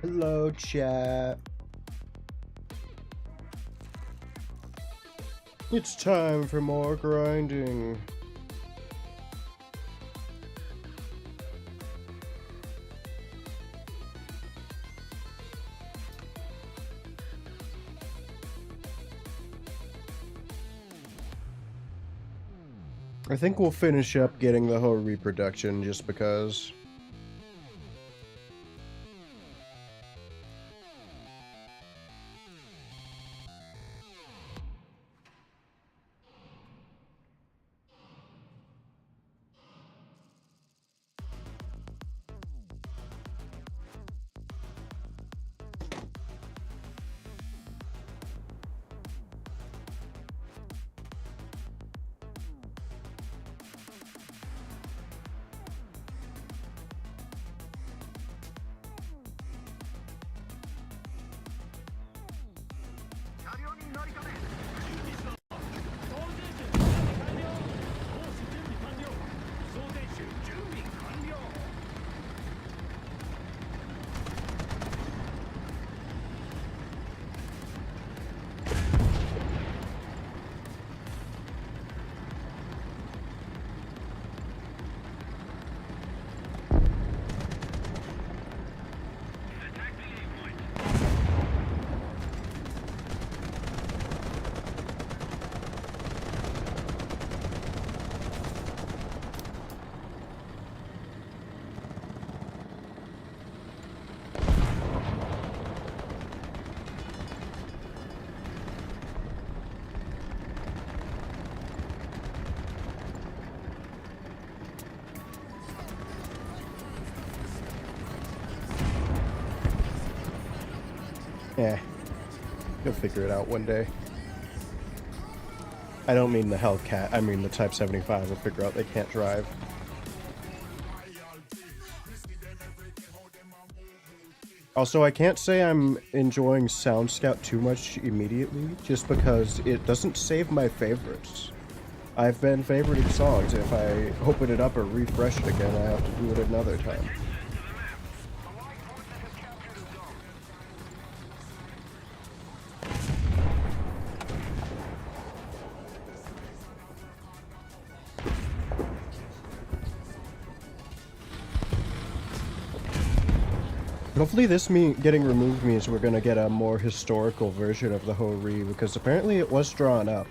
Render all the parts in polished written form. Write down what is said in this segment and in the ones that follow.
Hello, chat. It's time for more grinding. I think we'll finish up getting the whole reproduction just because. Yeah, you'll figure it out one day. I don't mean the Hellcat, I mean the Type 75 will figure out they can't drive. Also, I can't say I'm enjoying Sound Scout too much immediately, just because it doesn't save my favorites. I've been favoriting songs, and if I open it up or refresh it again, I have to do it another time. Hopefully this getting removed means we're gonna get a more historical version of the Ho-Ri, because apparently it was drawn up.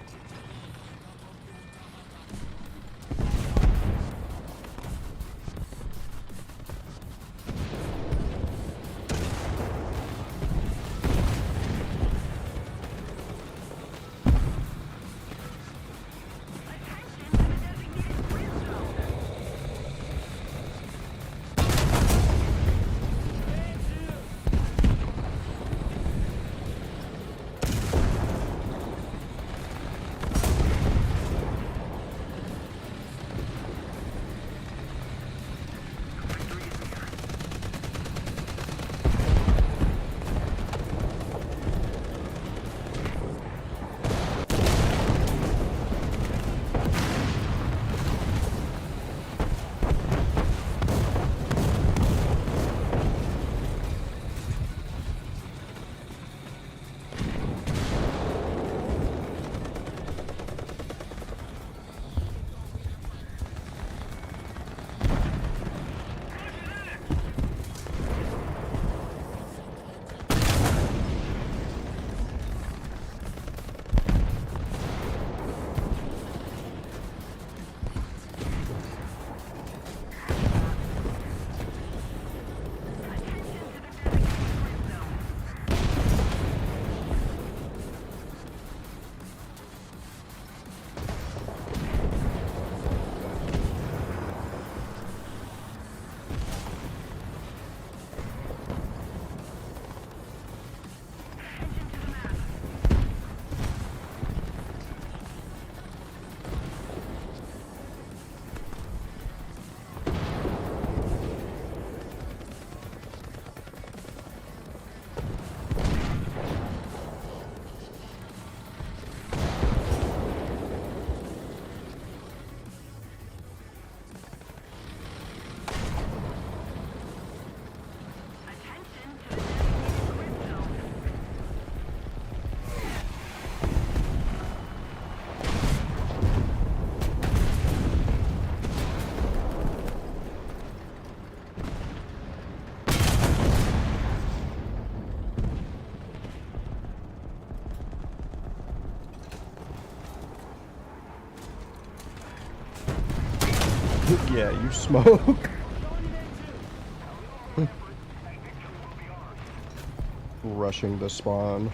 Yeah, you smoke. Rushing the spawn.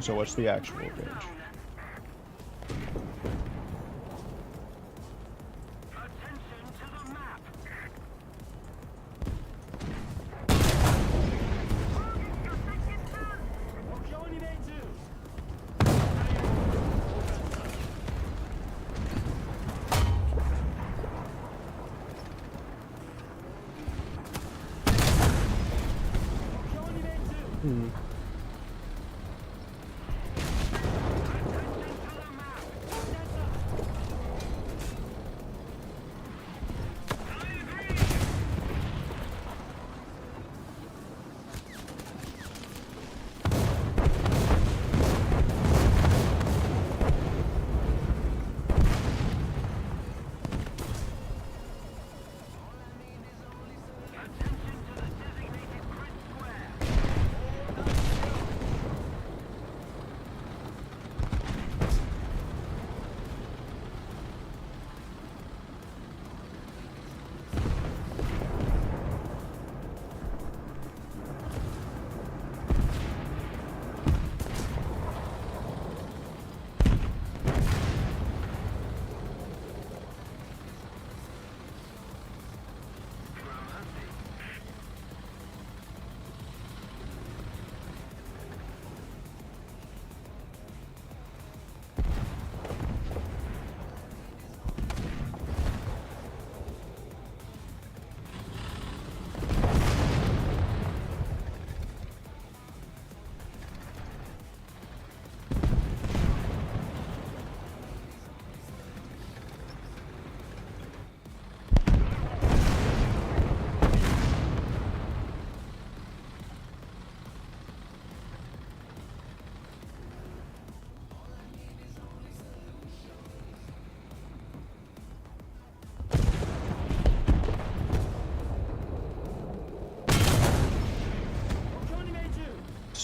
So what's the actual range?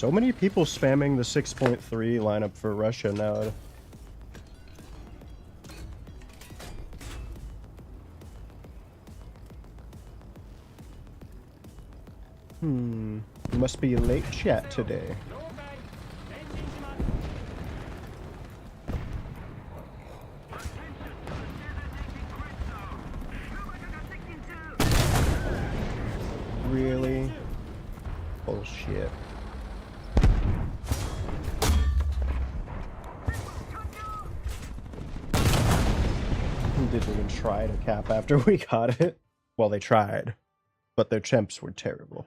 So many people spamming the 6.3 lineup for Russia now. Must be late chat today. Really? Bullshit. didn't even try to cap after we got it. Well, they tried, but their temps were terrible.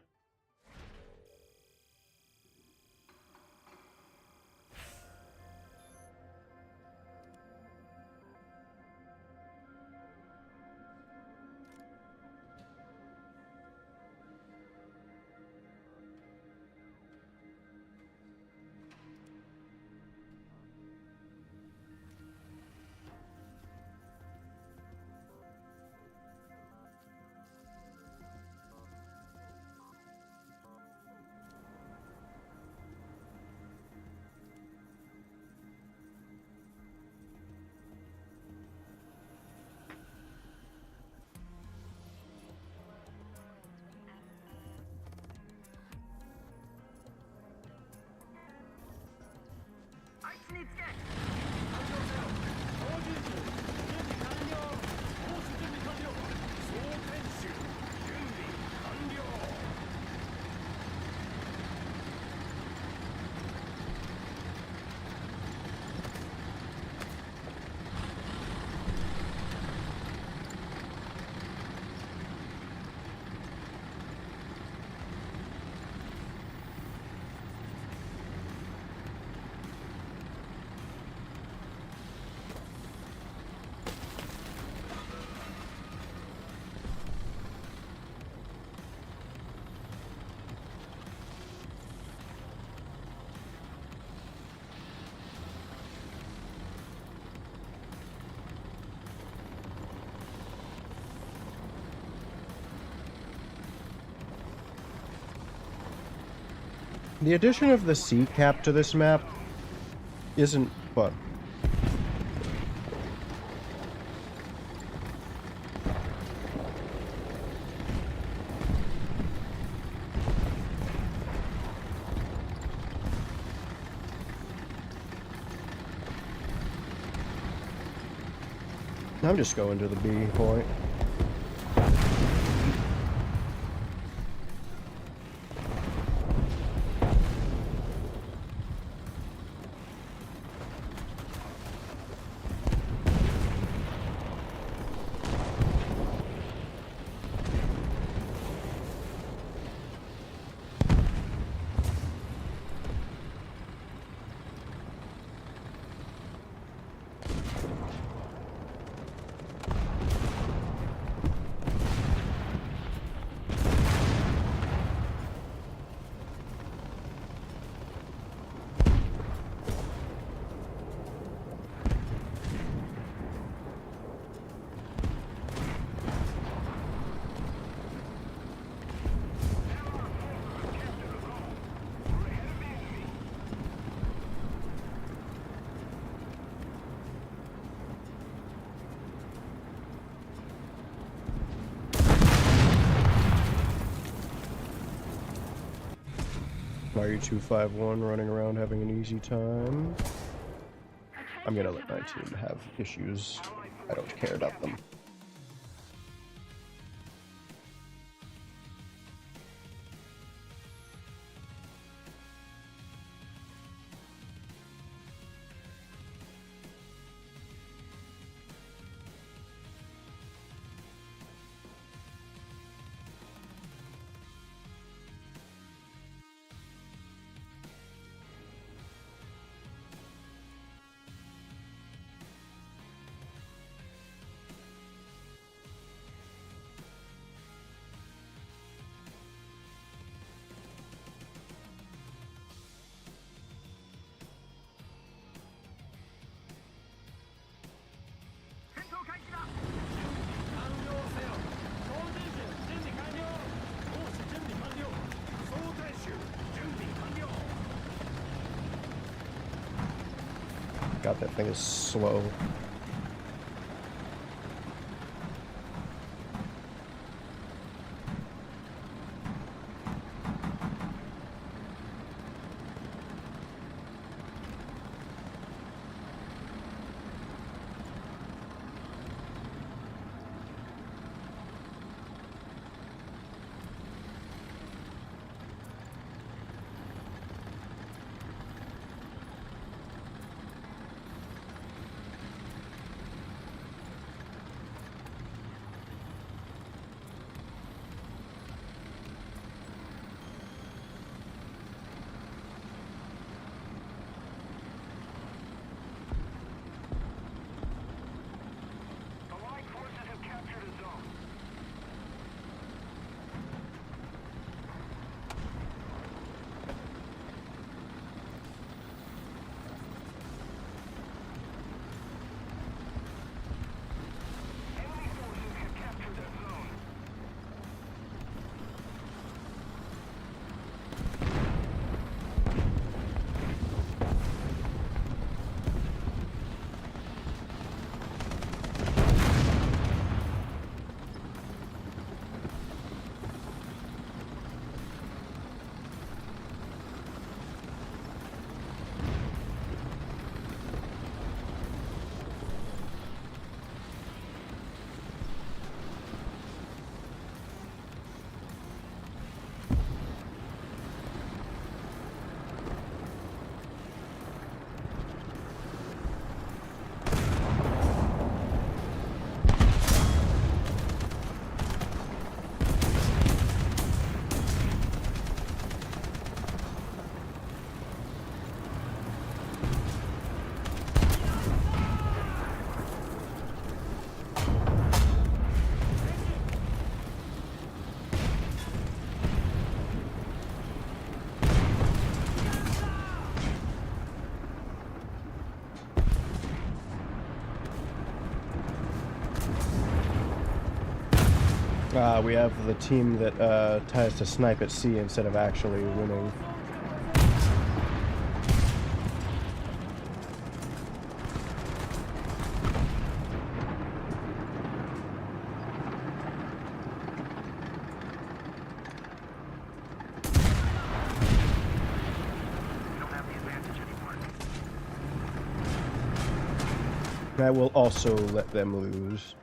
The addition of the sea cap to this map isn't fun. I'm just going to the B point. RU251 running around having an easy time. I'm gonna let my team have issues. I don't care about them. God, that thing is slow. We have the team that tries to snipe at sea instead of actually winning. I will also let them lose.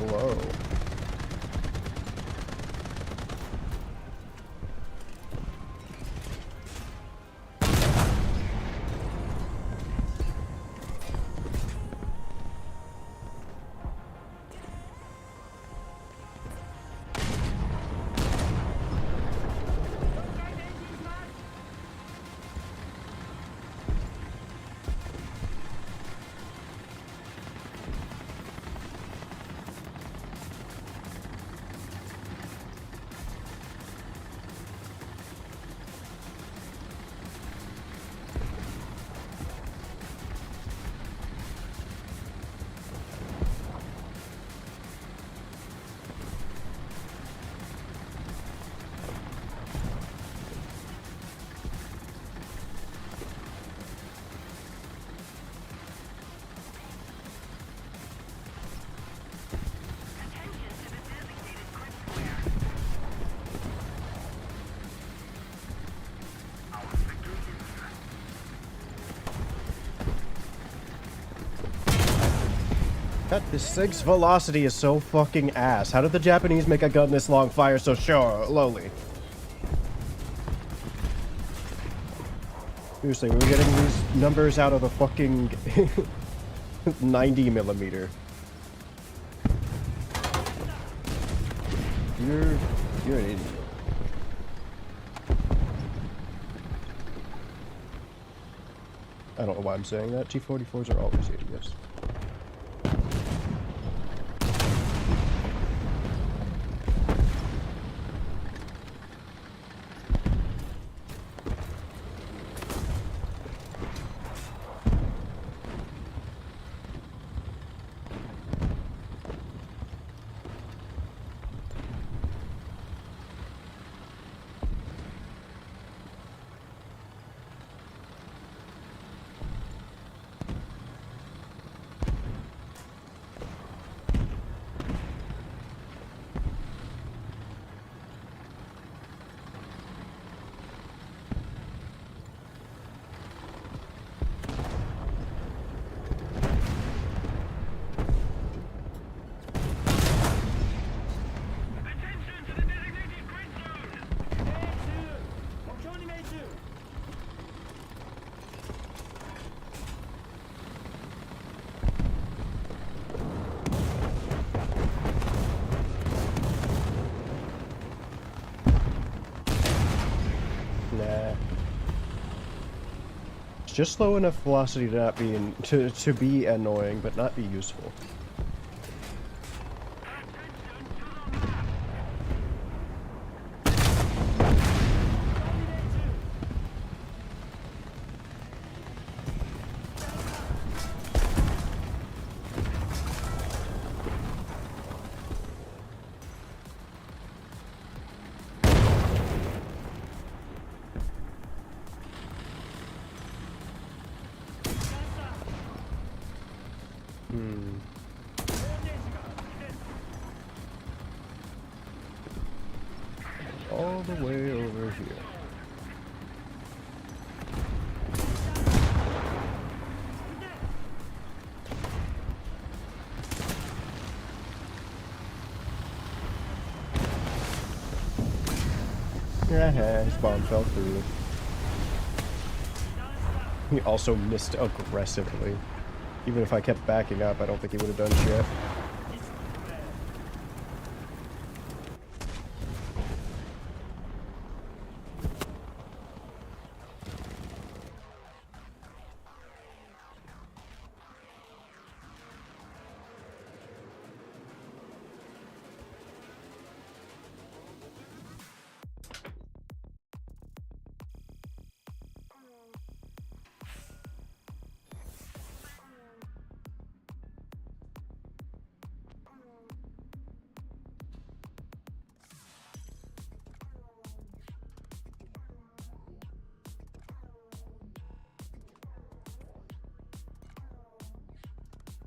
Whoa. God, this thing's velocity is so fucking ass. How did the Japanese make a gun this long fire so slowly? Seriously, we're getting these numbers out of a fucking 90 millimeter. You're an idiot. I don't know why I'm saying that. T-44s are always idiots. just slow enough velocity to not be to be annoying, but not be useful. All the way over here. His bomb fell through. He also missed aggressively. Even if I kept backing up, I don't think he would have done shit.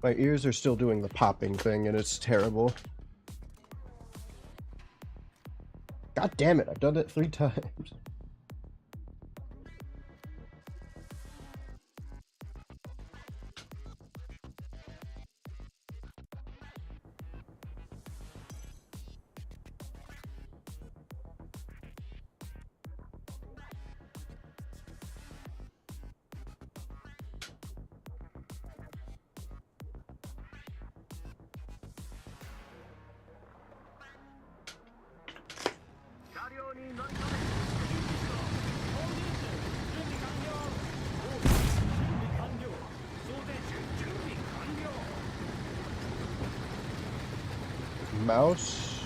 My ears are still doing the popping thing, and it's terrible. God damn it, I've done it 3 times. Mouse?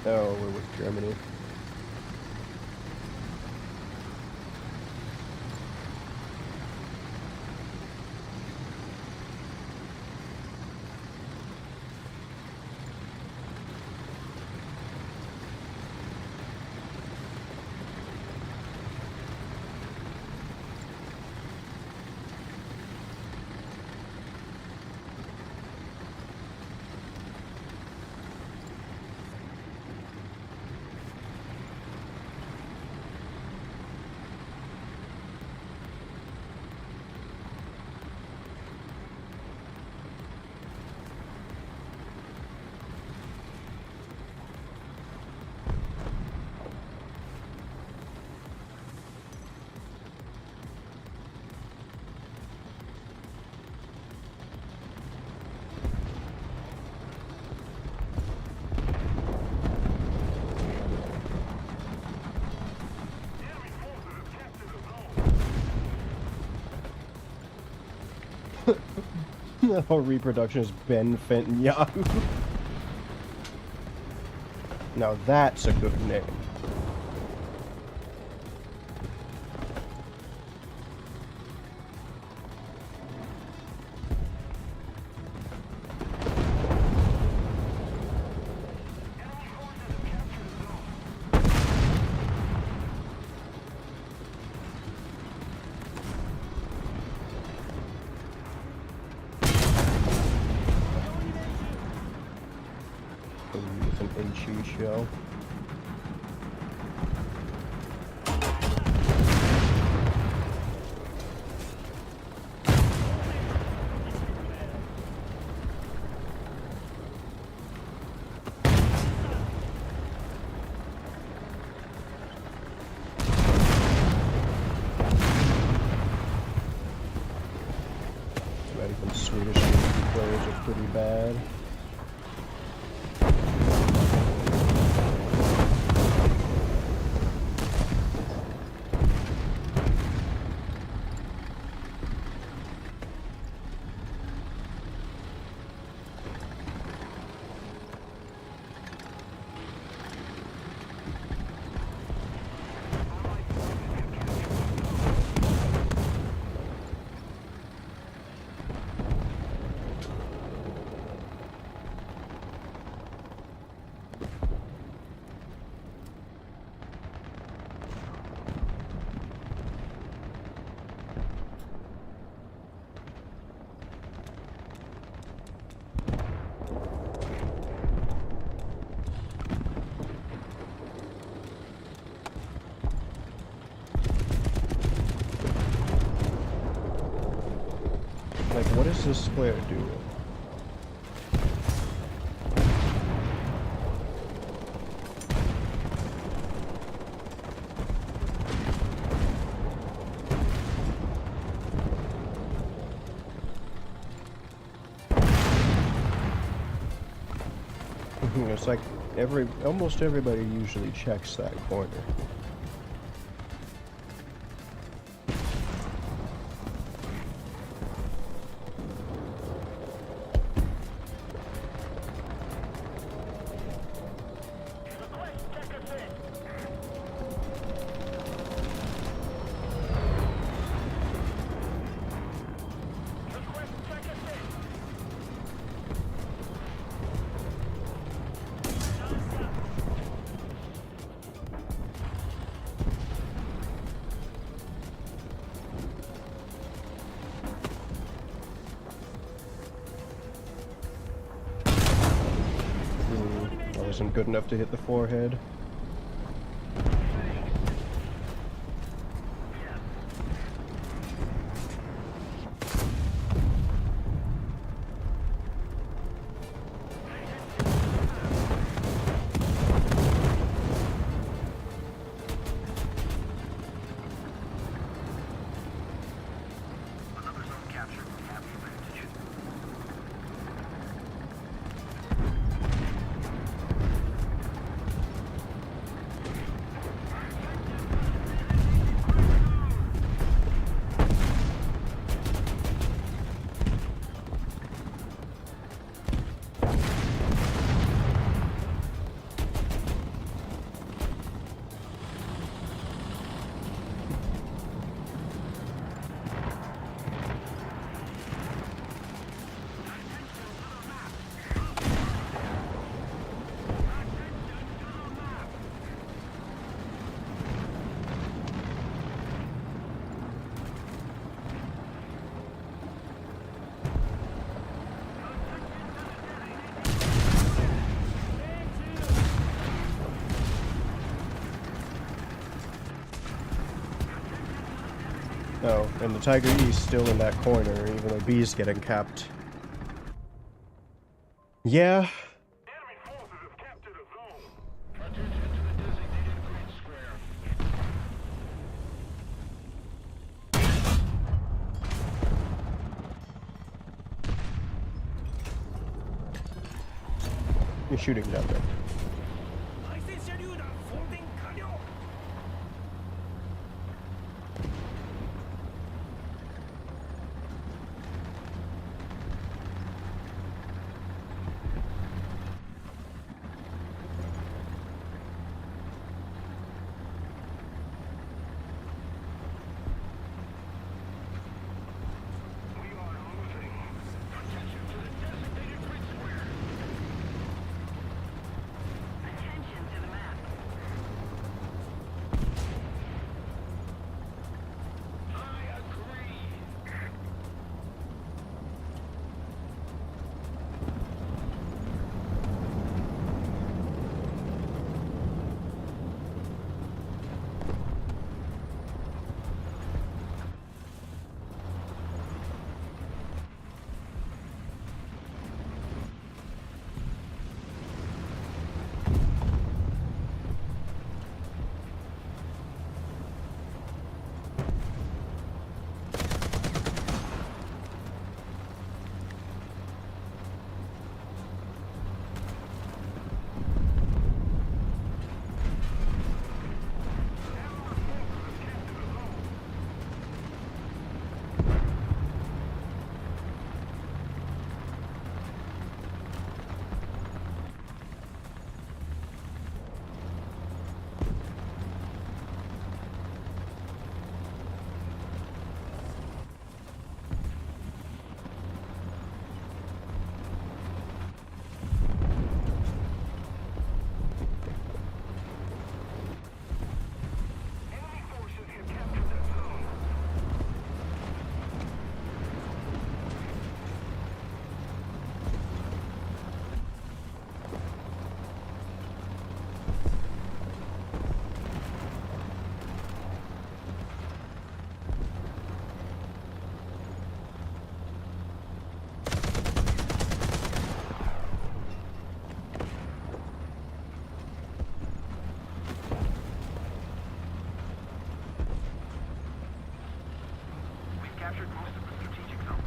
Oh, we're with Germany. That whole reproduction is Ben Fenton Yahoo. Now that's a good name. Show. Even Swedish players are pretty bad. what is this square doing? It's like almost everybody usually checks that corner. Wasn't good enough to hit the forehead. Oh, and the Tiger E's still in that corner, even though B's getting capped. Yeah. Enemy forces have captured a zone. Attention to the designated grid square. You're shooting down there. captured most of the strategic zones.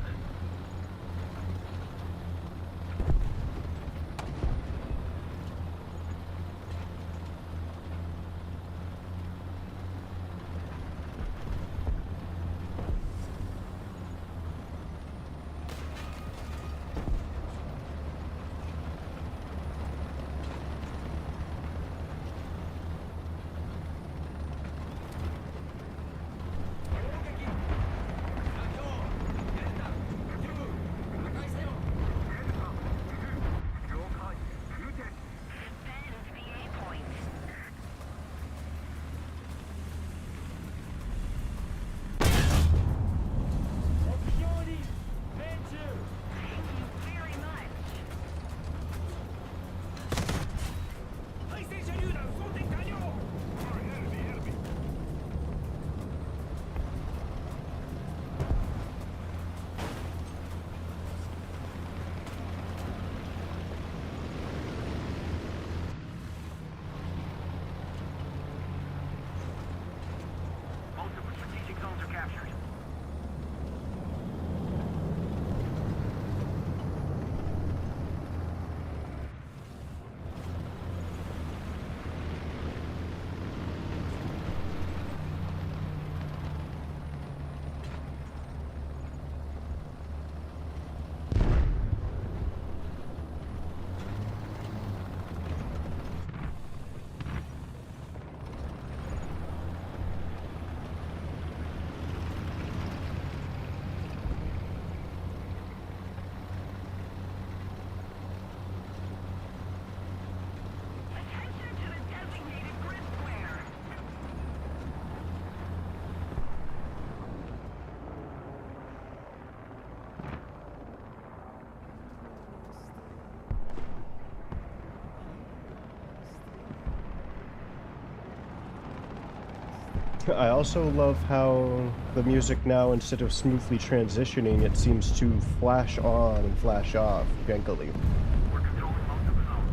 Most of the strategic zones are captured. Attention to the designated grid square. I also love how the music now, instead of smoothly transitioning, it seems to flash on and flash off jankily. We're controlling most of the zones.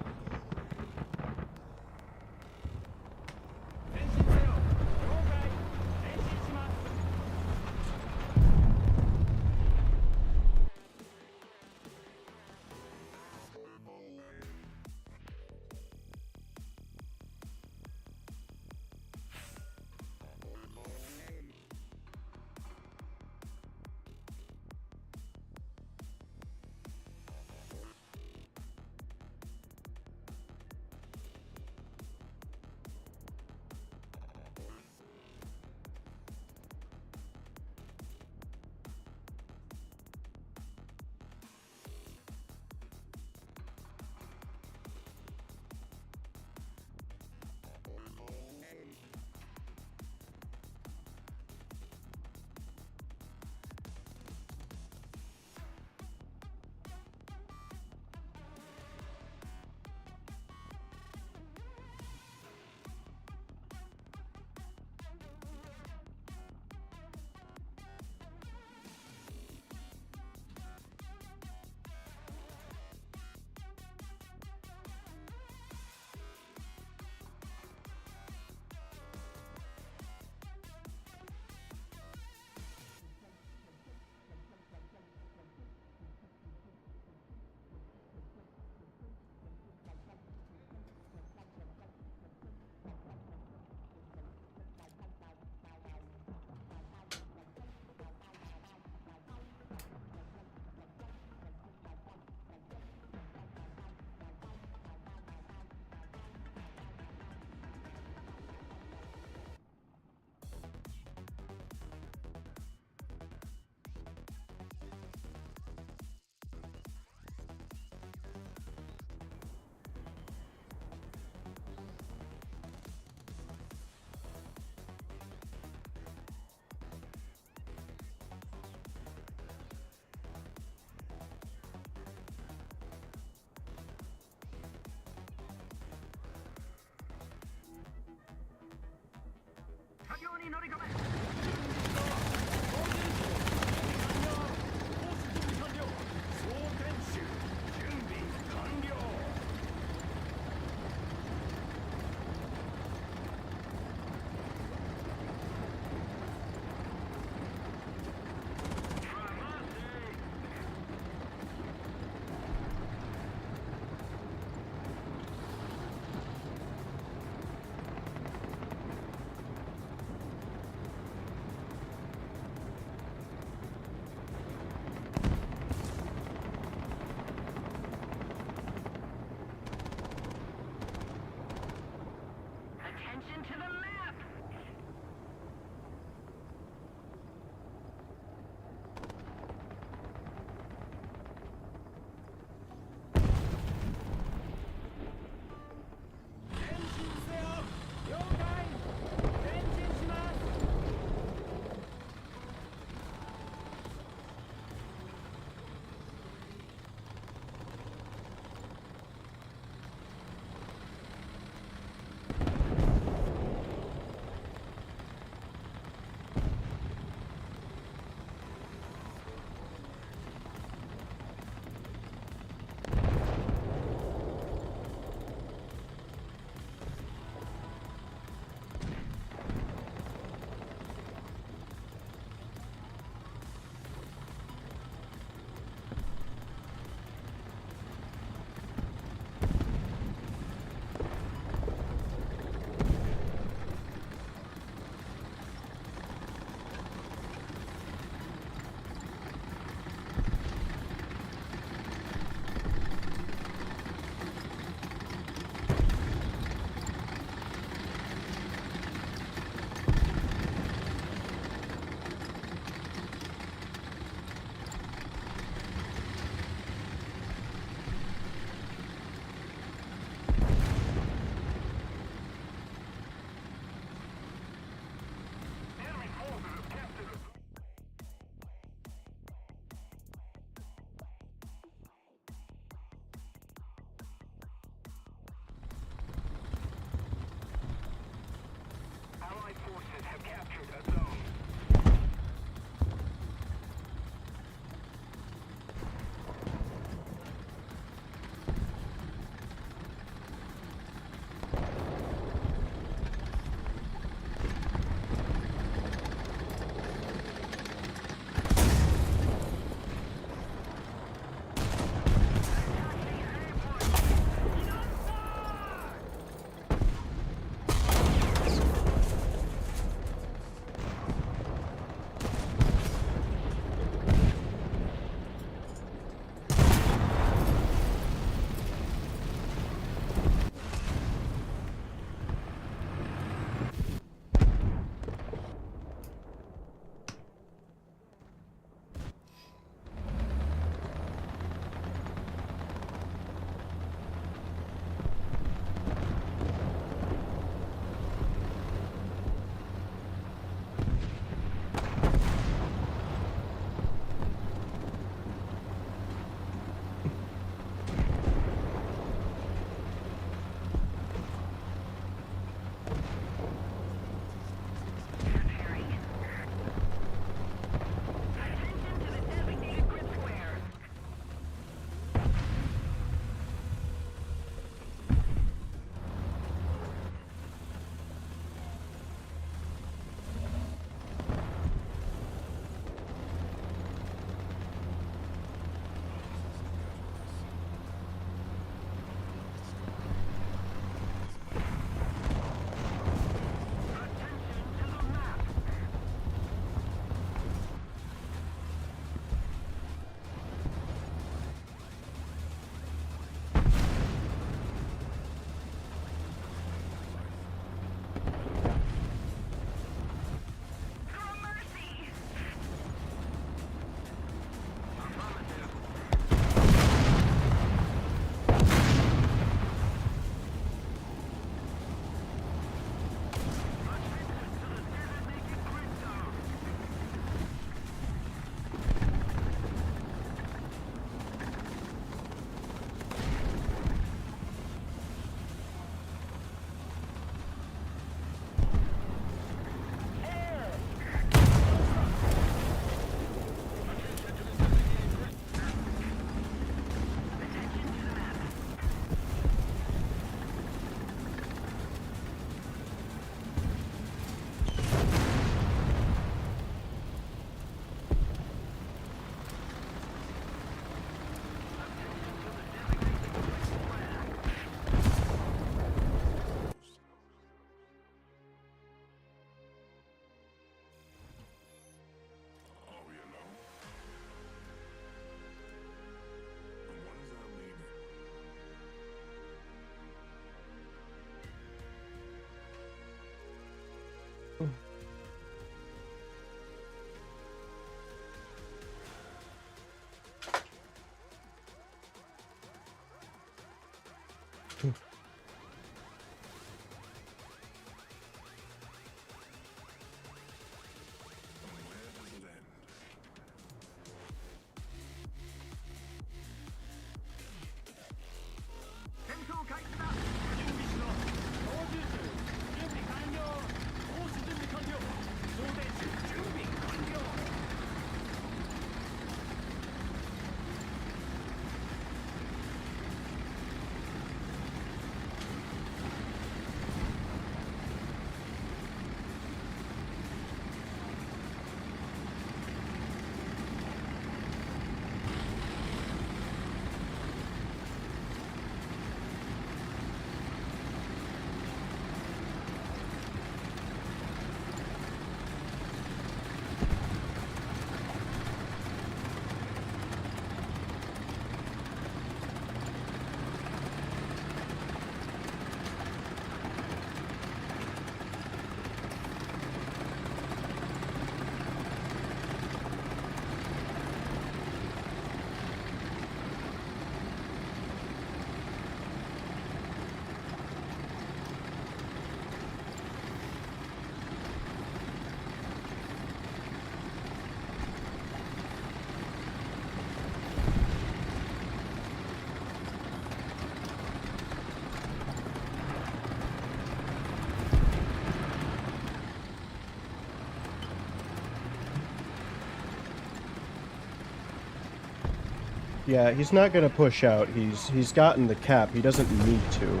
Yeah, he's not gonna push out. He's gotten the cap. He doesn't need to.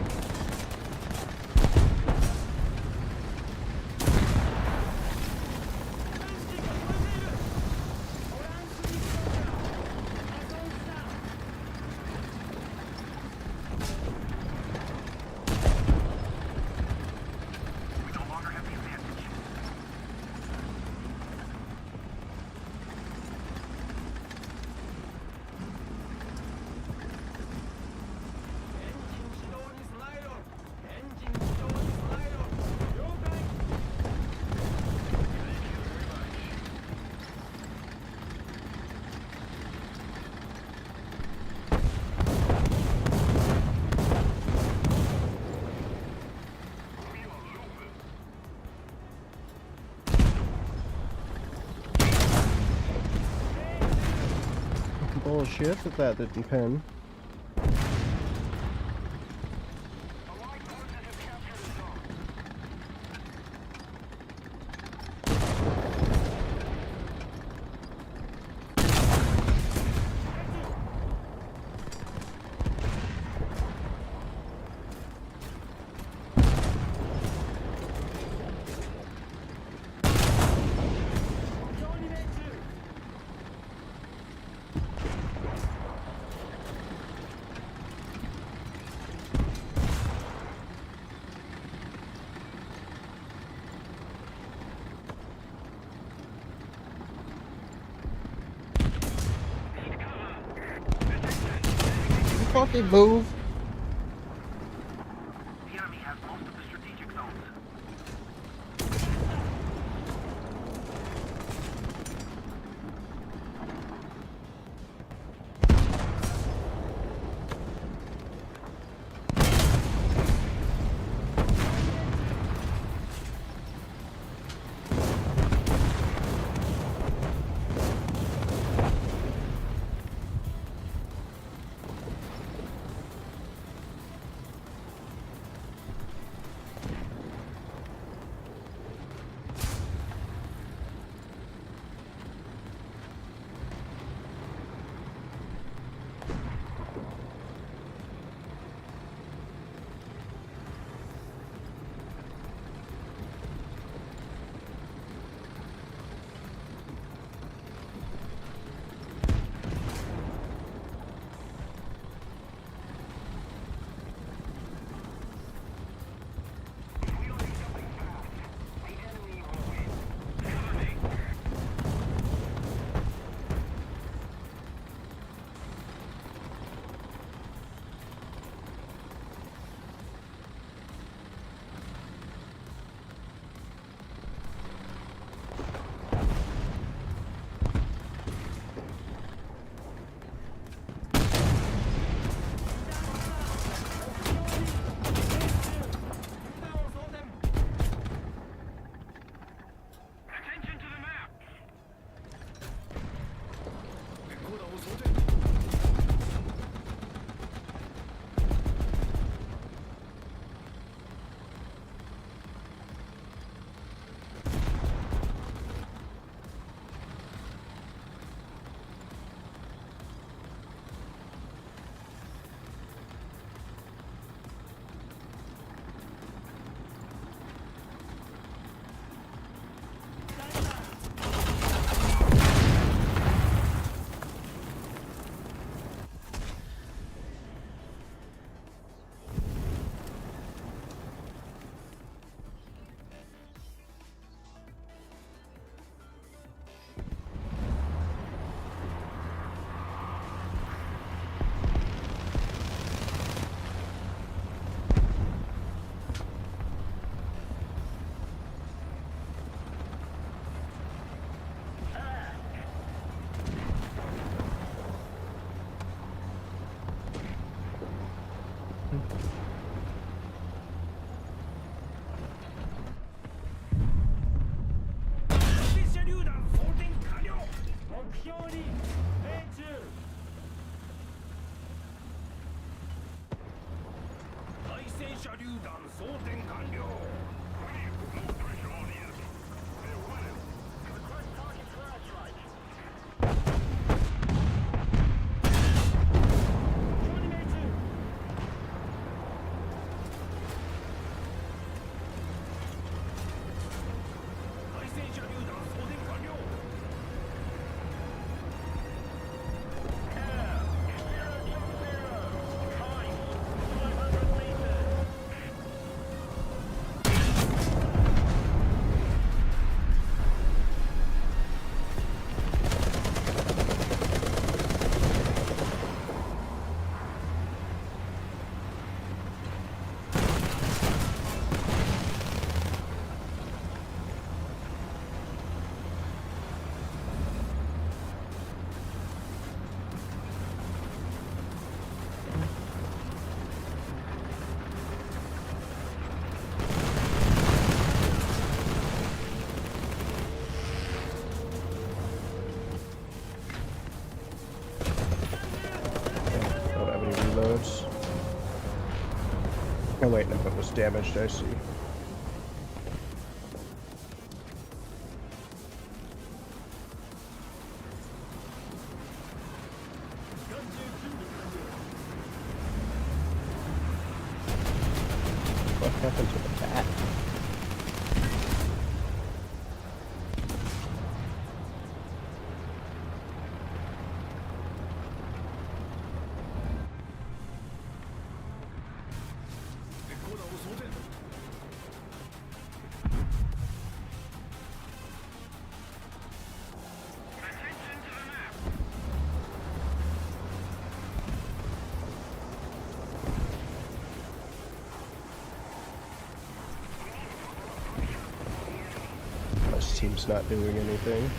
Bullshit that didn't pin. Fucking move. The enemy has most of the strategic zones. Don't have any reloads. Oh wait, no, it was damaged, I see. What happened to the bat? This team's not doing anything.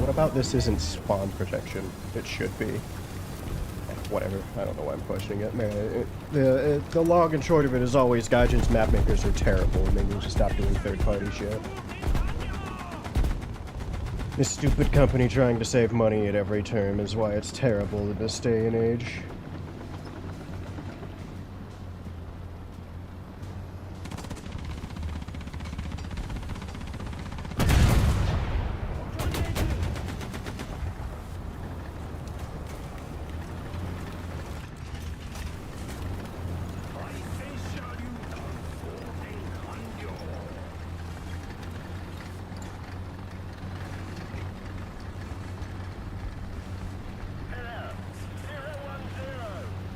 What about this isn't spawn protection? It should be. Whatever. I don't know why I'm questioning it. Man, the long and short of it is always Gaijin's map makers are terrible and they need to stop doing third-party shit. This stupid company trying to save money at every turn is why it's terrible in this day and age.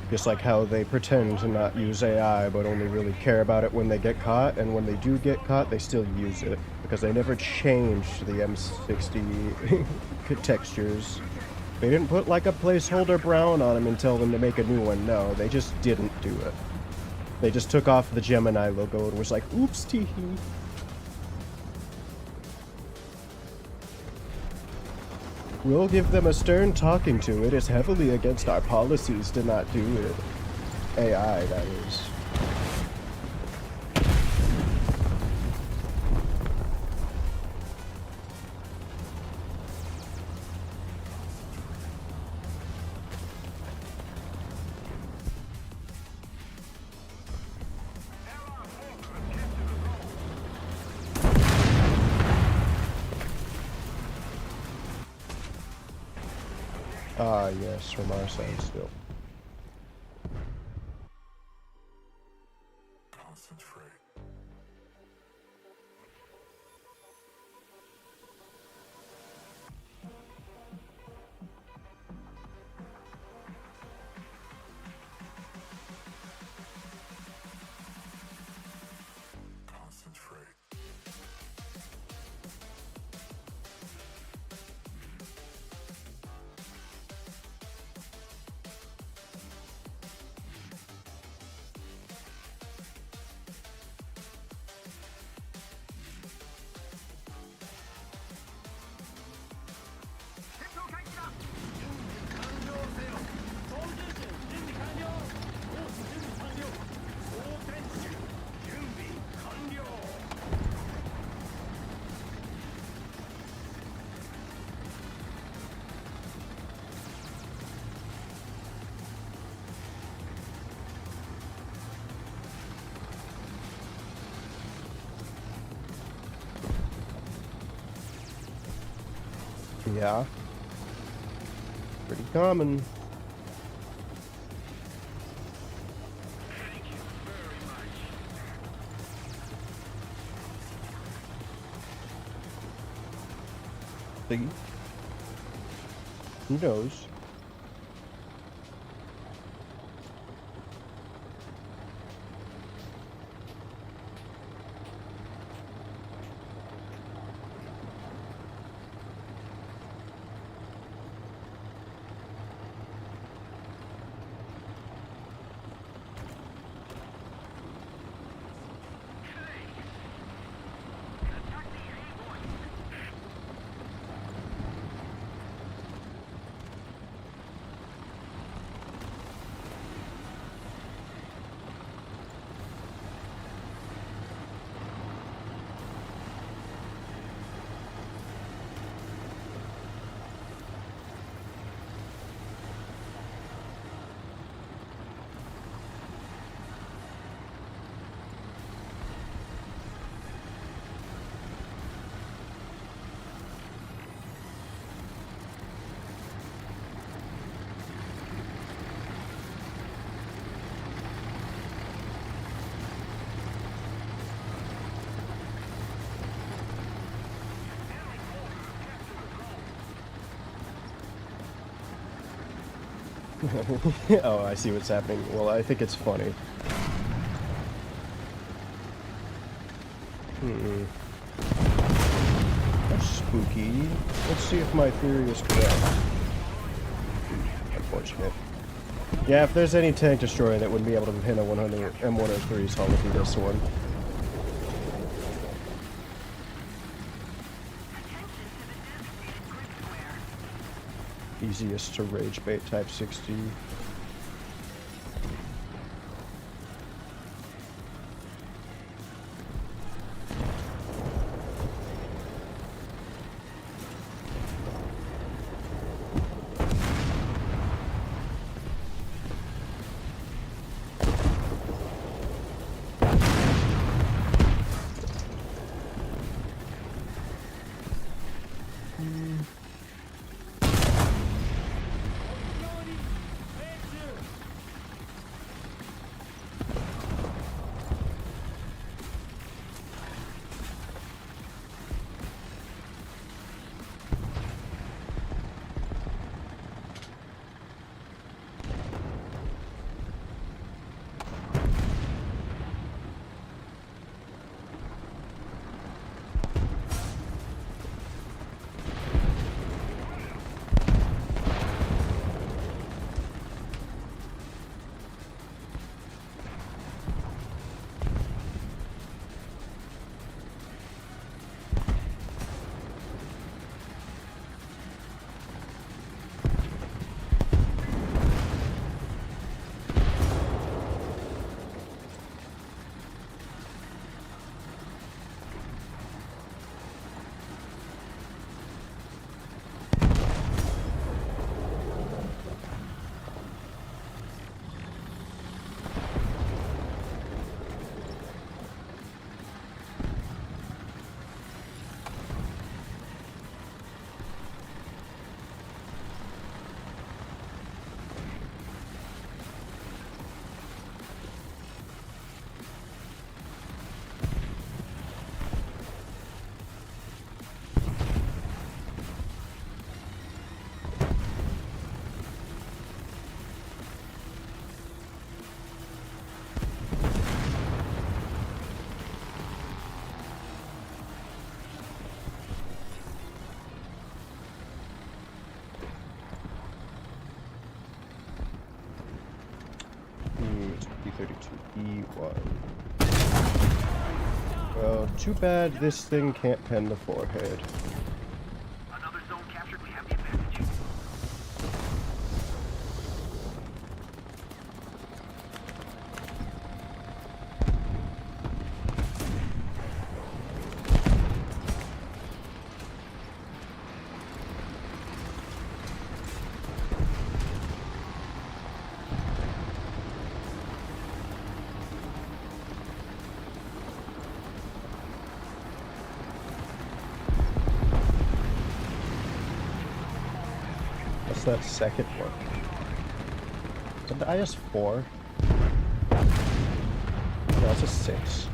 Just like how they pretend to not use AI, but only really care about it when they get caught, and when they do get caught, they still use it, because they never changed the M60 textures. They didn't put like a placeholder brown on them and tell them to make a new one. No, they just didn't do it. They just took off the Gemini logo and was like, oops, teehee. We'll give them a stern talking to. It is heavily against our policies to not do it. AI, that is. Ah, yes, from our side still. Concentrate. Yeah. Pretty common. Thank you very much. See? Who knows? Oh, I see what's happening. Well, I think it's funny. That's spooky. Let's see if my theory is correct. Unfortunate. Yeah, if there's any tank destroyer that wouldn't be able to pin a 100 M103's hull, it'd be this one. Easiest to rage bait type 60. Well, too bad this thing can't pen the forehead. Another zone captured. We have the advantage. that second one? Is that the IS-4? No, that's a 6.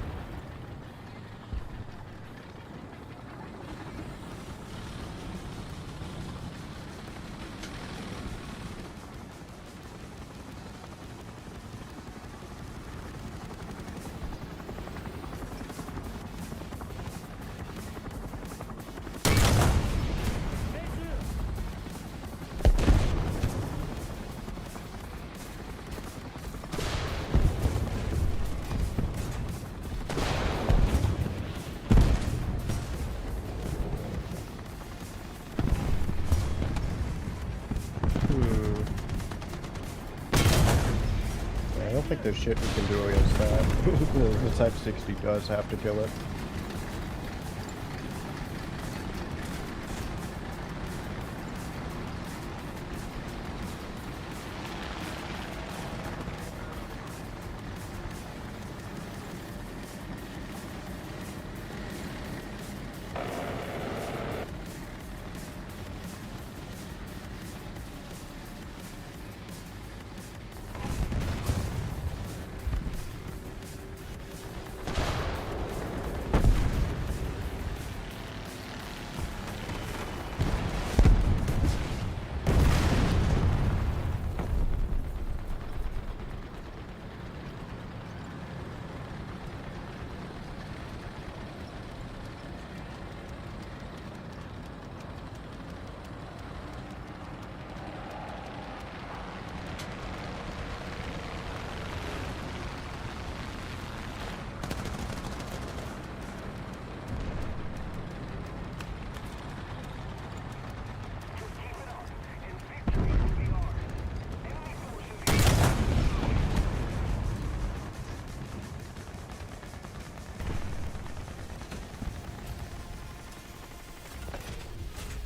I don't think there's shit we can do against that. The Type 60 does have to kill it.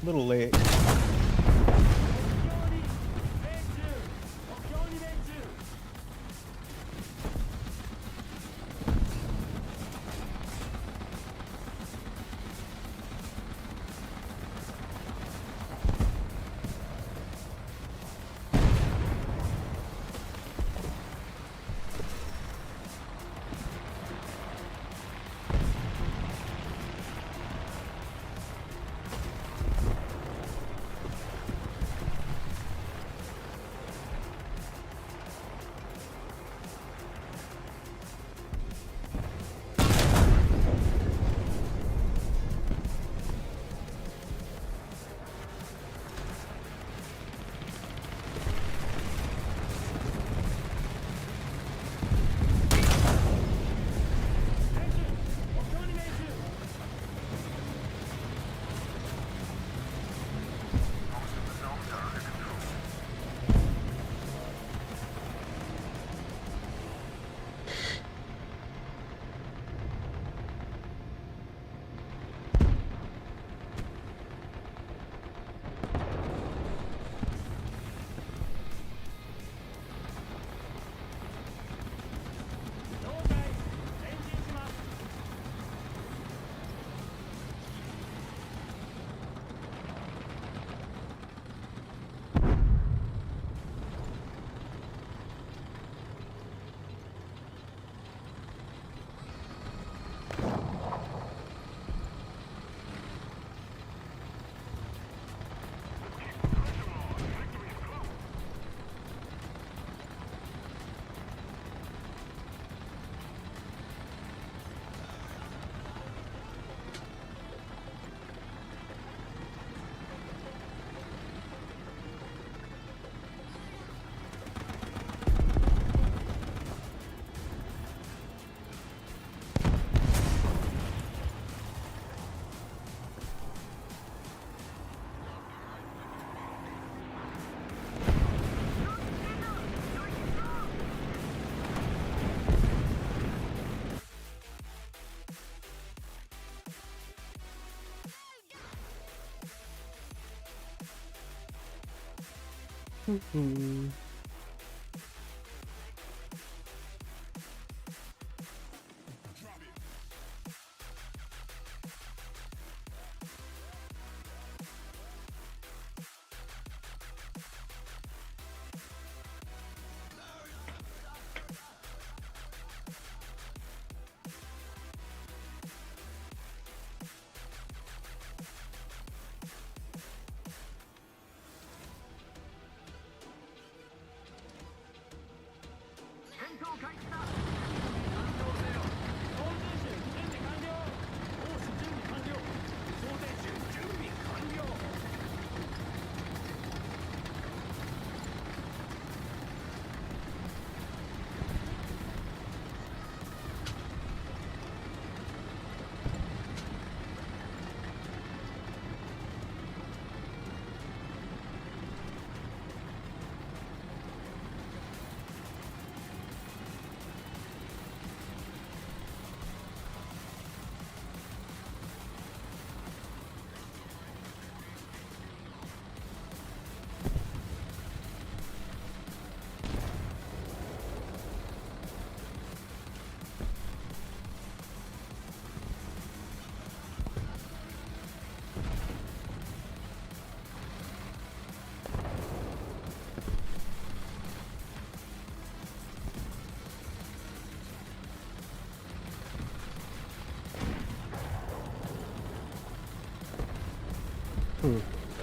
A little late.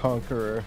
Conqueror.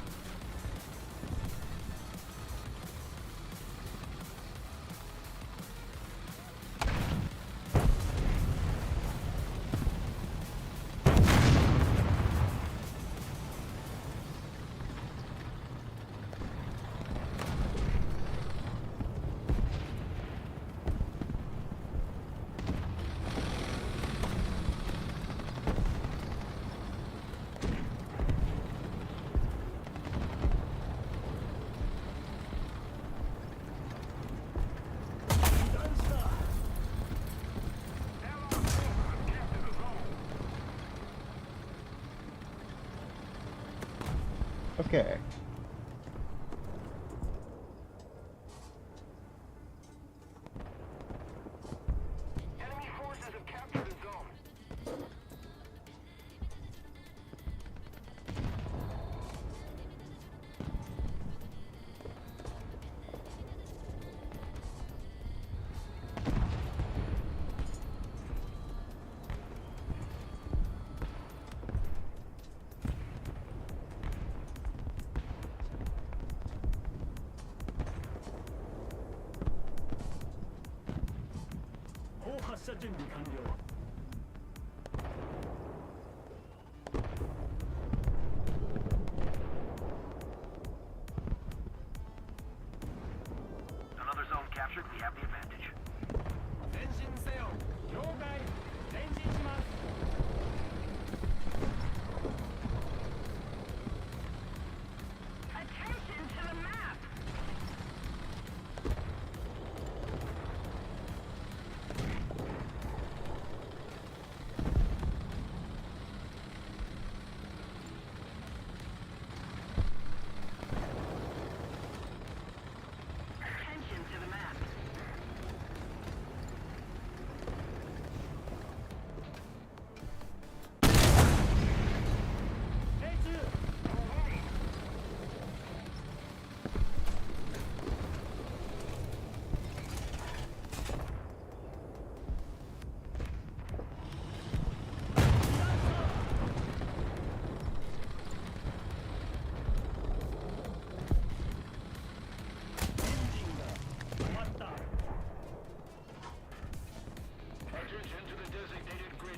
Okay. Enemy forces have captured the zone. Another zone captured, we have the advantage. Attention to the map! Attention to the map. Attention to the designated grid.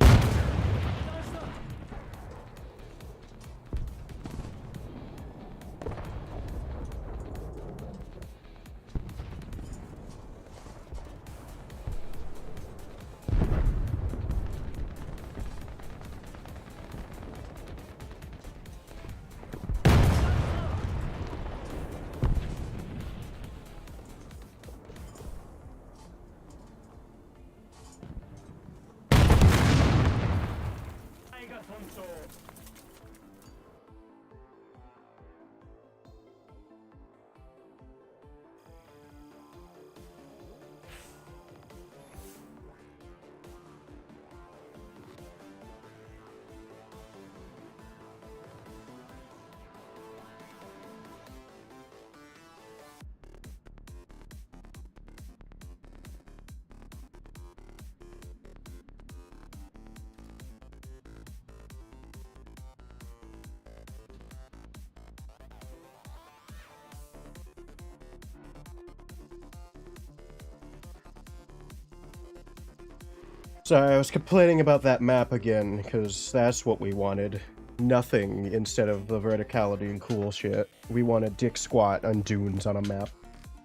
Sorry, I was complaining about that map again, because that's what we wanted. Nothing instead of the verticality and cool shit. We want a dick squat on dunes on a map.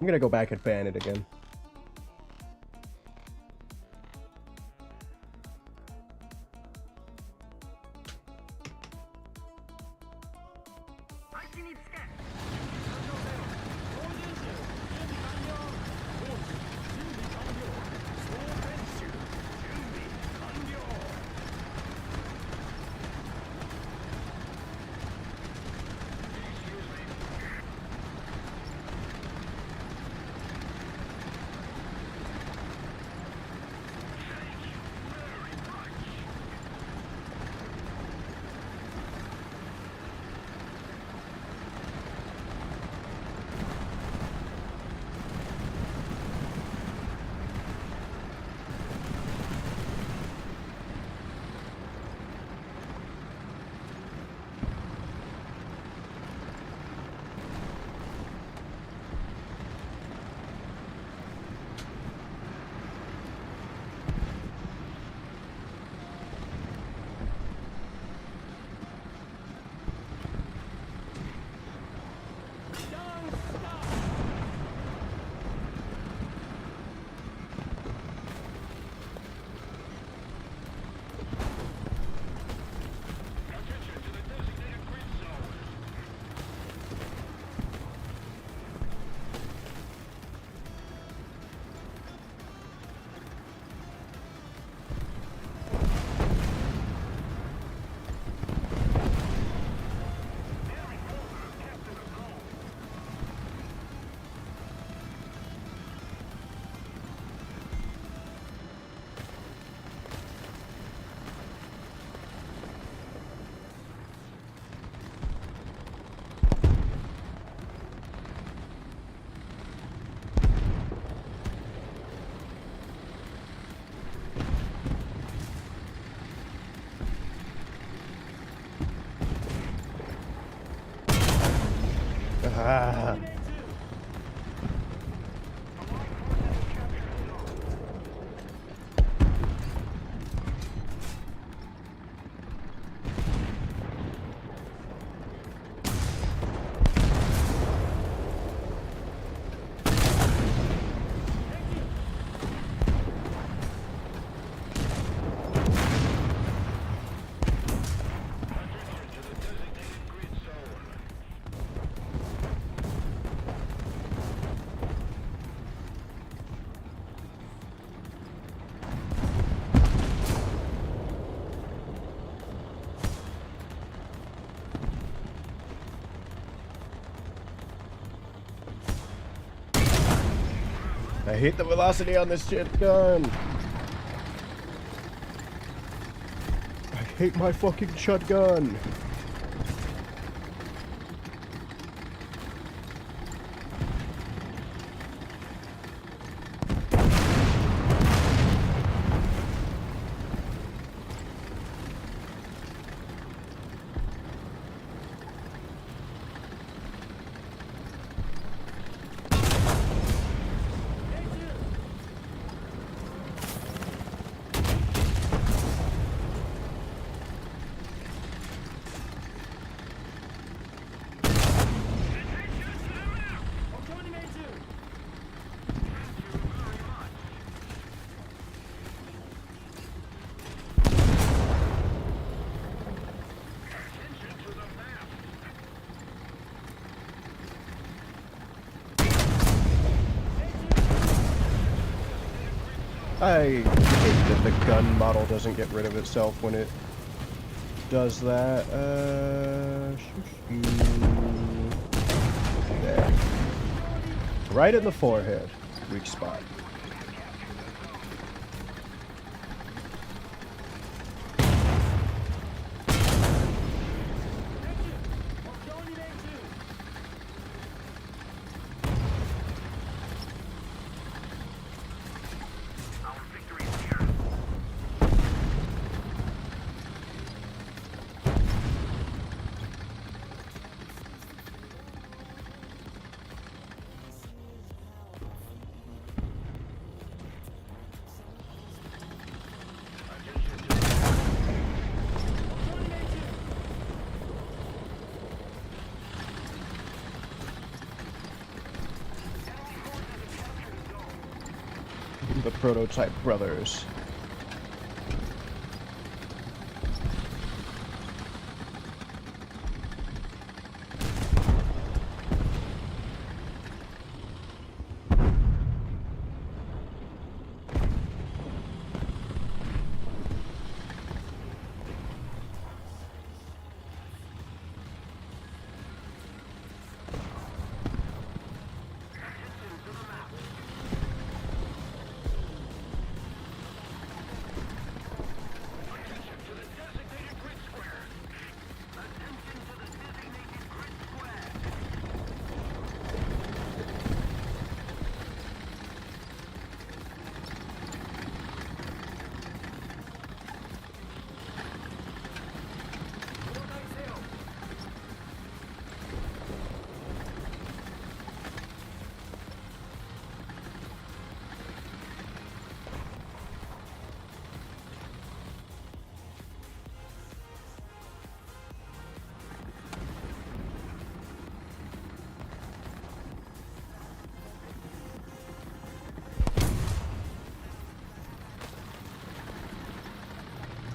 I'm gonna go back and ban it again. Ah. I hate the velocity on this shit gun. I hate my fucking shotgun. I hate that the gun model doesn't get rid of itself when it does that. There. Right in the forehead. Weak spot. The Prototype Brothers.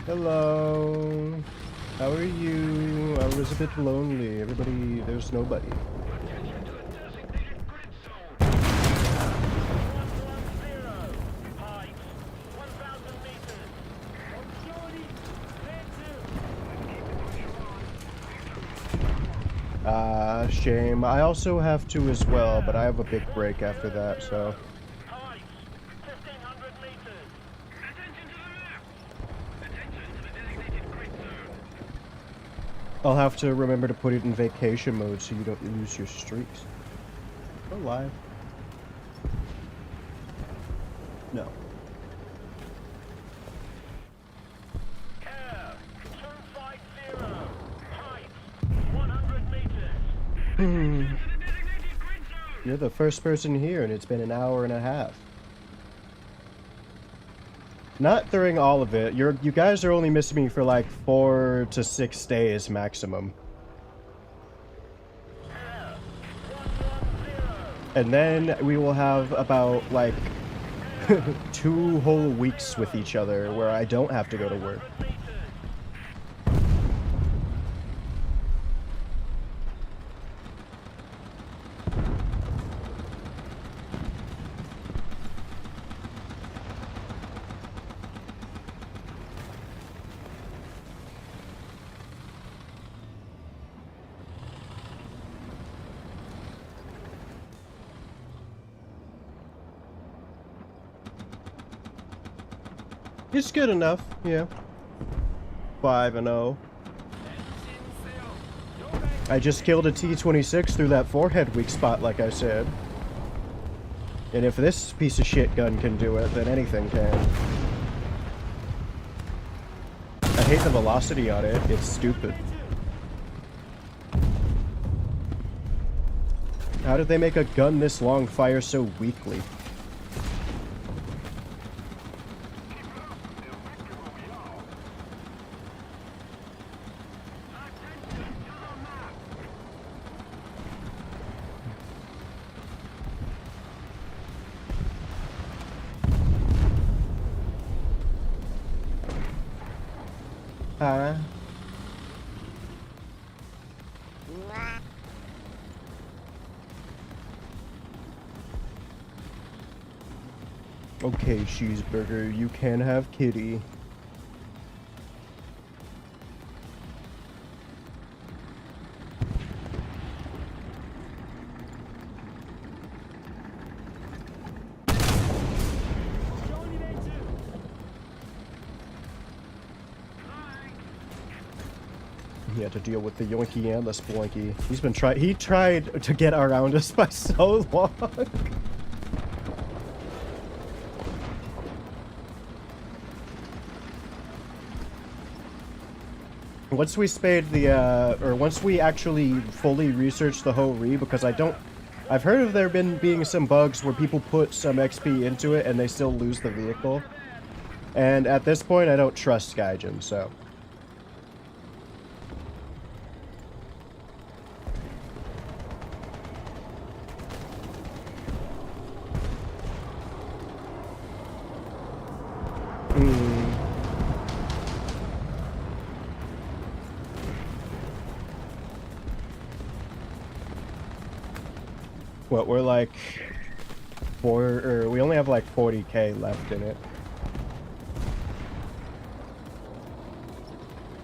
Hello. How are you? I was a bit lonely. Everybody, there's nobody. Attention to the designated grid zone. 110. Height 1,000 meters. Majority clear 2. Shame. I also have to as well, but I have a big break after that, so. Height 1,500 meters. Attention to the map. Attention to the designated grid zone. I'll have to remember to put it in vacation mode so you don't lose your streaks. Go live. No. Air 250. Height 100 meters. Hmm. To the designated You're the first person here, and it's been an hour and a half. Not during all of it. You guys are only missing me for like 4 to 6 days maximum. And then we will have about like 2 whole weeks with each other where I don't have to go to work. It's good enough, yeah. 5-0. I just killed a T-26 through that forehead weak spot, like I said. And if this piece of shit gun can do it, then anything can. I hate the velocity on it. It's stupid. How did they make a gun this long fire so weakly? Okay, cheeseburger, you can have kitty. He had to deal with the yoinky and the sploinky. He tried to get around us by so long. Once we spade the, or once we actually fully research the whole because I've heard of there being some bugs where people put some XP into it and they still lose the vehicle. And at this point, I don't trust Gaijin, so. What, we're like we only have like 40k left in it.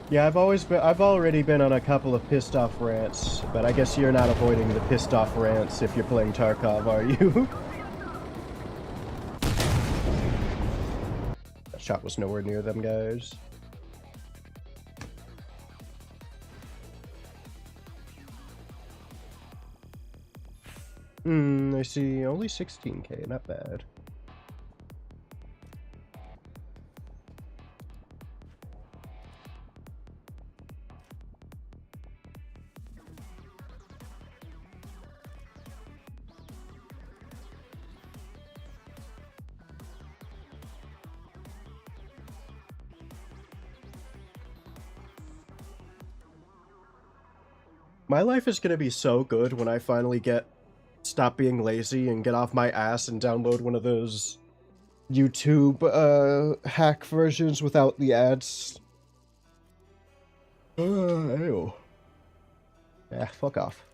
Yeah, I've already been on a couple of pissed off rants, but I guess you're not avoiding the pissed off rants if you're playing Tarkov, are you? That shot was nowhere near them guys. I see. Only 16k, not bad. My life is gonna be so good when I finally stop being lazy and get off my ass and download one of those YouTube hack versions without the ads. Ew. Yeah, fuck off.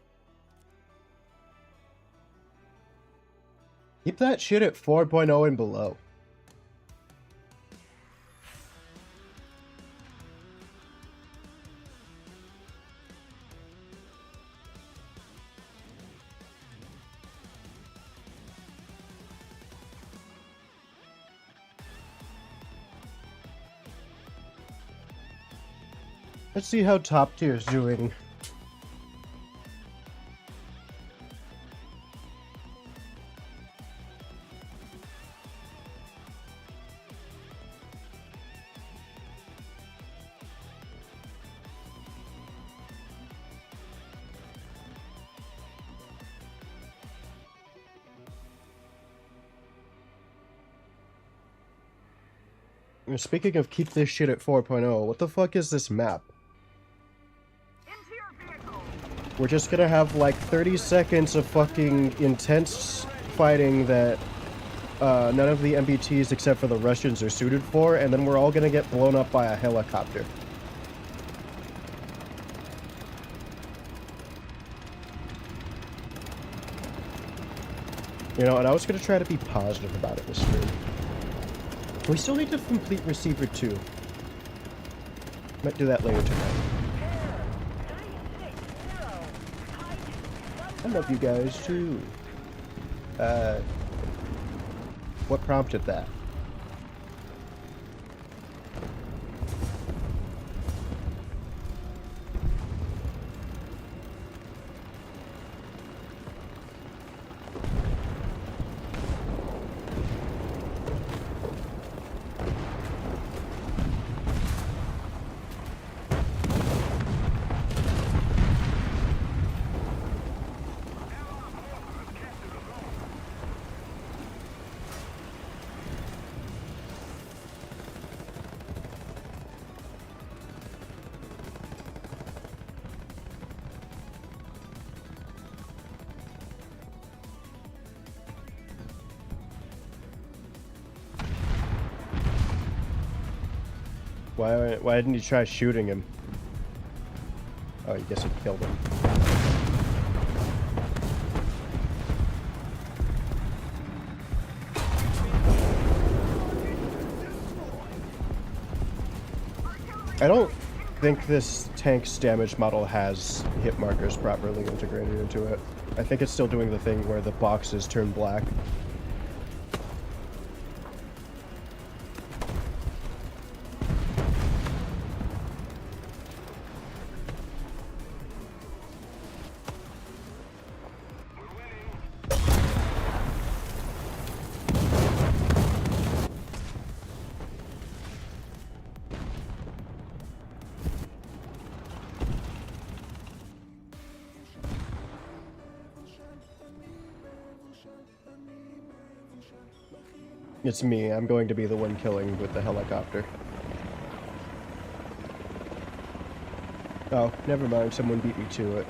Keep that shit at 4.0 and below. Let's see how top tier is doing. Speaking of keep this shit at 4.0, what the fuck is this map? Into your vehicle. We're just gonna have like 30 seconds of fucking intense fighting that none of the MBTs except for the Russians are suited for, and then we're all gonna get blown up by a helicopter. You know, and I was gonna try to be positive about it this stream. We still need to complete Receiver 2. Might do that later tonight. I love you guys too. What prompted that? Why didn't you try shooting him? Oh, I guess it killed him. I don't think this tank's damage model has hit markers properly integrated into it. I think it's still doing the thing where the boxes turn black. It's me. I'm going to be the one killing with the helicopter. Oh, never mind. Someone beat me to it.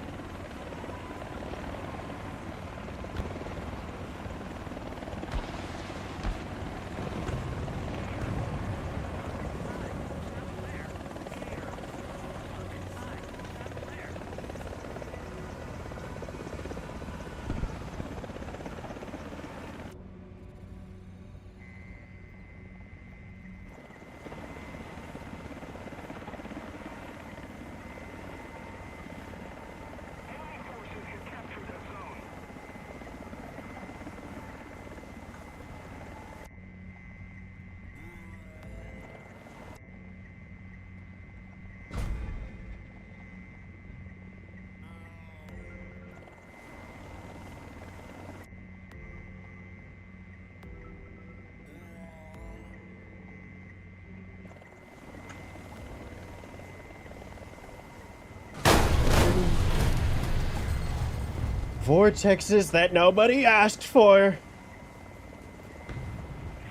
Vortexes that nobody asked for.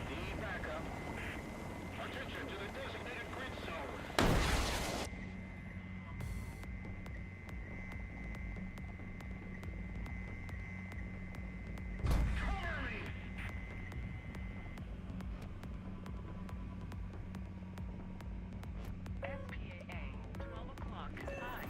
Need backup. Attention to the designated grid zone. Cover me. MPAA, 12 o'clock. Hi.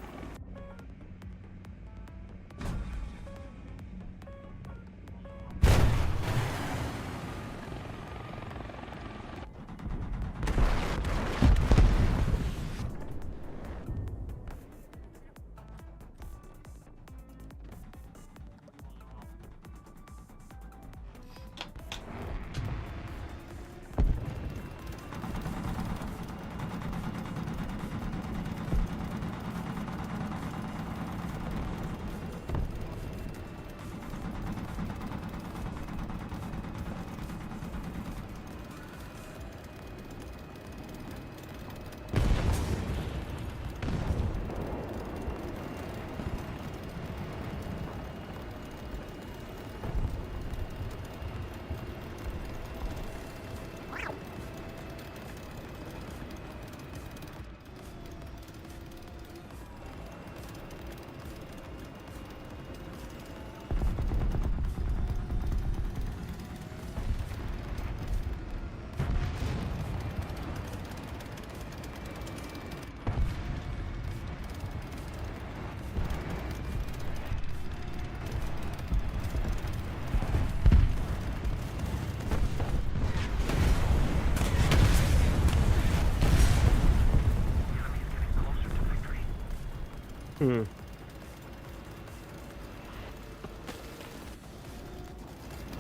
Hmm.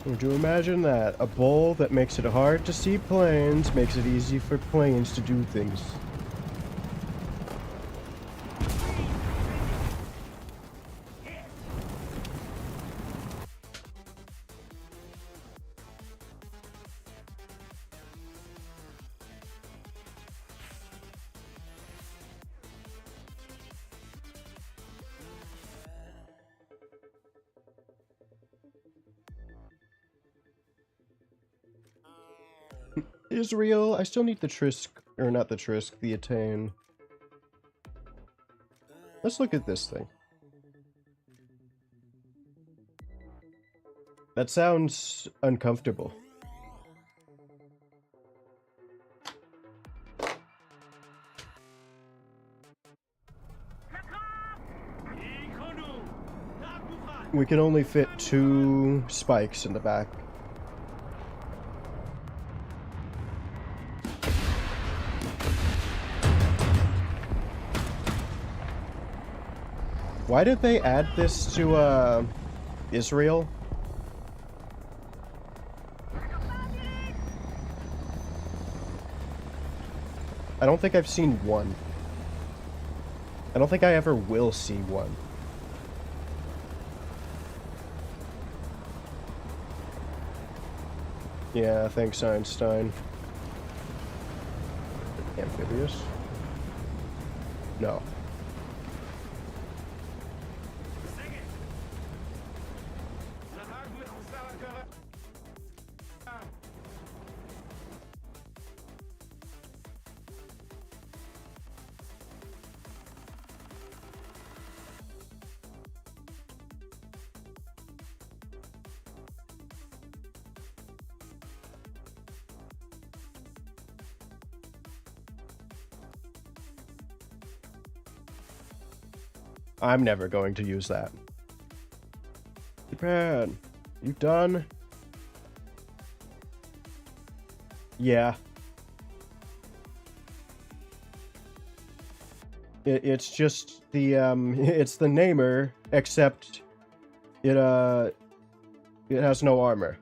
Would you imagine that? A bowl that makes it hard to see planes makes it easy for planes to do things. Israel, I still need the Trisk, or not the Trisk, the Attain. Let's look at this thing. That sounds uncomfortable. We can only fit 2 spikes in the back. Why did they add this to, Israel? I don't think I've seen one. I don't think I ever will see one. Yeah, thanks, Einstein. Amphibious? No. I'm never going to use that. Japan, you done? Yeah. It's just the, it's the namer, except it has no armor.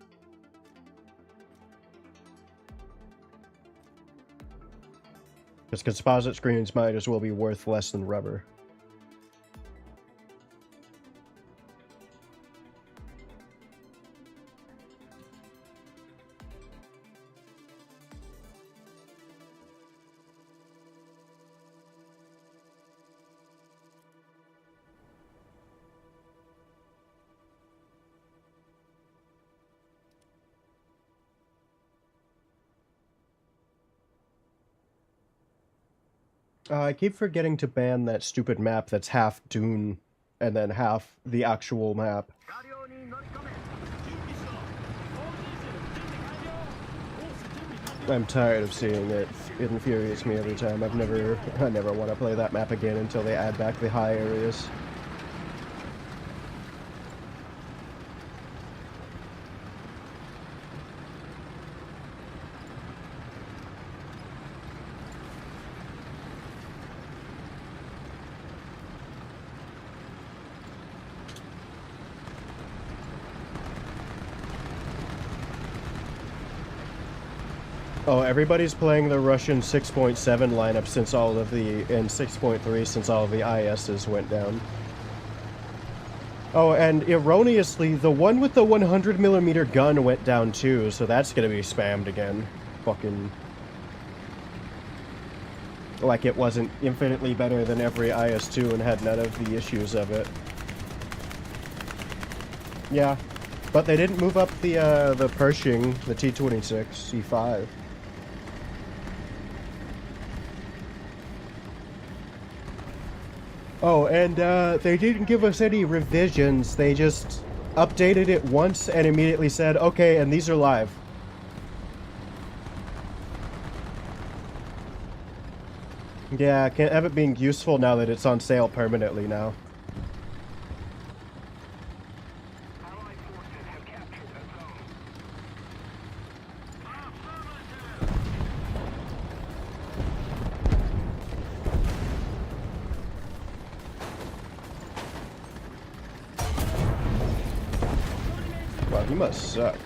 Because composite screens might as well be worth less than rubber. I keep forgetting to ban that stupid map that's half Dune and then half the actual map. I'm tired of seeing it. It infuriates me every time. I never want to play that map again until they add back the high areas. Oh, everybody's playing the Russian 6.7 lineup since all of the, and 6.3 since all of the ISs went down. Oh, and erroneously, the one with the 100mm gun went down too, so that's gonna be spammed again. Fucking... like it wasn't infinitely better than every IS-2 and had none of the issues of it. Yeah, but they didn't move up the Pershing, the T-26, C5. Oh, and they didn't give us any revisions. They just updated it once and immediately said, okay, and these are live. Yeah, can't have it being useful now that it's on sale permanently now. Wow, he must suck.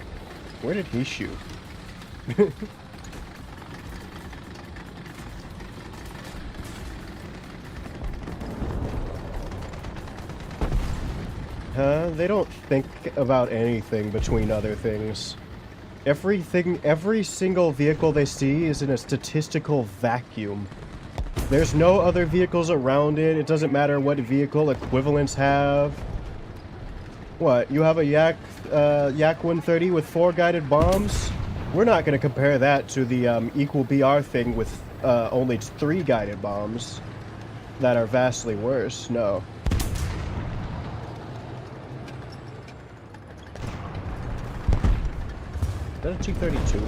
Where did he shoot? They don't think about anything between other things. Every single vehicle they see is in a statistical vacuum. There's no other vehicles around it. It doesn't matter what vehicle equivalents have. What, you have a Yak 130 with 4 guided bombs? We're not going to compare that to the equal BR thing with only 3 guided bombs that are vastly worse. No. Is that a T-32?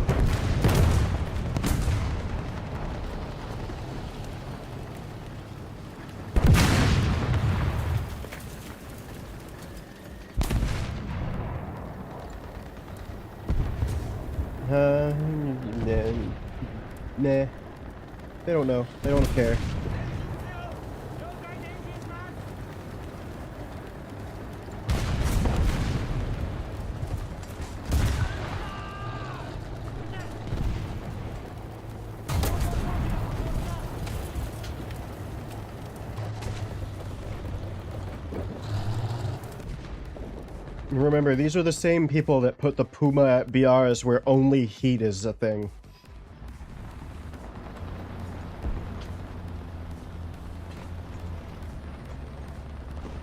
Nah. They don't know. They don't care. Remember, these are the same people that put the Puma at BRs where only heat is a thing.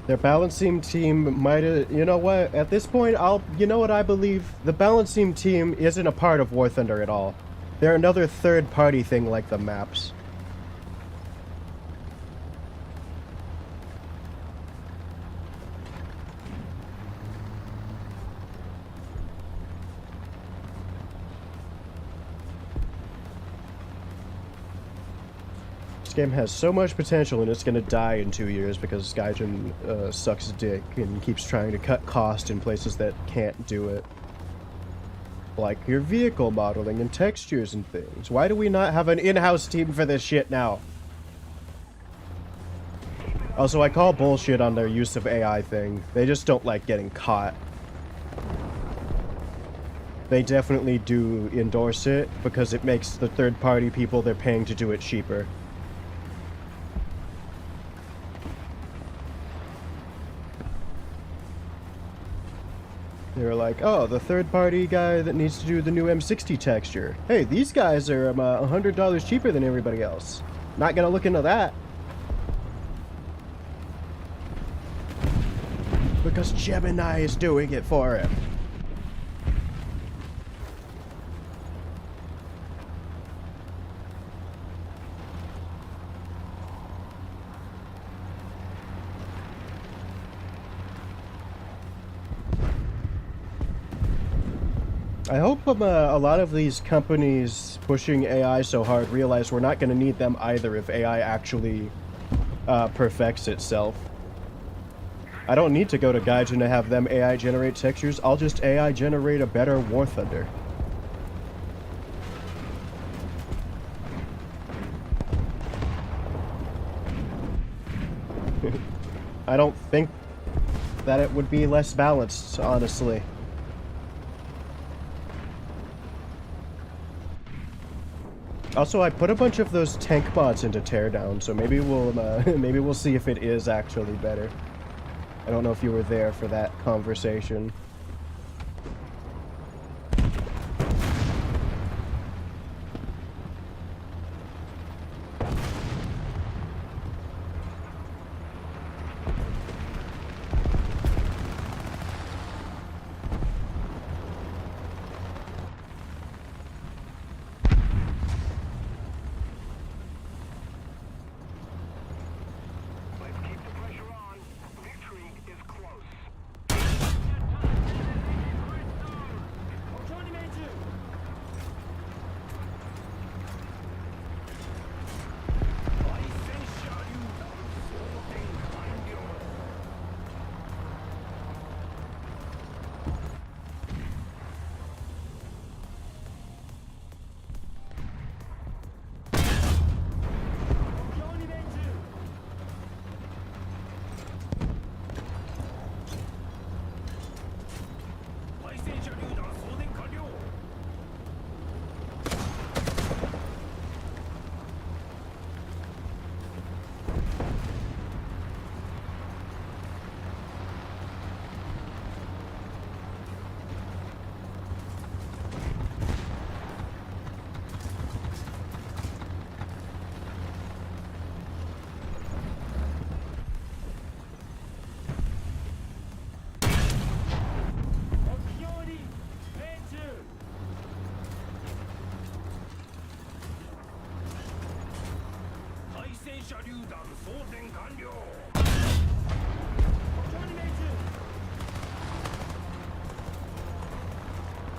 Their balancing team might have... You know what? At this point, you know what I believe? The balancing team isn't a part of War Thunder at all. They're another third-party thing like the maps. This game has so much potential and it's gonna die in 2 years because Gaijin sucks dick and keeps trying to cut cost in places that can't do it. Like your vehicle modeling and textures and things. Why do we not have an in-house team for this shit now? Also, I call bullshit on their use of AI thing. They just don't like getting caught. They definitely do endorse it because it makes the third-party people they're paying to do it cheaper. They were like, oh, the third-party guy that needs to do the new M60 texture. Hey, these guys are $100 cheaper than everybody else. Not gonna look into that. Because Gemini is doing it for him. I hope a lot of these companies pushing AI so hard realize we're not going to need them either if AI actually perfects itself. I don't need to go to Gaijin to have them AI generate textures. I'll just AI generate a better War Thunder. I don't think that it would be less balanced, honestly. Also, I put a bunch of those tank bots into teardown, so maybe we'll see if it is actually better. I don't know if you were there for that conversation.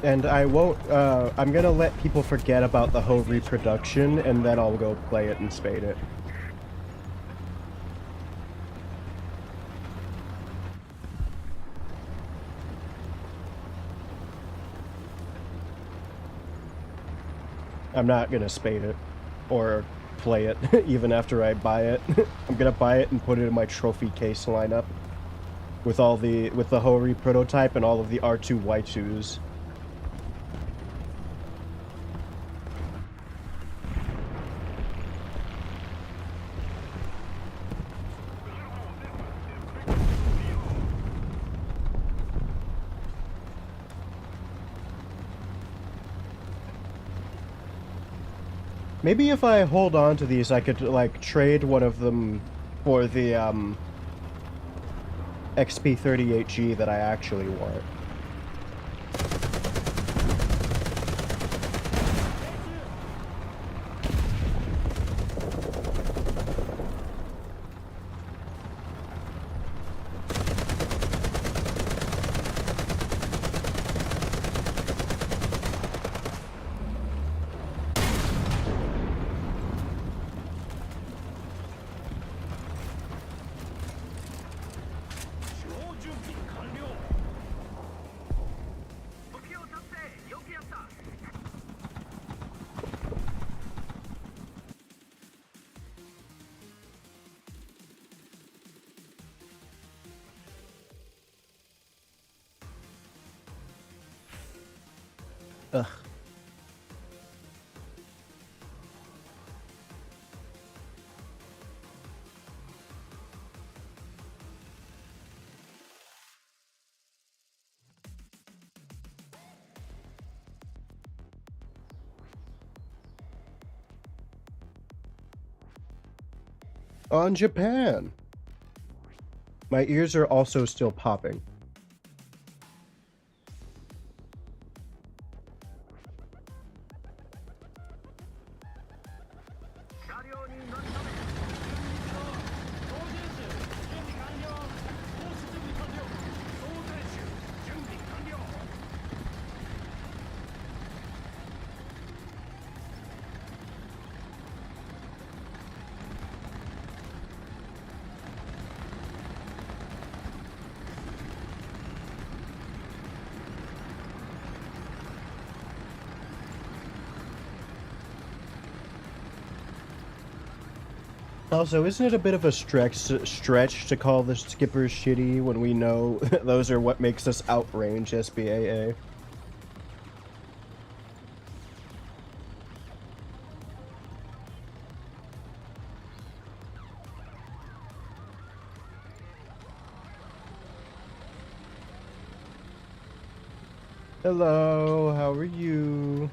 And I won't, I'm gonna let people forget about the whole reproduction, and then I'll go play it and spade it. I'm not gonna spade it, or play it, even after I buy it. I'm gonna buy it and put it in my trophy case lineup. With the Hori prototype and all of the R2-Y2s. Maybe if I hold on to these, I could, like, trade one of them for the, XP38G that I actually want. Ugh. On Japan. My ears are also still popping. Also, isn't it a bit of a stretch to call the skippers shitty when we know those are what makes us outrange SBAA? Hello, how are you?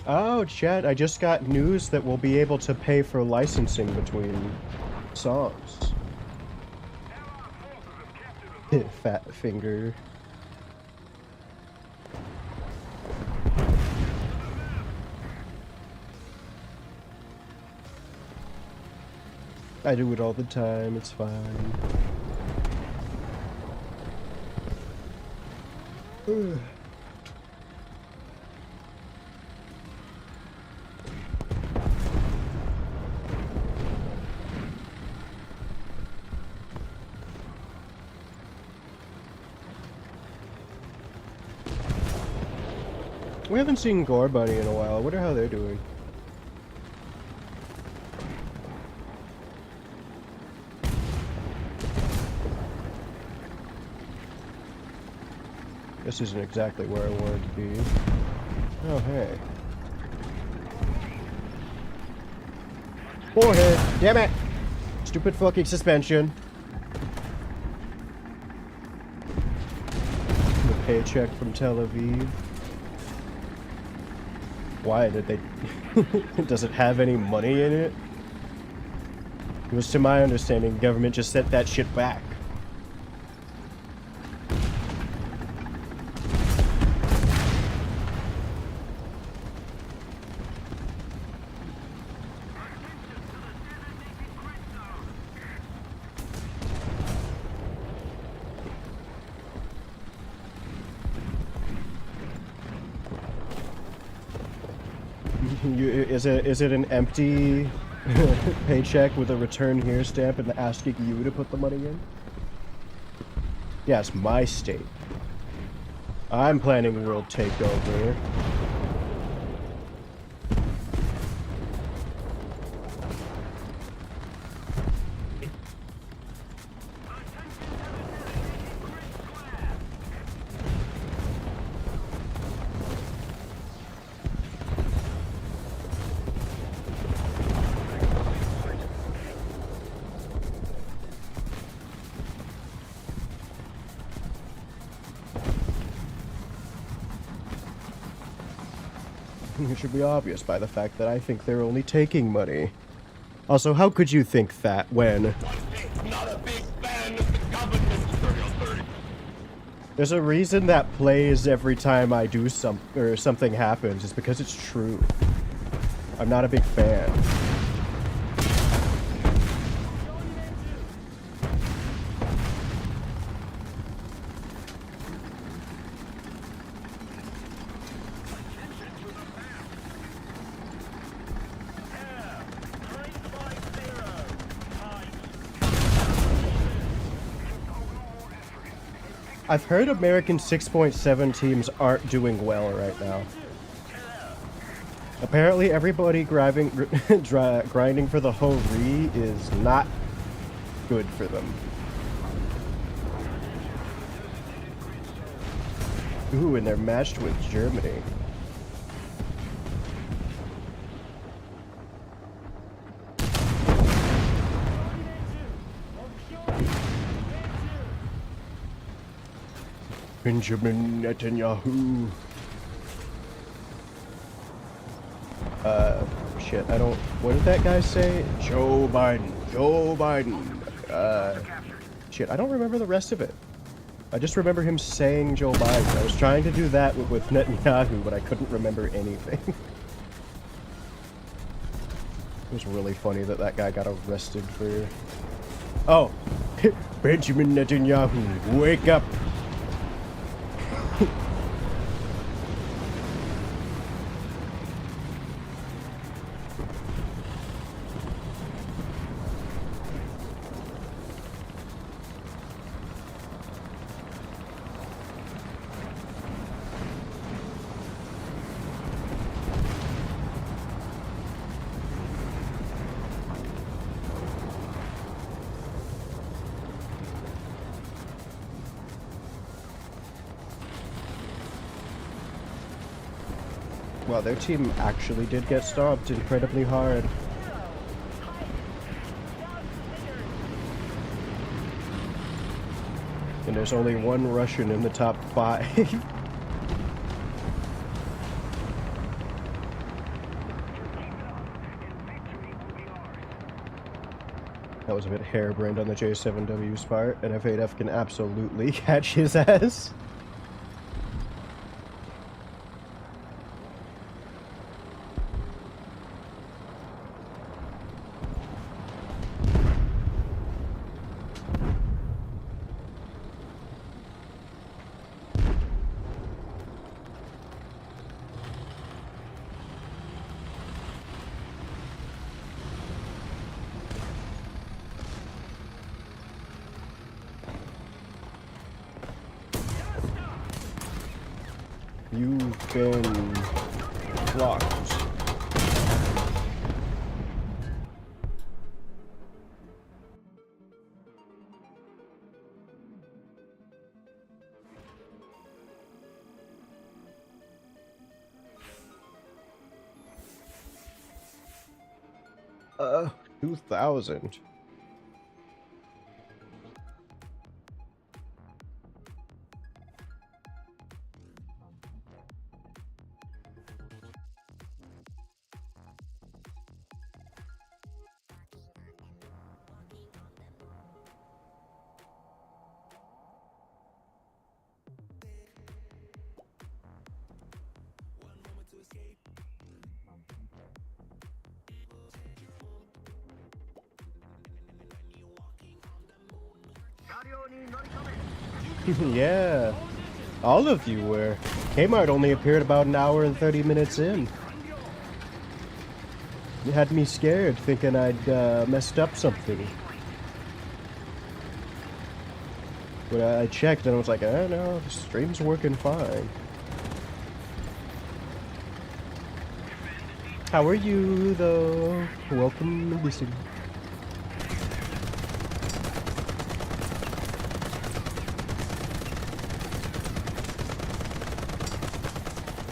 Oh, chat, I just got news that we'll be able to pay for licensing between songs. Fat finger. I do it all the time, it's fine. Ugh. We haven't seen Gore Bunny in a while. I wonder how they're doing. This isn't exactly where I wanted to be. Oh, hey. Forehead! Damn it! Stupid fucking suspension. paycheck from Tel Aviv. Why did they... Does it have any money in it? It was, to my understanding, the government just sent that shit back. Is it an empty paycheck with a return here stamp and asking you to put the money in? Yeah, it's my state. I'm planning world takeover. It should be obvious by the fact that I think they're only taking money. Also, how could you think that when... Not a big fan of the government, 30. There's a reason that plays every time I do something happens. It's because it's true. I'm not a big fan. I've heard American 6.7 teams aren't doing well right now. Apparently everybody grinding for the Ho-Ri is not good for them. Ooh, and they're matched with Germany. Benjamin Netanyahu. Shit, I don't... What did that guy say? Joe Biden. Joe Biden. Shit, I don't remember the rest of it. I just remember him saying Joe Biden. I was trying to do that with Netanyahu, but I couldn't remember anything. It was really funny that that guy got arrested for... Oh! Benjamin Netanyahu, wake up! Wow, their team actually did get stopped incredibly hard. And there's only one Russian in the top 5. That was a bit harebrained on the J7W's part, and F8F can absolutely catch his ass. You've been blocked. Uh, 2,000. Yeah, all of you were. Kmart only appeared about an hour and 30 minutes in. You had me scared, thinking I'd messed up something. But I checked and I was like, oh no, the stream's working fine. How are you, though? Welcome to listen.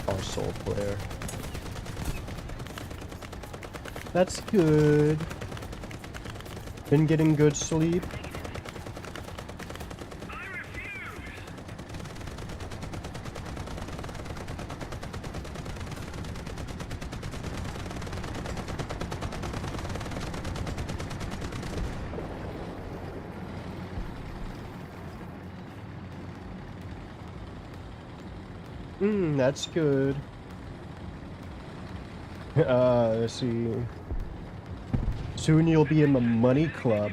Our soul player. That's good. Been getting good sleep. That's good. Let's see. Soon you'll be in the money club.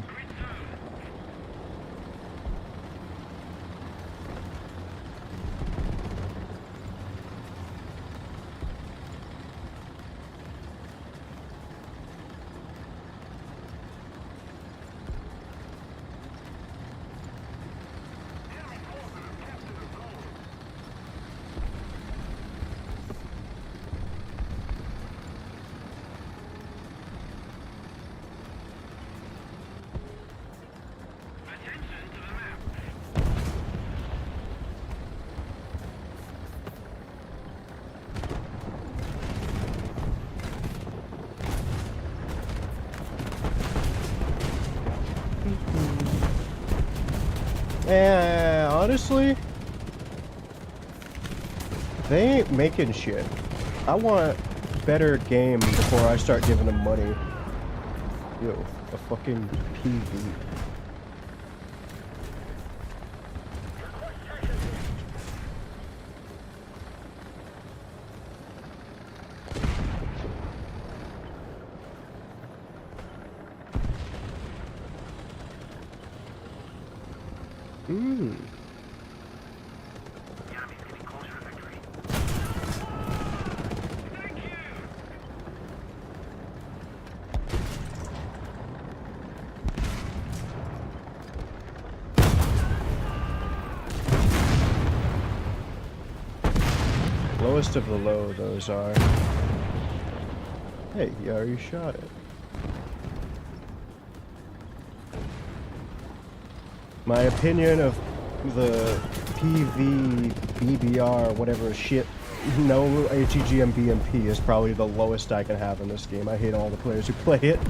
Honestly, they ain't making shit. I want better game before I start giving them money. Yo, a fucking PV. Lowest of the low, those are. Hey, you already shot it. My opinion of the PV, BBR, whatever shit, no HEG and BMP is probably the lowest I can have in this game. I hate all the players who play it.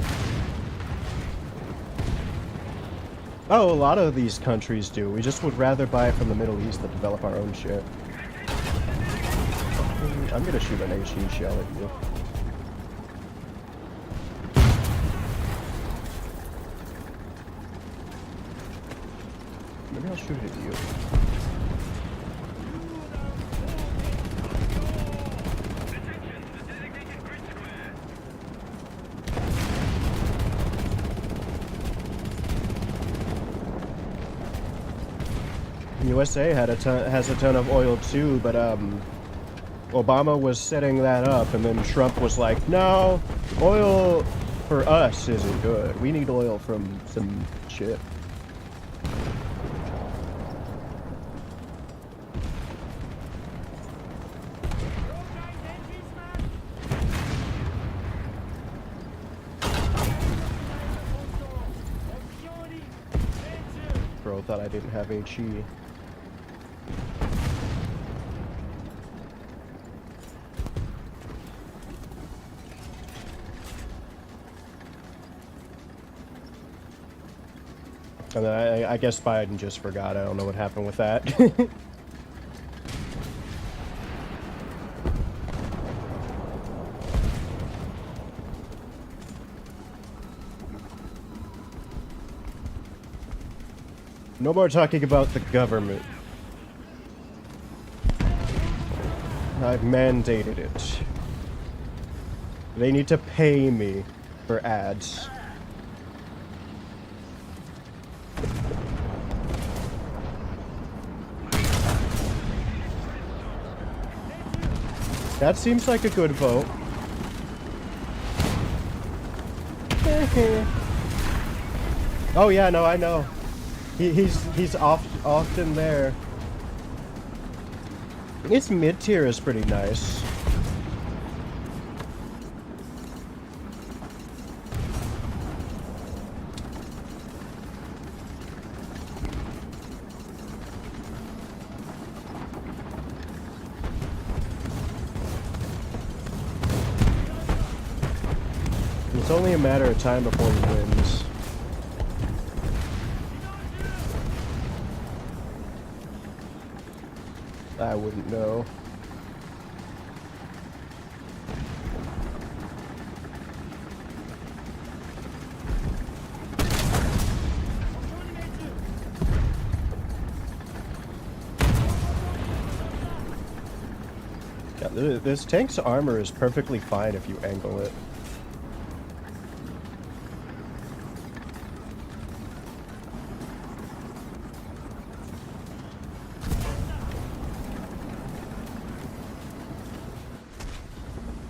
Oh, a lot of these countries do. We just would rather buy it from the Middle East than develop our own shit. I'm gonna shoot an HE shell at you. Maybe I'll shoot it at you. USA has a ton of oil too, but Obama was setting that up, and then Trump was like, no, oil for us isn't good. We need oil from some shit. Bro thought I didn't have HE. And I guess Biden just forgot. I don't know what happened with that. No more talking about the government. I've mandated it. They need to pay me for ads. That seems like a good vote. Oh yeah, no, I know. He's often there. Its mid tier is pretty nice. It's only a matter of time before he wins. I wouldn't know. Yeah, this tank's armor is perfectly fine if you angle it.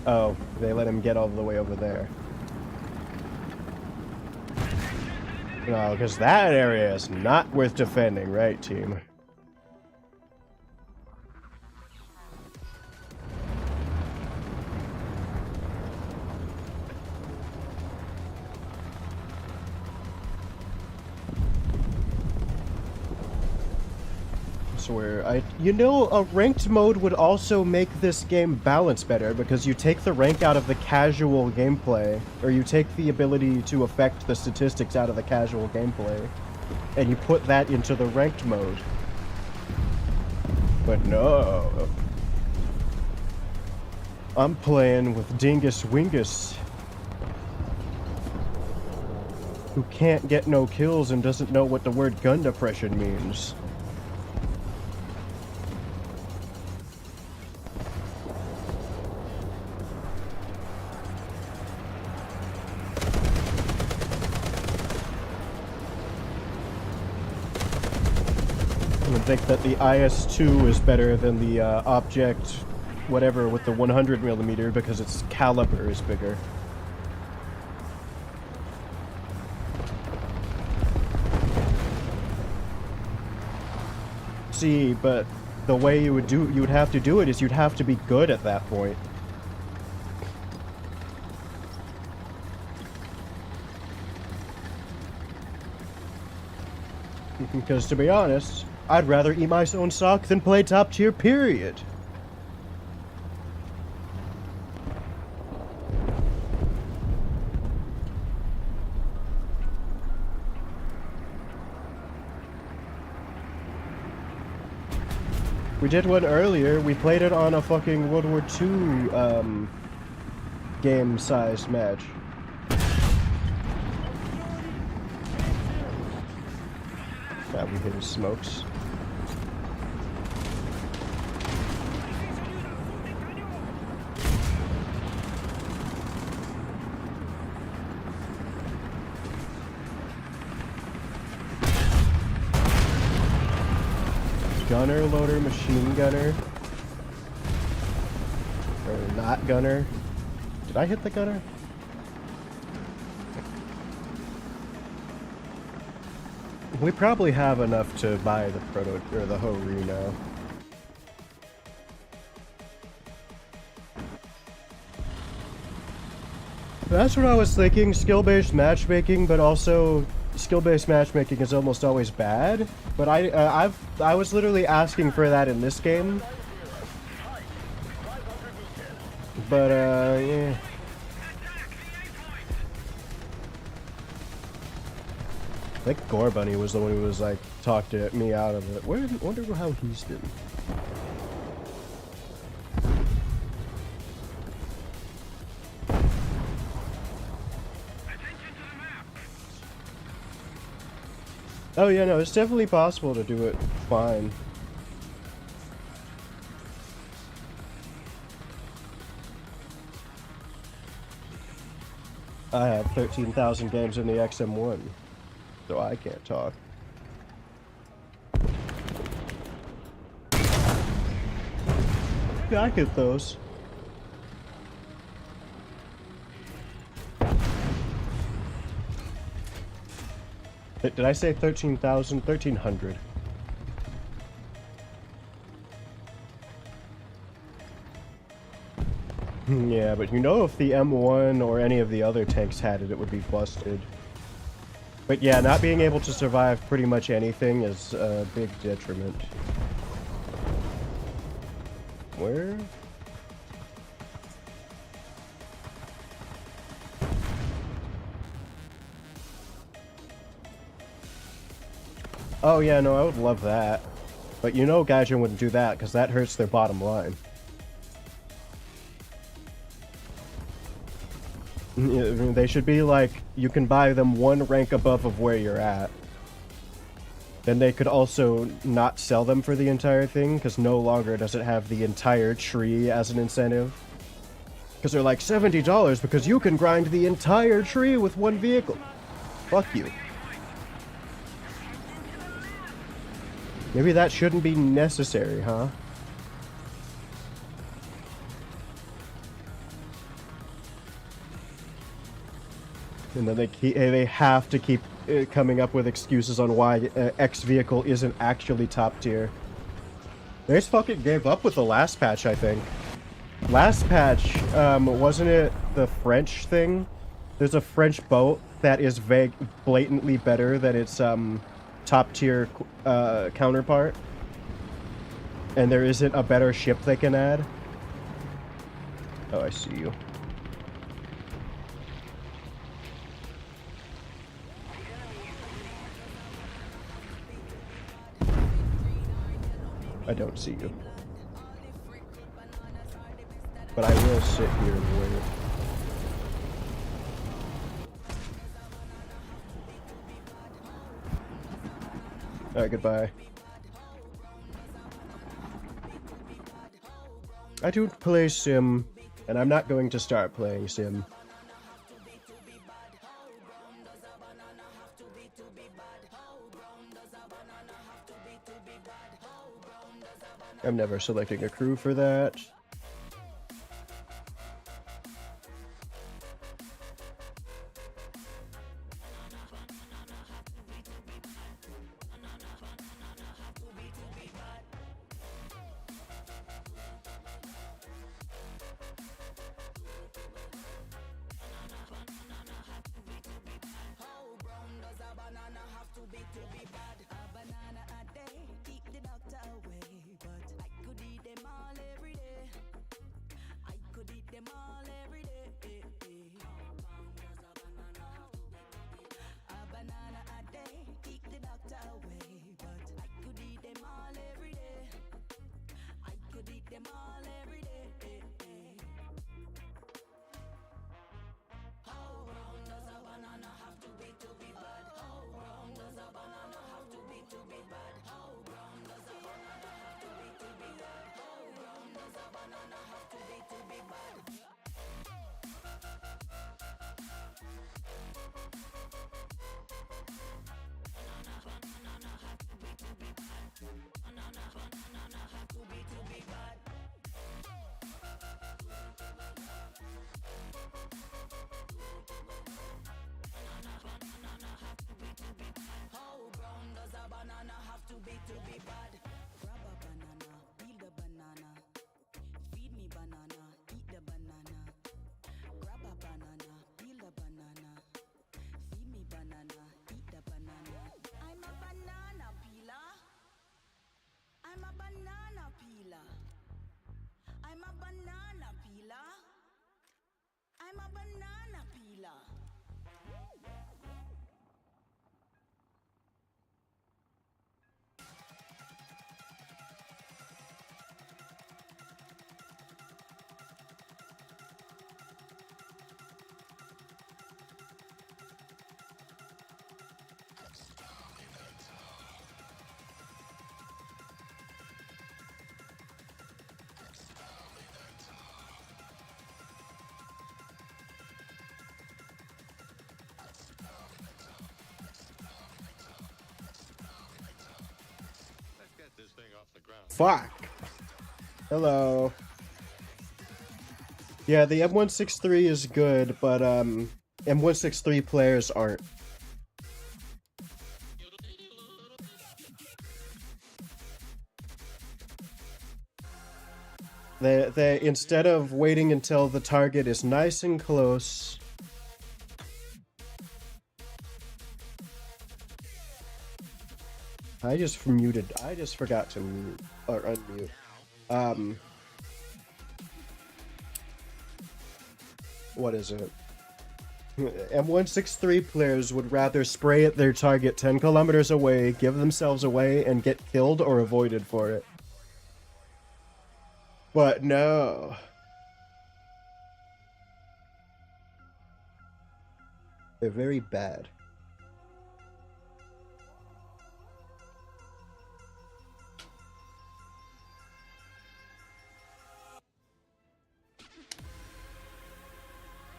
Oh, they let him get all the way over there. No, because that area is not worth defending, right, team? Swear, you know, a ranked mode would also make this game balance better because you take the rank out of the casual gameplay, or you take the ability to affect the statistics out of the casual gameplay, and you put that into the ranked mode. But no. I'm playing with Dingus Wingus, who can't get no kills and doesn't know what the word gun depression means. I think that the IS-2 is better than the object whatever with the 100mm because its caliber is bigger. See, but the way you would have to do it is you'd have to be good at that point. Because to be honest, I'd rather eat my own sock than play top tier, period. We did one earlier. We played it on a fucking World War II game-sized match. Yeah, we hit his smokes. Gunner, loader, machine gunner. Or not gunner. Did I hit the gunner? We probably have enough to buy the proto or the Ho-Ri now. That's what I was thinking, skill-based matchmaking, but also skill-based matchmaking is almost always bad. But I was literally asking for that in this game. But yeah. I think Gore Bunny was the one who was like talked me out of it. Wonder how he's doing. Oh yeah, no, it's definitely possible to do it fine. I have 13,000 games in the XM1, so I can't talk. Yeah, I get those. Did I say 13,000? 1,300. Yeah, but you know if the M1 or any of the other tanks had it, it would be busted. But yeah, not being able to survive pretty much anything is a big detriment. Where? Oh yeah, no, I would love that. But you know Gaijin wouldn't do that, because that hurts their bottom line. They should be like, you can buy them one rank above of where you're at. Then they could also not sell them for the entire thing, because no longer does it have the entire tree as an incentive. Because they're like, $70 because you can grind the entire tree with one vehicle. Fuck you. Maybe that shouldn't be necessary, huh? And then they have to keep coming up with excuses on why X vehicle isn't actually top tier. They just fucking gave up with the last patch, I think. Last patch, wasn't it the French thing? There's a French boat that is blatantly better than its top tier counterpart, and there isn't a better ship they can add. Oh, I see you. I don't see you. But I will sit here and wait. Alright, goodbye. I do play Sim, and I'm not going to start playing Sim. I'm never selecting a crew for that. Fuck. Hello. Yeah, the M163 is good, but M163 players aren't. They instead of waiting until the target is nice and close. I just forgot to mute or unmute. What is it? M163 players would rather spray at their target 10 kilometers away, give themselves away, and get killed or avoided for it. But no. They're very bad.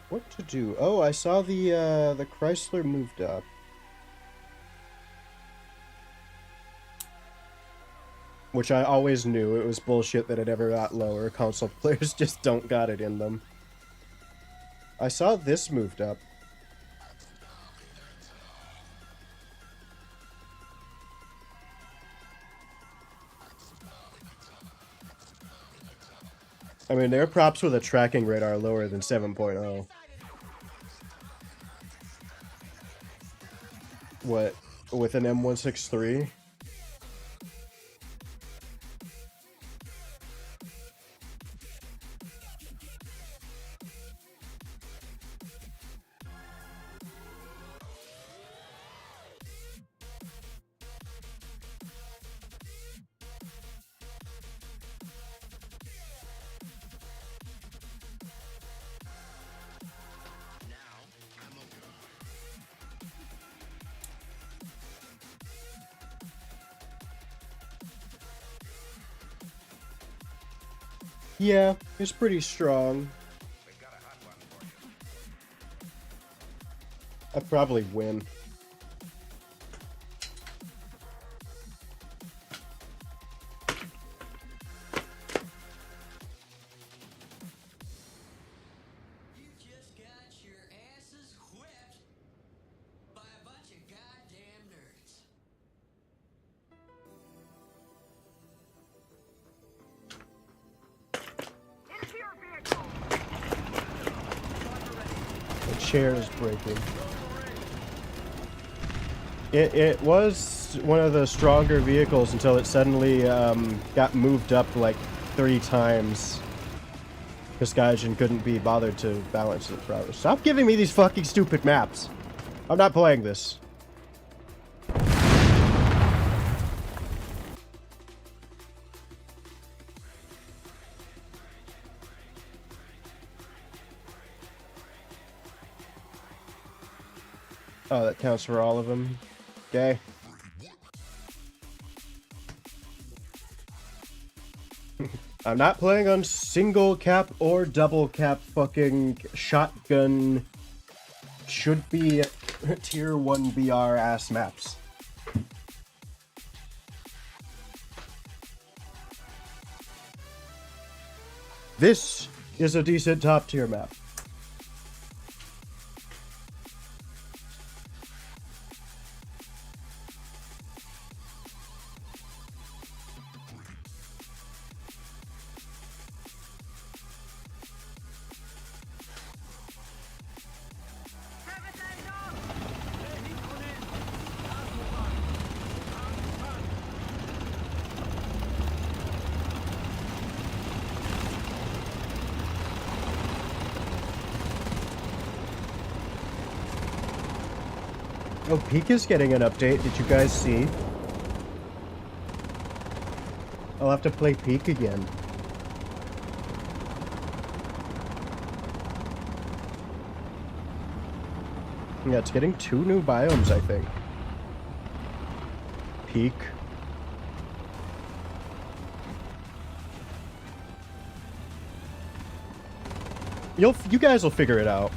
What to do? Oh, I saw the Chrysler moved up. Which I always knew it was bullshit that it ever got lower. Console players just don't got it in them. I saw this moved up. I mean, their props with a tracking radar lower than 7.0. What? With an M163? Yeah, it's pretty strong. I'd probably win. You just got your asses whipped by a bunch of goddamn nerds. Into your vehicle! The chair is breaking. It was one of the stronger vehicles until it suddenly got moved up like 3 times. Because Gaijin couldn't be bothered to balance it properly. Stop giving me these fucking stupid maps! I'm not playing this. Oh, that counts for all of them. Okay. I'm not playing on single cap or double cap fucking shotgun. Should be tier 1 BR ass maps. This is a decent top tier map. Oh, Peak is getting an update. Did you guys see? I'll have to play Peak again. Yeah, it's getting 2 new biomes, I think. Peak. You guys will figure it out.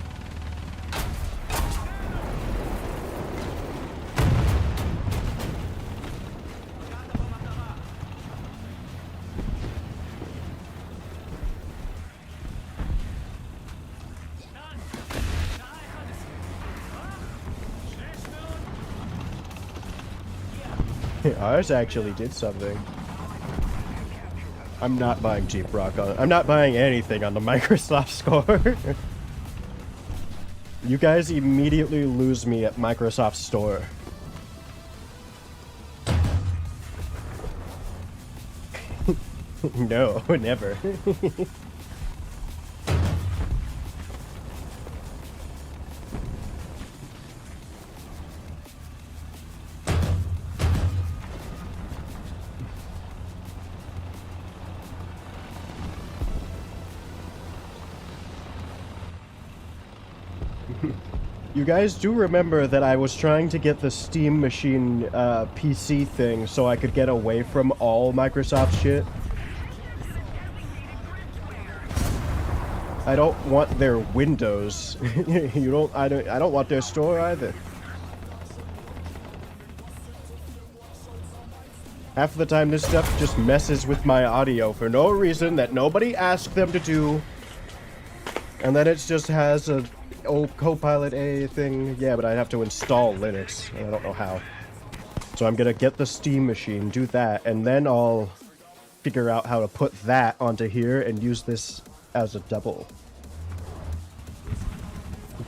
Ours actually did something. I'm not buying Jeep Rock on. I'm not buying anything on the Microsoft Store. You guys immediately lose me at Microsoft Store. No, never. You guys do remember that I was trying to get the Steam Machine PC thing so I could get away from all Microsoft shit? I don't want their Windows. I don't want their store either. Half the time this stuff just messes with my audio for no reason that nobody asked them to do. And then it just has a Copilot A thing. Yeah, but I'd have to install Linux, and I don't know how. So I'm gonna get the Steam Machine, do that, and then I'll figure out how to put that onto here and use this as a double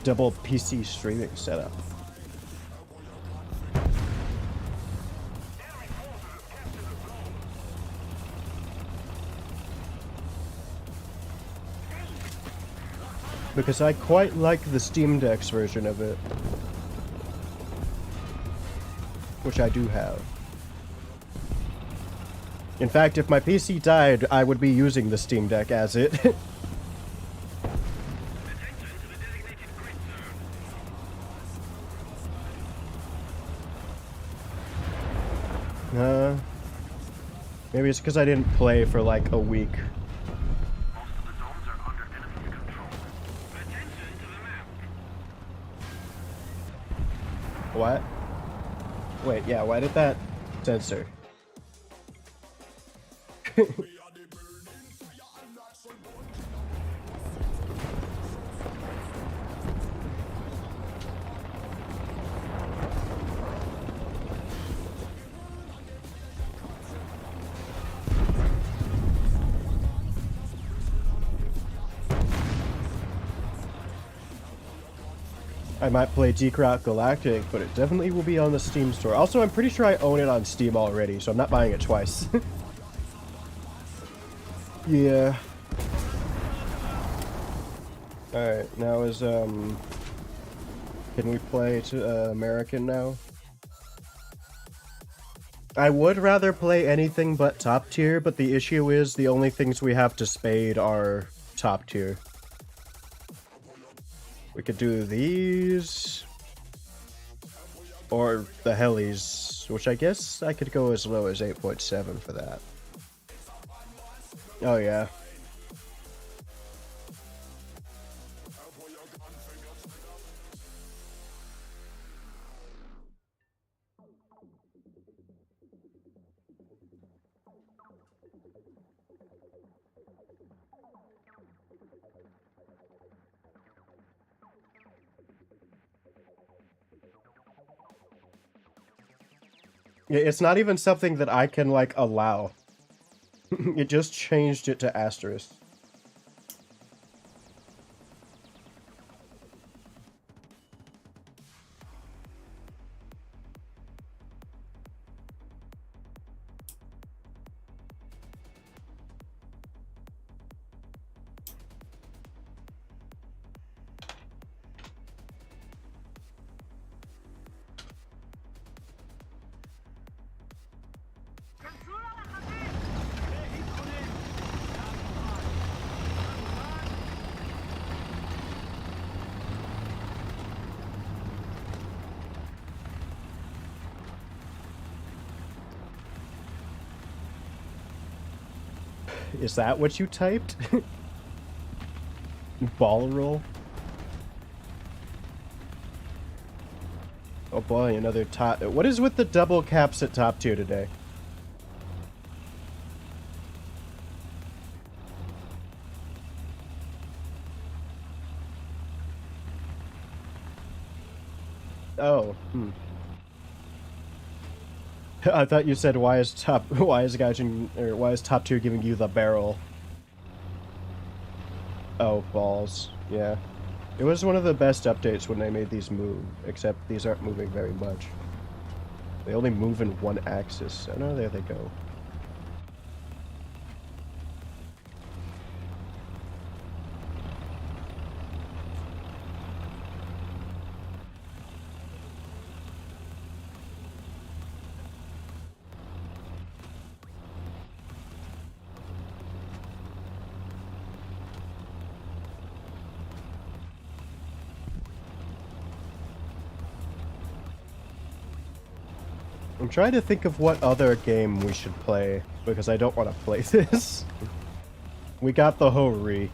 PC streaming setup. Because I quite like the Steam Deck's version of it. Which I do have. In fact, if my PC died, I would be using the Steam Deck as it. Maybe it's because I didn't play for like a week. What? Wait, yeah, why did that censor? I might play Decroc Galactic, but it definitely will be on the Steam store. Also, I'm pretty sure I own it on Steam already, so I'm not buying it twice. Yeah. Alright, now is, can we play to, American now? I would rather play anything but top tier, but the issue is the only things we have to spade are top tier. We could do these, or the helis, which I guess I could go as low as 8.7 for that. Oh yeah. It's not even something that I can, like, allow. It just changed it to asterisk. Is that what you typed? Ball roll? Oh boy, another top. What is with the double caps at top tier today? Oh, I thought you said why is top tier giving you the barrel? Oh, balls. Yeah. It was one of the best updates when they made these move, except these aren't moving very much. They only move in one axis. Oh no, there they go. I'm trying to think of what other game we should play, because I don't want to play this. We got the Hori.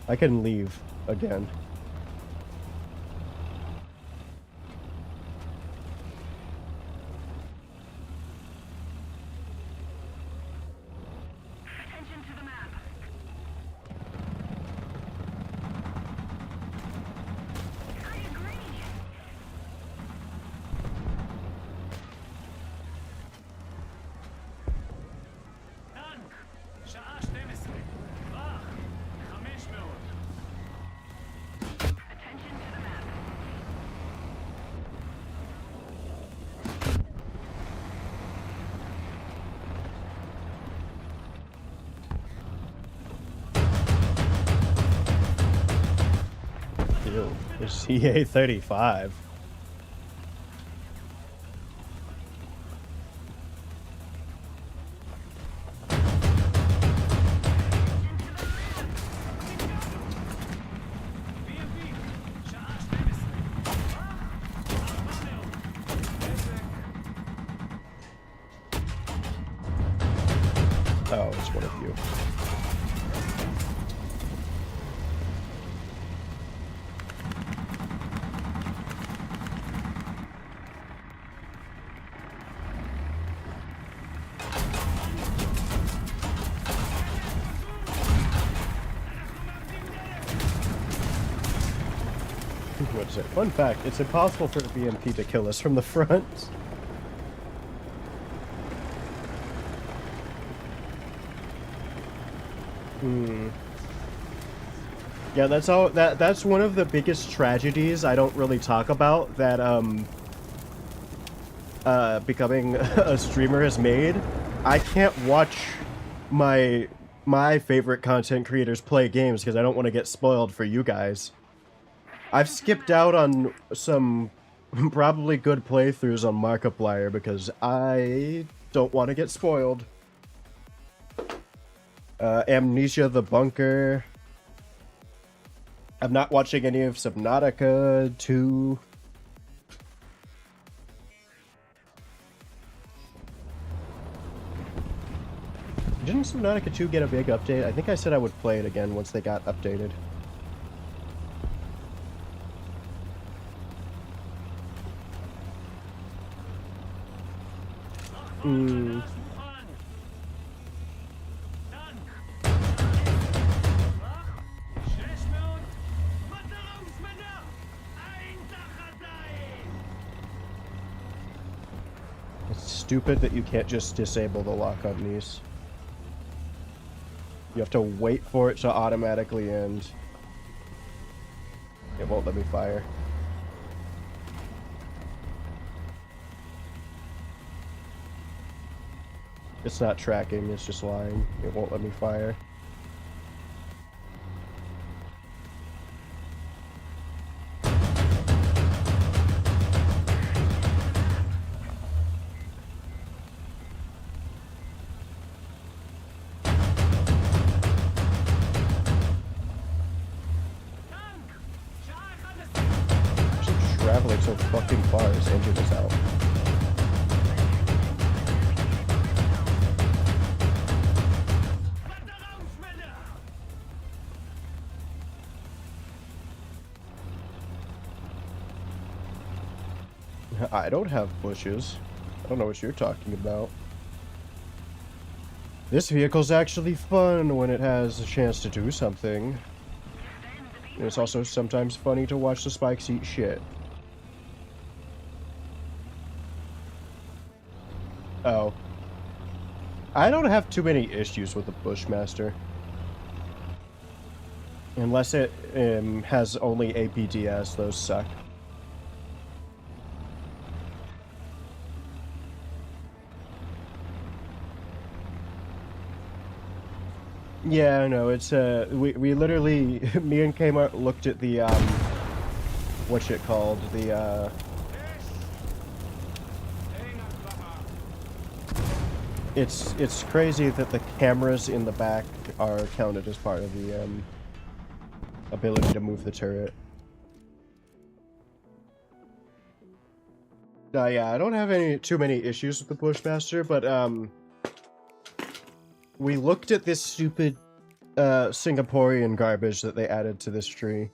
I can leave again. Attention to the map. I agree. טנק! שעה 12. טווח! 500. Attention to the map. Ew, there's CA-35. BMP! שעה 12. טווח! 400. נזק! Oh, it's one of you. What is it? Fun fact, it's impossible for a BMP to kill us from the front. Yeah, that's one of the biggest tragedies I don't really talk about that becoming a streamer has made. I can't watch my favorite content creators play games because I don't want to get spoiled for you guys. I've skipped out on some probably good playthroughs on Markiplier because I don't want to get spoiled. Amnesia the Bunker. I'm not watching any of Subnautica 2. Didn't Subnautica 2 get a big update? I think I said I would play it again once they got updated. מוכן! טנק! טווח! 600. מטרה הוזמנה! עין תחת עין! It's stupid that you can't just disable the lock on these. You have to wait for it to automatically end. It won't let me fire. It's not tracking, it's just lying. It won't let me fire. טנק! שעה 11. Actually traveling so fucking far, his engine is out. מטרה הוזמנה! I don't have bushes. I don't know what you're talking about. This vehicle's actually fun when it has a chance to do something. And it's also sometimes funny to watch the spikes eat shit. Oh. I don't have too many issues with the Bushmaster. Unless it has only APDS, those suck. Yeah, no, it's we literally me and Kmart looked at the what's it called? The it's crazy that the cameras in the back are counted as part of the ability to move the turret. Yeah, I don't have too many issues with the Bushmaster, but we looked at this stupid Singaporean garbage that they added to this tree.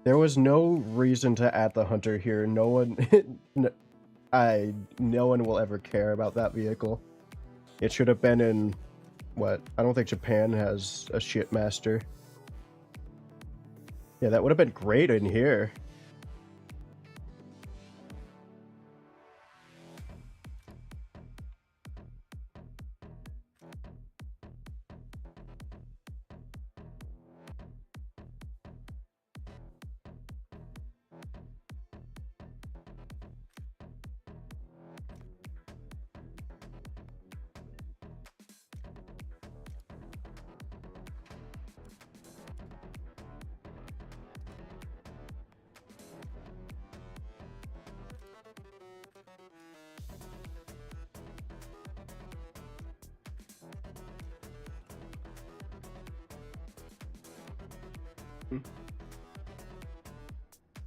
There was no reason to add the hunter here. No one no one will ever care about that vehicle. It should have been in what? I don't think Japan has a shit master. Yeah, that would have been great in here.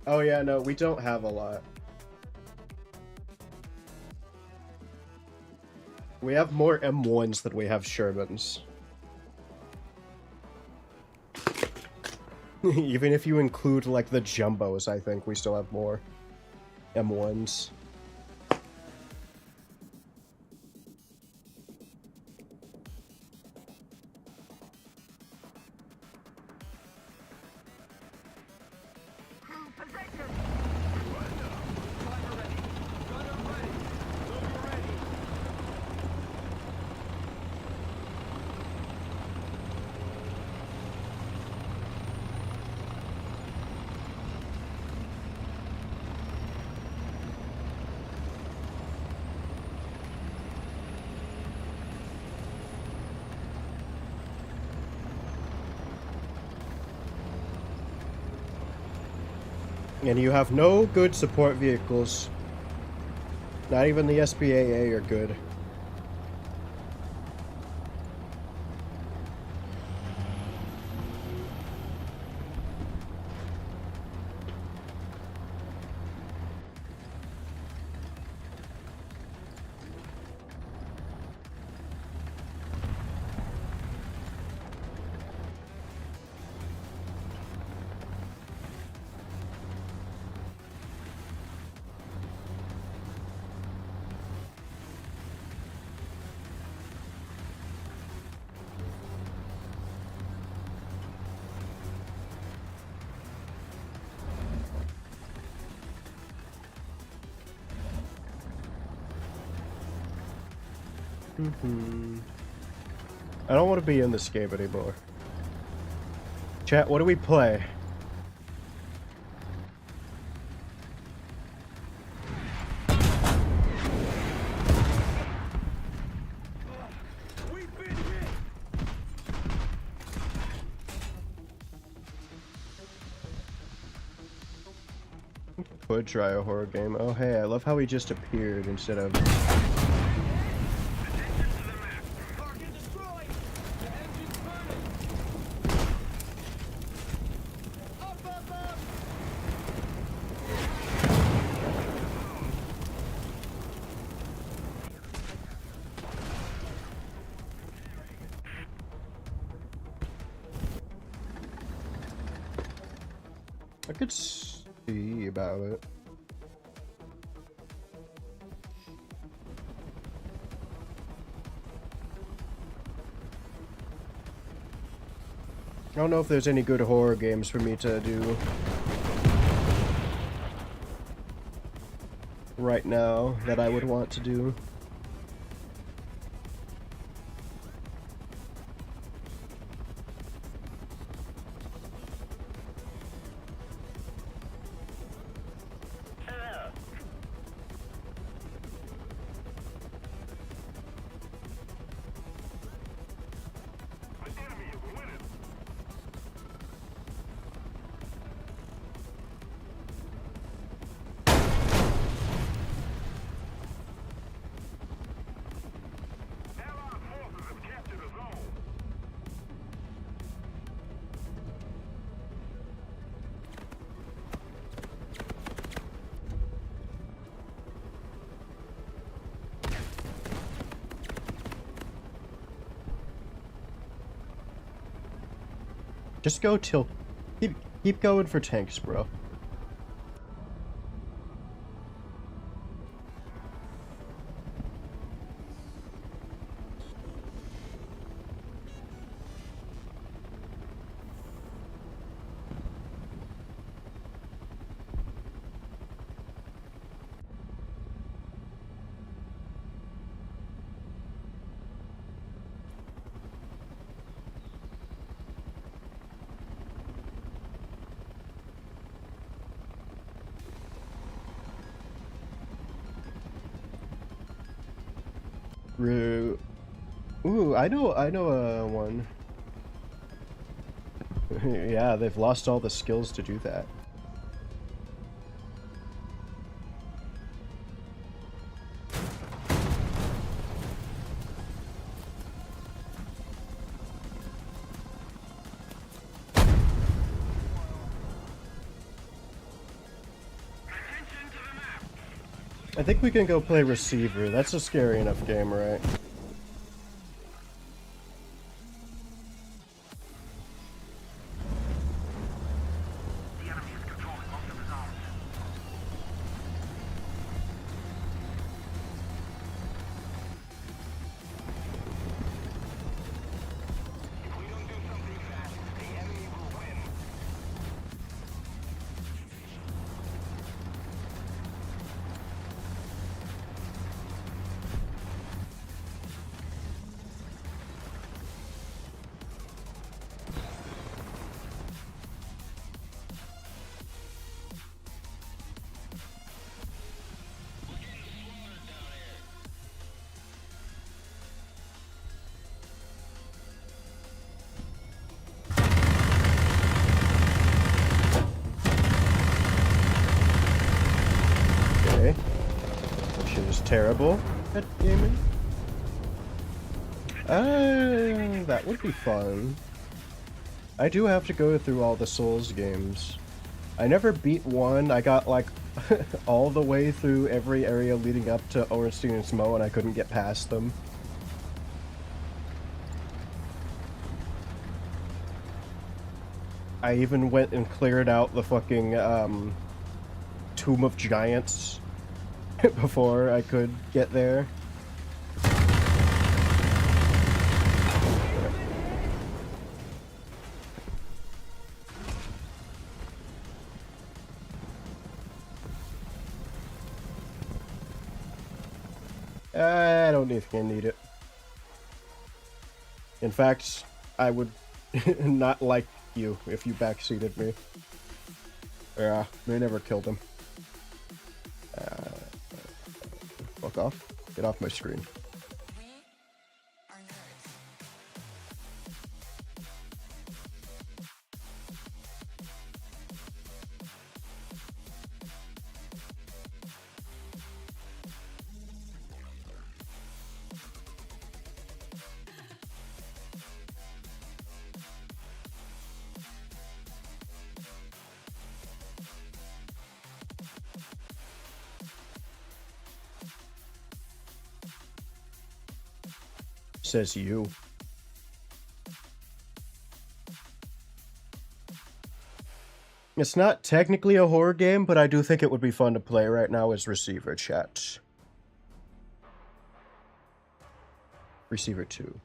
Oh yeah, no, we don't have a lot. We have more M1s than we have Shermans. Even if you include, like, the Jumbos, I think we still have more M1s. And you have no good support vehicles. Not even the SPAA are good. I don't want to be in this game anymore. Chat, what do we play? Could try a horror game. Oh hey, I love how he just appeared instead of... I could see about it. I don't know if there's any good horror games for me to do right now that I would want to do. Just go till... Keep going for tanks, bro. Ooh, I know one. Yeah, they've lost all the skills to do that. I think we can go play receiver. That's a scary enough game, right? The enemy is controlling most of the zones. If we don't do something fast, the enemy will win. Okay. Which is terrible at gaming. That would be fun. I do have to go through all the Souls games. I never beat one. I got like all the way through every area leading up to Ornstein and Smo and I couldn't get past them. I even went and cleared out the fucking Tomb of Giants before I could get there. I don't think I need it. In fact, I would not like you if you backseated me. Yeah, they never killed him. Fuck off. Get off my screen. We are nerds. Says you. It's not technically a horror game, but I do think it would be fun to play right now as Receiver chat. Receiver 2.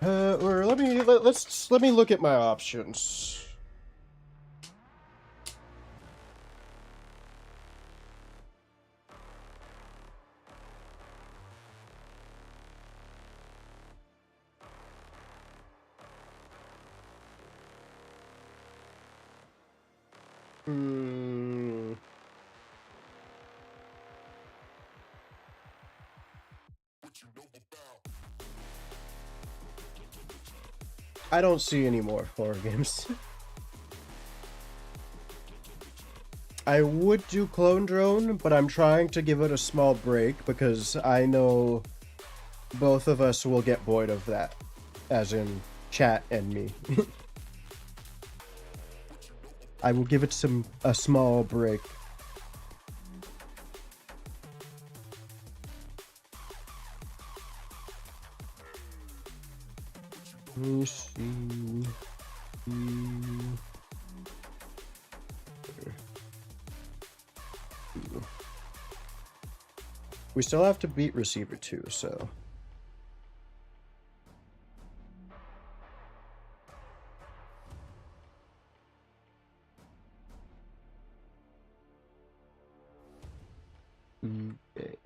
Or let me look at my options. I don't see any more horror games. I would do Clone Drone, but I'm trying to give it a small break because I know both of us will get bored of that. As in, chat and me. I will give it a small break. me see. We still have to beat receiver 2, so. Okay.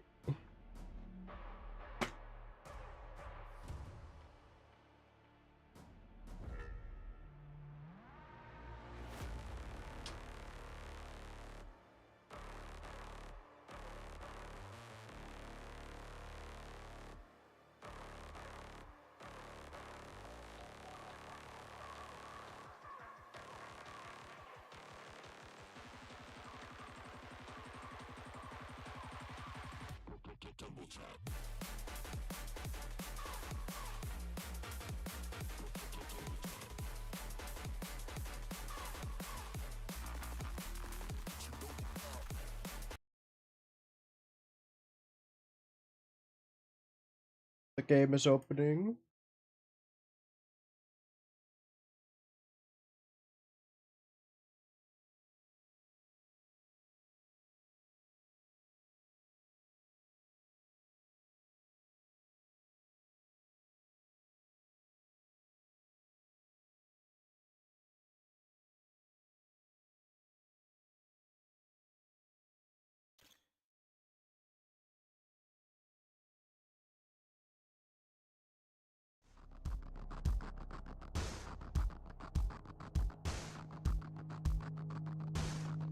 The game is opening.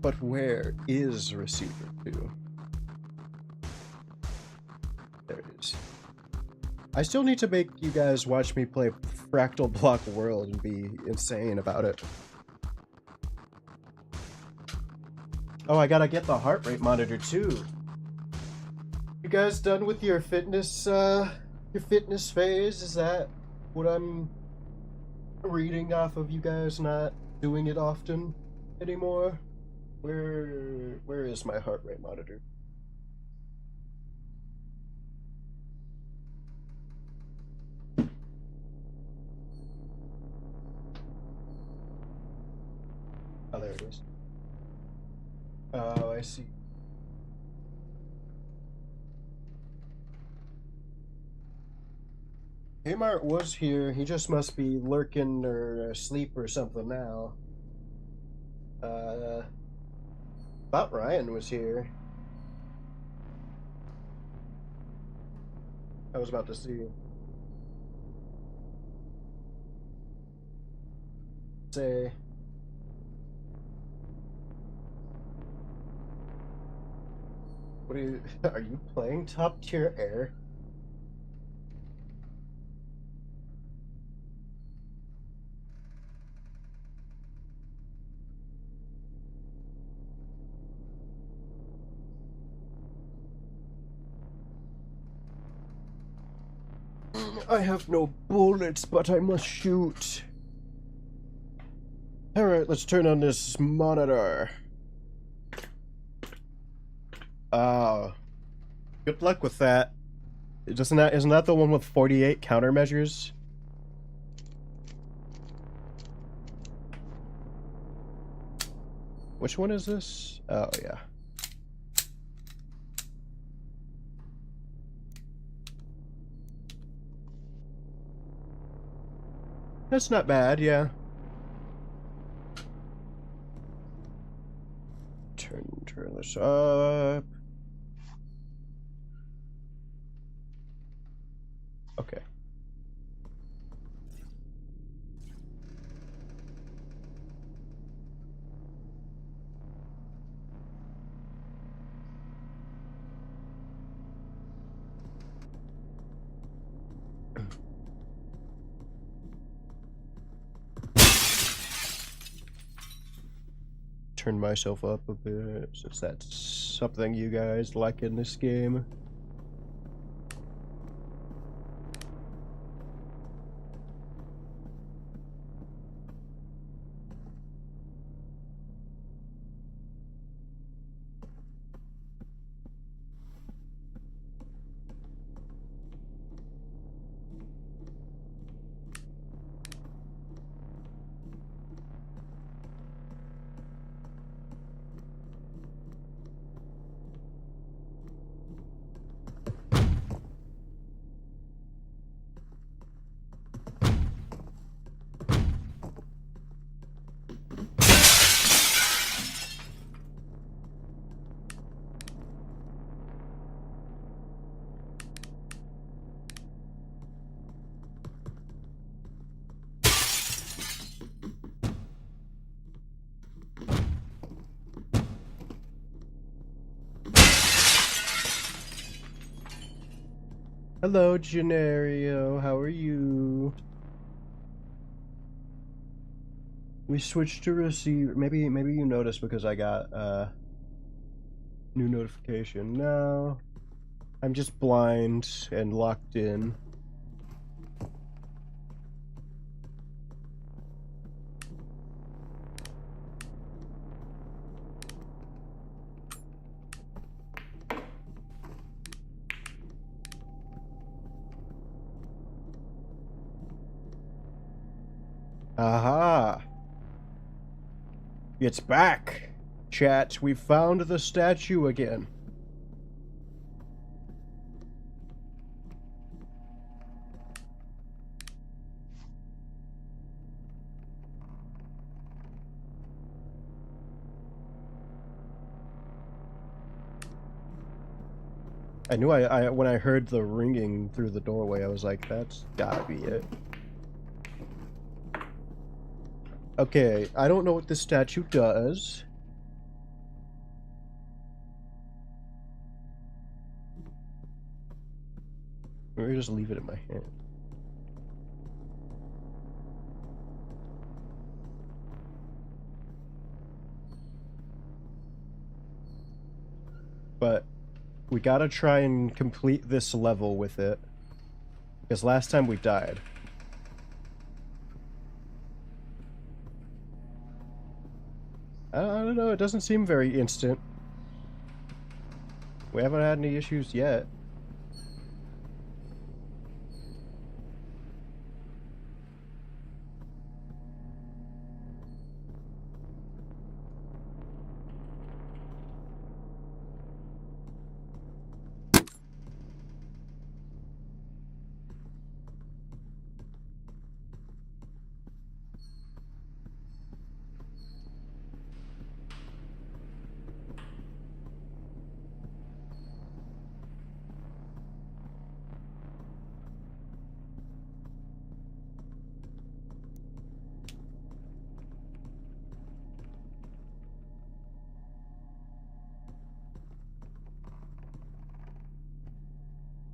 But where is receiver 2? There it is. I still need to make you guys watch me play Fractal Block World and be insane about it. Oh, I gotta get the heart rate monitor too. You guys done with your fitness phase? Is that what I'm reading off of you guys not doing it often anymore? Where is my heart rate monitor? Oh, there it is. Oh, I see. Kmart was here. He just must be lurking or asleep or something now. Thought Ryan was here. I was about to see. Say. What are you? Are you playing top tier air? I have no bullets, but I must shoot. Alright, let's turn on this monitor. Good luck with that. Isn't that the one with 48 countermeasures? Which one is this? Oh, yeah. That's not bad, yeah. Turn this up. Okay. Turn myself up a bit, since that's something you guys like in this game. Hello, Genario. How are you? We switched to receiver. Maybe you noticed because I got new notification. No, I'm just blind and locked in. Aha! It's back! Chat, we found the statue again. I knew when I heard the ringing through the doorway, I was like, that's gotta be it. Okay, I don't know what this statue does. Maybe just leave it in my hand. But we gotta try and complete this level with it. Because last time we died. I don't know, it doesn't seem very instant. We haven't had any issues yet.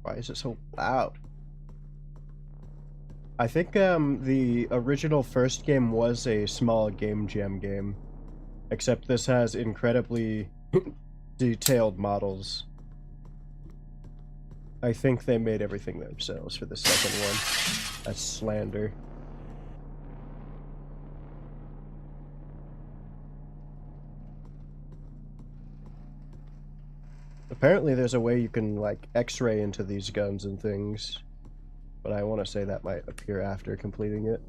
Why is it so loud? I think the original first game was a small game jam game, except this has incredibly detailed models. I think they made everything themselves for the second one. That's slander. Apparently there's a way you can, like, X-ray into these guns and things, but I want to say that might appear after completing it.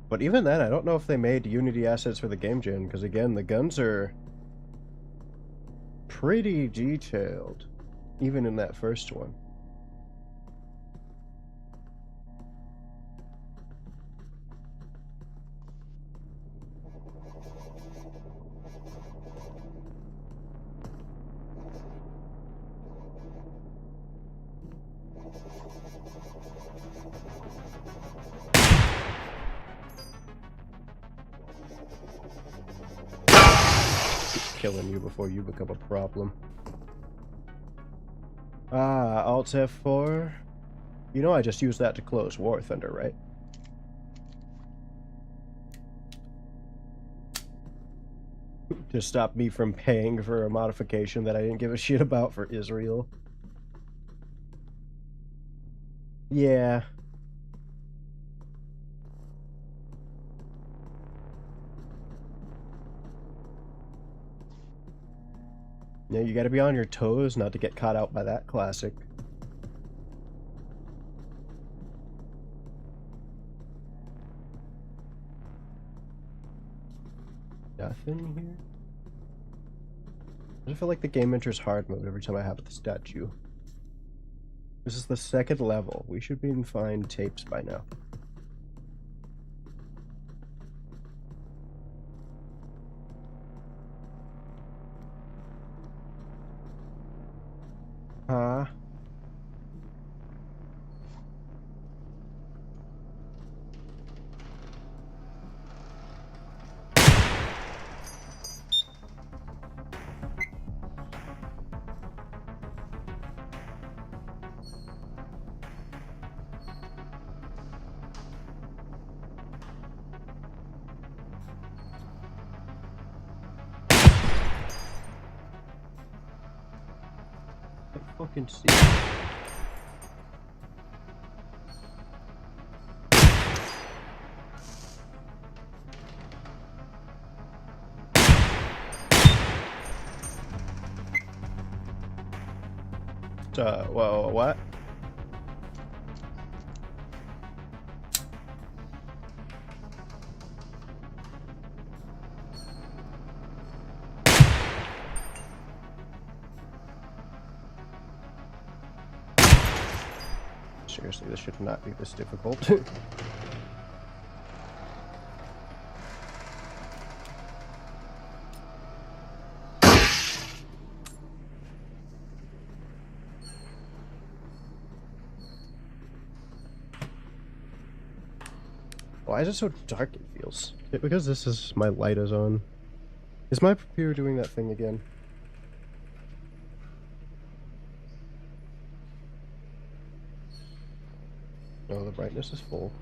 But even then, I don't know if they made Unity assets for the game gen, because again, the guns are pretty detailed, even in that first one. Killing you before you become a problem. Ah, Alt F4. You know I just used that to close War Thunder, right? To stop me from paying for a modification that I didn't give a shit about for Israel. Yeah. Yeah, you gotta be on your toes not to get caught out by that classic. Nothing here? I feel like the game enters hard mode every time I have the statue. This is the second level. We should be in fine tapes by now. Huh? Fucking see. Well, what? Seriously, this should not be this difficult. Why is it so dark it feels? Because this is my light is on. Is my computer doing that thing again? No, the brightness is full.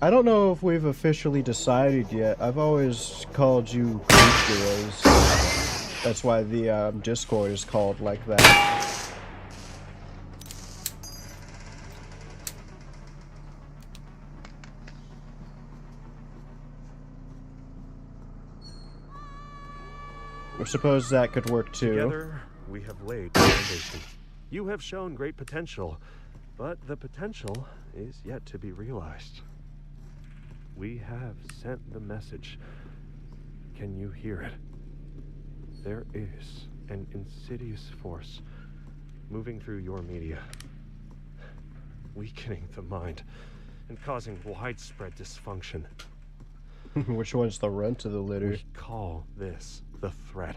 I don't know if we've officially decided yet. I've always called you creatures. That's why the Discord is called like that. I suppose that could work too. Together, we have laid the foundation. You have shown great potential, but the potential is yet to be realized. We have sent the message. Can you hear it? There is an insidious force moving through your media, weakening the mind and causing widespread dysfunction. Which one's the runt of the litter? We call this the threat.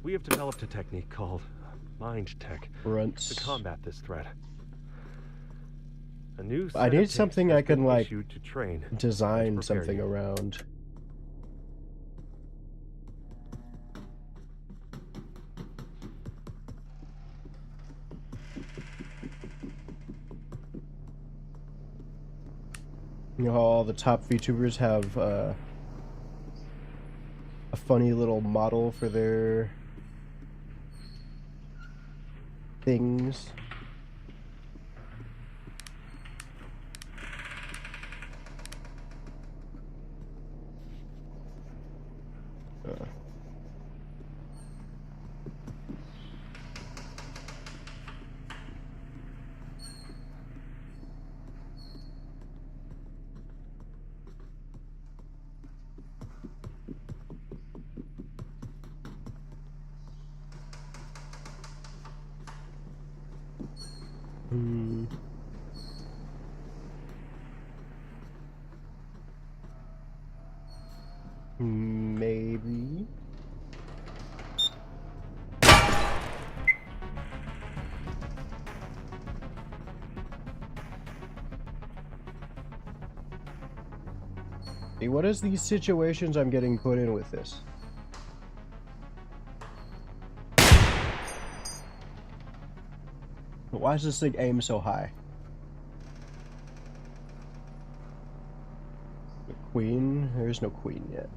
We have developed a technique called mind tech Runts. to combat this threat. A new I need something I can like to train design and prepare something you. around. You know how all the top VTubers have a funny little model for their things. Maybe. Hey, what is these situations I'm getting put in with this? Why does this thing aim so high? The queen? There's no queen yet.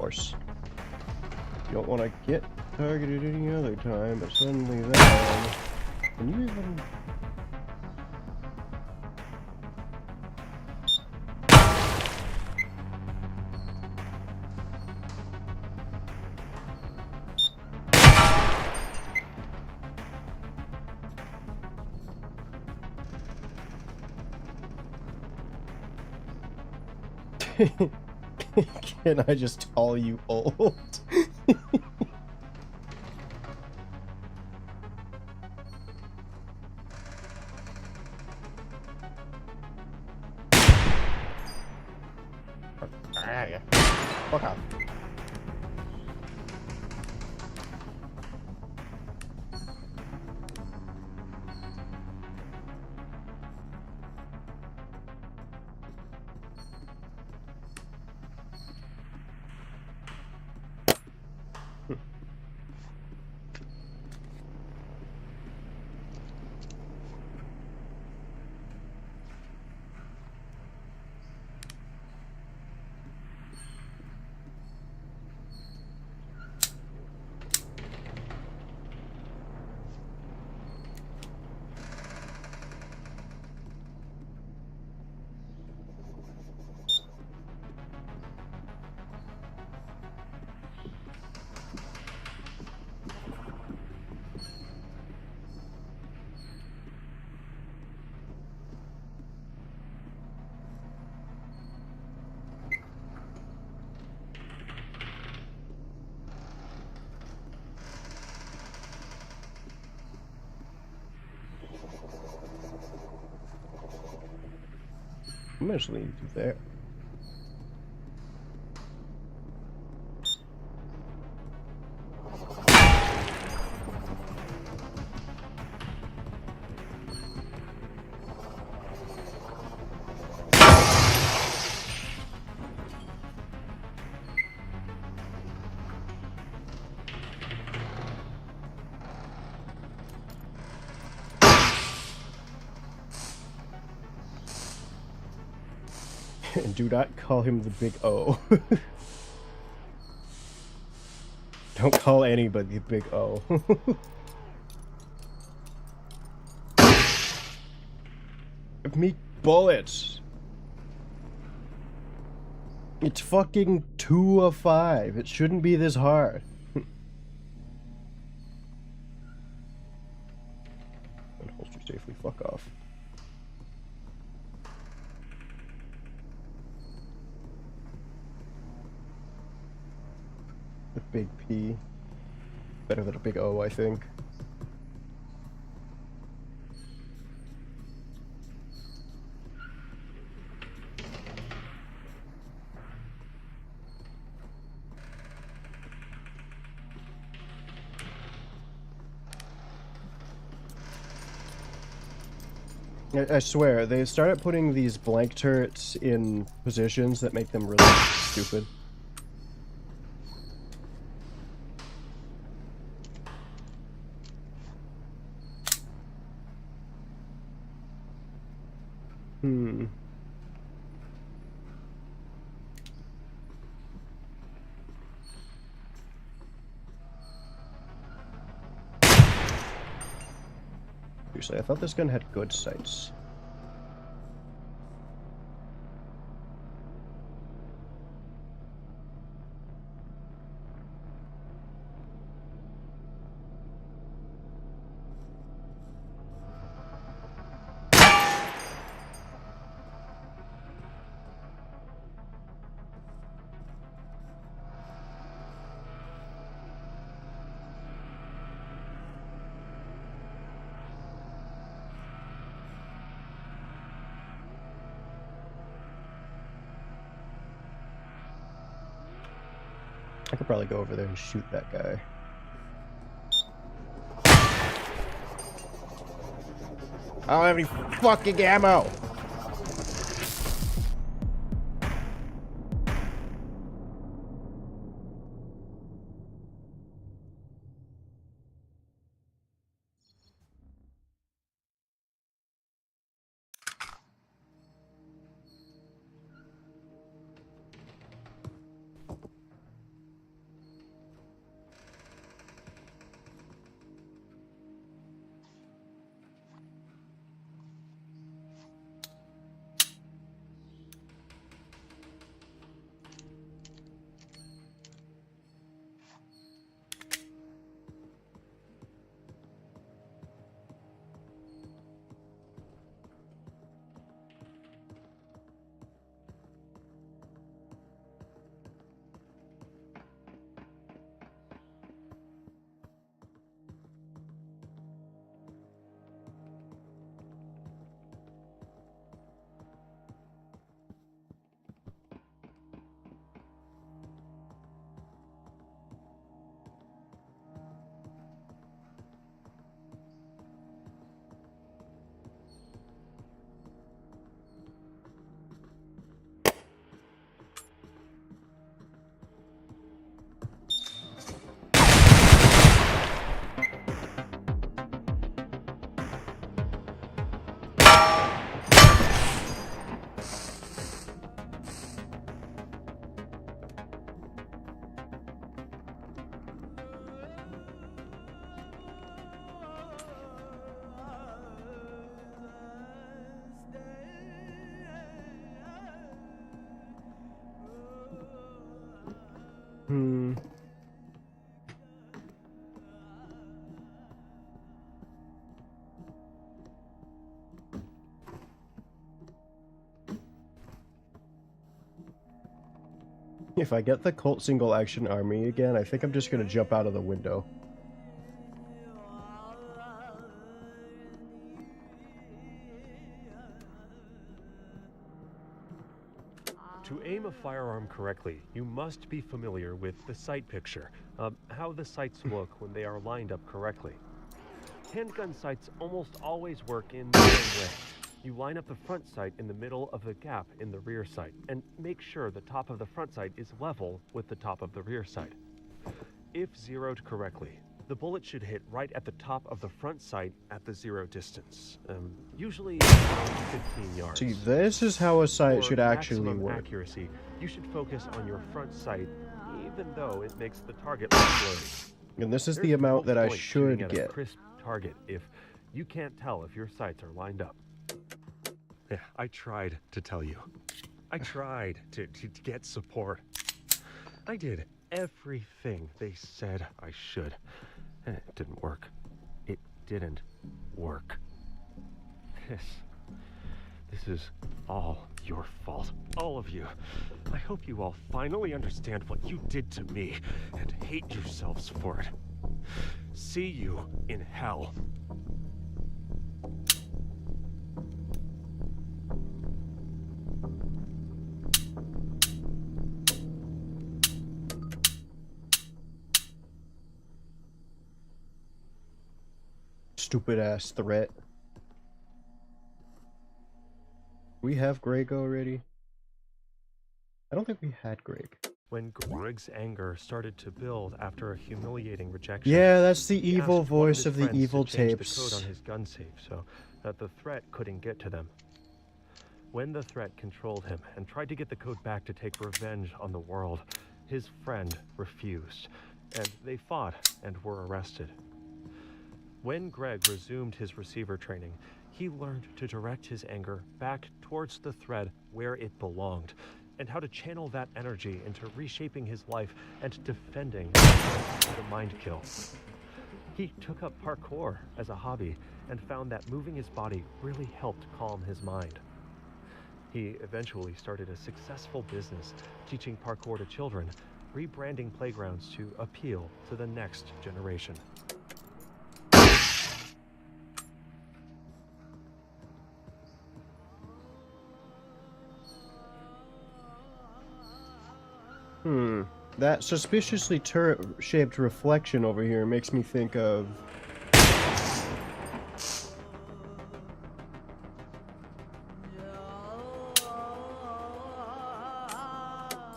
course. You don't want to get targeted any other time, but suddenly then... Can you even... Can I just call you old? Fuck off. I'm just leaving you there. And do not call him the Big O. Don't call anybody the Big O. Give me bullets. It's fucking 2 of 5. It shouldn't be this hard. And holster safely. Fuck off. The big P. Better than a big O, I think. I swear, they started putting these blank turrets in positions that make them really stupid. Seriously, I thought this gun had good sights. I could probably go over there and shoot that guy. I don't have any fucking ammo! If I get the Colt single action army again, I think I'm just gonna jump out of the window. To aim a firearm correctly, you must be familiar with the sight picture, how the sights look when they are lined up correctly. Handgun sights almost always work in the same way. You line up the front sight in the middle of the gap in the rear sight, and make sure the top of the front sight is level with the top of the rear sight. If zeroed correctly, the bullet should hit right at the top of the front sight at the zero distance, usually around 15 yards. See, this is how a sight For should actually maximum work. accuracy, you should focus on your front sight, even though it makes the target look blurry. And this is There's the amount no that I point shooting should at a get. crisp target if you can't tell if your sights are lined up. Yeah, I tried to tell you. I tried to get support. I did everything they said I should. And it didn't work. It didn't work. This is all your fault. All of you. I hope you all finally understand what you did to me and hate yourselves for it. See you in hell. Stupid ass threat. We have Greg already? I don't think we had Greg. When Greg's anger started to build after a humiliating rejection, Yeah, that's the he evil asked one voice his of the friends evil to change tapes. the code on his gun safe so that the threat couldn't get to them. When the threat controlled him and tried to get the code back to take revenge on the world, his friend refused, and they fought and were arrested. When Greg resumed his receiver training, he learned to direct his anger back towards the thread where it belonged, and how to channel that energy into reshaping his life and defending the mind kill. He took up parkour as a hobby and found that moving his body really helped calm his mind. He eventually started a successful business teaching parkour to children, rebranding playgrounds to appeal to the next generation. That suspiciously turret-shaped reflection over here makes me think of...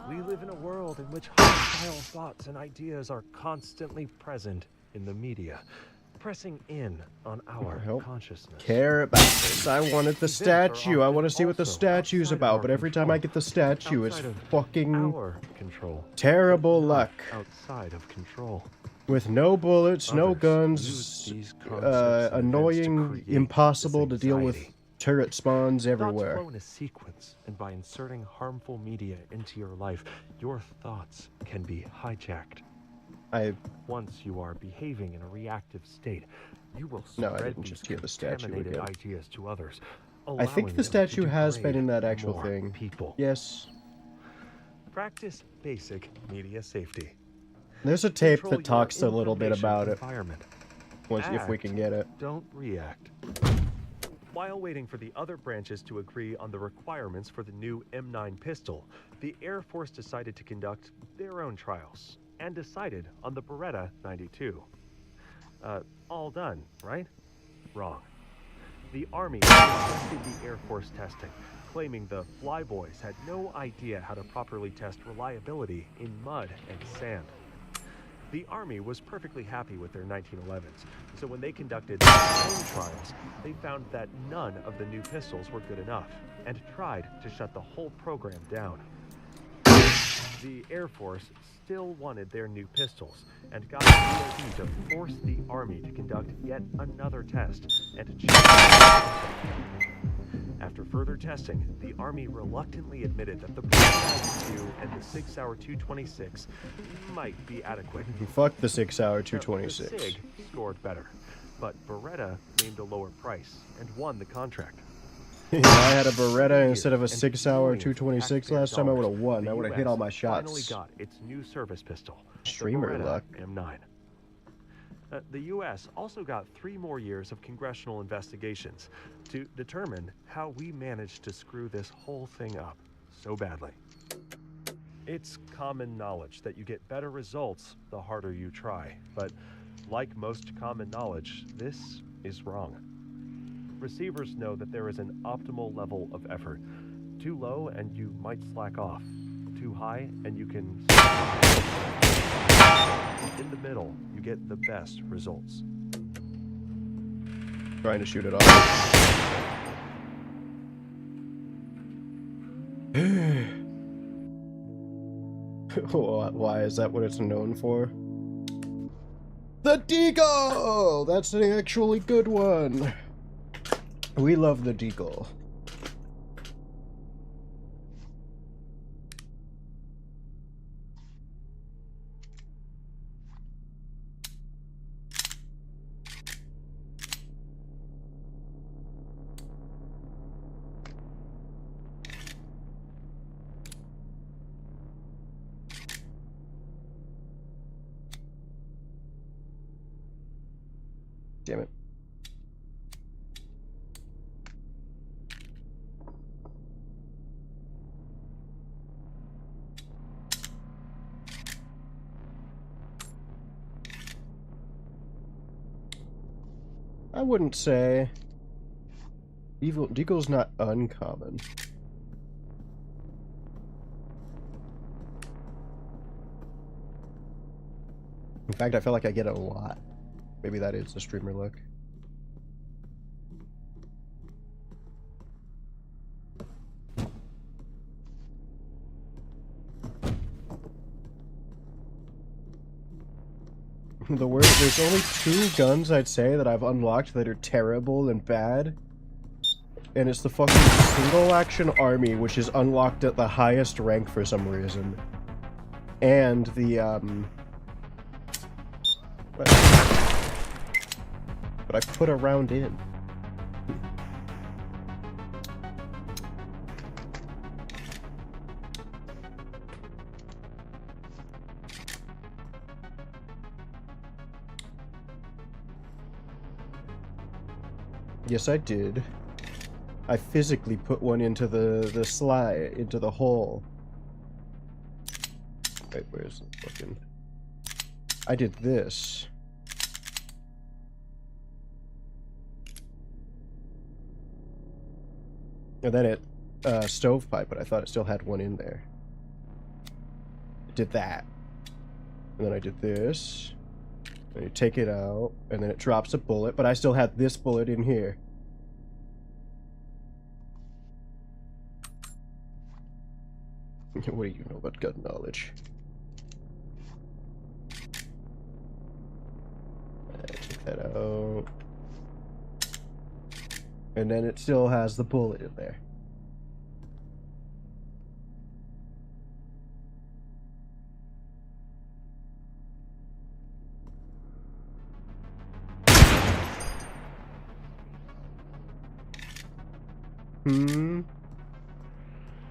We live in a world in which hostile thoughts and ideas are constantly present in the media, pressing in on our Don't consciousness. care about this. I wanted the Events are statue. I want to often see what the also statue's outside of about, our but every time I control. get the statue, it's Outside of fucking our control. terrible Not luck. Outside of control. With no bullets, no Others guns, use these concepts and events to annoying, create impossible this to deal with anxiety. turret spawns Thoughts everywhere. flow in a sequence, and by inserting harmful media into your life, your thoughts can be hijacked. Once you are behaving in a reactive state, you will No, I spread didn't these just hear the statue contaminated again. ideas to others. I think allowing the them to statue has been degrade in that actual more thing. People. Yes. Practice basic media safety. There's a tape Control that talks a your little bit information about it, environment. if we can get it. Don't react. While waiting for the other branches to agree on the requirements for the new M9 pistol, the Air Force decided to conduct their own trials and decided on the Beretta 92. All done, right? Wrong. The Army rejected the Air Force testing, claiming the Flyboys had no idea how to properly test reliability in mud and sand. The Army was perfectly happy with their 1911s, so when they conducted their own trials, they found that none of the new pistols were good enough, and tried to shut the whole program down. The Air Force still wanted their new pistols, and got the VOD to force the Army to conduct yet another test, and after further testing, the Army reluctantly admitted that the Beretta 92 and the 6-hour 226 might be adequate. Fuck the 6-hour Now, 226. The SIG scored better, but Beretta named a lower price and won the contract. If I had a Beretta Here, instead of a and 6-hour millions of 226 taxpayer last time, I would dollars, have won. the I would have hit all my US finally shots. got its new service pistol, the Streamer Beretta luck. M9. The U.S. also got 3 more years of congressional investigations to determine how we managed to screw this whole thing up so badly. It's common knowledge that you get better results the harder you try, but like most common knowledge, this is wrong. Receivers know that there is an optimal level of effort. Too low and you might slack off. Too high and you can... In the middle, you get the best results. Trying to shoot it off. Why is that what it's known for? The Deagle! That's an actually good one. We love the Deagle. Damn it. I wouldn't say Deagle's not uncommon. In fact, I feel like I get it a lot. Maybe that is the streamer look. There's only 2 guns I'd say that I've unlocked that are terrible and bad. And it's the fucking single action army, which is unlocked at the highest rank for some reason. And the, but I put a round in. Yes, I did. I physically put one into the slide, into the hole. Wait, where's the fucking... I did this. And then it stovepipe, but I thought it still had one in there. I did that. And then I did this. And you take it out, and then it drops a bullet, but I still had this bullet in here. What do you know about gun knowledge? Take that out. And then it still has the bullet in there.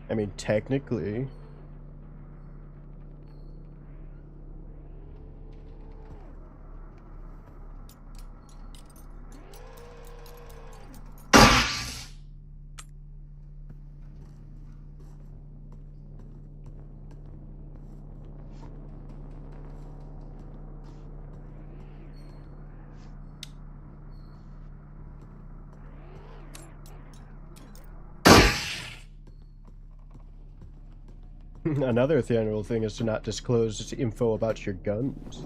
I mean, technically. Another general thing is to not disclose info about your guns.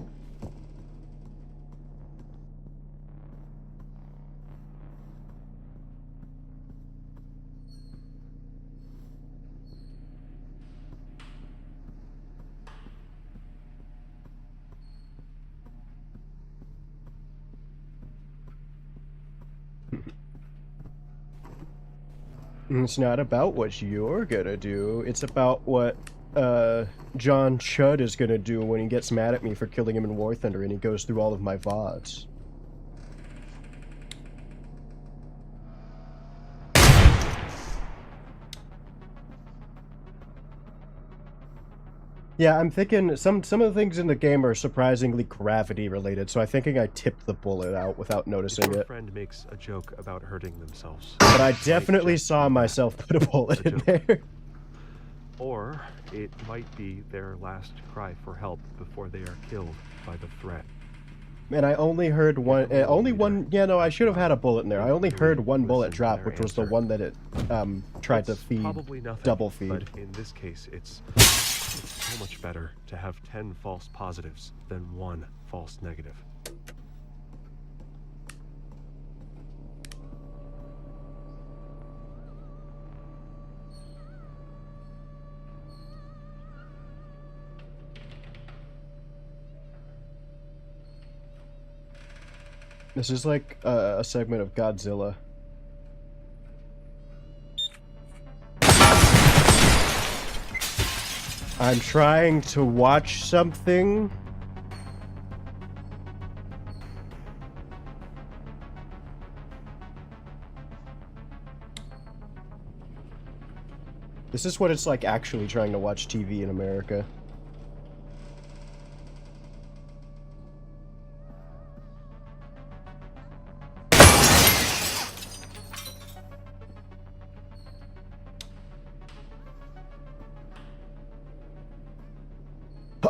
It's not about what you're gonna do, it's about what John Chud is gonna do when he gets mad at me for killing him in War Thunder and he goes through all of my VODs. Yeah, I'm thinking some of the things in the game are surprisingly gravity related, so I'm thinking I tipped the bullet out without If noticing your it. friend makes a joke about hurting themselves, But I might definitely just saw be myself put a bullet a in joke. there. Or it might be their last cry for help before they are killed by the threat. And I only heard one, Give them a only leader. one, yeah, no, I should have had a bullet in there. I only heard one bullet Listen to drop, their which was the answer. one that it, tried to It's feed, probably nothing, double feed. But in this case, it's so much better to have 10 false positives than 1 false negative. This is like a segment of Godzilla. I'm trying to watch something. This is what it's like actually trying to watch TV in America.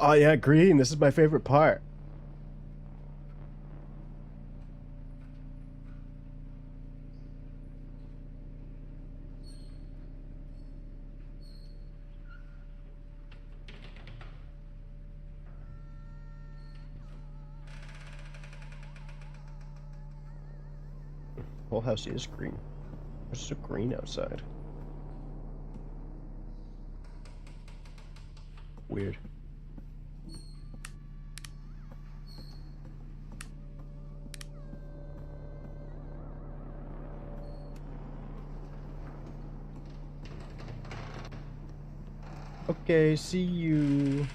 Oh yeah, green. This is my favorite part. Whole house is green. There's so green outside. Weird. Okay, see you.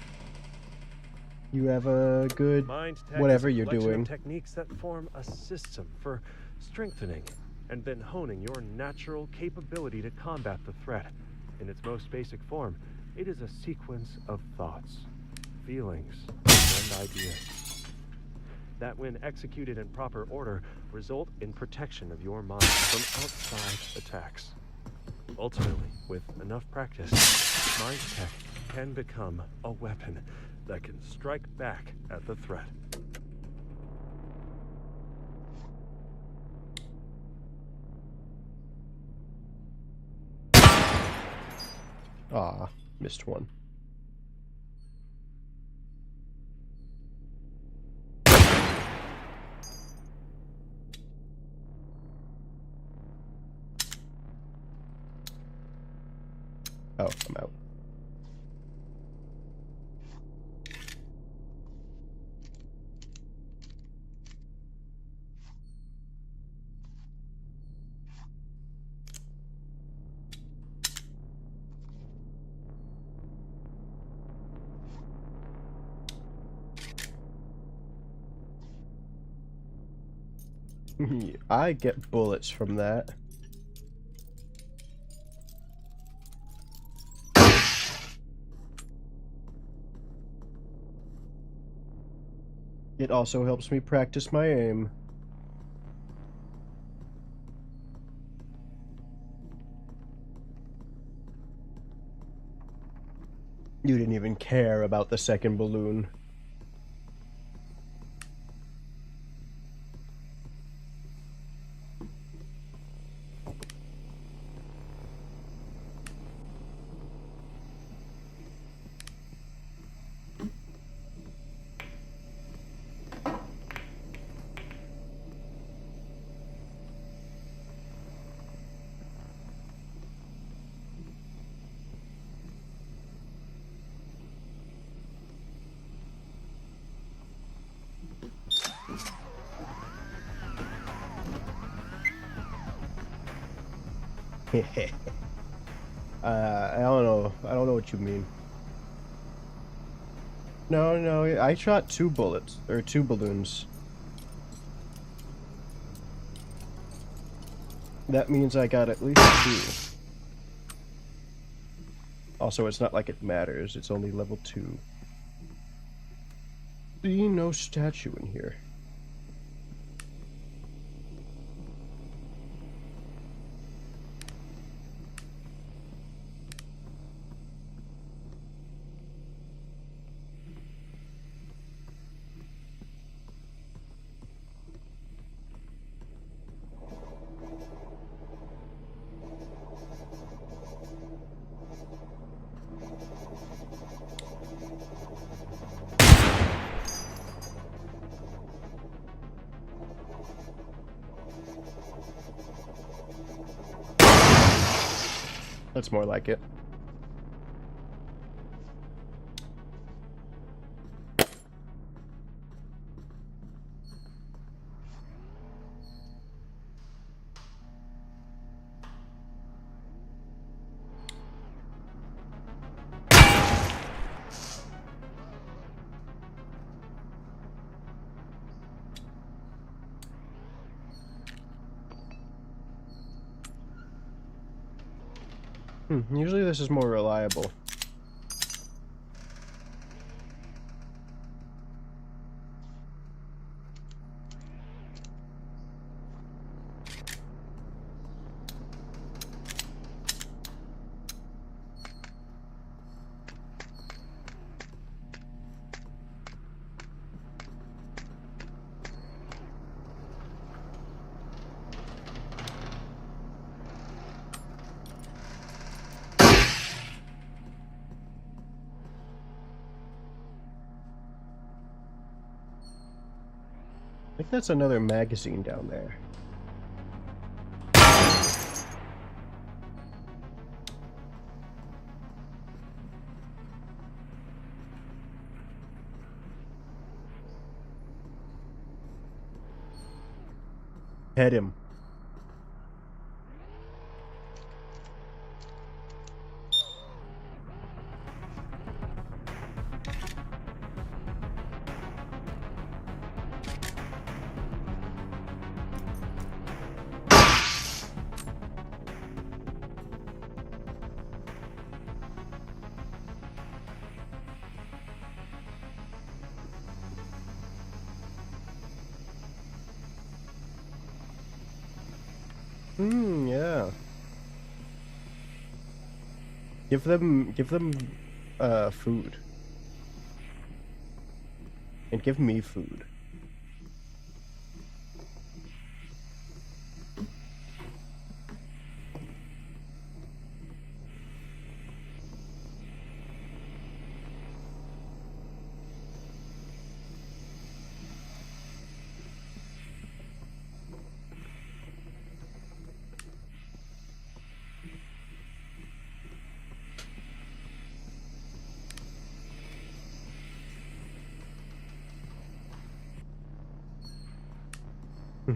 You have a good Mind tech whatever is a you're collection doing. of techniques that form a system for strengthening and then honing your natural capability to combat the threat. In its most basic form, it is a sequence of thoughts, feelings, and ideas that, when executed in proper order, result in protection of your mind from outside attacks. Ultimately, with enough practice, mind tech can become a weapon that can strike back at the threat. Ah, missed one. Oh, I'm out. I get bullets from that. It also helps me practice my aim. You didn't even care about the second balloon. I don't know. I don't know what you mean. No, no, I shot 2 bullets, or 2 balloons. That means I got at least 2. Also, it's not like it matters. It's only level 2. See no statue in here. That's more like it. Usually this is more reliable. I think that's another magazine down there. Head him. Yeah. Give them food. And give me food.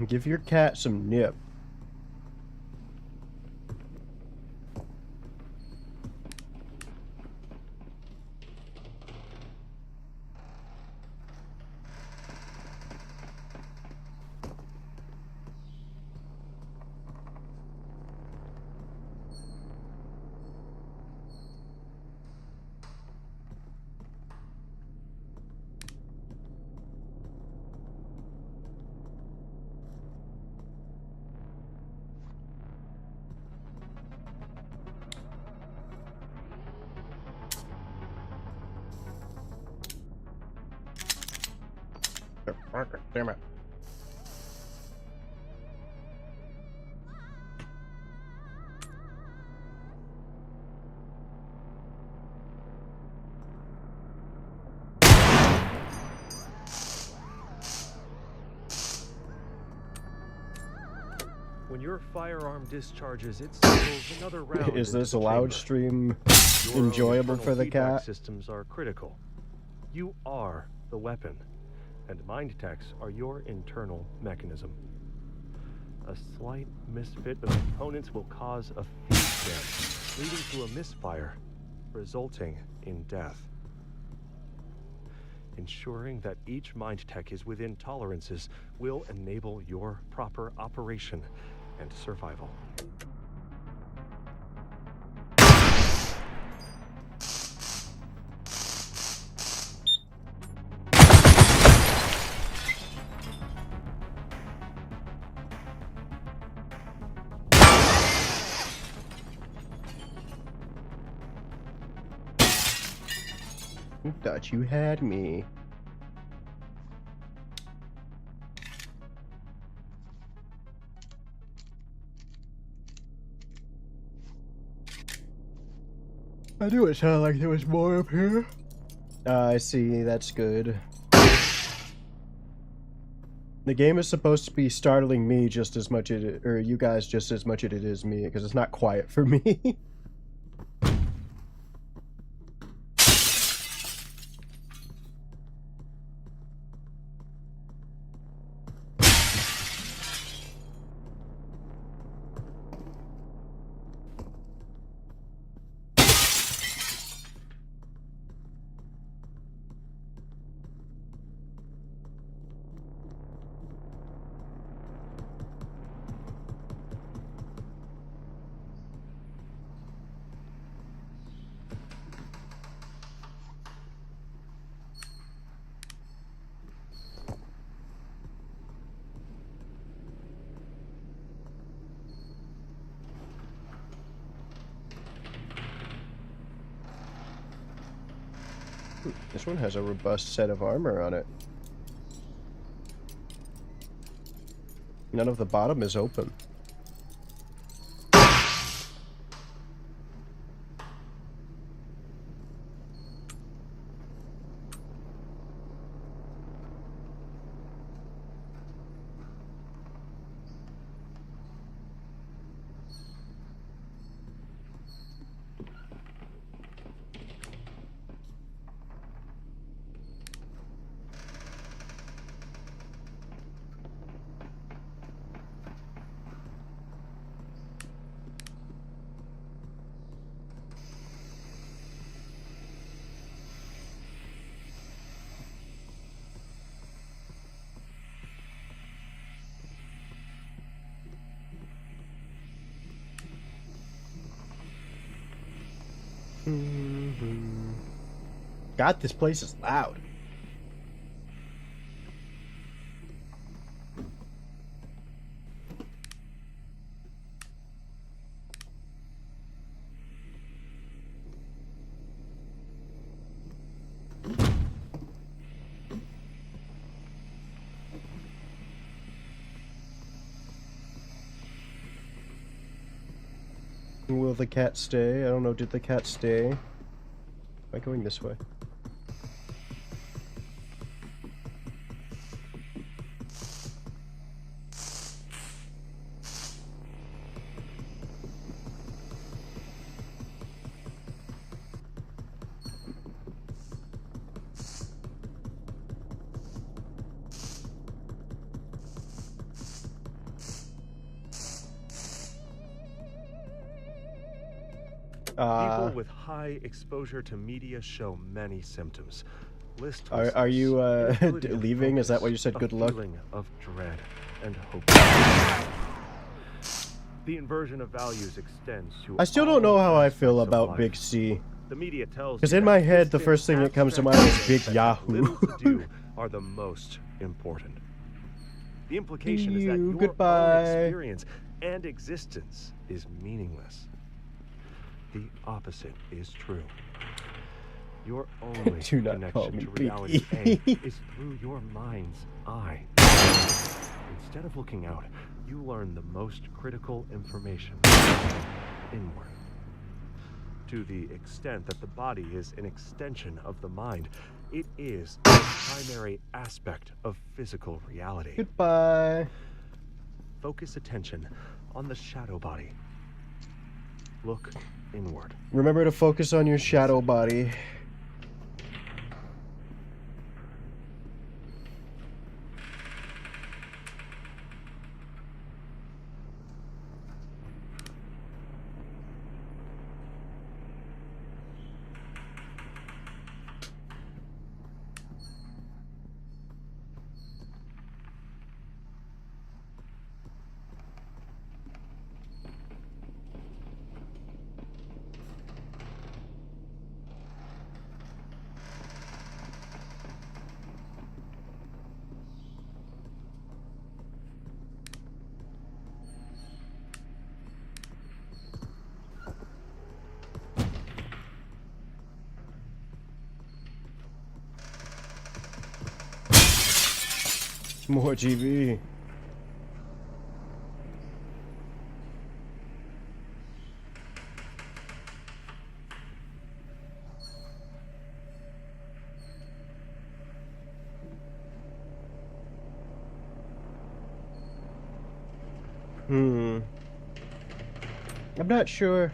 Give your cat some nip. Damn it. When your firearm discharges, it signals another round. Is into this the a loud chamber. stream Your own enjoyable internal for the feedback cat? Systems are critical. You are the weapon, and mind techs are your internal mechanism. A slight misfit of components will cause a feed jam, leading to a misfire, resulting in death. Ensuring that each mind tech is within tolerances will enable your proper operation and survival. Thought you had me. I knew it sounded like there was more up here. I see, that's good. The game is supposed to be startling me just as much as or you guys just as much as it is me, because it's not quiet for me. This one has a robust set of armor on it. None of the bottom is open. God, this place is loud. Will the cat stay? I don't know. Did the cat stay? Am I going this way? People with high exposure to media show many symptoms. Are you leaving? Is that why you said good luck? Feeling of dread and hope. The inversion of values extends to. I still don't know how I feel about Big C. The media tells. Because in my head, the first thing that comes to mind is Big Yahoo. Little to do are the most important. The implication is that your goodbye. own experience and existence is meaningless. The opposite is true. Your only Do not call connection me to Big reality E. A is through your mind's eye. Instead of looking out, you learn the most critical information inward. To the extent that the body is an extension of the mind, it is the primary aspect of physical reality. Goodbye. Focus attention on the shadow body. Look inward. Remember to focus on your shadow body. more TV. I'm not sure.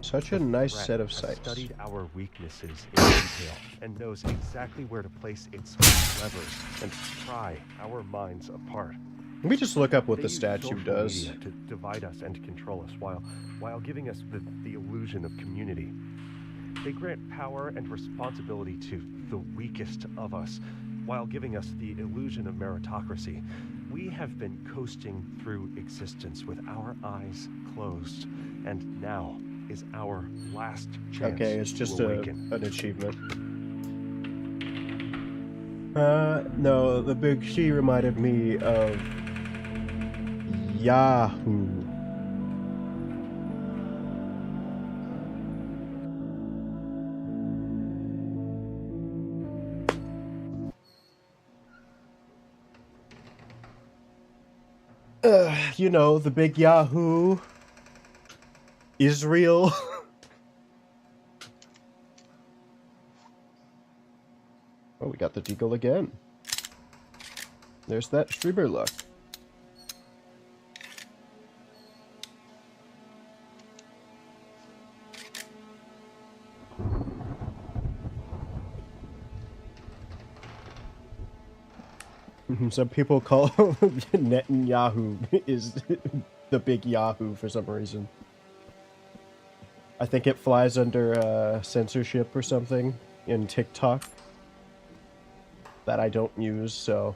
Such a nice Threat set of has sights. studied our weaknesses in detail and knows exactly where to place its levers and pry our minds apart. Let me just look up what They the use statue social does. media to divide us and control us while giving us the illusion of community. They grant power and responsibility to the weakest of us while giving us the illusion of meritocracy. We have been coasting through existence with our eyes closed, and now is our last chance Okay, it's just to awaken. an achievement. No, the big she reminded me of Yahoo. You know, the big Yahoo. Israel. Oh, we got the deagle again. There's that streamer luck. Some people call Netanyahu is the big Yahoo for some reason. I think it flies under censorship or something in TikTok that I don't use, so...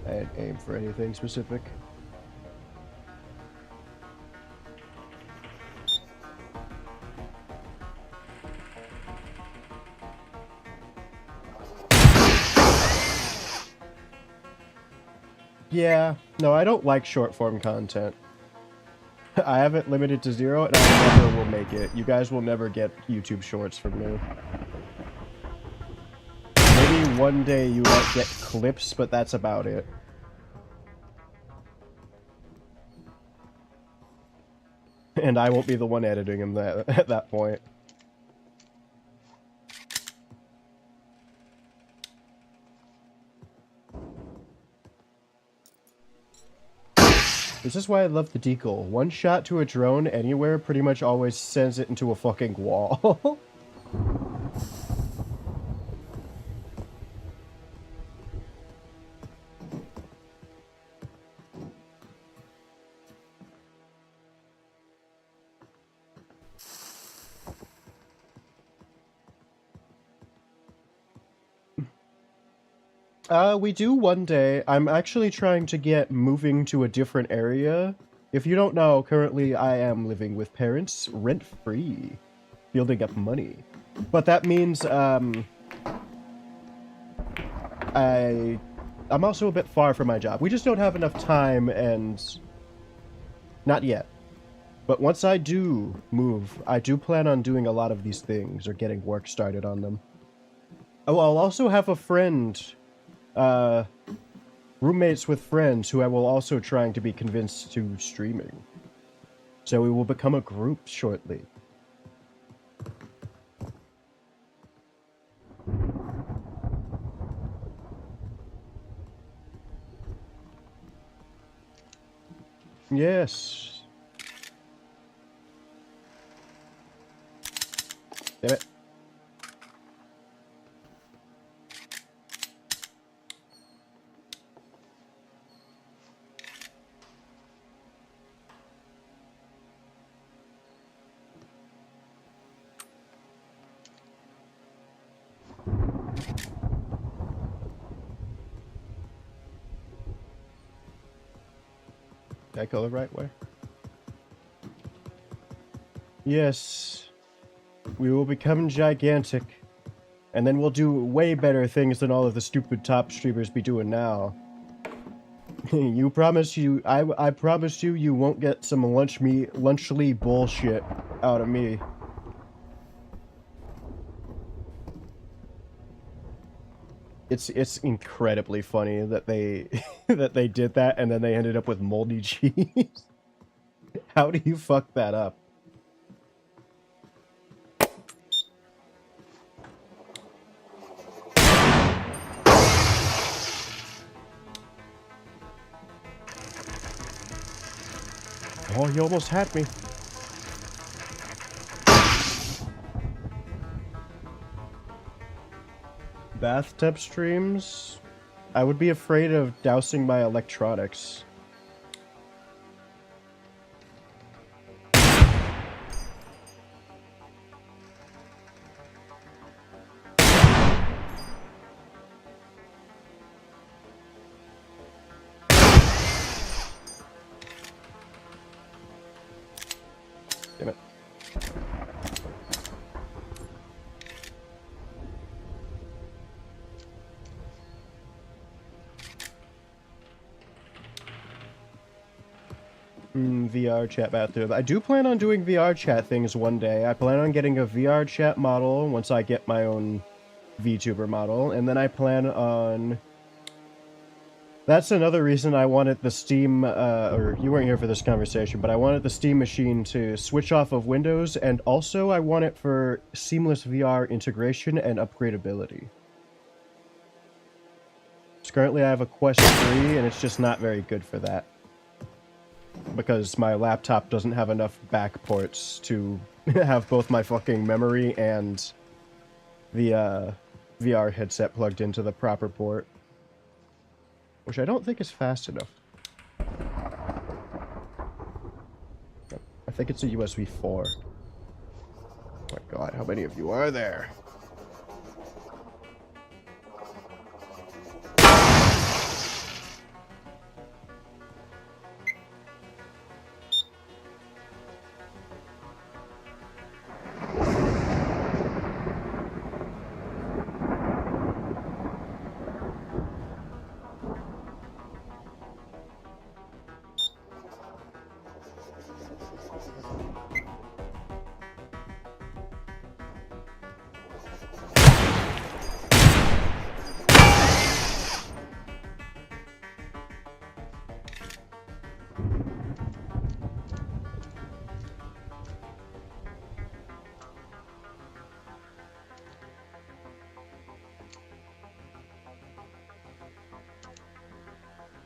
I didn't aim for anything specific. Yeah, no, I don't like short form content. I have it limited to 0 and I never will make it. You guys will never get YouTube shorts from me. Maybe one day you might get clips, but that's about it. And I won't be the one editing them at that point. This is why I love the deagle. One shot to a drone anywhere pretty much always sends it into a fucking wall. We do one day. I'm actually trying to get moving to a different area. If you don't know, currently I am living with parents, rent-free, building up money. But that means, I I'm also a bit far from my job. We just don't have enough time, and not yet. But once I do move, I do plan on doing a lot of these things or getting work started on them. Oh, I'll also have a friend, roommates with friends who I will also trying to be convinced to streaming. So we will become a group shortly. Yes. Damn it. Did I go the right way? Yes. We will become gigantic. And then we'll do way better things than all of the stupid top streamers be doing now. I promise you you won't get some lunchly bullshit out of me. It's incredibly funny that they that they did that and then they ended up with moldy cheese. How do you fuck that up? Oh, he almost had me. Bathtub streams? I would be afraid of dousing my electronics. Damn it. VR chat bathroom. I do plan on doing VR chat things one day. I plan on getting a VR chat model once I get my own VTuber model, and then I plan on... That's another reason I wanted the Steam, or you weren't here for this conversation, but I wanted the Steam machine to switch off of Windows, and also I want it for seamless VR integration and upgradability. So currently I have a Quest 3, and it's just not very good for that. Because my laptop doesn't have enough back ports to have both my fucking memory and the VR headset plugged into the proper port. Which I don't think is fast enough. I think it's a USB 4. Oh my god, how many of you are there?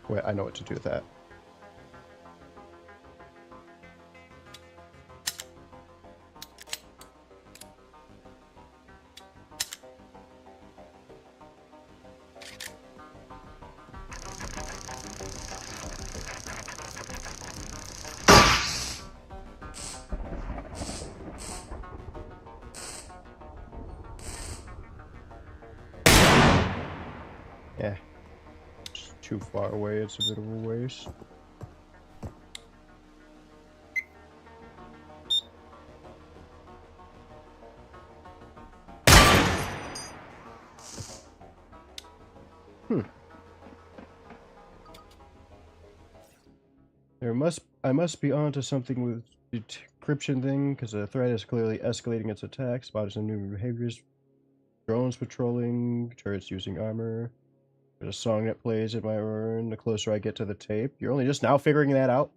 Wait, I know what to do with that. Yeah. It's too far away, it's a bit of a waste. I must be onto something with the decryption thing, because the threat is clearly escalating its attacks. Spotted some new behaviors. Drones patrolling, turrets using armor. There's a song that plays in my urn. The closer I get to the tape. You're only just now figuring that out?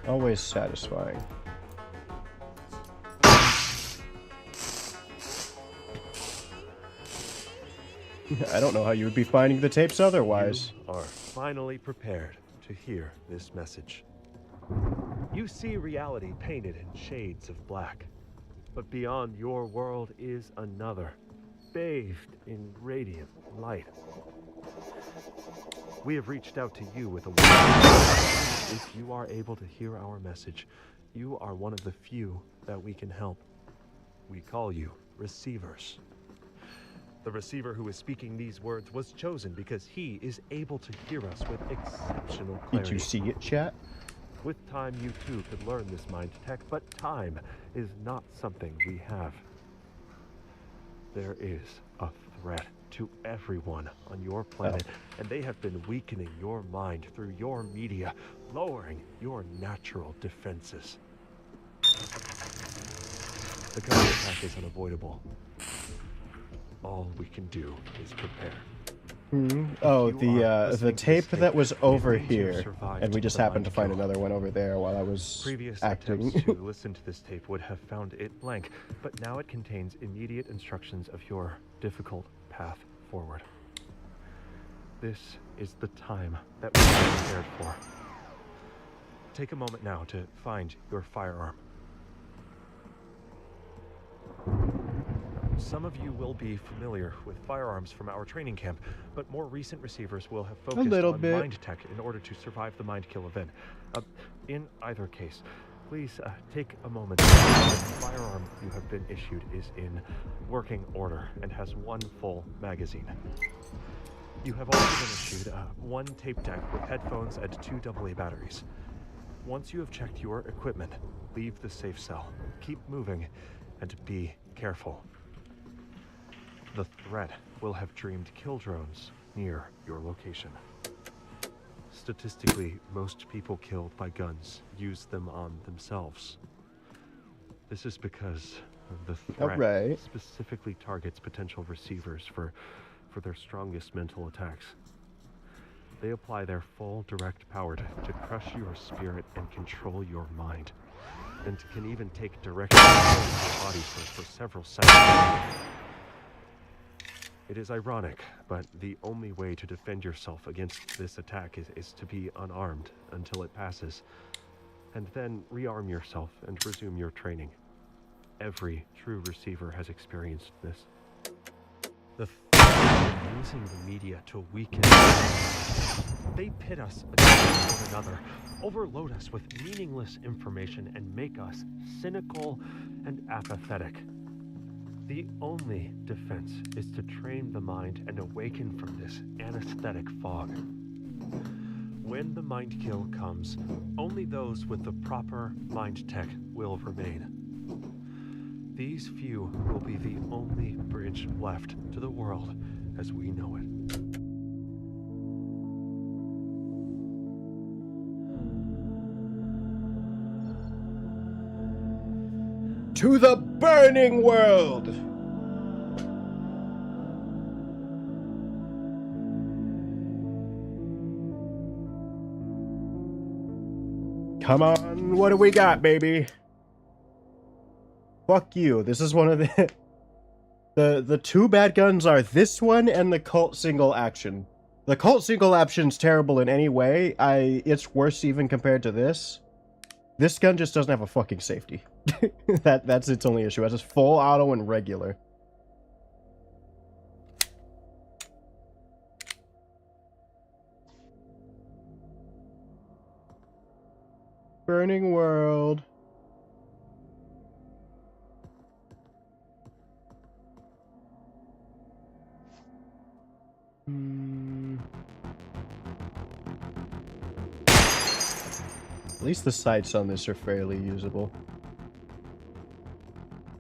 Always satisfying. I don't know how you would be finding the tapes otherwise. You are finally prepared to hear this message. You see reality painted in shades of black, but beyond your world is another, bathed in radiant light. We have reached out to you with a warning. If you are able to hear our message, you are one of the few that we can help. We call you receivers. The receiver who is speaking these words was chosen because he is able to hear us with exceptional clarity. Did you see it, chat? With time, you too could learn this mind tech, but time is not something we have. There is a threat to everyone on your planet, and they have been weakening your mind through your media, lowering your natural defenses. The coming attack is unavoidable. All we can do is prepare. Oh, the tape that was over here, and we just happened to find another one over there while I was Previous acting. attempts to listen to this tape would have found it blank, but now it contains immediate instructions of your difficult path forward. This is the time that we are prepared for. Take a moment now to find your firearm. Some of you will be familiar with firearms from our training camp, but more recent receivers will have focused on mind tech in order to survive the mind kill event. In either case, please take a moment. The firearm you have been issued is in working order and has one full magazine. You have also been issued one tape deck with headphones and 2 AA batteries. Once you have checked your equipment, leave the safe cell, keep moving, and be careful. The threat will have dreamed kill drones near your location. Statistically, most people killed by guns use them on themselves. This is because the threat specifically targets potential receivers for their strongest mental attacks. They apply their full direct power to crush your spirit and control your mind, and can even take direct control of your body for several seconds. It is ironic, but the only way to defend yourself against this attack is to be unarmed until it passes, and then rearm yourself and resume your training. Every true receiver has experienced this. The using the media to weaken us. They pit us against one another, overload us with meaningless information, and make us cynical and apathetic. The only defense is to train the mind and awaken from this anesthetic fog. When the mind kill comes, only those with the proper mind tech will remain. These few will be the only bridge left to the world as we know it. To the burning world! Come on, what do we got, baby? Fuck you. This is one of the two bad guns are this one and the cult single action. The cult single action's terrible in any way. It's worse even compared to this. This gun just doesn't have a fucking safety. That's its only issue. It's just full auto and regular. Burning world. At least the sights on this are fairly usable.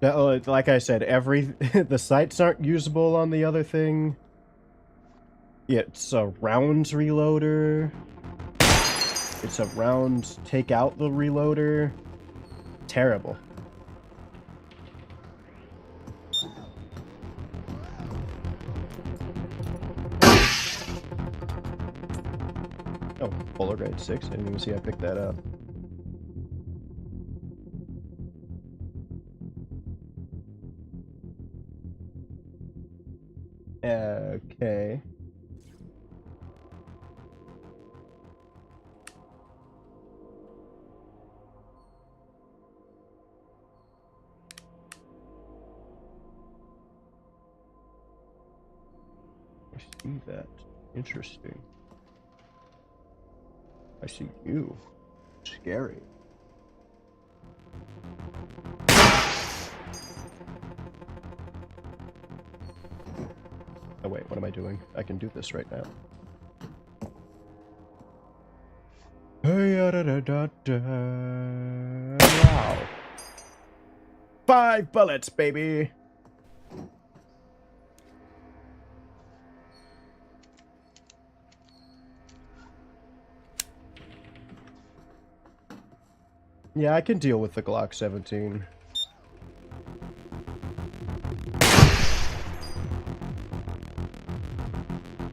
No, like I said, the sights aren't usable on the other thing. It's a rounds reloader. It's a round take out the reloader. Terrible. Oh, Polar Grade 6. I didn't even see I picked that up. Okay. I see that. Interesting. I see you. Scary. Oh wait, what am I doing? I can do this right now. Wow. 5 bullets, baby! Yeah, I can deal with the Glock 17.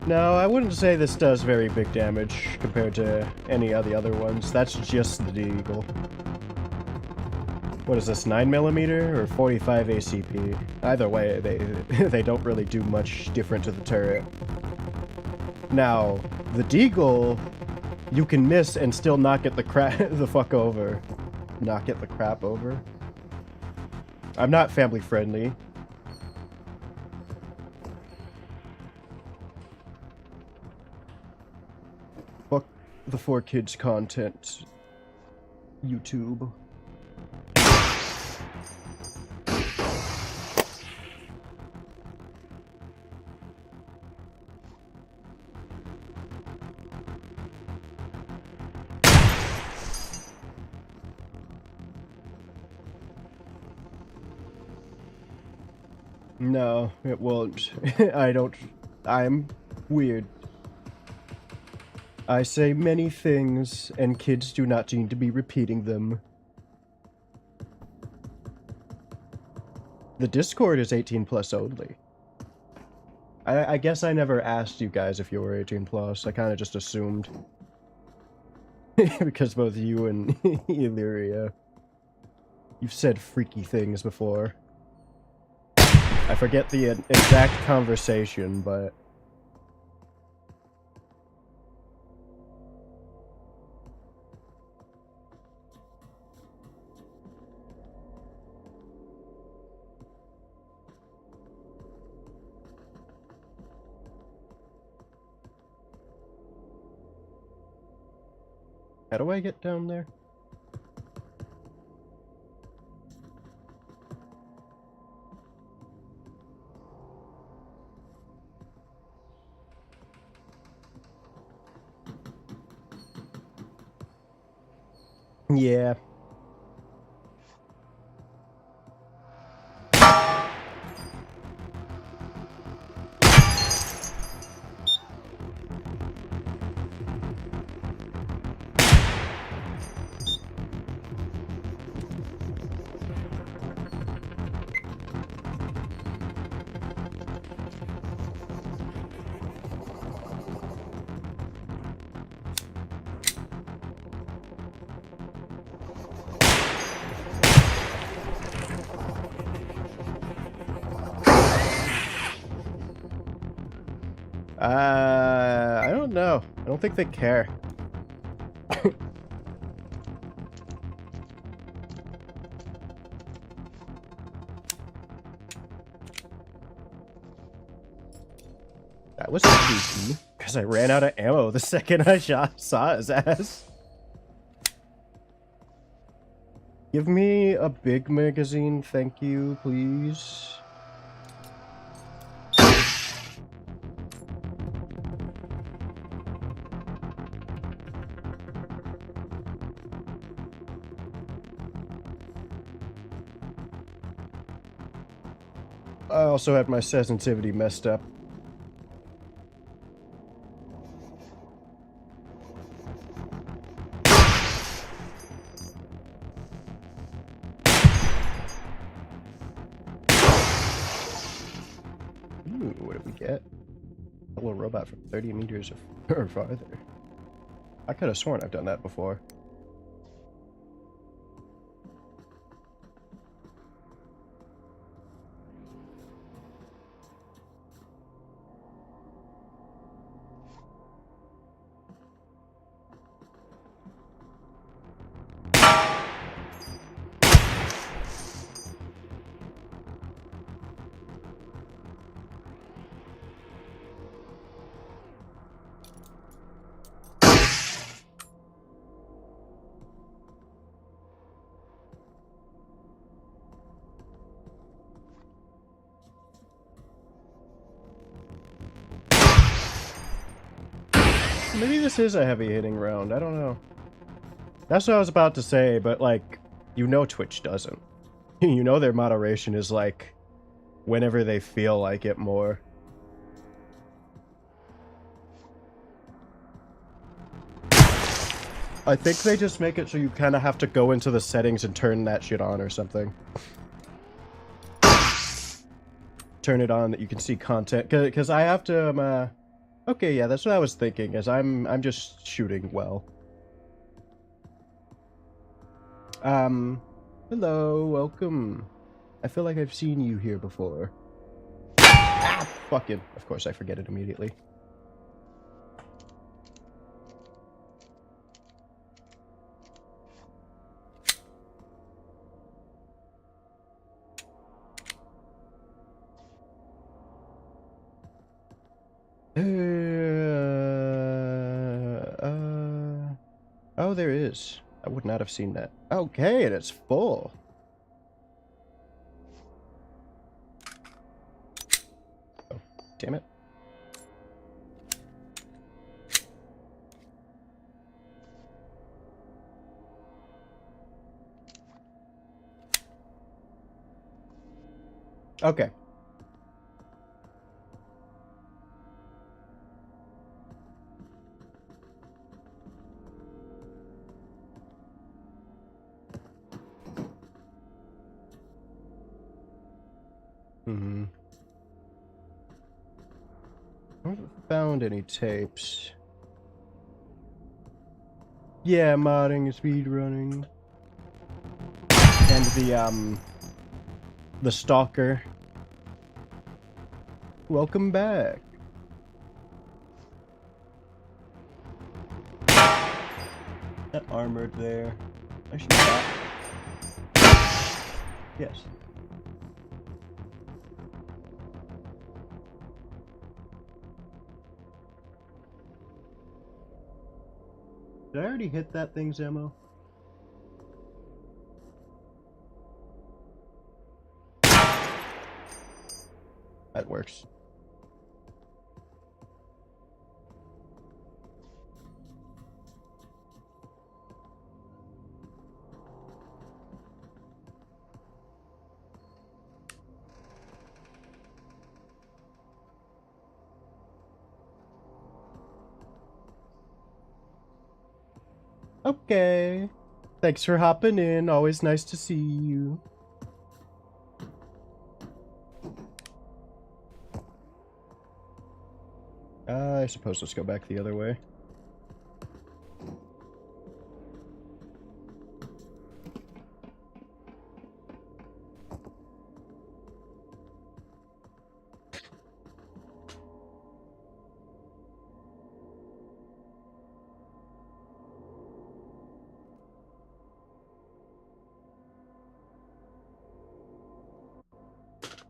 No, I wouldn't say this does very big damage compared to any of the other ones. That's just the Deagle. What is this, 9mm or 45 ACP? Either way, they don't really do much different to the turret. Now, the Deagle, you can miss and still not get the fuck over. Not get the crap over. I'm not family friendly. Fuck the 4Kids content. YouTube. No, it won't. I'm weird. I say many things, and kids do not need to be repeating them. The Discord is 18 plus only. I guess I never asked you guys if you were 18 plus. I kind of just assumed. Because both you and Illyria, you've said freaky things before. I forget the exact conversation, but... How do I get down there? Yeah. I don't know. I don't think they care. That was creepy, because I ran out of ammo the second I saw his ass. Give me a big magazine, thank you, please. I also had my sensitivity messed up. Ooh, what did we get? A little robot from 30 meters or farther. I could have sworn I've done that before. Maybe this is a heavy hitting round, I don't know. That's what I was about to say, but like, you know Twitch doesn't. You know their moderation is like, whenever they feel like it more. I think they just make it so you kind of have to go into the settings and turn that shit on or something. Turn it on that you can see content, because I have to, okay, yeah, that's what I was thinking, is I'm just shooting well. Hello, welcome. I feel like I've seen you here before. Ah, fucking, of course I forget it immediately. Oh, there is. I would not have seen that. Okay, and it's full. Oh, damn it. Okay. I haven't found any tapes. Yeah, modding, speedrunning. And the stalker. Welcome back. That armored there. I should stop. Yes. Did I already hit that thing's ammo? That works. Okay. Thanks for hopping in. Always nice to see you. I suppose let's go back the other way.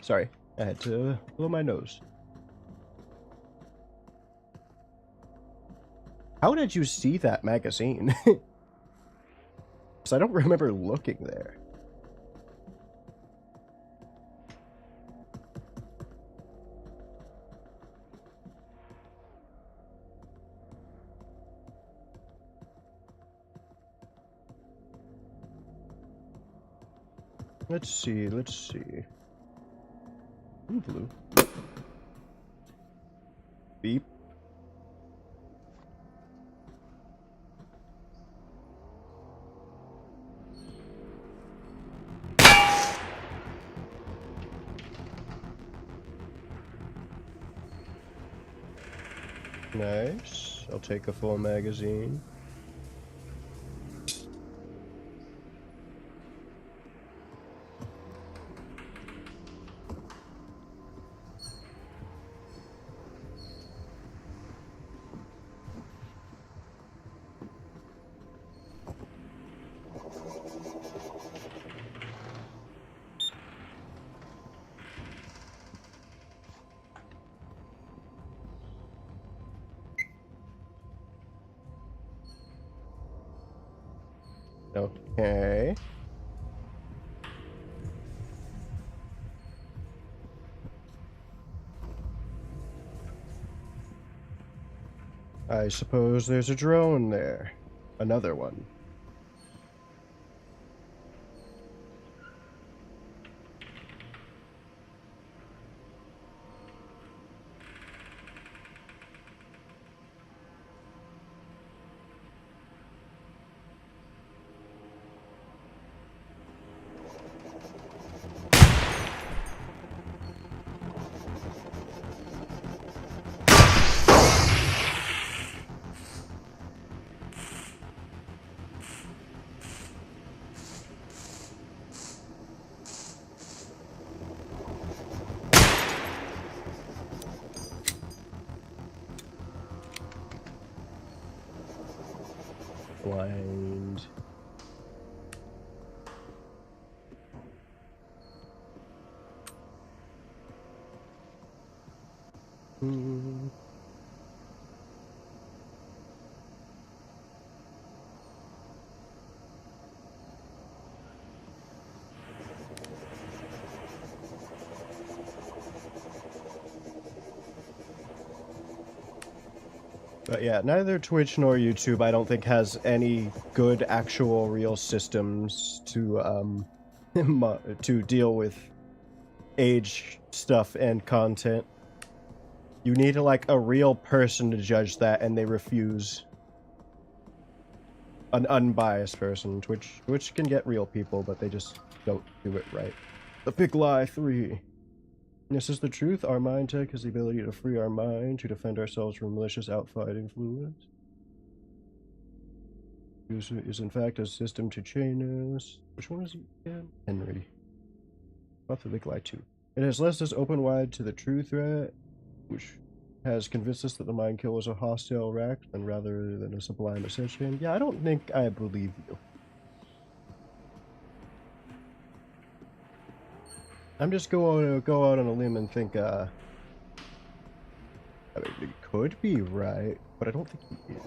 Sorry, I had to blow my nose. How did you see that magazine? Because I don't remember looking there. Let's see, let's see. Ooh, blue. Beep. Nice. I'll take a full magazine. Okay. I suppose there's a drone there. Another one. Blind. Hmm. But yeah, neither Twitch nor YouTube, I don't think, has any good actual real systems to to deal with age stuff and content. You need like a real person to judge that, and they refuse. An unbiased person. Twitch can get real people, but they just don't do it right. The Big Lie 3. This is the truth. Our mind tech has the ability to free our mind to defend ourselves from malicious outside influence. This is in fact a system to chain us. Which one is it again? Henry. Not the Big Lie 2. It has left us open wide to the true threat, which has convinced us that the mind kill was a hostile act and rather than a sublime ascension. Yeah, I don't think I believe you. I'm just going to go out on a limb and think, I mean, it could be right, but I don't think he is.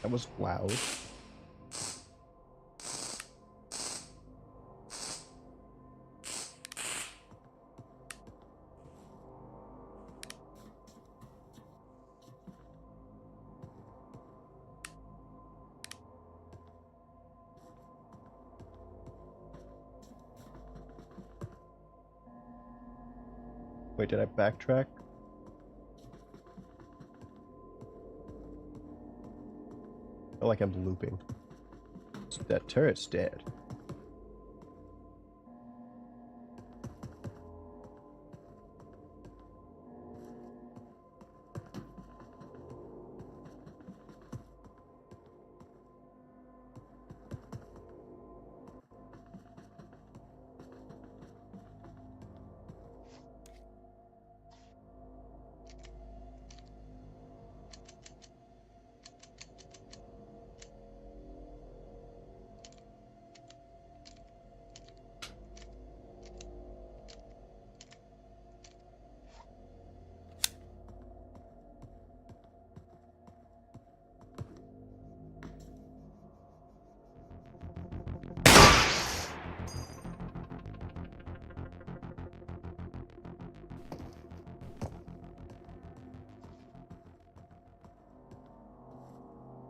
That was loud. Wait, did I backtrack? I feel like I'm looping. That turret's dead.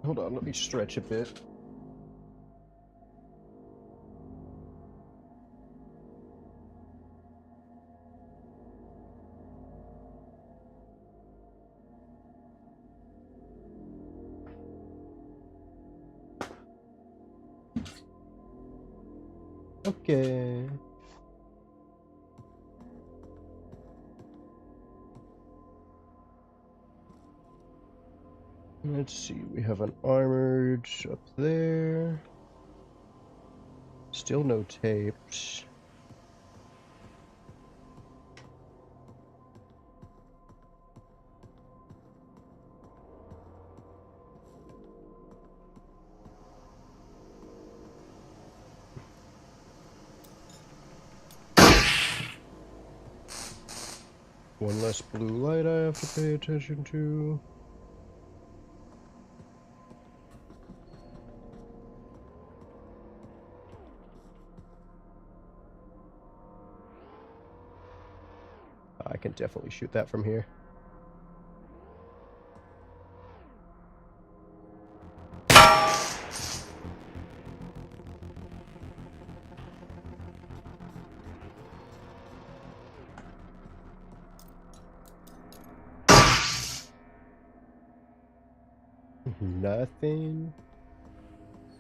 Hold on, let me stretch a bit. Okay. Let's see, we have an armored up there. Still no tapes. One less blue light I have to pay attention to. I can definitely shoot that from here. Nothing.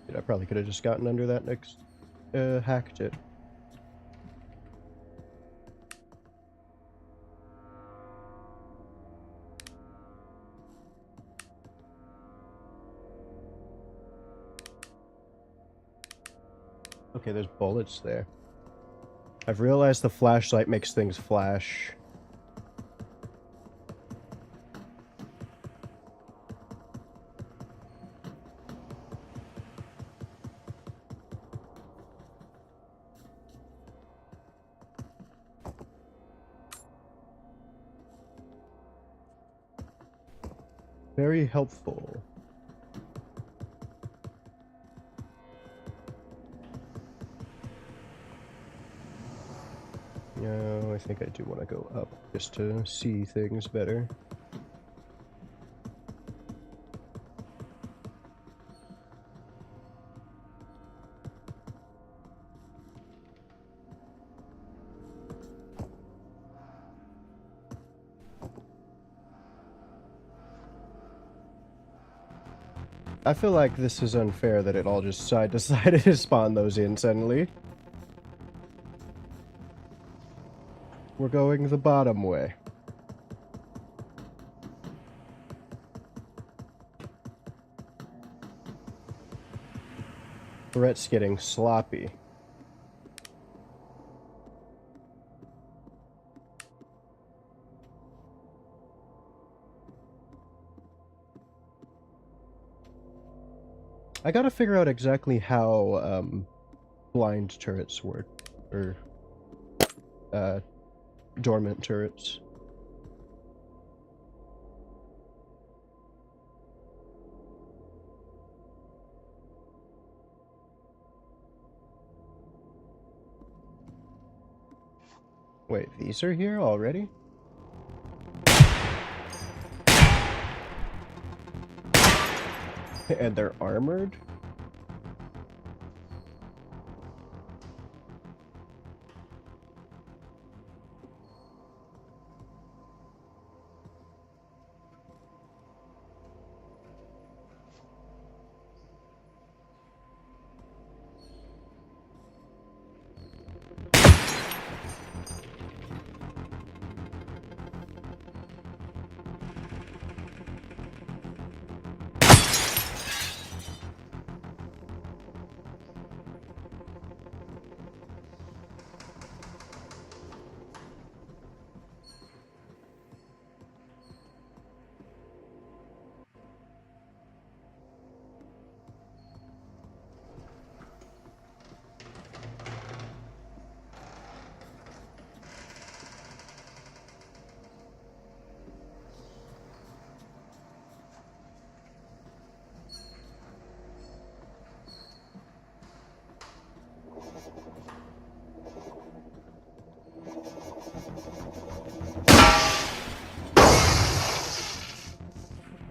Dude, I probably could have just gotten under that next, hacked it. Okay, there's bullets there. I've realized the flashlight makes things flash. Very helpful. No, I think I do want to go up just to see things better. I feel like this is unfair that it all just decided to spawn those in suddenly. We're going the bottom way. Brett's getting sloppy. I gotta figure out exactly how blind turrets work, or dormant turrets. Wait, these are here already? And they're armored?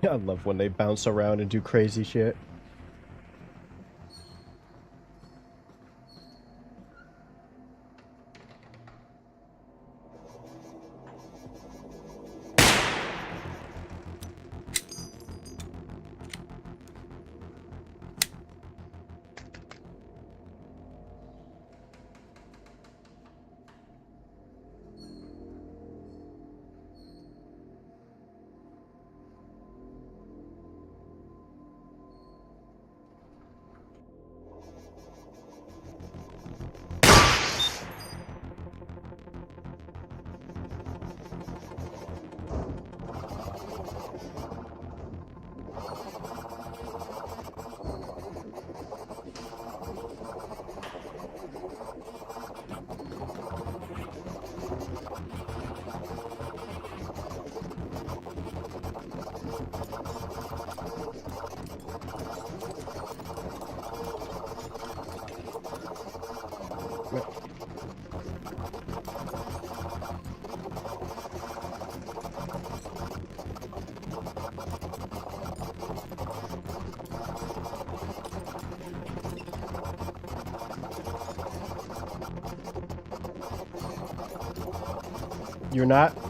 I love when they bounce around and do crazy shit.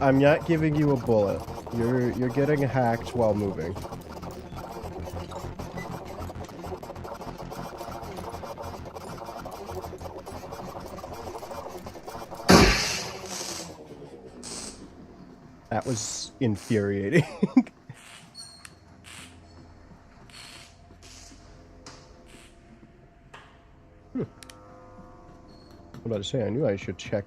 I'm not giving you a bullet. You're getting hacked while moving. That was infuriating. I'm about to say, I knew I should check.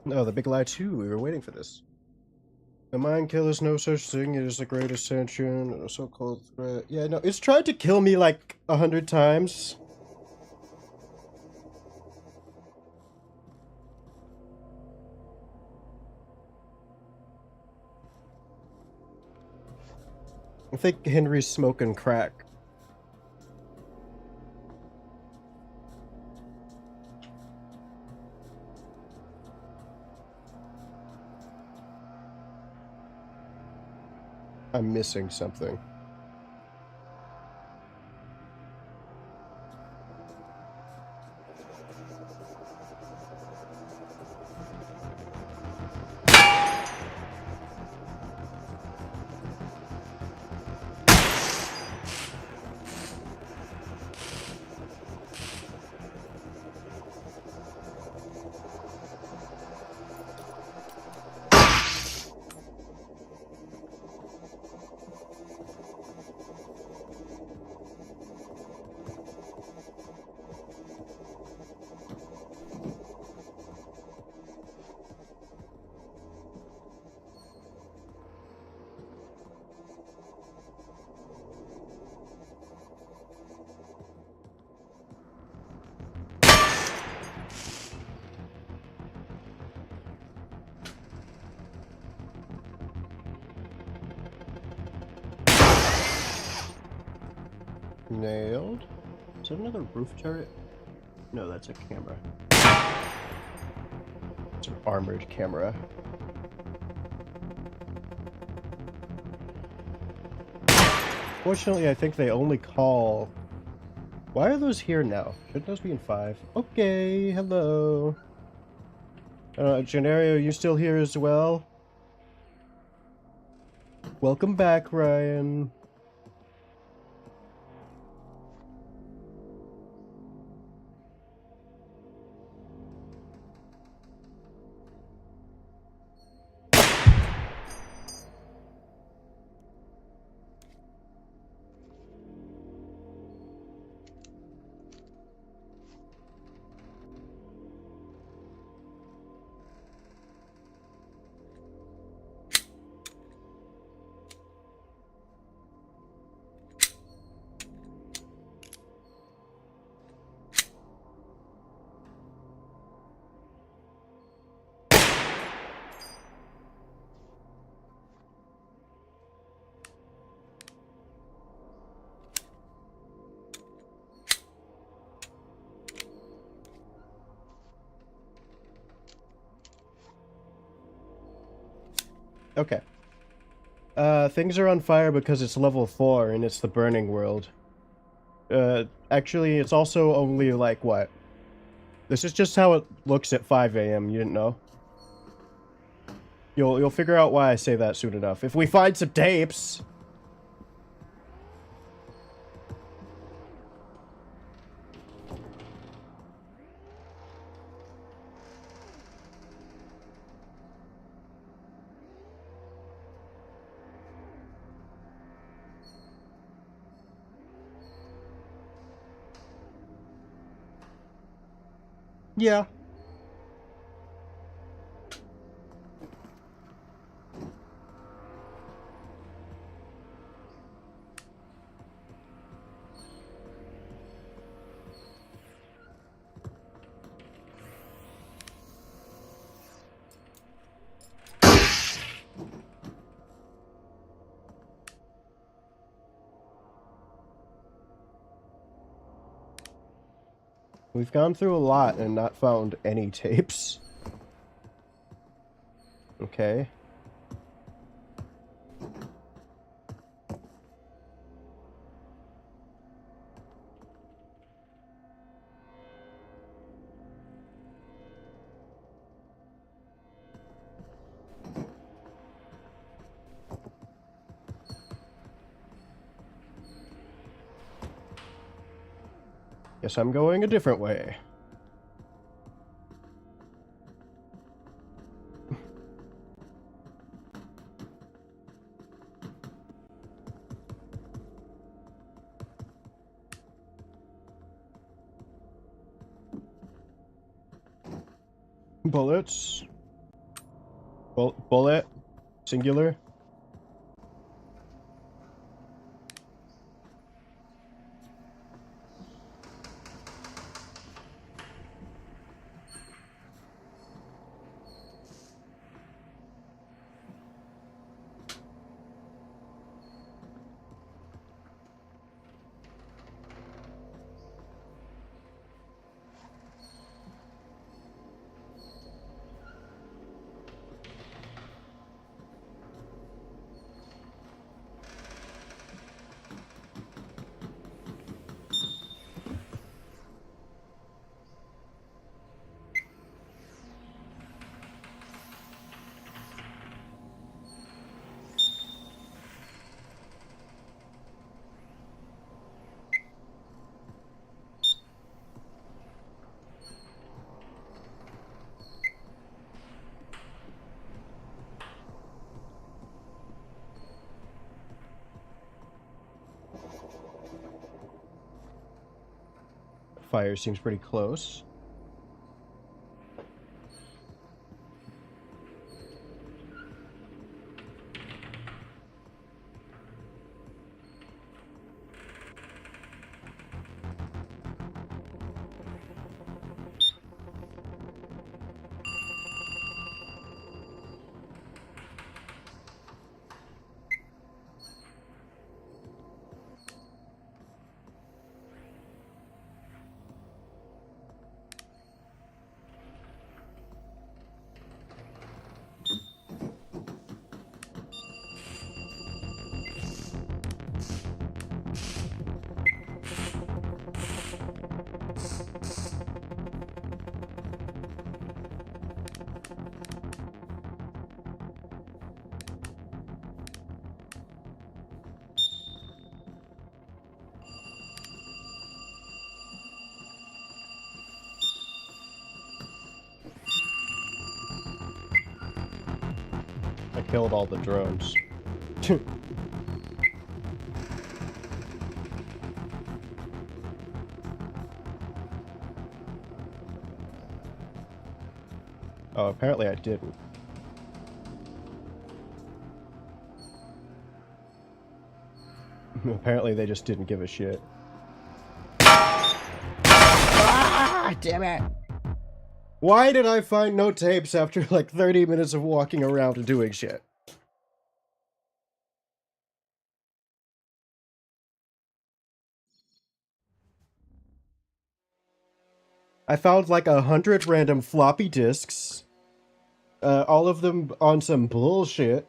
No, the big lie too. We were waiting for this. The mind kill is no such thing. It is the great ascension, a so-called threat. Yeah, no, it's tried to kill me like 100 times. I think Henry's smoking crack. I'm missing something. Nailed. Is that another roof turret? No, that's a camera. It's an armored camera. Fortunately, I think they only call... Why are those here now? Shouldn't those be in 5? Okay, hello. Gennario, you still here as well? Welcome back, Ryan. Okay. Things are on fire because it's level 4 and it's the burning world. Actually, it's also only like, what? This is just how it looks at 5 a.m., you didn't know? You'll figure out why I say that soon enough. If we find some tapes! Yeah. We've gone through a lot and not found any tapes. Okay. Guess I'm going a different way. Bullets. Bullet. Singular. Fire seems pretty close. killed all the drones. Oh, apparently I didn't. Apparently they just didn't give a shit. Ah, damn it! Why did I find no tapes after like 30 minutes of walking around and doing shit? I found like 100 random floppy disks. All of them on some bullshit.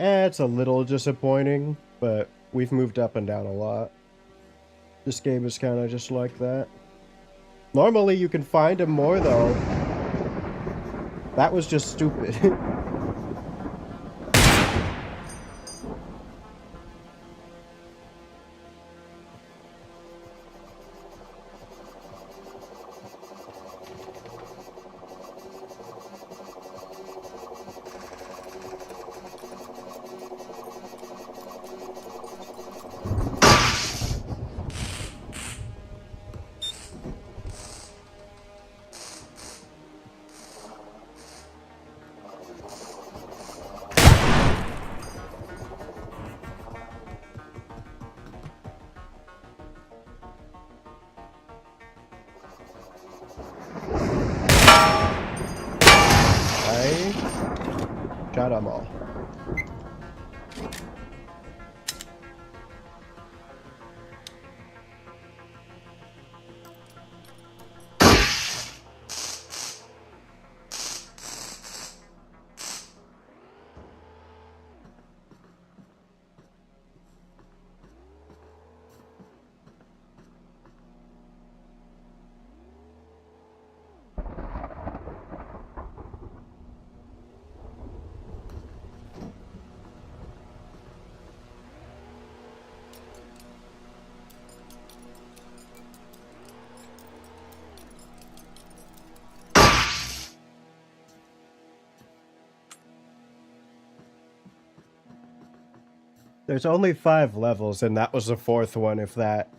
It's a little disappointing, but we've moved up and down a lot. This game is kind of just like that. Normally you can find him more, though. That was just stupid. Shot them all. There's only 5 levels, and that was the 4th one, if that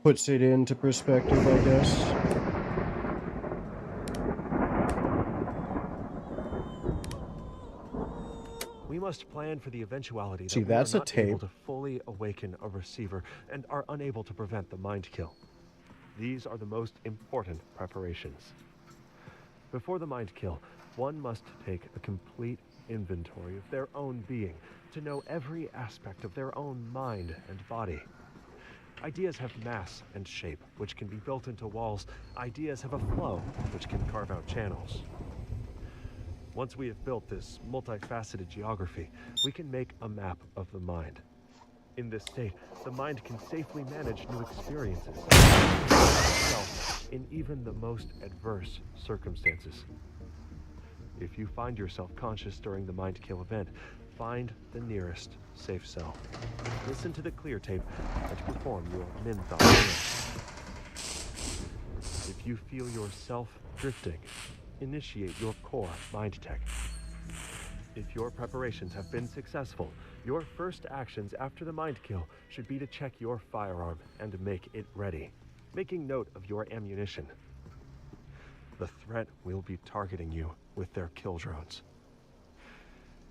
puts it into perspective, I guess. We must plan for the eventuality that See, we that's are a not able tape. to fully awaken a receiver and are unable to prevent the mind kill. These are the most important preparations. Before the mind kill, one must take a complete inventory of their own being to know every aspect of their own mind and body. Ideas have mass and shape, which can be built into walls. Ideas have a flow, which can carve out channels. Once we have built this multifaceted geography, we can make a map of the mind. In this state, the mind can safely manage new experiences in even the most adverse circumstances. If you find yourself conscious during the mind kill event, find the nearest safe cell. Listen to the clear tape and perform your min thought command. If you feel yourself drifting, initiate your core mind tech. If your preparations have been successful, your first actions after the mind kill should be to check your firearm and make it ready, making note of your ammunition. The threat will be targeting you with their kill drones.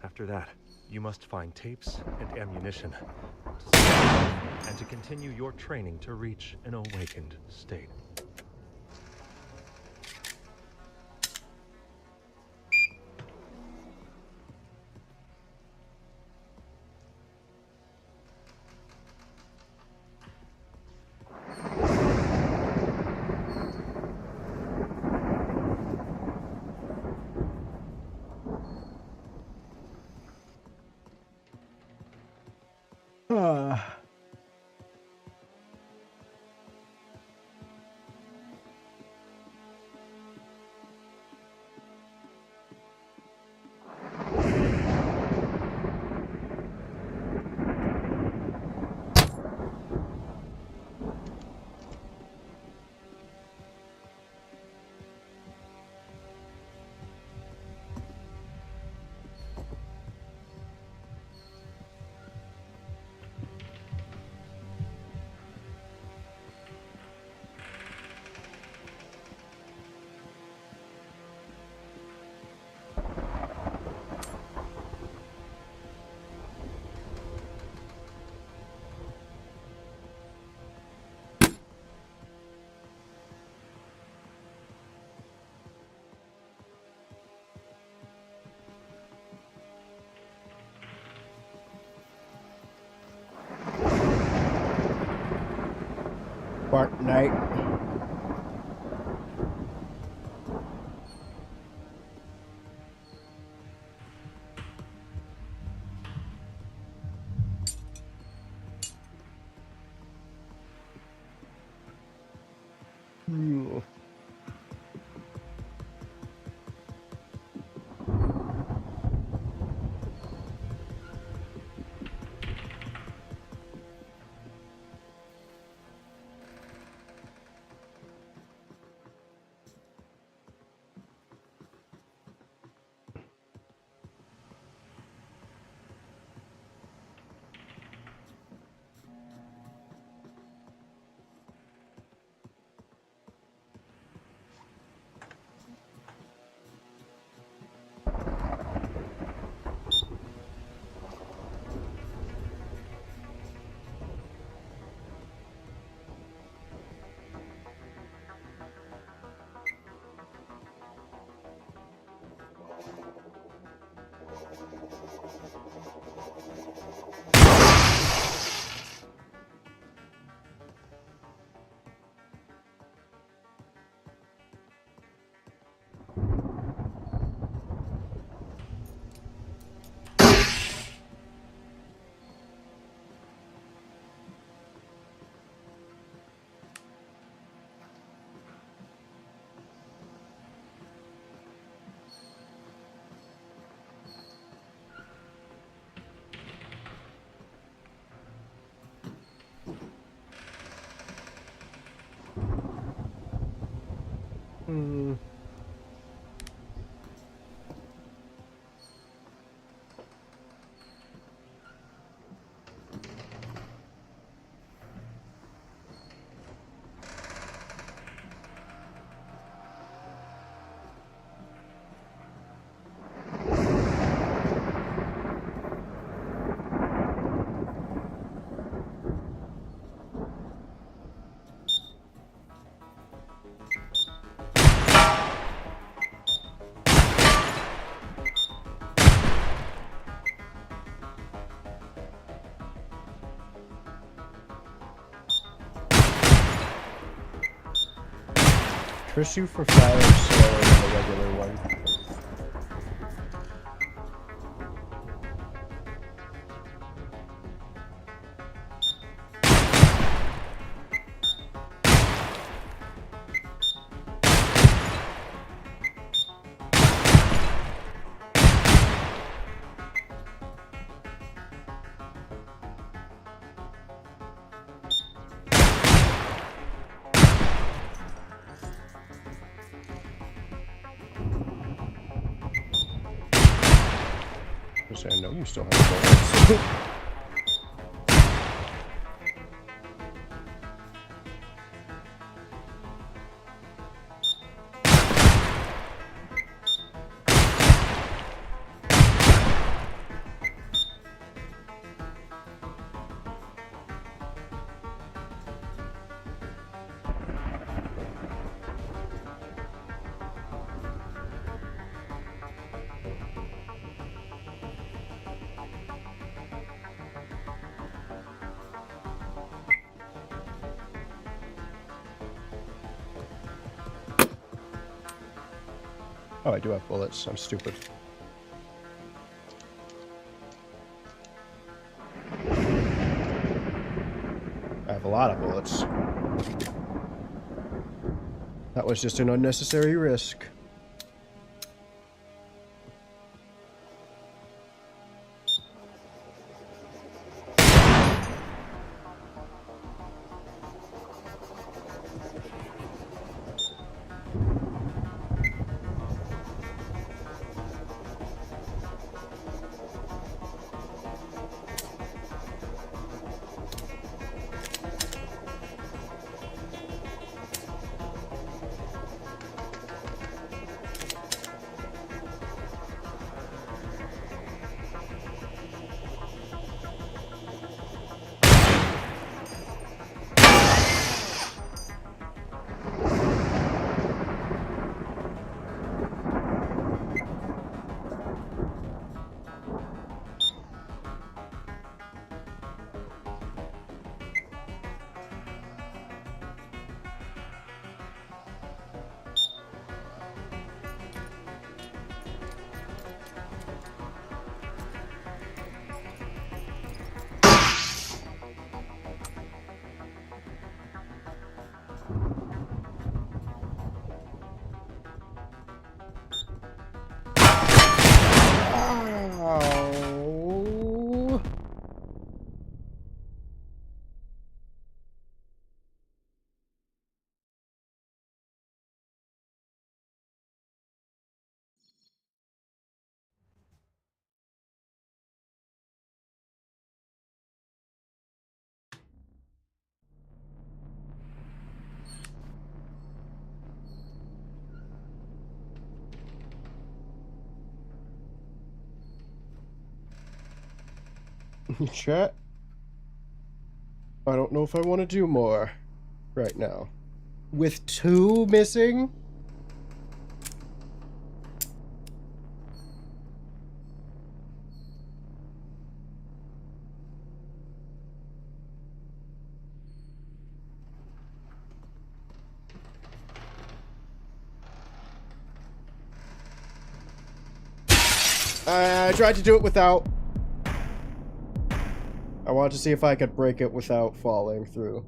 After that, you must find tapes and ammunition and to continue your training to reach an awakened state. Night. Pursue for fire is slower than the regular one. I know you still have bullets. Oh, I do have bullets. I'm stupid. I have a lot of bullets. That was just an unnecessary risk. Chat. I don't know if I want to do more right now. With 2 missing? I tried to do it without. I wanted to see if I could break it without falling through.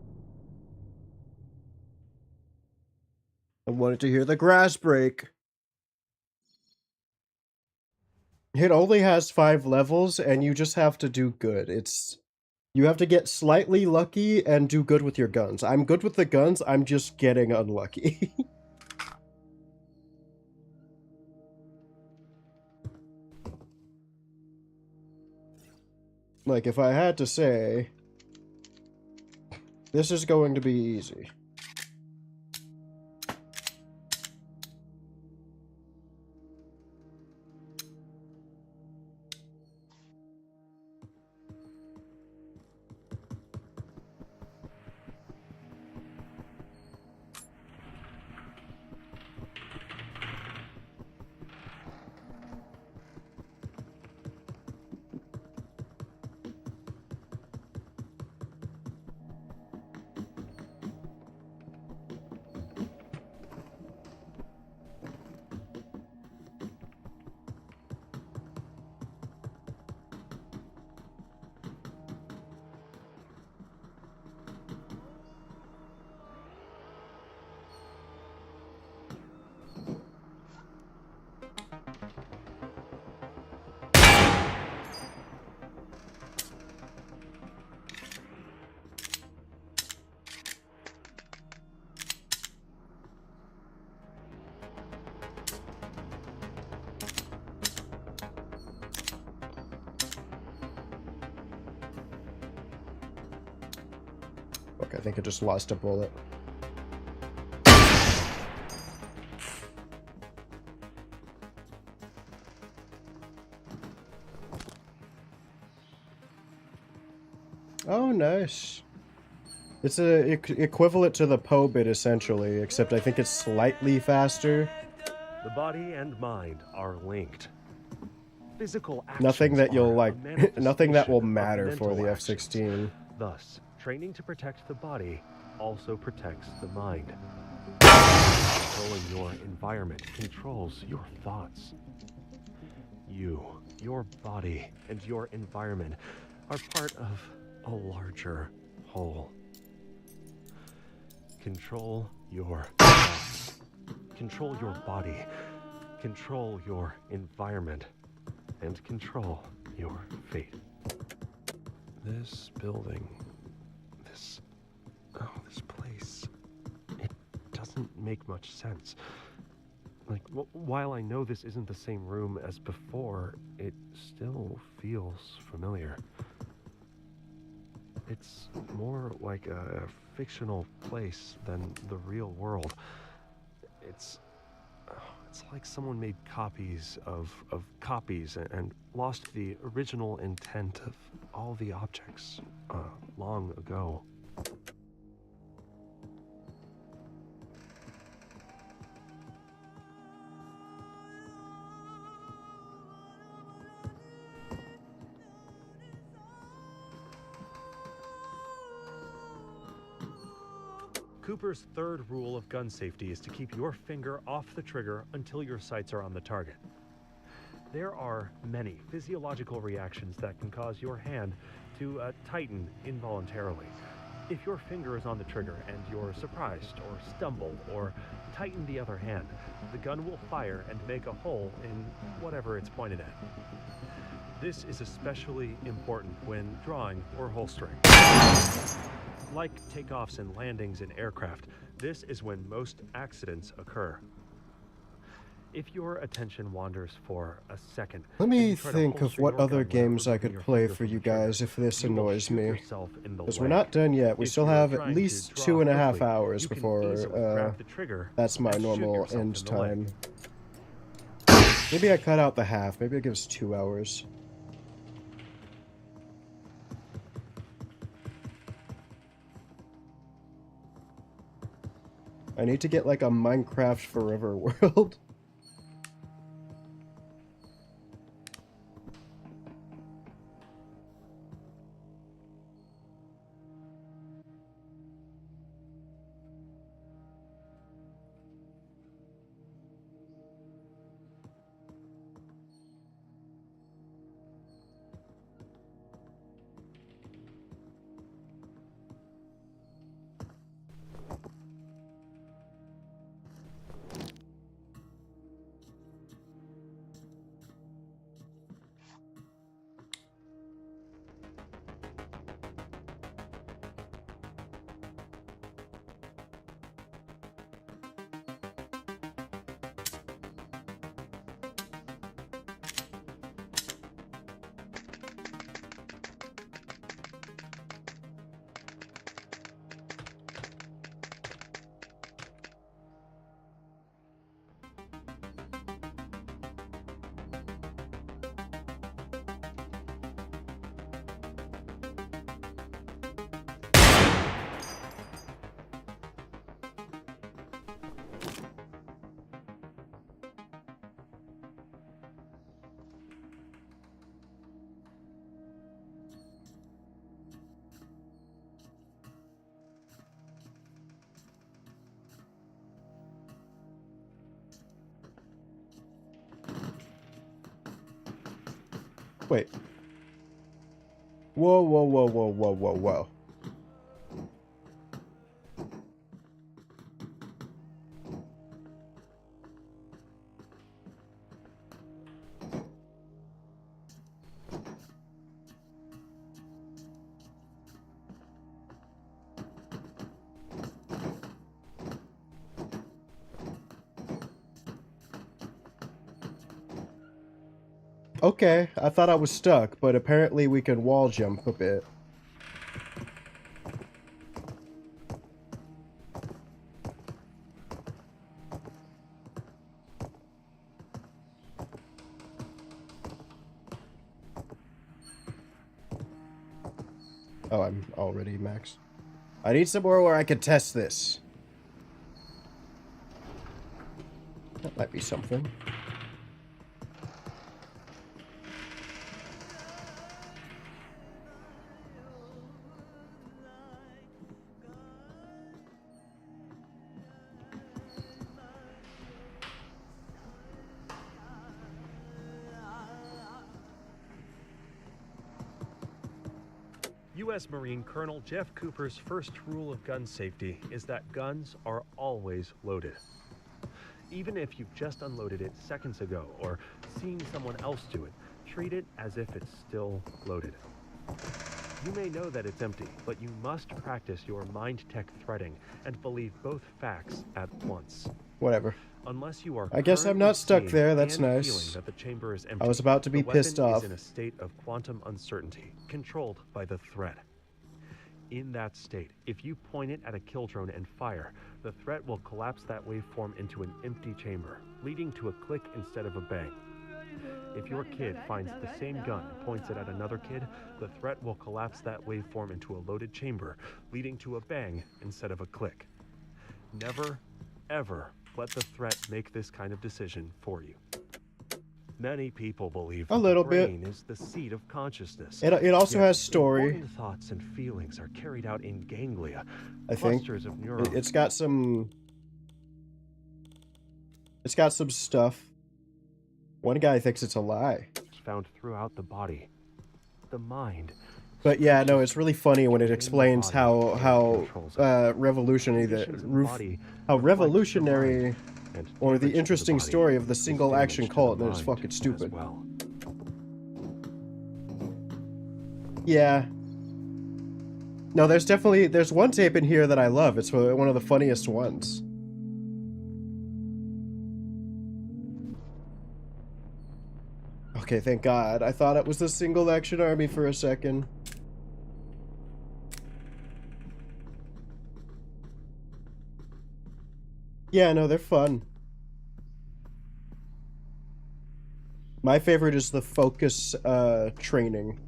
I wanted to hear the grass break. It only has 5 levels, and you just have to do good. You have to get slightly lucky and do good with your guns. I'm good with the guns, I'm just getting unlucky. Like, if I had to say, this is going to be easy. Okay, I think I just lost a bullet. Oh, nice. It's equivalent to the Poe bit, essentially, except I think it's slightly faster. The body and mind are linked. Physical actions Nothing that you'll are a like, nothing that will manifestation of matter for mental the actions. F-16. Thus, training to protect the body also protects the mind. Controlling your environment controls your thoughts. You, your body, and your environment are part of a larger whole. Control your thoughts. Control your body. Control your environment. And control your fate. This building, this place, it doesn't make much sense. Like, while I know this isn't the same room as before, it still feels familiar. It's more like a fictional place than the real world. It's like someone made copies of copies and lost the original intent of all the objects long ago. Cooper's third rule of gun safety is to keep your finger off the trigger until your sights are on the target. There are many physiological reactions that can cause your hand to tighten involuntarily. If your finger is on the trigger and you're surprised or stumble or tighten the other hand, the gun will fire and make a hole in whatever it's pointed at. This is especially important when drawing or holstering. Like takeoffs and landings in aircraft, this is when most accidents occur. If your attention wanders for a second, Let and me you try to think of holster what your other gun without games I removing could your play finger for from you the trigger, guys if this you will annoys shoot me. yourself in the Because we're leg. not done yet. We If still you're have at trying least to draw 2.5 quickly, hours you can before easily grab the trigger that's my and shoot normal yourself end in the leg. time. Maybe I cut out the half. Maybe it gives 2 hours. I need to get like a Minecraft Forever world. Wait. Whoa, whoa, whoa, whoa, whoa, whoa, whoa. Okay, I thought I was stuck, but apparently we can wall jump a bit. Oh, I'm already max. I need somewhere where I can test this. That might be something. U.S. Marine Colonel Jeff Cooper's first rule of gun safety is that guns are always loaded. Even if you've just unloaded it seconds ago or seen someone else do it, treat it as if it's still loaded. You may know that it's empty, but you must practice your mind tech threading and believe both facts at once. Whatever. Unless you are I guess I'm not stuck currently there, that's seeing and nice. feeling that the chamber is empty, I was about to be the weapon pissed off. is in a state of quantum uncertainty, controlled by the threat. In that state, if you point it at a kill drone and fire, the threat will collapse that waveform into an empty chamber, leading to a click instead of a bang. If your kid finds the same gun and points it at another kid, the threat will collapse that waveform into a loaded chamber, leading to a bang instead of a click. Never, ever let the threat make this kind of decision for you. Many people believe that little the bit. brain is the seat of consciousness. It also Yet has story. important thoughts and feelings are carried out in ganglia, I think clusters of neurons. it's got some. It's got some stuff. One guy thinks it's a lie. Found throughout the body. The mind. But yeah, no, it's really funny when it explains how revolutionary or the interesting story of the single action cult that is fucking stupid. Well. Yeah. No, there's one tape in here that I love. It's one of the funniest ones. Okay, thank God. I thought it was the single action army for a second. Yeah, no, they're fun. My favorite is the focus training.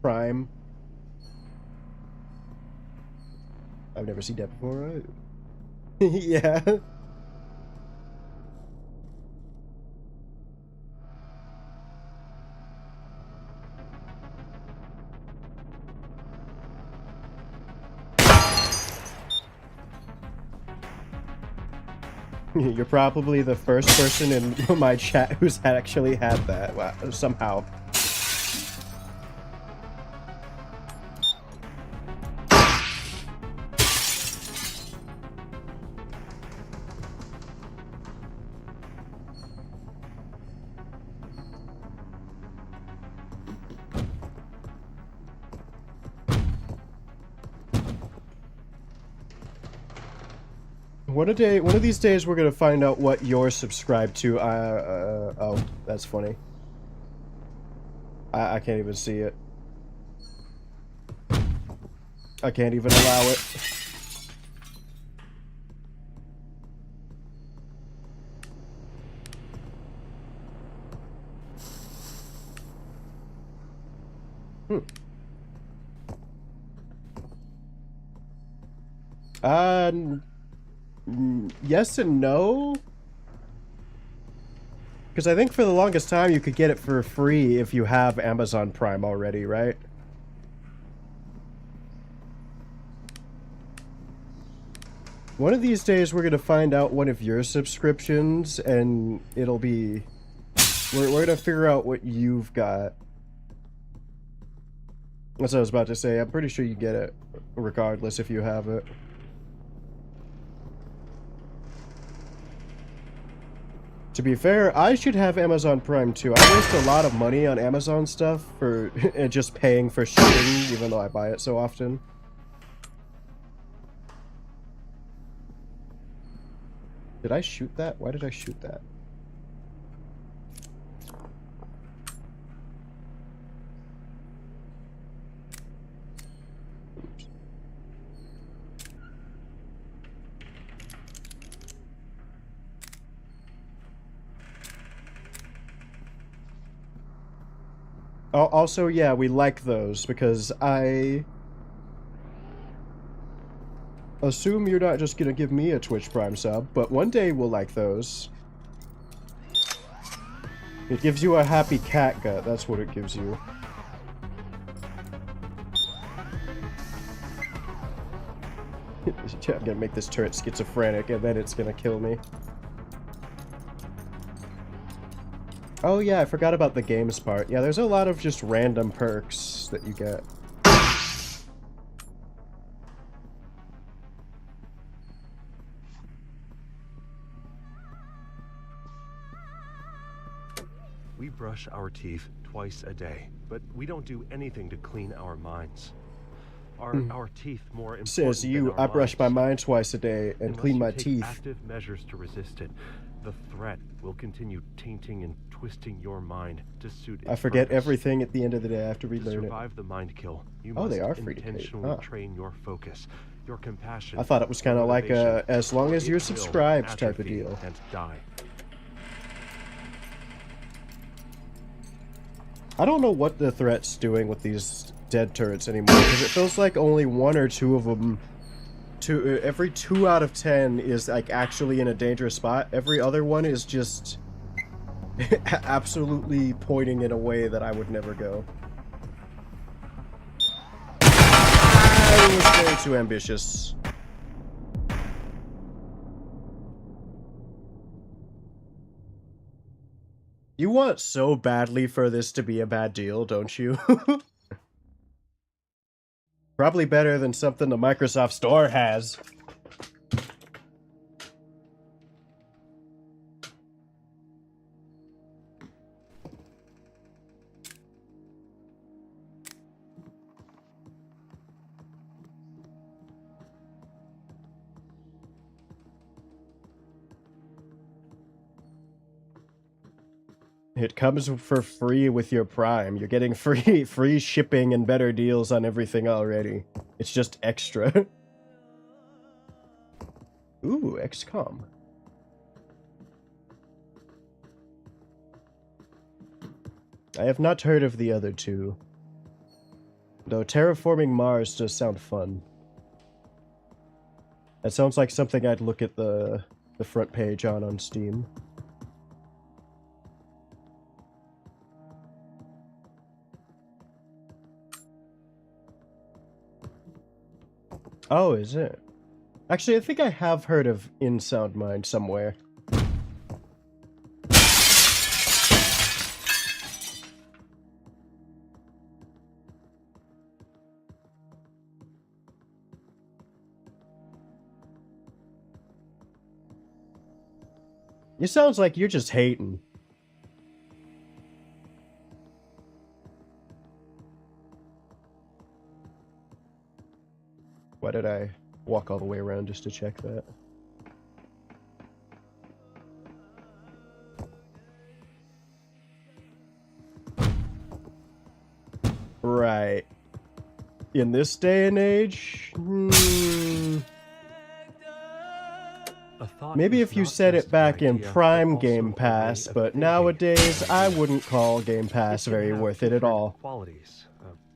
Prime. I've never seen that before, right? Yeah. You're probably the first person in my chat who's actually had that. Wow, somehow. One of these days, we're gonna find out what you're subscribed to. Oh, that's funny. I can't even see it. I can't even allow it. Yes and no. Because I think for the longest time you could get it for free if you have Amazon Prime already, right? One of these days we're gonna find out one of your subscriptions, and it'll be... We're gonna figure out what you've got. That's what I was about to say. I'm pretty sure you get it regardless if you have it. To be fair, I should have Amazon Prime too. I waste a lot of money on Amazon stuff for just paying for shipping, even though I buy it so often. Did I shoot that? Why did I shoot that? Also, yeah, we like those because I assume you're not just gonna give me a Twitch Prime sub, but one day we'll like those. It gives you a happy catgut, that's what it gives you. I'm gonna make this turret schizophrenic and then it's gonna kill me. Oh yeah, I forgot about the games part. Yeah, there's a lot of just random perks that you get. We brush our teeth twice a day, but we don't do anything to clean our minds. Are our teeth more important Says than you, our I brush my minds? mind twice a day and Unless clean you my take teeth. active measures to resist it, the threat will continue tainting and twisting your mind to suit its I forget purpose. everything at the end of the day. I have to To relearn it. survive the mind kill, you Oh, must they are free to take. intentionally Huh. train your focus, your compassion. I thought it was kind of like a as long as you're subscribed type of deal. And die. I don't know what the threat's doing with these dead turrets anymore, because it feels like only one or two of them, every 2 out of 10 is like actually in a dangerous spot. Every other one is just absolutely pointing in a way that I would never go. I was way too ambitious. You want so badly for this to be a bad deal, don't you? Probably better than something the Microsoft Store has. It comes for free with your Prime. You're getting free shipping and better deals on everything already. It's just extra. Ooh, XCOM. I have not heard of the other two. Though terraforming Mars does sound fun. That sounds like something I'd look at the front page on Steam. Oh, is it? Actually, I think I have heard of In Sound Mind somewhere. It sounds like you're just hating. Why did I walk all the way around just to check that? Right. In this day and age? Maybe if you said it back in Prime Game Pass, but nowadays I wouldn't call Game Pass very worth it at all. Qualities,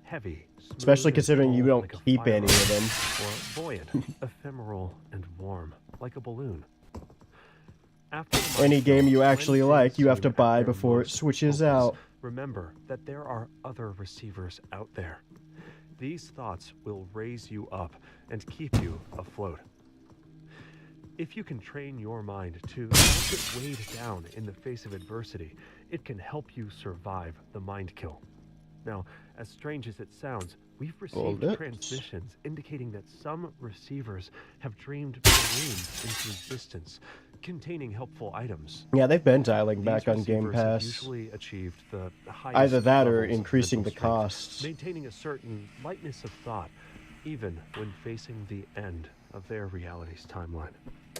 heavy, Especially considering you don't keep any of them. Or buoyant, ephemeral, and warm, like a balloon. Any game you actually like, you have to buy before it switches out. Remember that there are other receivers out there. These thoughts will raise you up and keep you afloat. If you can train your mind to not get weighed down in the face of adversity, it can help you survive the mind kill. Now, as strange as it sounds, we've received transmissions indicating that some receivers have dreamed balloons into existence, containing helpful items. Yeah, they've been dialing back These on Game receivers have Pass. usually achieved the highest Either that or levels of increasing the mental strength, costs. maintaining a certain lightness of thought, even when facing the end of their reality's timeline.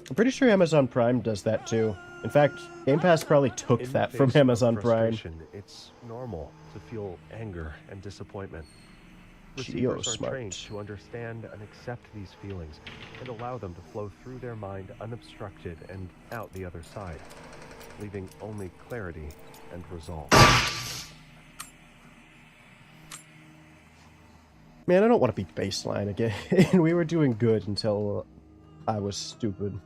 I'm pretty sure Amazon Prime does that too. In fact, Game Pass probably took In that the from face of Amazon Prime. frustration, it's normal to feel anger and disappointment. Receivers are Geo-smart. trained to understand and accept these feelings and allow them to flow through their mind unobstructed and out the other side, leaving only clarity and resolve. Man, I don't want to be baseline again. We were doing good until I was stupid.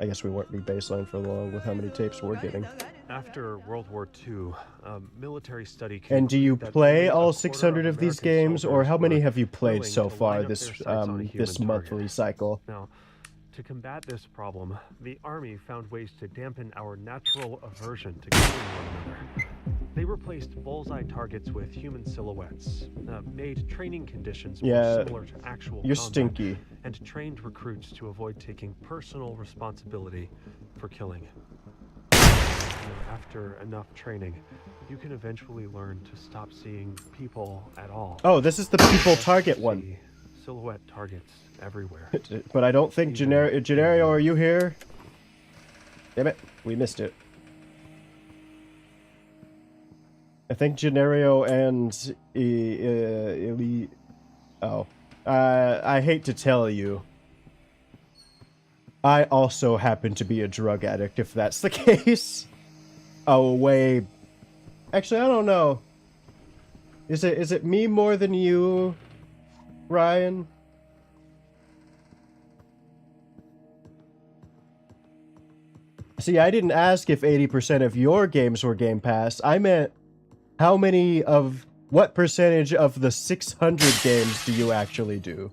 I guess we won't be baseline for long with how many tapes we're getting. After World War II, a military study And do you concluded that play only a all quarter 600 of these American games, or how many soldiers have you were played willing so to far line up this their sights on a this human monthly target. cycle? Now, to combat this problem, the Army found ways to dampen our natural aversion to killing one another. They replaced bullseye targets with human silhouettes, made training conditions more Yeah, similar to actual you're combat, stinky. and trained recruits to avoid taking personal responsibility for killing. After enough training, you can eventually learn to stop seeing people at all. Oh, this is the people Just target one. see silhouette targets everywhere. But I don't think Gennario, are you here? Damn it, we missed it. I think Gennario and Elite. Oh, I hate to tell you. I also happen to be a drug addict, if that's the case. Oh, way. Actually, I don't know. Is it me more than you, Ryan? See, I didn't ask if 80% of your games were Game Pass. I meant what percentage of the 600 games do you actually do?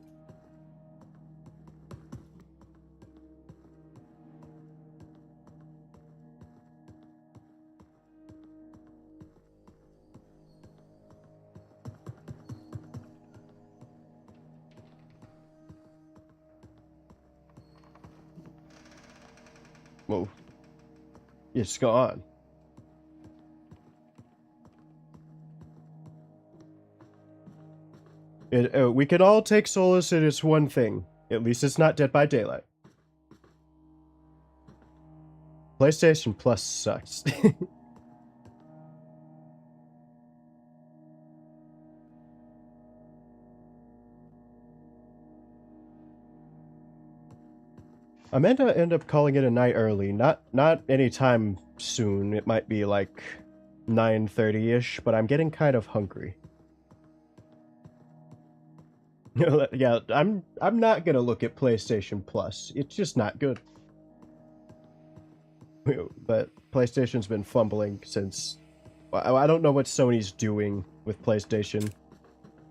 Whoa. It's gone. We can all take solace in its one thing. At least it's not Dead by Daylight. PlayStation Plus sucks. I meant to end up calling it a night early. Not anytime soon. It might be like 9:30-ish, but I'm getting kind of hungry. Yeah, I'm not gonna look at PlayStation Plus. It's just not good. But PlayStation's been fumbling since... I don't know what Sony's doing with PlayStation.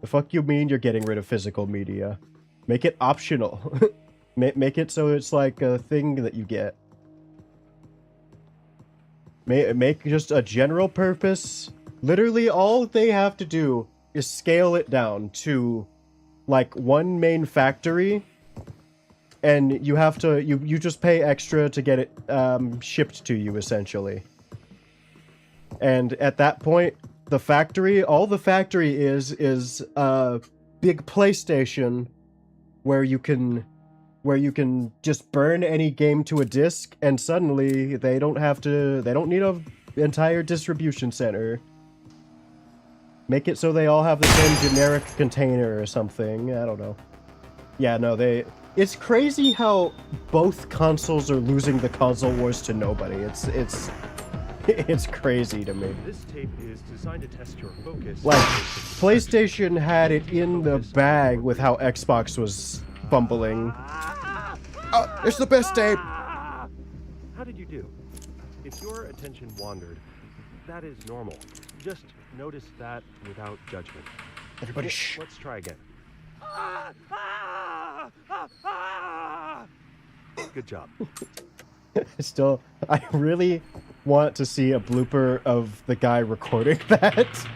The fuck you mean you're getting rid of physical media? Make it optional. Make it so it's like a thing that you get. Make just a general purpose. Literally all they have to do is scale it down to like one main factory, and you have to you just pay extra to get it shipped to you, essentially. And at that point, all the factory is a big PlayStation where you can just burn any game to a disc, and suddenly they don't need an entire distribution center. Make it so they all have the same generic container or something. I don't know. Yeah, no, it's crazy how both consoles are losing the console wars to nobody. It's crazy to me. This tape is designed to test your focus. Like, PlayStation had it in the bag with how Xbox was fumbling. Oh, it's the best tape! How did you do? If your attention wandered, that is normal. Just notice that without judgment. Everybody shh. Let's try again. Good job. I really want to see a blooper of the guy recording that.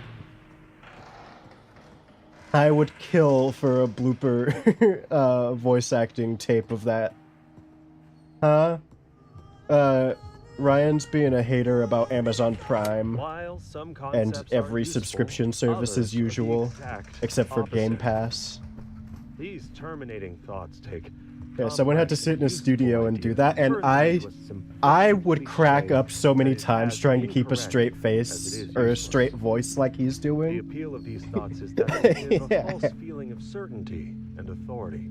I would kill for a blooper voice acting tape of that. Huh? Ryan's being a hater about Amazon Prime While some and concepts every are useful, subscription service others as are the usual, exact except for Game opposite. Pass. These terminating thoughts take Yeah, someone had to sit in a useful studio and do ideas that, and further I into a would simplistic crack cliche up so many that is times as trying to keep a incorrect straight as face it is or a useless. straight voice like he's The doing. appeal of these thoughts is that they give Yeah. a false feeling of certainty and authority.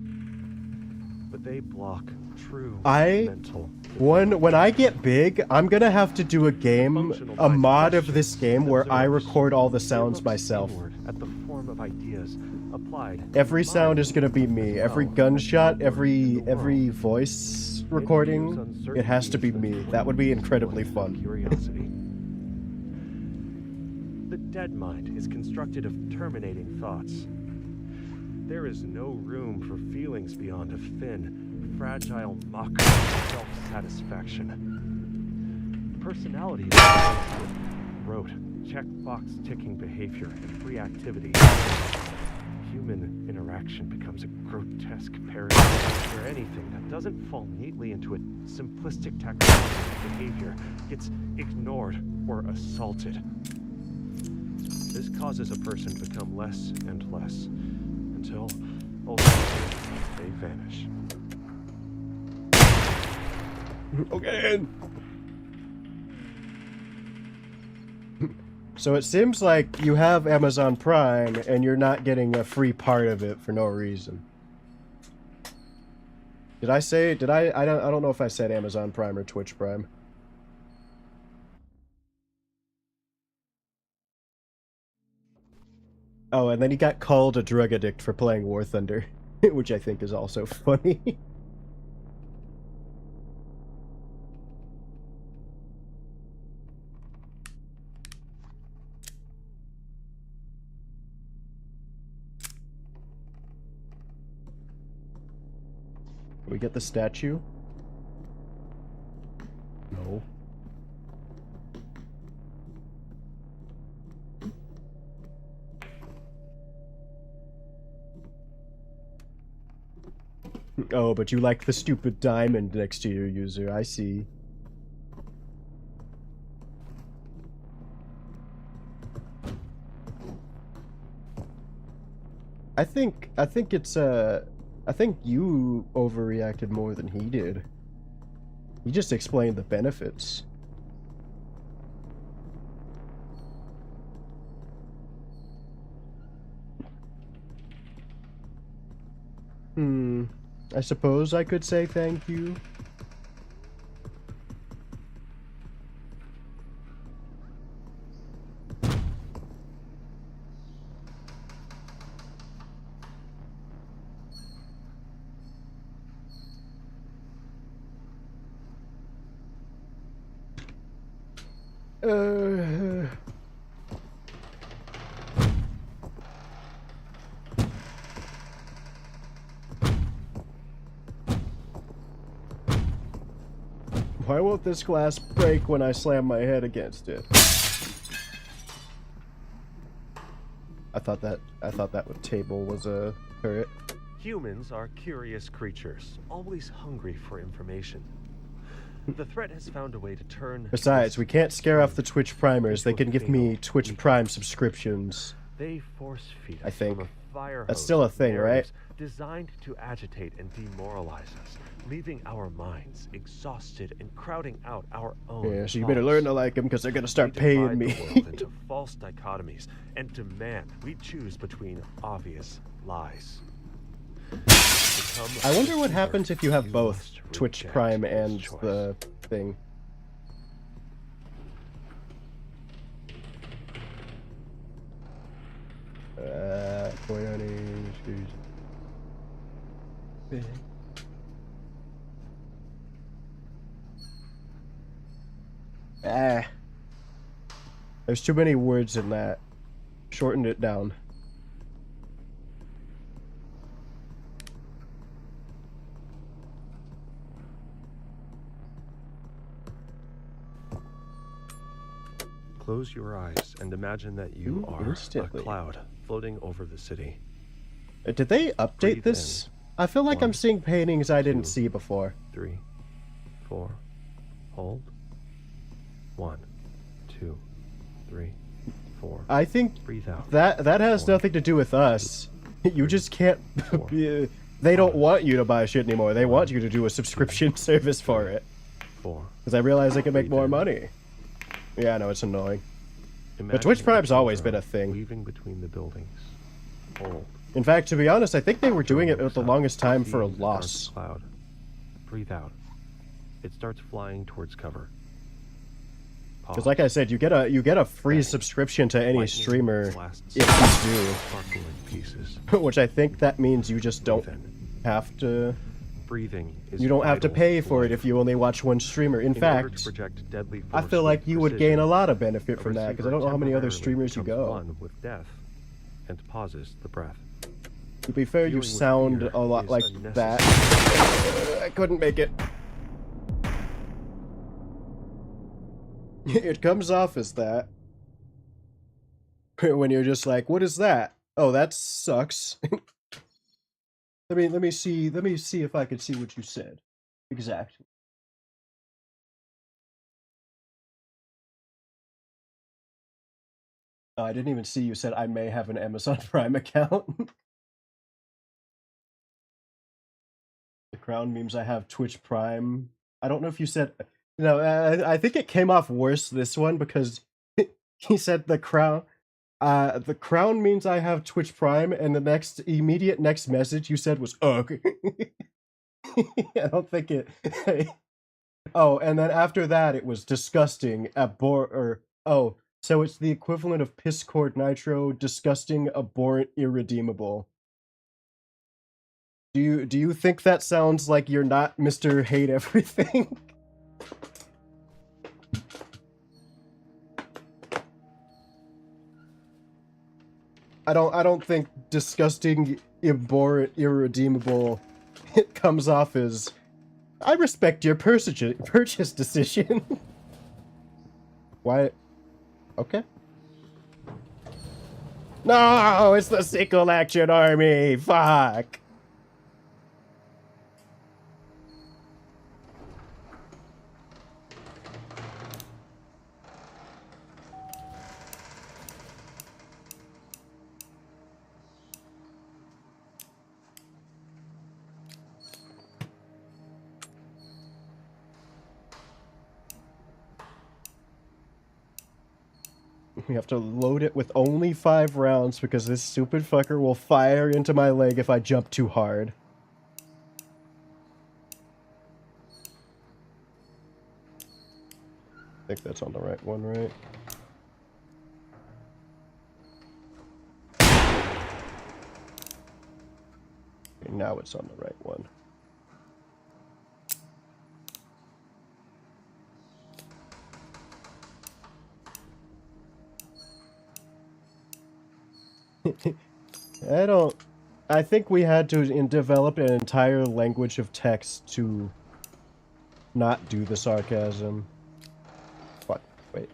But they block true mental. When I get big, I'm gonna have to do a mod of this game where I record all the sounds myself. At the form of ideas applied. Every sound is gonna be me. Every gunshot, every voice recording, it has to be me. That would be incredibly fun. Curiosity. The dead mind is constructed of terminating thoughts. There is no room for feelings beyond a thin, fragile mockery of self-satisfaction. Personality is balanced with rote, checkbox-ticking behavior and reactivity. Human interaction becomes a grotesque parody where anything that doesn't fall neatly into a simplistic taxonomy of behavior gets ignored or assaulted. This causes a person to become less and less, until ultimately they vanish. Okay. So it seems like you have Amazon Prime and you're not getting a free part of it for no reason. Did I say? I don't know if I said Amazon Prime or Twitch Prime. Oh, and then he got called a drug addict for playing War Thunder, which I think is also funny. Can we get the statue? No. Oh, but you like the stupid diamond next to your user. I see. I think you overreacted more than he did. He just explained the benefits. I suppose I could say thank you. Uh, why won't this glass break when I slam my head against it? I thought that table was a turret. Humans are curious creatures, always hungry for information. The threat has found a way to turn. Besides, we can't scare off the Twitch primers. They into a can give me fatal Twitch weakness. Prime subscriptions. They force feed us I think. from a fire That's hose still a of thing, right? narratives designed to agitate and demoralize us, leaving our minds exhausted and crowding out our own. Yeah, so you better learn to like them because they're gonna start paying me. The world into false dichotomies and demand we choose between obvious lies. I wonder what happens if you have both must Twitch reject Prime this and choice. the thing. Ah. There's too many words in that. Shortened it down. Close your eyes and imagine that you Ooh, are instantly. a cloud floating over the city. Did they update Breathe this? I feel like I'm One, seeing paintings I didn't two. see before. 3, 4, hold. 1, 2, 3, 4. I think Breathe out. that has One, nothing to do with us. You just can't. four. They don't want you to buy shit anymore. They want you to do a subscription service for it. 4. Because I realize they can make Breathe more in. money. Yeah, I know, it's annoying. Imagine Twitch Prime's a always children been a thing. Weaving between the buildings. Hold. In fact, to be honest, I think they were doing it Looks at the up. longest time for a See the dark loss. Cloud. Breathe out. It starts flying towards cover. Because like I said, you get a free Bang. subscription to any Lightning streamer blasts if sparkle in pieces. you do. Which I think that means you just don't Breathe in. have to. Breathing is You don't have to vital pay for it life. if you only watch one streamer. In In order to fact, project deadly I force feel like with you would precision, gain a lot of benefit a from that, because I receiver don't know how many other temporarily streamers you becomes go. one with death and pauses the breath. To be fair, you Viewing with sound fear a lot is like unnecessary. that. I couldn't make it. It comes off as that. When you're just like, what is that? Oh, that sucks. let me see if I can see what you said. Exactly. Oh, I didn't even see you said I may have an Amazon Prime account. The Crown memes I have Twitch Prime. I don't know if you said... No, I think it came off worse this one because he said the Crown... the Crown means I have Twitch Prime, and the immediate next message you said was, ugh. I don't think it... Oh, and then after that it was disgusting, so it's the equivalent of Pisscord Nitro, disgusting, abhorrent, irredeemable. Do you think that sounds like you're not Mr. Hate Everything? I don't think disgusting, abhorrent, irredeemable it comes off as I respect your purchase decision. Why? Okay. No, it's the Sickle Action Army. Fuck. We have to load it with only 5 rounds because this stupid fucker will fire into my leg if I jump too hard. I think that's on the right one, right? Okay, now it's on the right one. I think we had to develop an entire language of text to not do the sarcasm. What? Wait.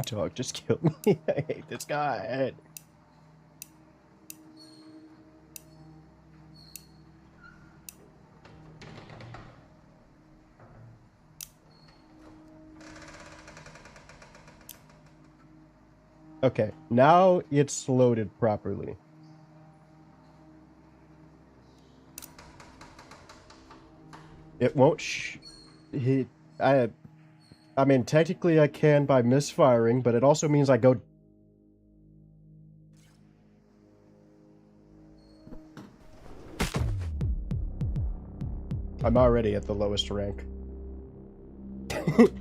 Dog just killed me. I hate this guy. Okay, now it's loaded properly. It won't I mean, technically I can by misfiring, but it also means I go... I'm already at the lowest rank. What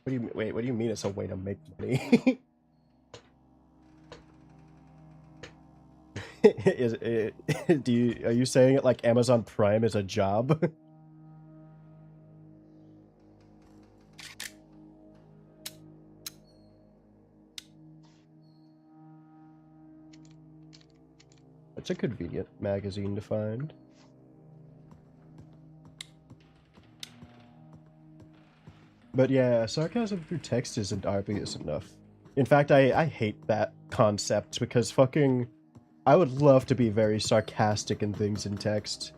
do you wait? What do you mean it's a way to make money? Are you saying it like Amazon Prime is a job? It's a convenient magazine to find. But yeah, sarcasm through text isn't obvious enough. In fact, I hate that concept because fucking... I would love to be very sarcastic in things in text.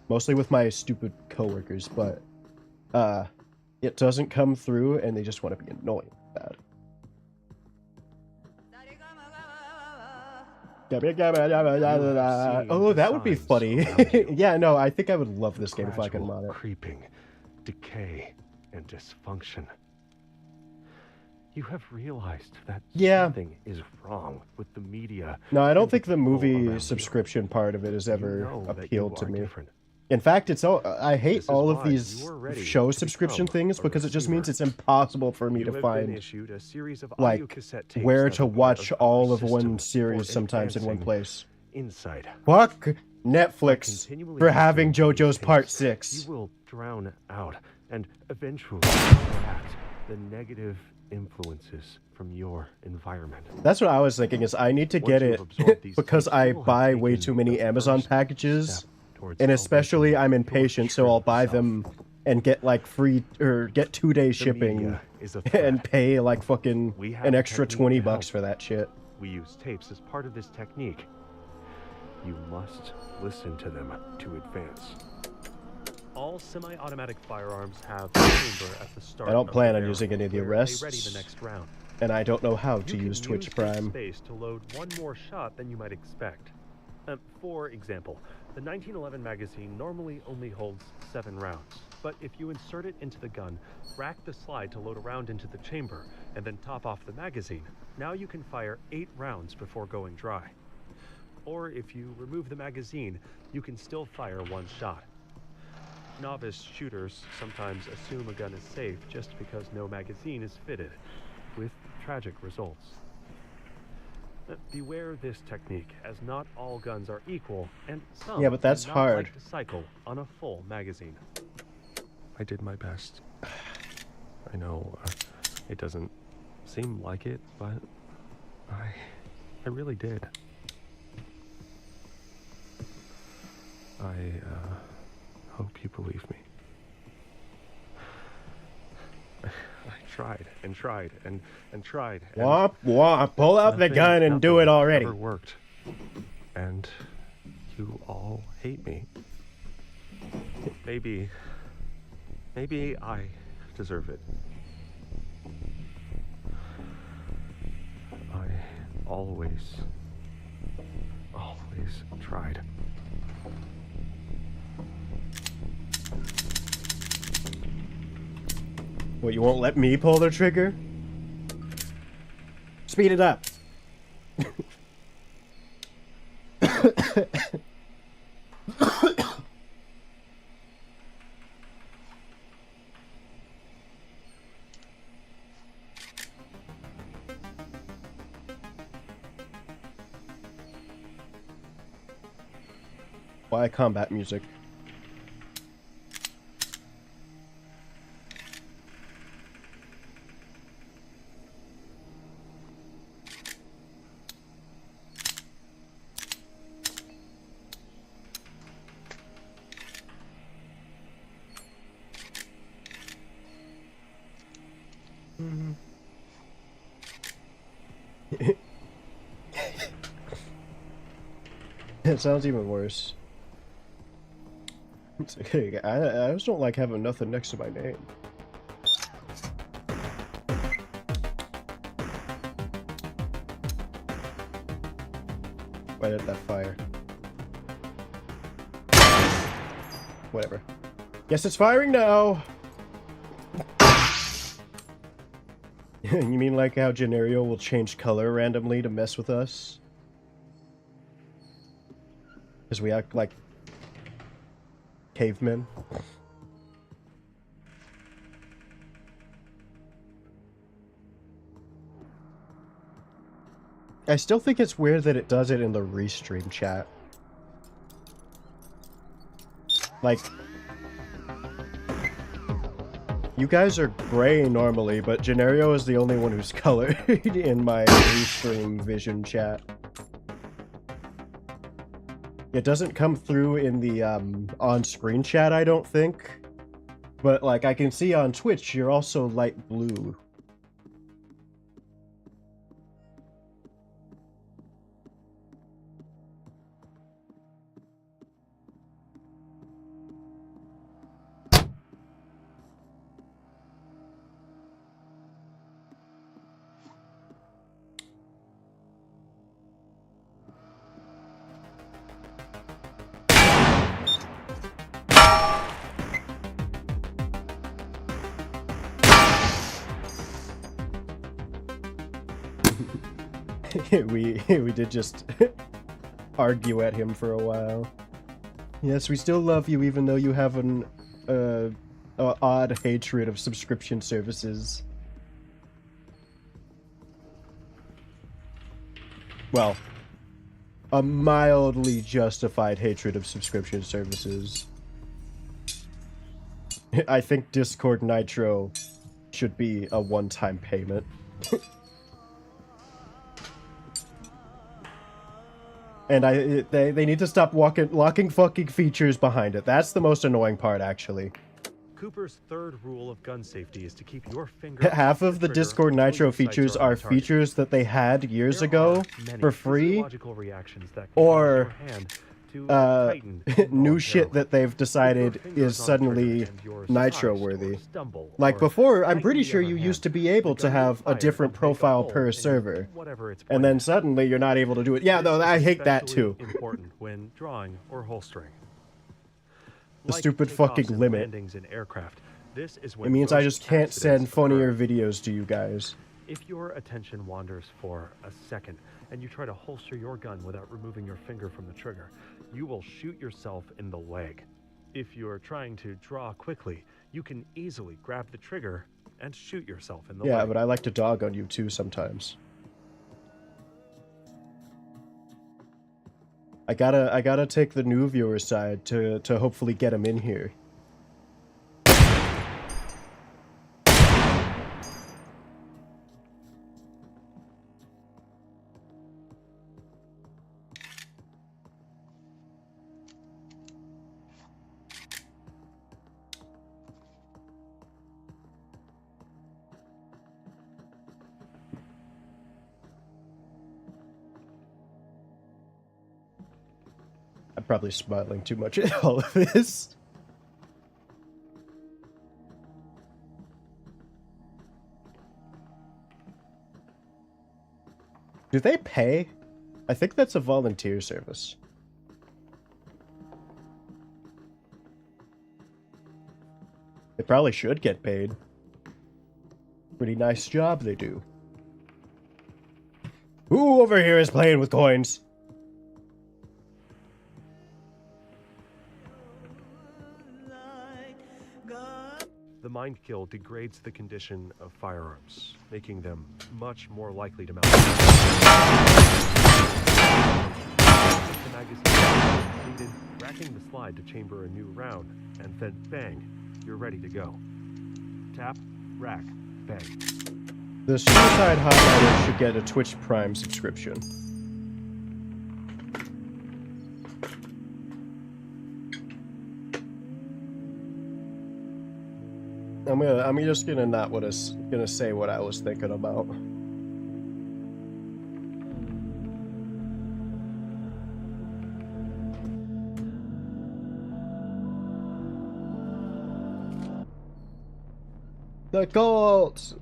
Mostly with my stupid coworkers, but it doesn't come through and they just want to be annoying bad. Oh, that would be funny. Yeah, no, I think I would love this game if I could mod it. Creeping, decay, and dysfunction. You have realized that something is wrong with the media. No, I don't think the movie subscription part of it has ever appealed to me. In fact, I hate all of these show subscription things because it just means it's impossiple for me to find like where to watch all of one series sometimes in one place. Fuck Netflix for having JoJo's Part 6. You will drown out and eventually attract the negative influences from your environment. That's what I was thinking, is I need to get it because I buy way too many Amazon packages, and especially I'm impatient, so I'll buy them and get like free or get 2-day shipping and pay like fucking an extra $20 for that shit. We use tapes as part of this technique. You must listen to them to advance. All semi-automatic firearms have a chamber at the start. I don't plan on barrel using any of the where they arrests, ready the next round. and I don't know how to You use can Twitch use this Prime. space to load one more shot than you might expect. For example, the 1911 magazine normally only holds 7 rounds, but if you insert it into the gun, rack the slide to load a round into the chamber, and then top off the magazine, now you can fire 8 rounds before going dry. Or if you remove the magazine, you can still fire 1 shot. Novice shooters sometimes assume a gun is safe just because no magazine is fitted, with tragic results. Beware this technique, as not all guns are equal, and some Yeah, but that's do not hard. like to cycle on a full magazine. I did my best. I know it doesn't seem like it, but I really did. I hope you believe me. I tried and tried and tried. And Womp womp, pull out the gun and do it nothing already. ever worked. And you all hate me. Maybe I deserve it. I always tried. What, you won't let me pull the trigger? Speed it up. Why combat music? It sounds even worse. It's okay. I just don't like having nothing next to my name. Why did that fire? Whatever. Guess it's firing now! You mean like how Gennario will change color randomly to mess with us? Because we act like cavemen. I still think it's weird that it does it in the restream chat. Like, you guys are gray normally, but Gennario is the only one who's colored in my restream vision chat. It doesn't come through in the on-screen chat, I don't think. But like I can see on Twitch, you're also light blue. we did just argue at him for a while. Yes, we still love you even though you have an odd hatred of subscription services. Well, a mildly justified hatred of subscription services. I think Discord Nitro should be a one-time payment. And they need to stop locking fucking features behind it. That's the most annoying part, actually. Cooper's third rule of gun safety is to keep your finger Half of the Discord Nitro features are features that they had years ago for free, or new shit that they've decided is suddenly Nitro-worthy. Like before, I'm pretty sure you used to be able to have a different profile per server, and then suddenly you're not able to do it. Yeah, though, I hate that too. Important when drawing or holstering. The stupid fucking limit. It means I just can't send funnier videos to you guys. If your attention wanders for a second and you try to holster your gun without removing your finger from the trigger, you will shoot yourself in the leg. If you're trying to draw quickly, you can easily grab the trigger and shoot yourself in the leg. Yeah, but I like to dog on you too sometimes. I gotta take the new viewer side to hopefully get him in here. I'm probably smiling too much at all of this. Do they pay? I think that's a volunteer service. They probably should get paid. Pretty nice job they do. Who over here is playing with coins? The mind kill degrades the condition of firearms, making them much more likely to melt. The magazine is completed tracking the slide to chamber a new round, and then bang, you're ready to go. Tap, rack, bang. The Suicide Hotline should get a Twitch Prime subscription. I'm just gonna not gonna say what I was thinking about. The Colts!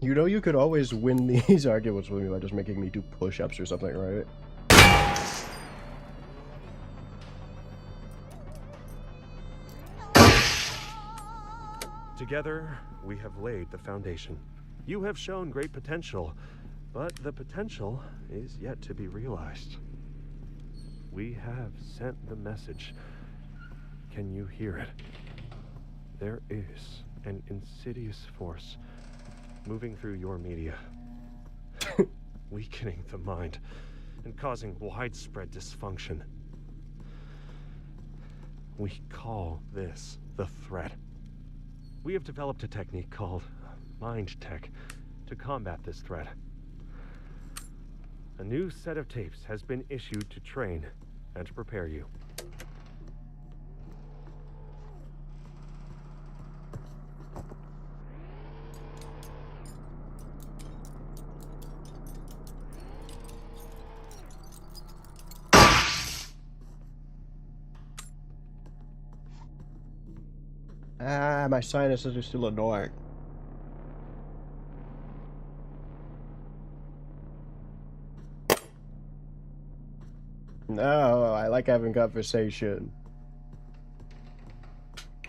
You know you could always win these arguments with me by just making me do push-ups or something, right? Together, we have laid the foundation. You have shown great potential, but the potential is yet to be realized. We have sent the message. Can you hear it? There is an insidious force moving through your media, weakening the mind and causing widespread dysfunction. We call this the threat. We have developed a technique called mind tech to combat this threat. A new set of tapes has been issued to train and to prepare you. Ah, my sinuses are still annoying. No, I like having conversation.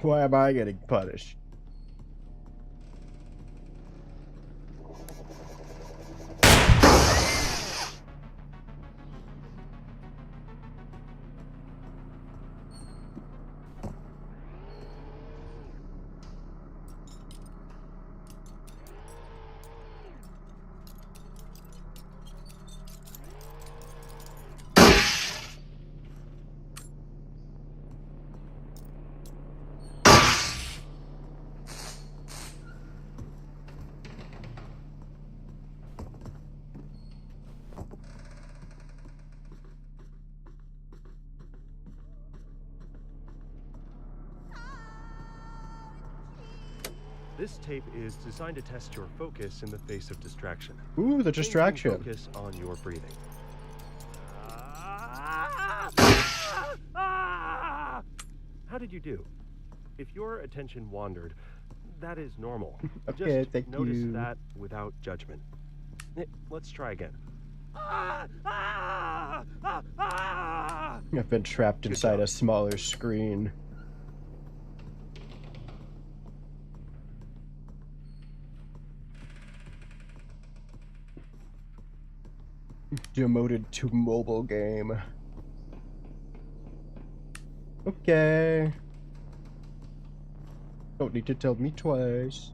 Why am I getting punished? This tape is designed to test your focus in the face of distraction. Ooh, the distraction. Focus on your breathing. How did you do? If your attention wandered, that is normal. Okay, Just thank notice you. that without judgment. Let's try again. I've been trapped inside a smaller screen. Demoted to mobile game. Okay. Don't need to tell me twice.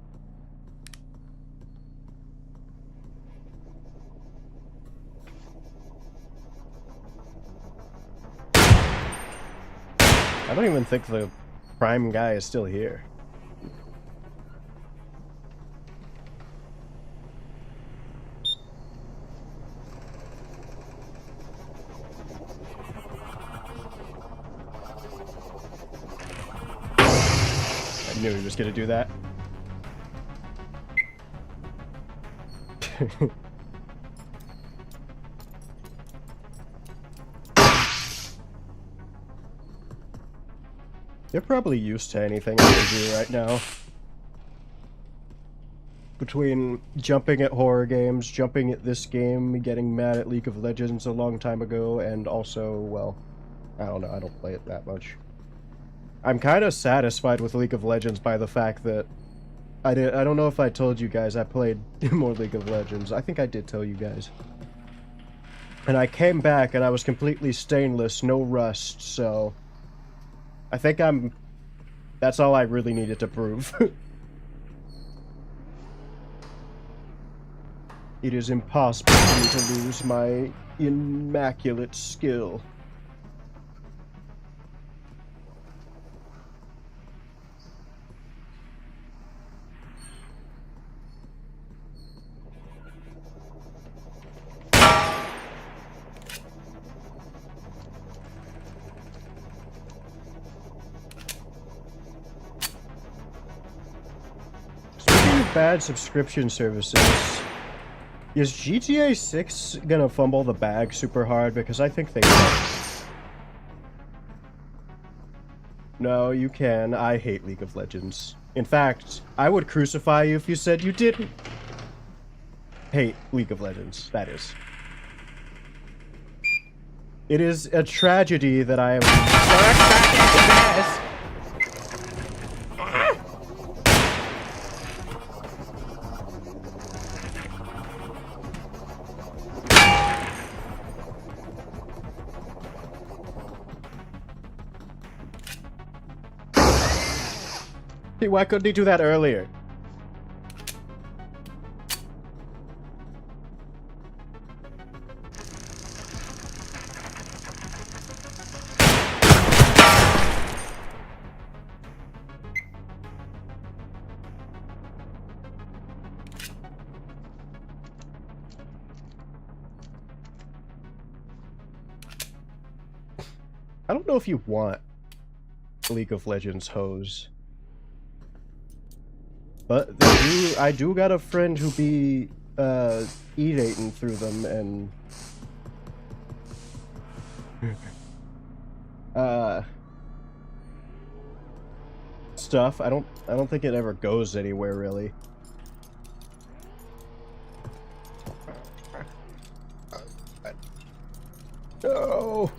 I don't even think the prime guy is still here. I knew he was gonna do that. They're probably used to anything I can do right now. between jumping at horror games, jumping at this game, getting mad at League of Legends a long time ago, and also, well, I don't know, I don't play it that much. I'm kind of satisfied with League of Legends by the fact that I don't know if I told you guys I played more League of Legends. I think I did tell you guys. And I came back and I was completely stainless, no rust, so I think that's all I really needed to prove. It is impossible for me to lose my immaculate skill. Speaking of bad subscription services, is GTA 6 gonna fumble the bag super hard? Because I think they can. No, you can. I hate League of Legends. In fact, I would crucify you if you said you didn't hate League of Legends, that is. It is a tragedy that I am... Why couldn't he do that earlier? I don't know if you want League of Legends hoes. But I do got a friend who be eating through them and stuff. I don't think it ever goes anywhere really. No.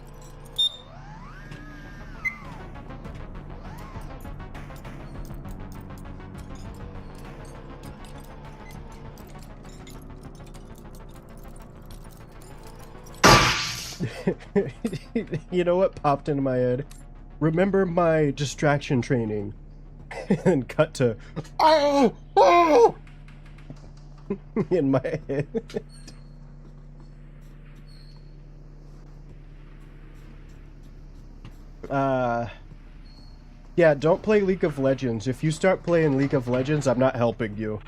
You know what popped into my head? Remember my distraction training? And cut to oh, oh! In my head. Yeah, don't play League of Legends. If you start playing League of Legends, I'm not helping you.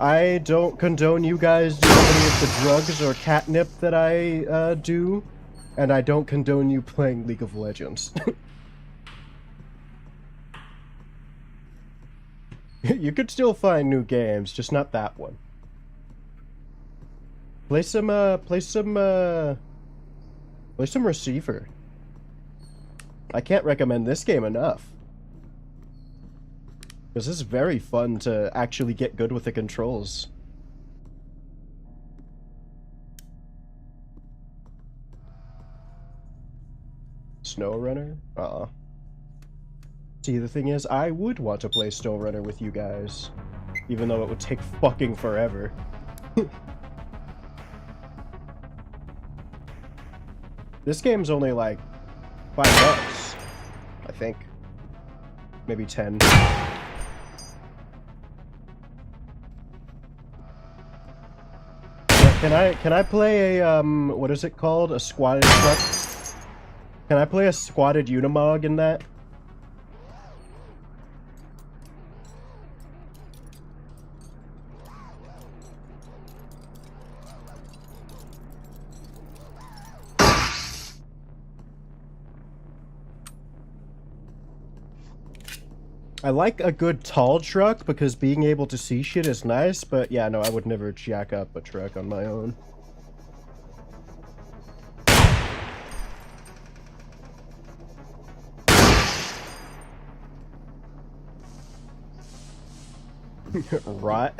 I don't condone you guys doing any of the drugs or catnip that I do, and I don't condone you playing League of Legends. You could still find new games, just not that one. Play some Receiver. I can't recommend this game enough. Because this is very fun to actually get good with the controls. SnowRunner? See, the thing is, I would want to play SnowRunner with you guys. Even though it would take fucking forever. This game's only like $5, I think. Maybe 10. Can I play a what is it called? A squatted truck? Can I play a squatted Unimog in that? I like a good tall truck because being able to see shit is nice, but yeah, no, I would never jack up a truck on my own. Right.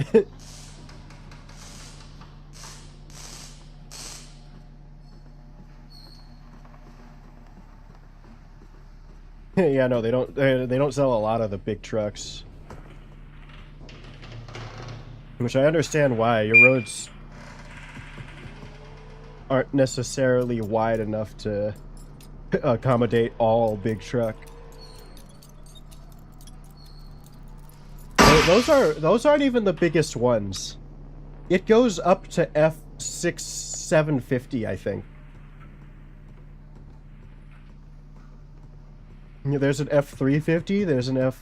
Yeah, no, they don't sell a lot of the big trucks. Which I understand why. Your roads aren't necessarily wide enough to accommodate all big truck. Those aren't even the biggest ones. It goes up to F6 750, I think. There's an F350, there's an I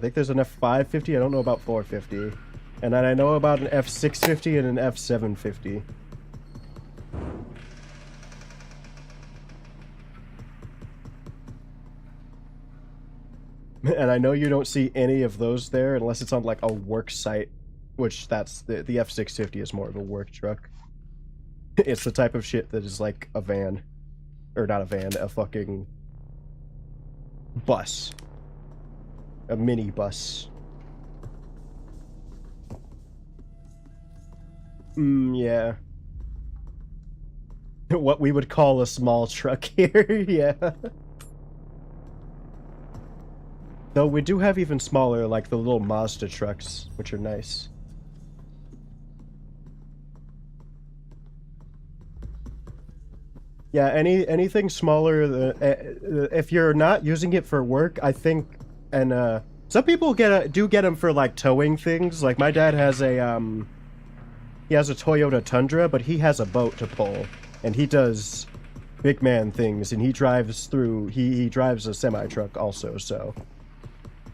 think there's an F550, I don't know about 450. And then I know about an F650 and an F750. And I know you don't see any of those there unless it's on like a work site, which that's the F650 is more of a work truck. It's the type of shit that is like a van. Or not a van, a fucking bus. A mini bus. Yeah. What we would call a small truck here, yeah. Though we do have even smaller, like the little Mazda trucks, which are nice. Yeah, anything smaller, if you're not using it for work, I think, and some people do get them for like towing things. Like my dad has he has a Toyota Tundra, but he has a boat to pull, and he does big man things, and he drives through. He drives a semi truck also, so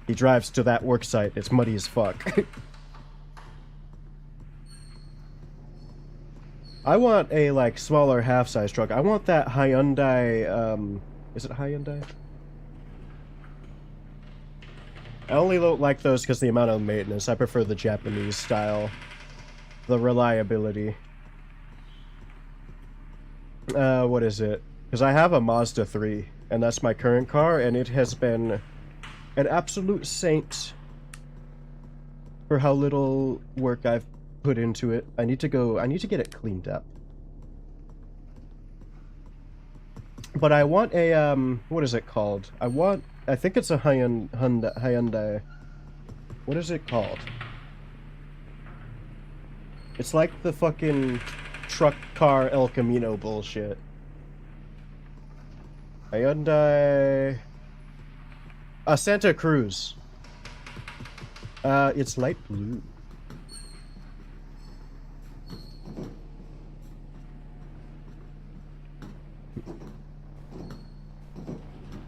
he drives to that work site. It's muddy as fuck. I want a, like, smaller half-size truck. I want that Hyundai, is it Hyundai? I only don't like those because the amount of maintenance. I prefer the Japanese style. The reliability. What is it? Because I have a Mazda 3, and that's my current car, and it has been an absolute saint for how little work I've put into it. I need to get it cleaned up. But I want a, what is it called? I think it's a Hyundai. What is it called? It's like the fucking truck car El Camino bullshit. Hyundai... Santa Cruz. It's light blue.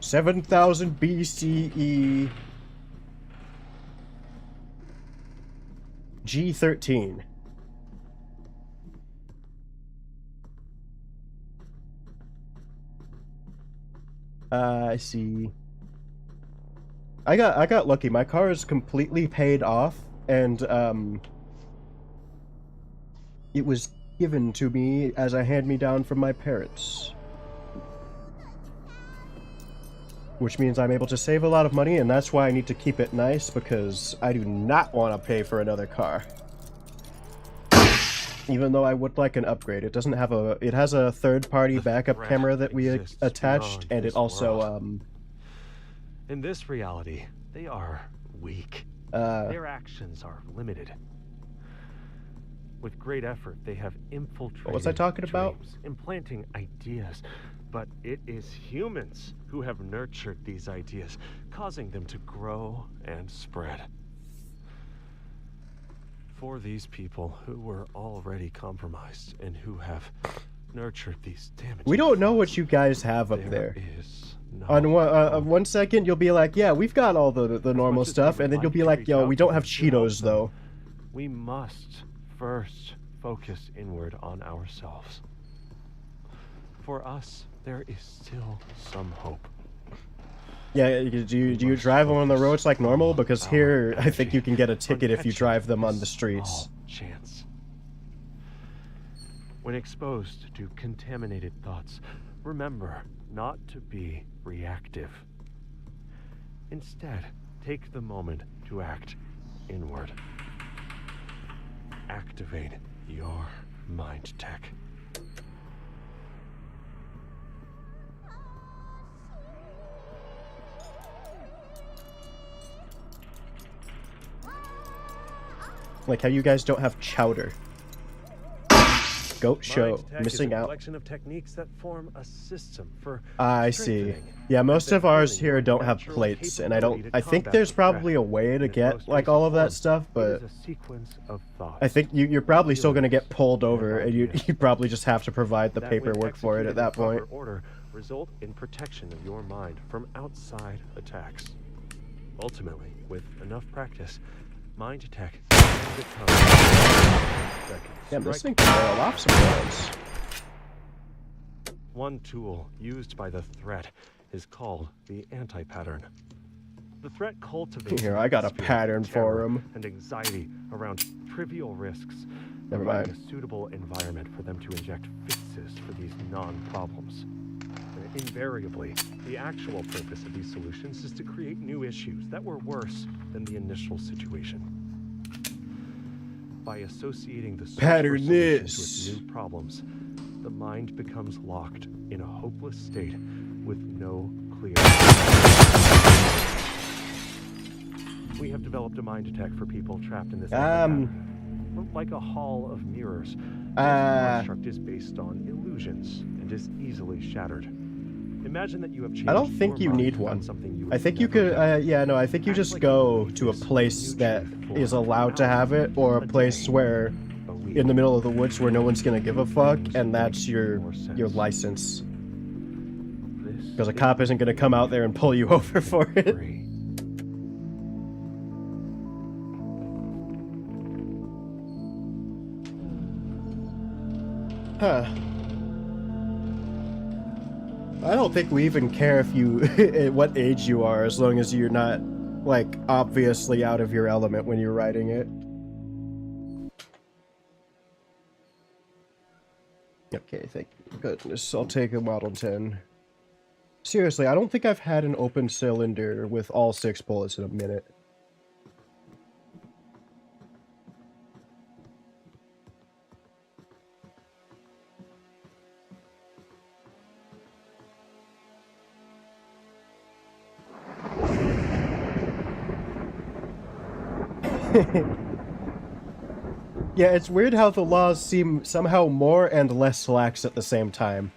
$7,000 BCE G13. I see. I got lucky. My car is completely paid off, and it was given to me as a hand-me-down from my parents. Which means I'm able to save a lot of money, and that's why I need to keep it nice, because I do not want to pay for another car. Even though I would like an upgrade. It doesn't have a... It has a third-party backup camera that we attached, and it also, In this reality, they are weak. Their actions are limited. With great effort, they have infiltrated what was I talking about? dreams, implanting ideas. But it is humans who have nurtured these ideas, causing them to grow and spread. For these people who were already compromised and who have nurtured these damaging we don't know what thoughts, you guys have up there. is no On one second, you'll be like, yeah, we've got all the normal much as stuff, we and then would you'll be like to like, reach yo, out we to don't have them to help Cheetos, them, though. We must first focus inward on ourselves. For us, there is still some hope. Yeah, do you drive on the roads like normal? Because here, I think you can get a ticket if you drive them on the streets. Chance. When exposed to contaminated thoughts, remember not to be reactive. Instead, take the moment to act inward. Activate your mind tech. Like how you guys don't have chowder. Goat show. Mind tech Missing is a out. collection of techniques that form a system for I see. strengthening Yeah, most and of ours building here your don't have natural plates, and capability to I think combat there's the probably threat. a way to In its get most like basic all of that form, stuff, it but is a sequence of thoughts. I think you're probably still gonna get feelings, pulled over, and and you ideas probably just have to provide the that, when paperwork for it executed at that in proper point. order, result in protection of your mind from outside attacks. Ultimately, with enough practice, mind tech becomes that Yeah, can this strike thing can barrel off sometimes. One tool used by the threat is called the anti-pattern. The threat cultivates Here, an I got a atmosphere of pattern for terror 'em. and anxiety around trivial risks, Never providing mind. a suitable environment for them to inject fixes for these non-problems. Invariably, the actual purpose of these solutions is to create new issues that were worse than the initial situation. By associating the search for Pattern solutions this. with new problems, the mind becomes locked in a hopeless state with no clear. We have developed a mind tech for people trapped in this pattern. Like a hall of mirrors, this construct is based on illusions and is easily shattered. Imagine that you have changed I don't think your you mind need about one. something you I would think you never could, do. yeah, no, I think you Act just like you go believe to a this place new that truth is for allowed to an have it, or a hour, place day, where a week. in the middle of the woods where no one's gonna give a fuck, Things and make that's your more sense. license. This Because a is cop isn't gonna come out there and pull you over for it. free. Huh. I don't think we even care if you at what age you are, as long as you're not like obviously out of your element when you're writing it. Okay, thank goodness. I'll take a Model 10. Seriously, I don't think I've had an open cylinder with all 6 bullets in a minute. Yeah, it's weird how the laws seem somehow more and less lax at the same time.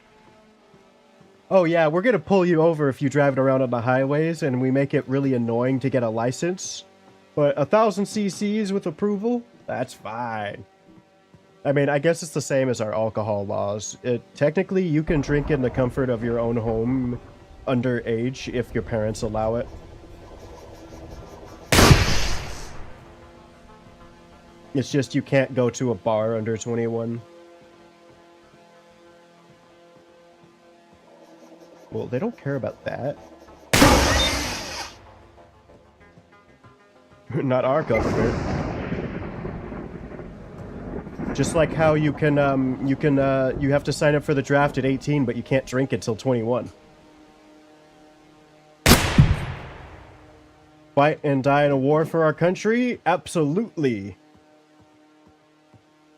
Oh yeah, we're gonna pull you over if you drive it around on the highways, and we make it really annoying to get a license. But 1,000 cc's with approval? That's fine. I mean, I guess it's the same as our alcohol laws. Technically, you can drink in the comfort of your own home underage if your parents allow it. It's just you can't go to a bar under 21. Well, they don't care about that. Not our government. Just like how you have to sign up for the draft at 18, but you can't drink until 21. Fight and die in a war for our country? Absolutely.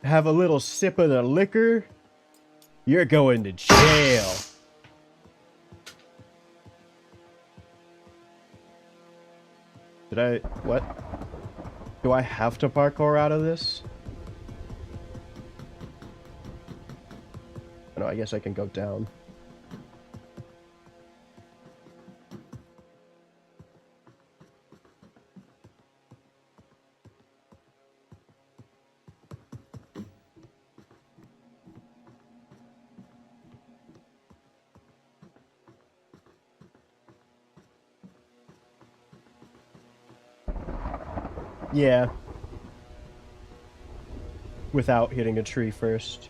Have a little sip of the liquor? You're going to jail. Did I... what? Do I have to parkour out of this? No, I guess I can go down. Yeah. Without hitting a tree first.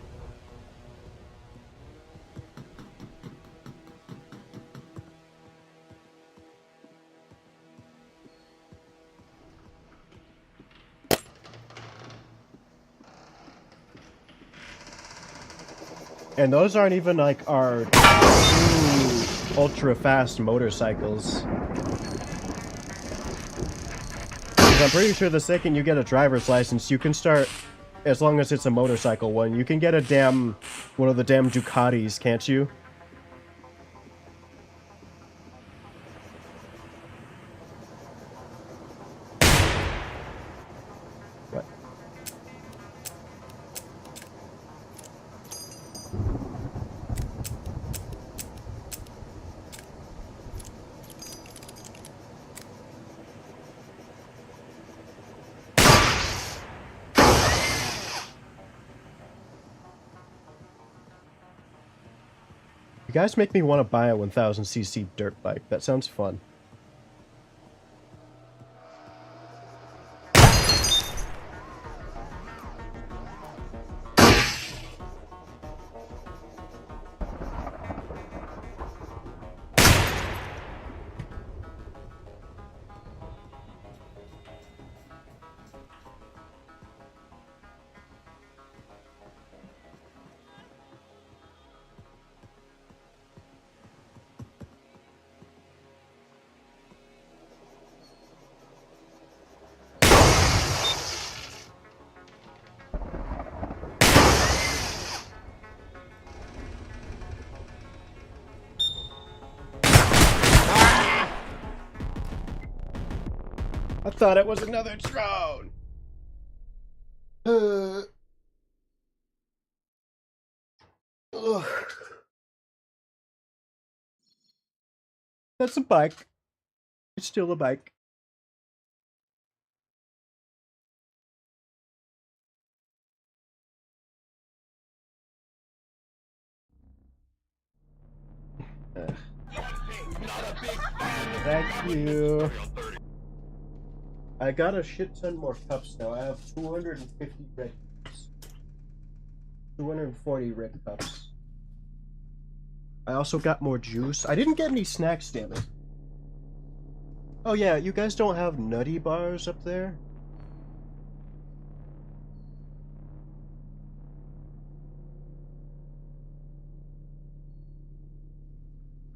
And those aren't even like our ultra fast motorcycles. Because I'm pretty sure the second you get a driver's license, you can start, as long as it's a motorcycle one, you can get a one of the damn Ducatis, can't you? What? You guys make me want to buy a 1000cc dirt bike. That sounds fun. I thought it was another drone. Ugh. That's a bike. It's still a bike. Ugh. Thank you. I got a shit ton more cups now. I have 250 red cups. 240 red cups. I also got more juice. I didn't get any snacks, damn it. Oh yeah, you guys don't have nutty bars up there?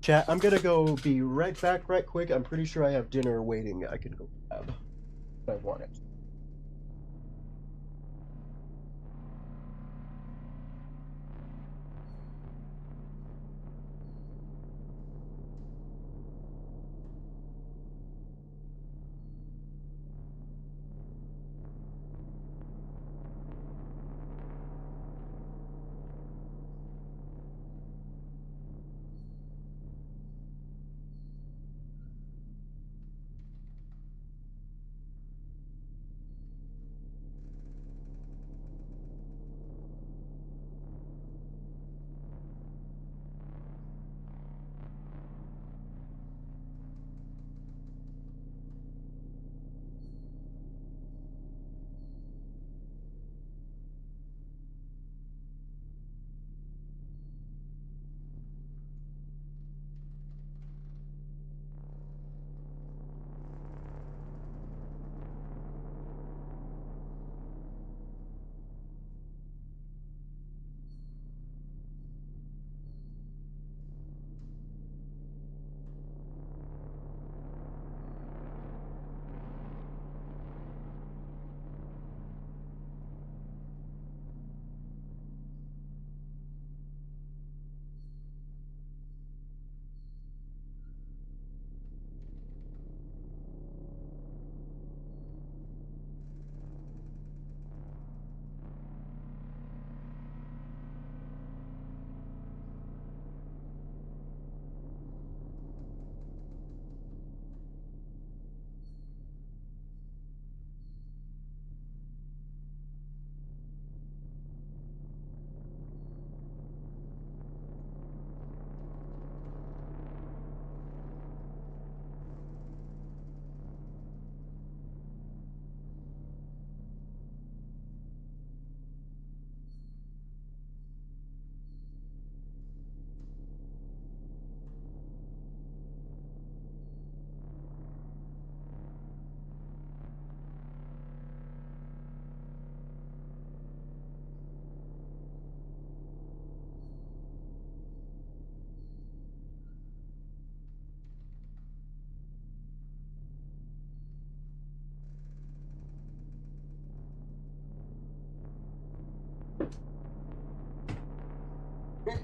Chat, I'm gonna go be right back right quick. I'm pretty sure I have dinner waiting. I can go grab if I want it.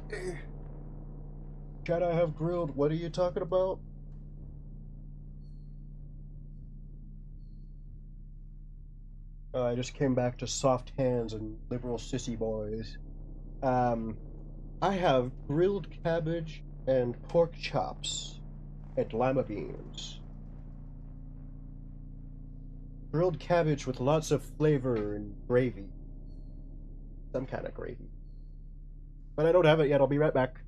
Can I have grilled? What are you talking about? I just came back to soft hands and liberal sissy boys. Um, I have grilled cabbage and pork chops and lima beans. Grilled cabbage with lots of flavor and gravy. Some kind of gravy. But I don't have it yet. I'll be right back.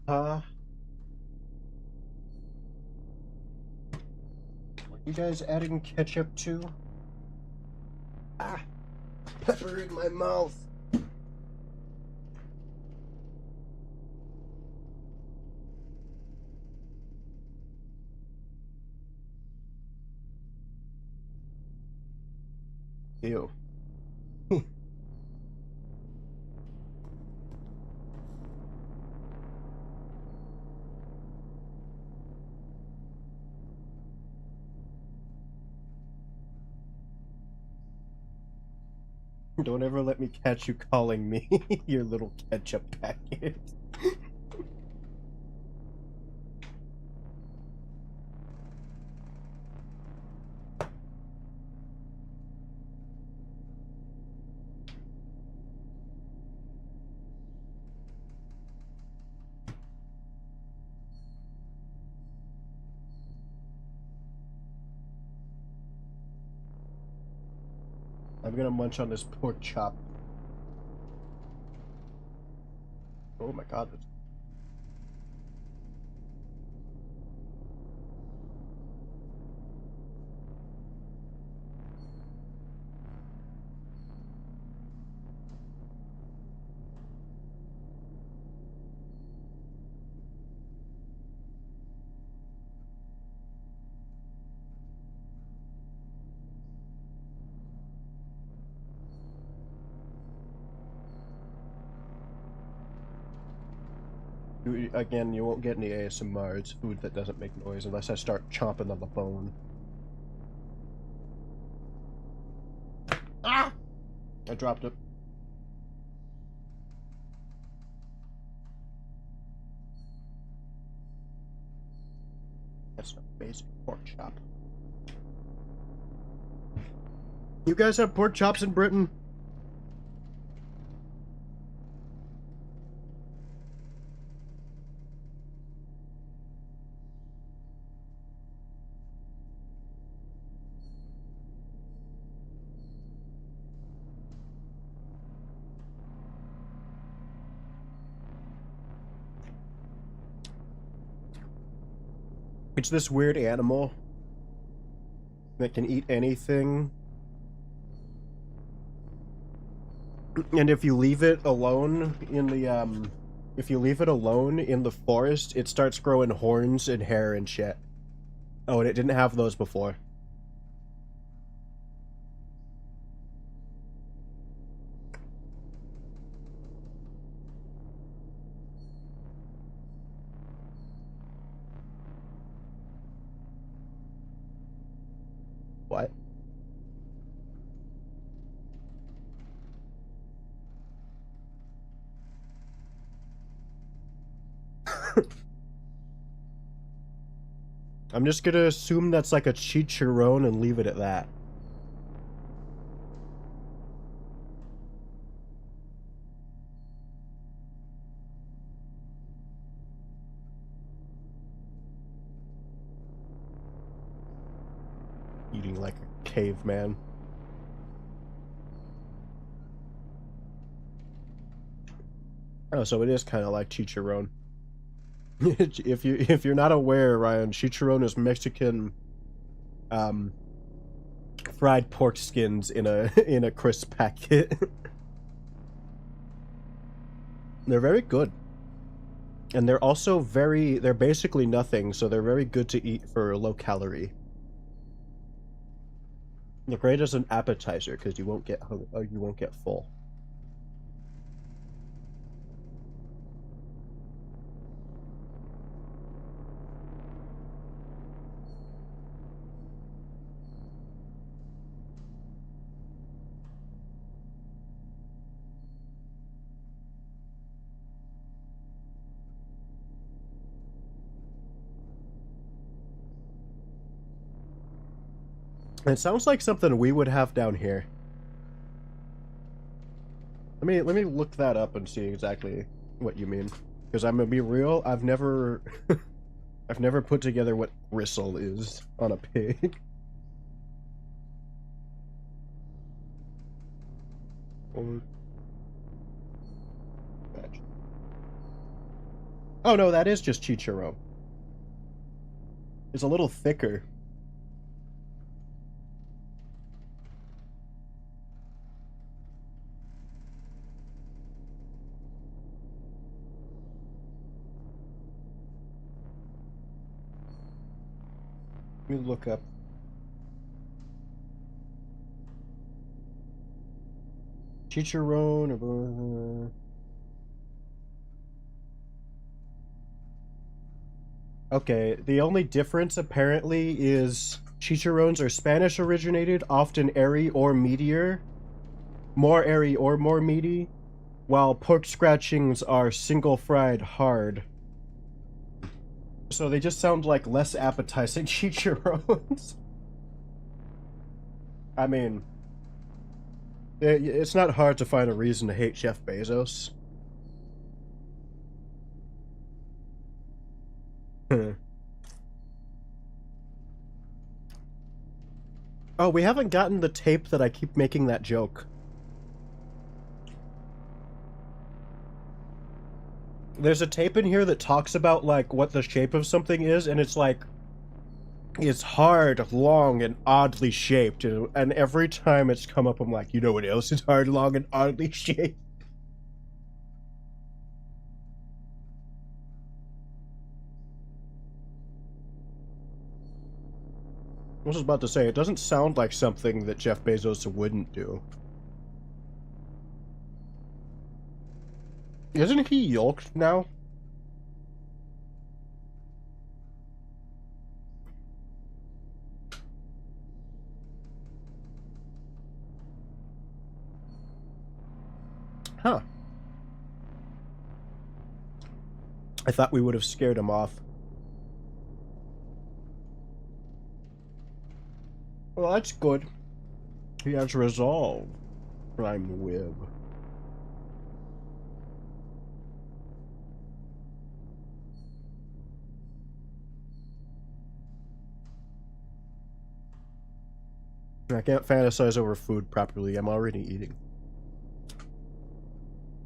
Are you guys adding ketchup too? Ah, pepper in my mouth. Ew. Don't ever let me catch you calling me your little ketchup packet. I'm gonna munch on this pork chop. Oh my god. Again, you won't get any ASMR. It's food that doesn't make noise unless I start chomping on the bone. Ah! I dropped it. That's an amazing pork chop. You guys have pork chops in Britain? It's this weird animal that can eat anything. And if you leave it alone in the, if you leave it alone in the forest, it starts growing horns and hair and shit. Oh, and it didn't have those before. What? I'm just gonna assume that's like a chicharron and leave it at that. Eating like a caveman. Oh, so it is kind of like chicharron. If you're not aware, Ryan, chicharron is Mexican fried pork skins in a in a crisp packet. They're very good. And they're also they're basically nothing, so they're very good to eat for low calorie. They're great as an appetizer because you won't get full. It sounds like something we would have down here. Let me look that up and see exactly what you mean. Because I'm gonna be real, I've never I've never put together what gristle is on a pig. Oh no, that is just chicharron. It's a little thicker. Let me look up. Chicharron or... Okay, the only difference apparently is chicharrones are Spanish originated, often airy or meatier. More airy or more meaty, while pork scratchings are single fried hard. So they just sound like less appetizing chicharrones. I mean, it's not hard to find a reason to hate Jeff Bezos. Oh, we haven't gotten the tape that I keep making that joke. There's a tape in here that talks about, like, what the shape of something is, and it's like, it's hard, long, and oddly shaped, and every time it's come up, I'm like, you know what else is hard, long, and oddly shaped? I was about to say, it doesn't sound like something that Jeff Bezos wouldn't do. Isn't he yoked now? Huh. I thought we would have scared him off. Well, that's good. He has resolve. Prime Wib. I can't fantasize over food properly. I'm already eating.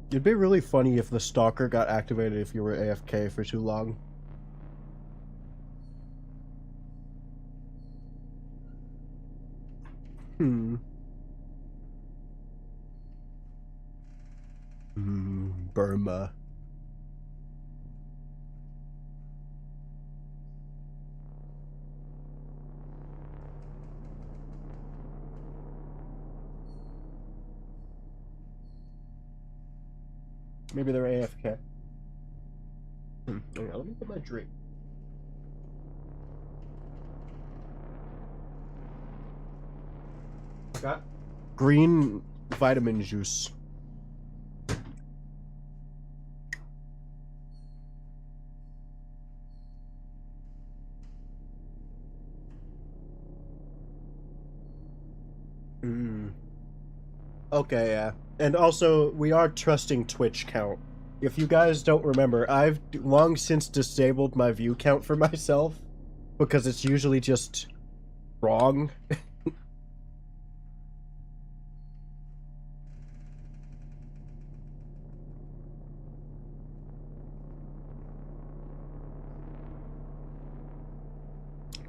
It'd be really funny if the stalker got activated if you were AFK for too long. Burma. Maybe they're AFK. Hang on, let me get my drink. Got green vitamin juice. Okay, yeah. And also, we are trusting Twitch count. If you guys don't remember, I've long since disabled my view count for myself, because it's usually just wrong.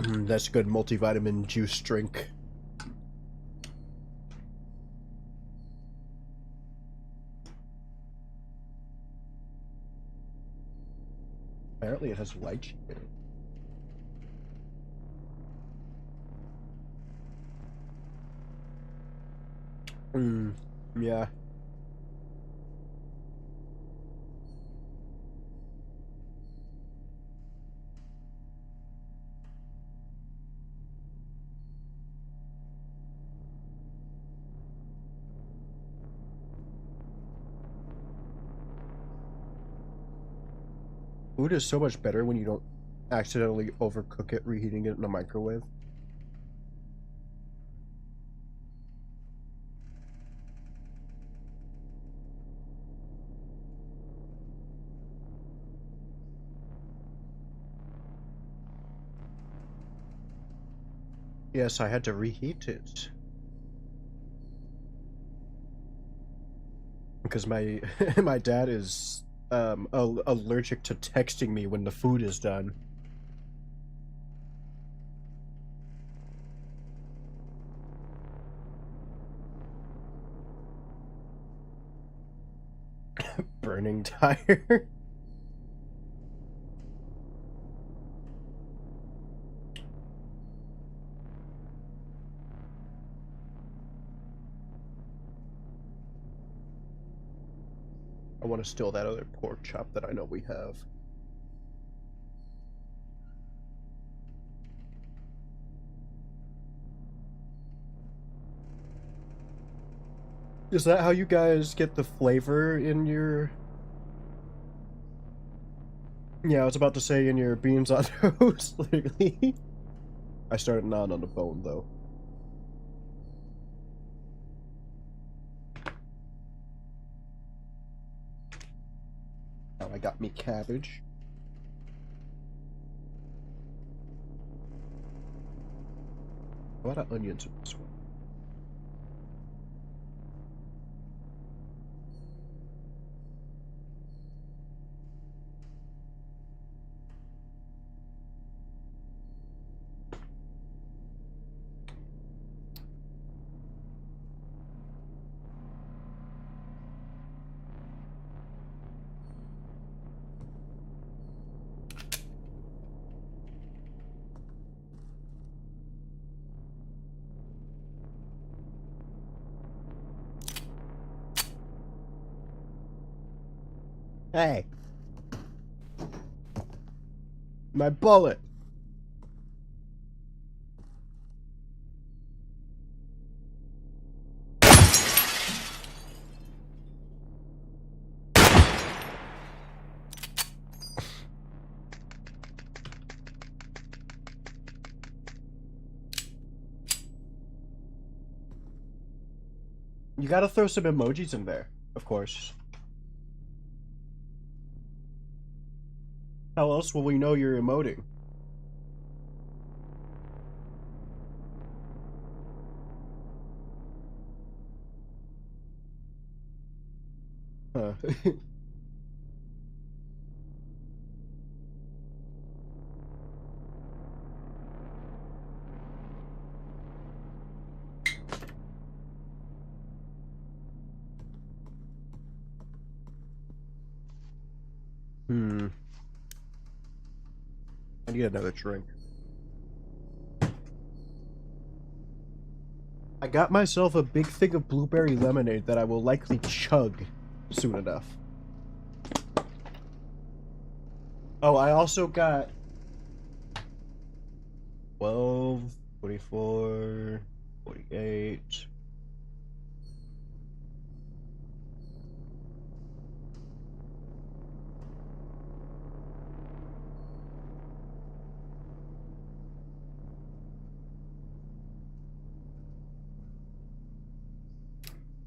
That's good multivitamin juice drink. Apparently it has lychee in it. Yeah. Food is so much better when you don't accidentally overcook it reheating it in a microwave. Yes, I had to reheat it. Because my my dad is allergic to texting me when the food is done. Burning tire. I want to steal that other pork chop that I know we have. Is that how you guys get the flavor in your... Yeah, I was about to say in your beans on toast, literally. I started gnawing on the bone, though. Now I got me cabbage. A lot of onions in this one. Hey! My bullet! You gotta throw some emojis in there, of course. How else will we know you're emoting? Huh. I need another drink. I got myself a big thing of blueberry lemonade that I will likely chug soon enough. Oh, I also got 12, 44, 48.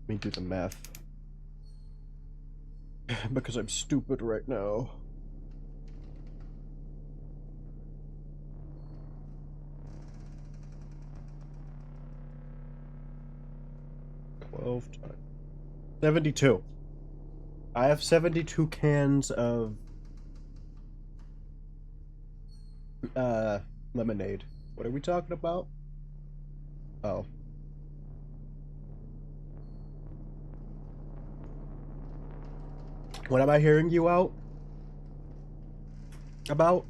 Let me do the math. Because I'm stupid right now. Times 72. I have 72 cans of lemonade. What are we talking about? Oh. What am I hearing you out about?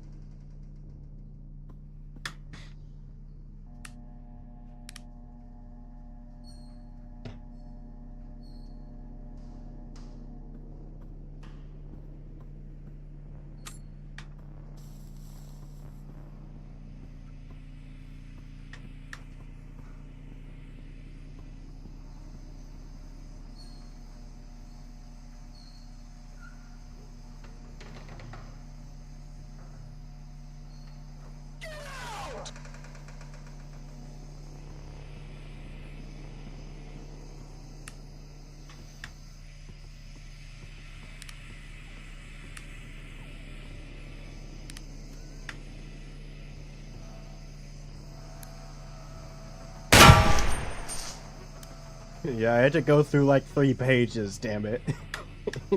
Yeah, I had to go through like 3 pages, damn it.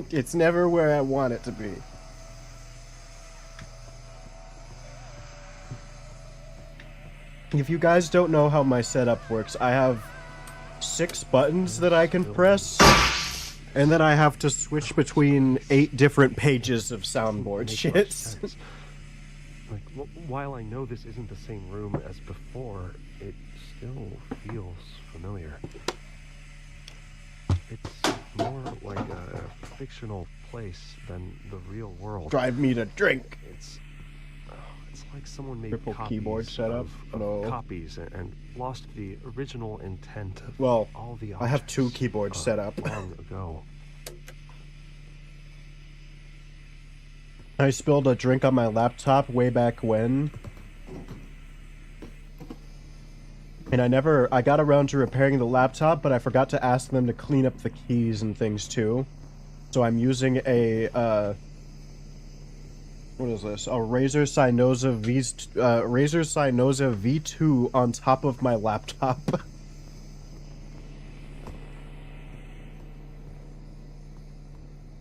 It's never where I want it to be. If you guys don't know how my setup works, I have 6 buttons that I can press, and then I have to switch between 8 different pages of soundboard shit. Like, while I know this isn't the same room as before, it still feels familiar. It's more like a fictional place than the real world. Drive me to drink. It's like someone made Triple copies keyboard setup? of No. copies and lost the original intent of Well, all the I have 2 objects, keyboards set up. long ago. I spilled a drink on my laptop way back when. And I got around to repairing the laptop, but I forgot to ask them to clean up the keys and things too. So I'm using a What is this? A Razer Synoza V2 on top of my laptop.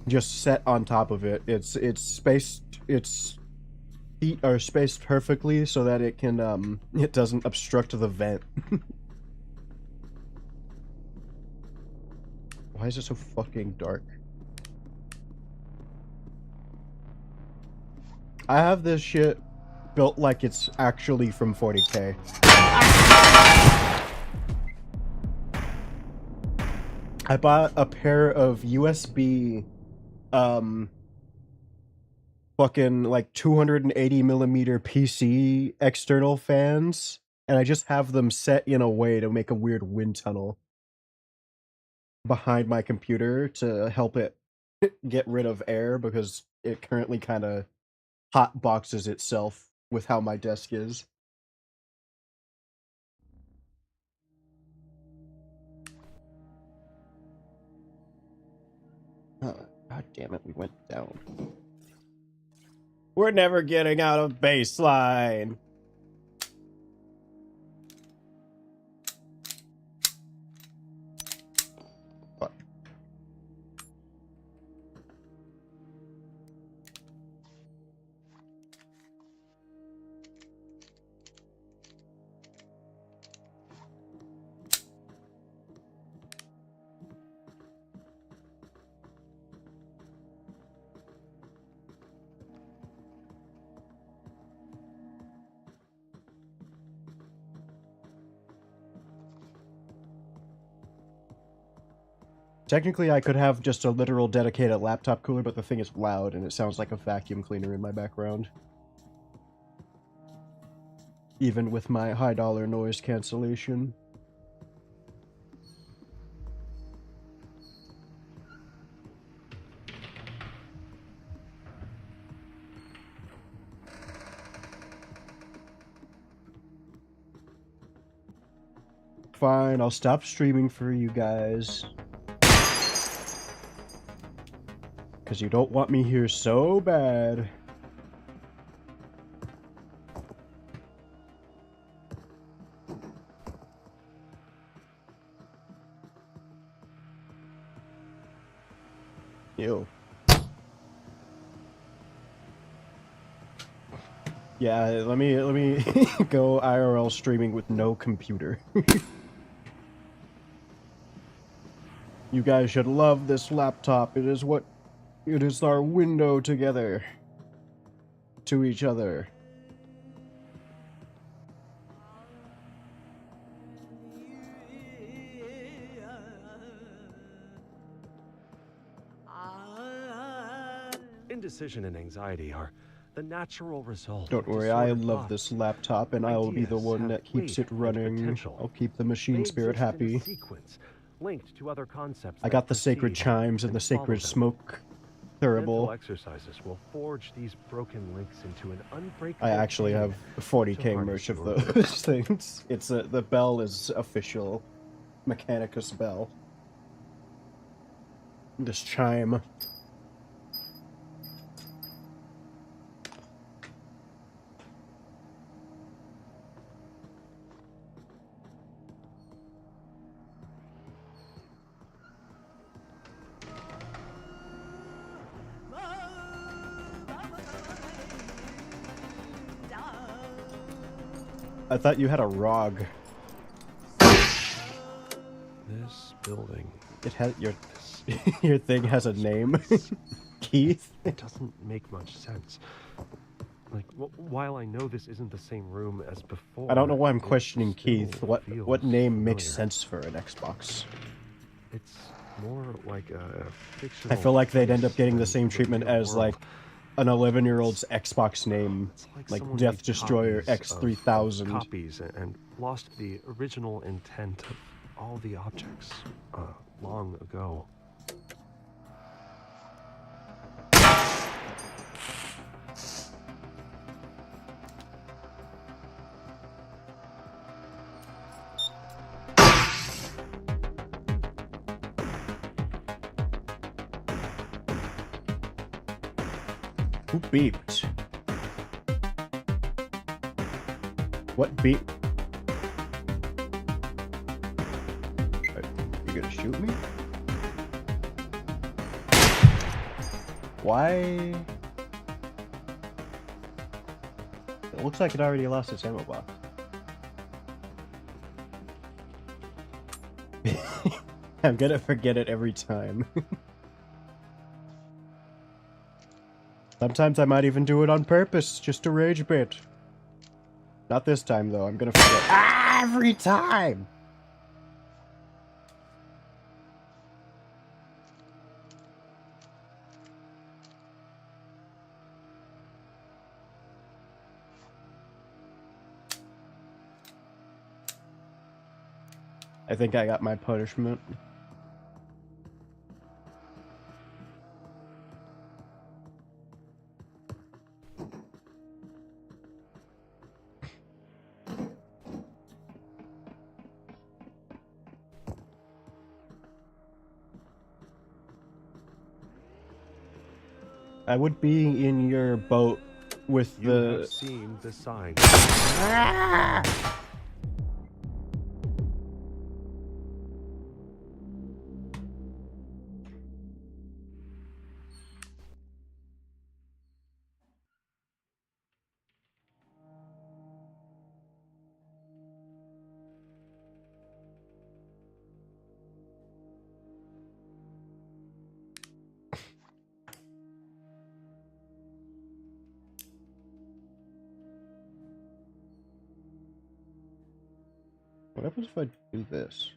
Just set on top of it. It's spaced. Its feet are spaced perfectly so that it can it doesn't obstruct the vent. Why is it so fucking dark? I have this shit built like it's actually from 40K. I bought a pair of USB fucking like 280 millimeter PC external fans, and I just have them set in a way to make a weird wind tunnel behind my computer to help it get rid of air, because it currently kind of hot boxes itself with how my desk is. God damn it, we went down. We're never getting out of baseline. Fuck. Technically, I could have just a literal dedicated laptop cooler, but the thing is loud and it sounds like a vacuum cleaner in my background. Even with my high dollar noise cancellation. Fine, I'll stop streaming for you guys. Because you don't want me here so bad. Ew. Yeah, let me go IRL streaming with no computer. You guys should love this laptop. It is our window together to each other. Indecision and anxiety are the natural result. Don't of worry, I disordered love thought. this laptop, and I will be the Ideas one have that keeps weight it and running. potential. I'll keep the machine They spirit exist in a happy. sequence, linked to other concepts I that got the sacred precede chimes and the follow sacred them. smoke Mental thurible. exercises will forge these broken links into an unbreakable I actually chain have to 40K harness merch of your those things. It's the bell is official. Mechanicus bell. This chime. I thought you had a ROG. This building. It had your thing has a name. Keith. It doesn't make much sense. Like, while I know this isn't the same room as before, I don't know why I'm it questioning still Keith. What feels name makes familiar. sense for an Xbox? It's more like a I fictional feel like they'd end up place getting the than same treatment real as world. like an 11-year-old's Xbox name, It's like like someone Death made Destroyer copies of X3000. copies and lost the original intent of all the objects long ago. Who beeped? What beat? You gonna shoot me? Why? It looks like it already lost its ammo box. I'm gonna forget it every time. Sometimes I might even do it on purpose, just to rage bait. Not this time, though. I'm gonna forget every time! I think I got my punishment. I would be in your boat with You the... have seen the signs. What happens if I do this?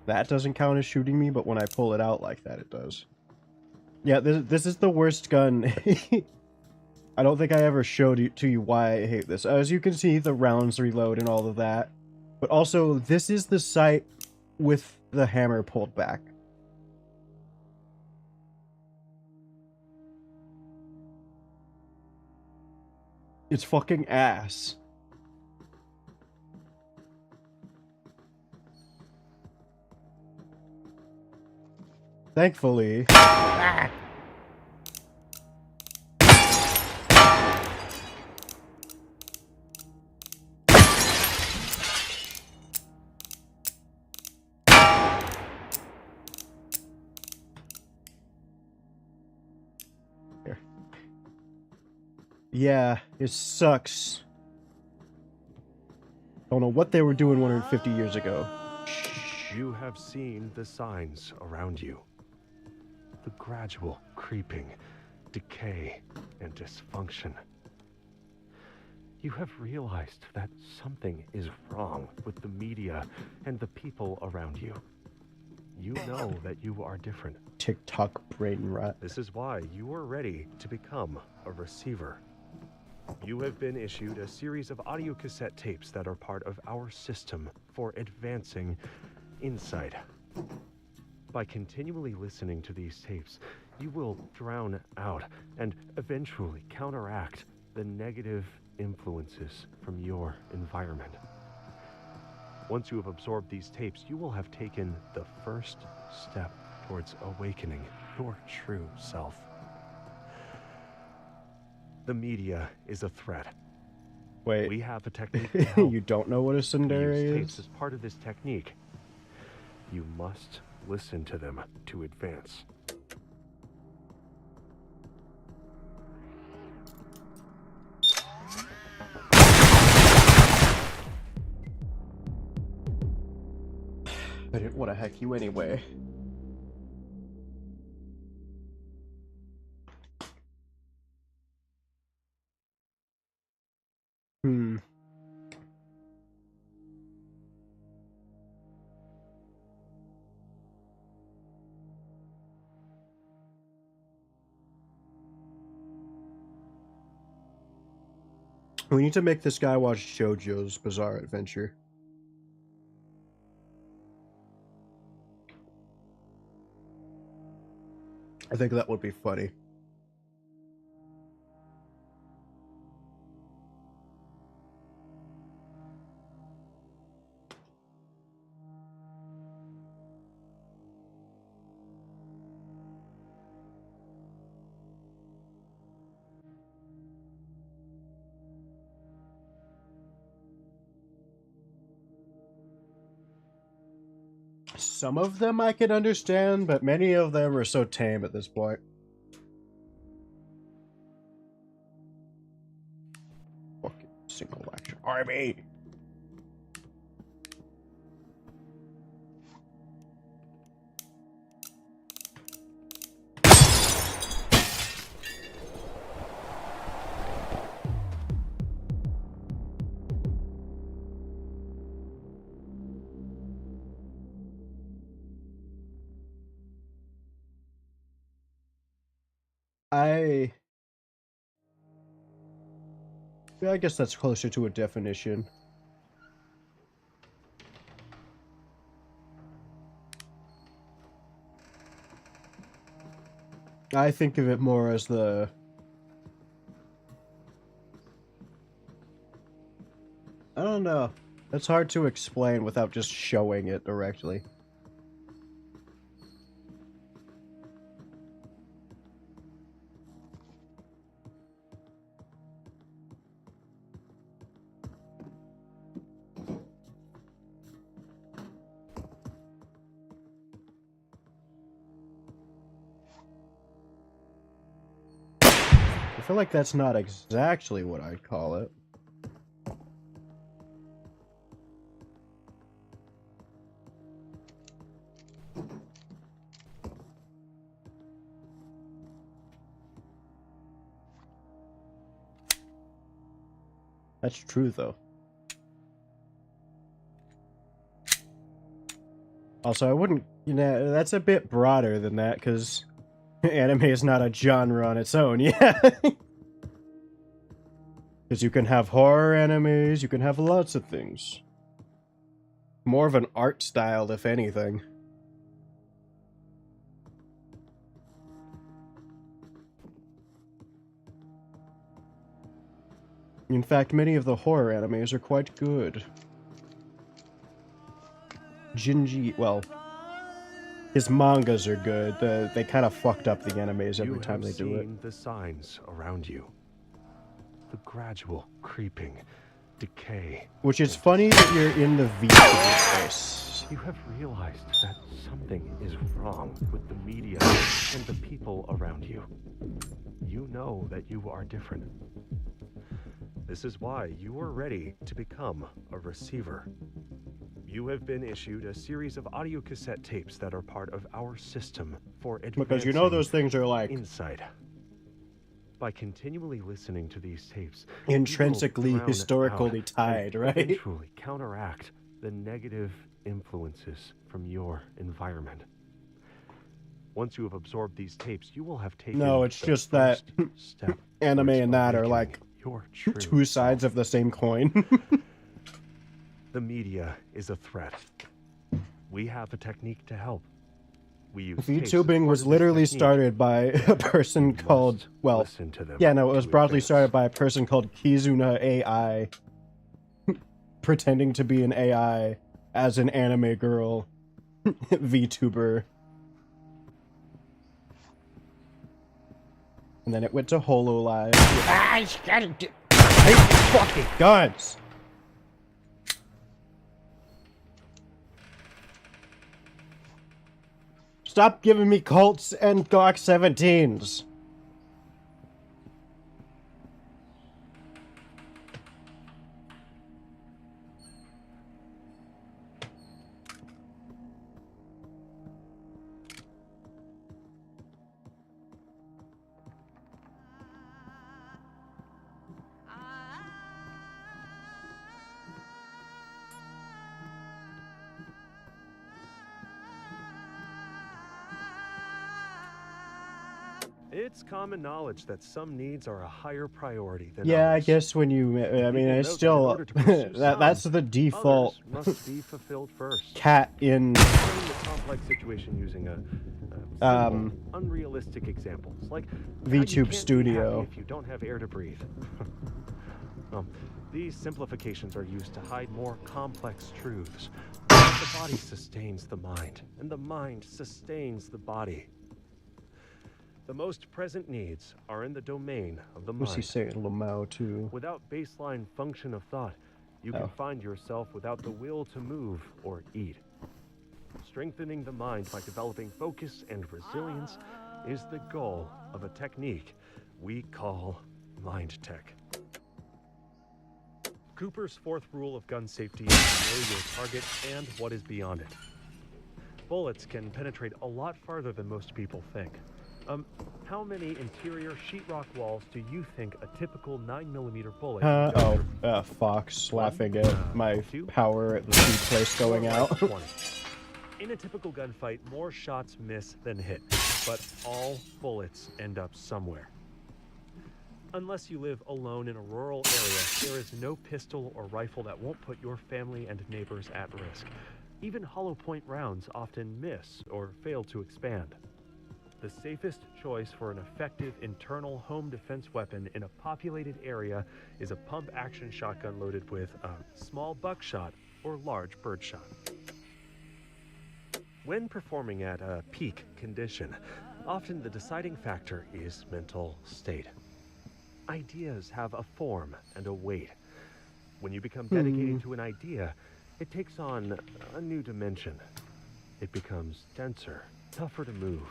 That doesn't count as shooting me, but when I pull it out like that, it does. Yeah, this is the worst gun. I don't think I ever showed you to you why I hate this. As you can see, the rounds reload and all of that. But also, this is the sight with the hammer pulled back. It's fucking ass. Thankfully. Ah! Here. Yeah, it sucks. Don't know what they were doing 150 years ago. You have seen the signs around you. The gradual creeping, decay, and dysfunction. You have realized that something is wrong with the media and the people around you. You know that you are different. TikTok brain rot. This is why you are ready to become a receiver. You have been issued a series of audio cassette tapes that are part of our system for advancing insight. By continually listening to these tapes, you will drown out and eventually counteract the negative influences from your environment. Once you have absorbed these tapes, you will have taken the first step towards awakening your true self. The media is a threat. Wait, We have a technique to help. you don't know what a We tsundere use tapes is? as part of this technique. You must listen to them to advance. I didn't want to hack you anyway. We need to make this guy watch JoJo's Bizarre Adventure. I think that would be funny. Some of them I could understand, but many of them are so tame at this point. Fucking single action army. Yeah, I guess that's closer to a definition. I think of it more as the... I don't know. It's hard to explain without just showing it directly. I feel like that's not exactly what I'd call it. That's true, though. Also, I wouldn't... You know, that's a bit broader than that, because anime is not a genre on its own, yeah. Because you can have horror animes, you can have lots of things. More of an art style, if anything. In fact, many of the horror animes are quite good. Jinji, well, his mangas are good. They kind of fucked up the animes every time they do it. You have seen the signs around you. The gradual creeping, decay. Which is funny that you're in the VOD space. You have realized that something is wrong with the media and the people around you. You know that you are different. This is why you are ready to become a receiver. You have been issued a series of audio cassette tapes that are part of our system for advancing Because you know those things are like insight. By continually listening to these tapes, intrinsically, you will drown historically out tied, and right? eventually counteract the negative influences from your environment. Once you have absorbed these tapes, you will have taken No, it's the just that first step anime towards and that are awakening like your true two sides self. of the same coin. The media is a threat. We have a technique to help. We use tapes as VTubing part was of this literally technique. started by a person You called, must well, listen to them yeah, no, it was to broadly advance. started by a person called Kizuna AI, pretending to be an AI as an anime girl VTuber. And then it went to HoloLive. I hate fucking guns! Stop giving me Colts and Glock 17s. It's common knowledge that some needs are a higher priority than Yeah, I others. guess when you, I mean, People it's note that in still, order to pursue that's some, the default others must be fulfilled first. cat in, Explain the complex situation using a simple, unrealistic examples, like how you VTube can't be Studio. happy if you don't have air to breathe. These simplifications are used to hide more complex truths. The body sustains the mind, and the mind sustains the body. The most present needs are in the domain of the What's he mind. saying, Lamau, too? Without baseline function of thought, you Oh. can find yourself without the will to move or eat. Strengthening the mind by developing focus and resilience is the goal of a technique we call mind tech. Cooper's fourth rule of gun safety is to know your target and what is beyond it. Bullets can penetrate a lot farther than most people think. How many interior sheetrock walls do you think a typical 9mm bullet can go through? Fox laughing at my power at the place going More out. like 20. In a typical gunfight, more shots miss than hit, but all bullets end up somewhere. Unless you live alone in a rural area, there is no pistol or rifle that won't put your family and neighbors at risk. Even hollow point rounds often miss or fail to expand. The safest choice for an effective internal home defense weapon in a populated area is a pump-action shotgun loaded with a small buckshot or large birdshot. When performing at a peak condition, often the deciding factor is mental state. Ideas have a form and a weight. When you become dedicated to an idea, it takes on a new dimension. It becomes denser, tougher to move,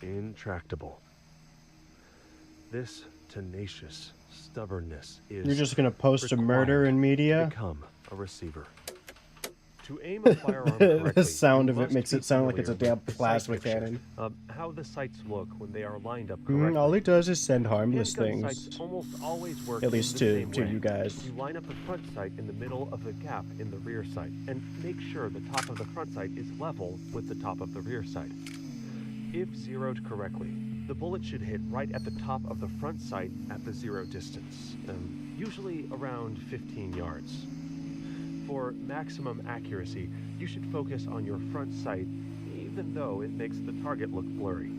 intractable. This tenacious stubbornness is You're just gonna post a murder required in to media? become a receiver. To aim a firearm correctly, The sound you of it must makes be it sound like it's a familiar damn with the plasma sight picture. cannon. How the sights look when they are lined up correctly. All he does is send harmless Handgun things. sights almost always work At least in the to same way. you guys. You line up the front sight in the middle of the gap in the rear sight, and make sure the top of the front sight is level with the top of the rear sight. If zeroed correctly, the bullet should hit right at the top of the front sight at the zero distance, usually around 15 yards. For maximum accuracy, you should focus on your front sight, even though it makes the target look blurry.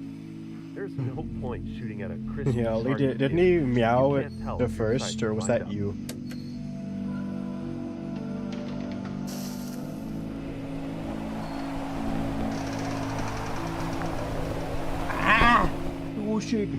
There's no point shooting at a crisp Yeah, he target didn't view. he meow You at can't tell the if your first, sights or are was lined that up. you? Oh shit.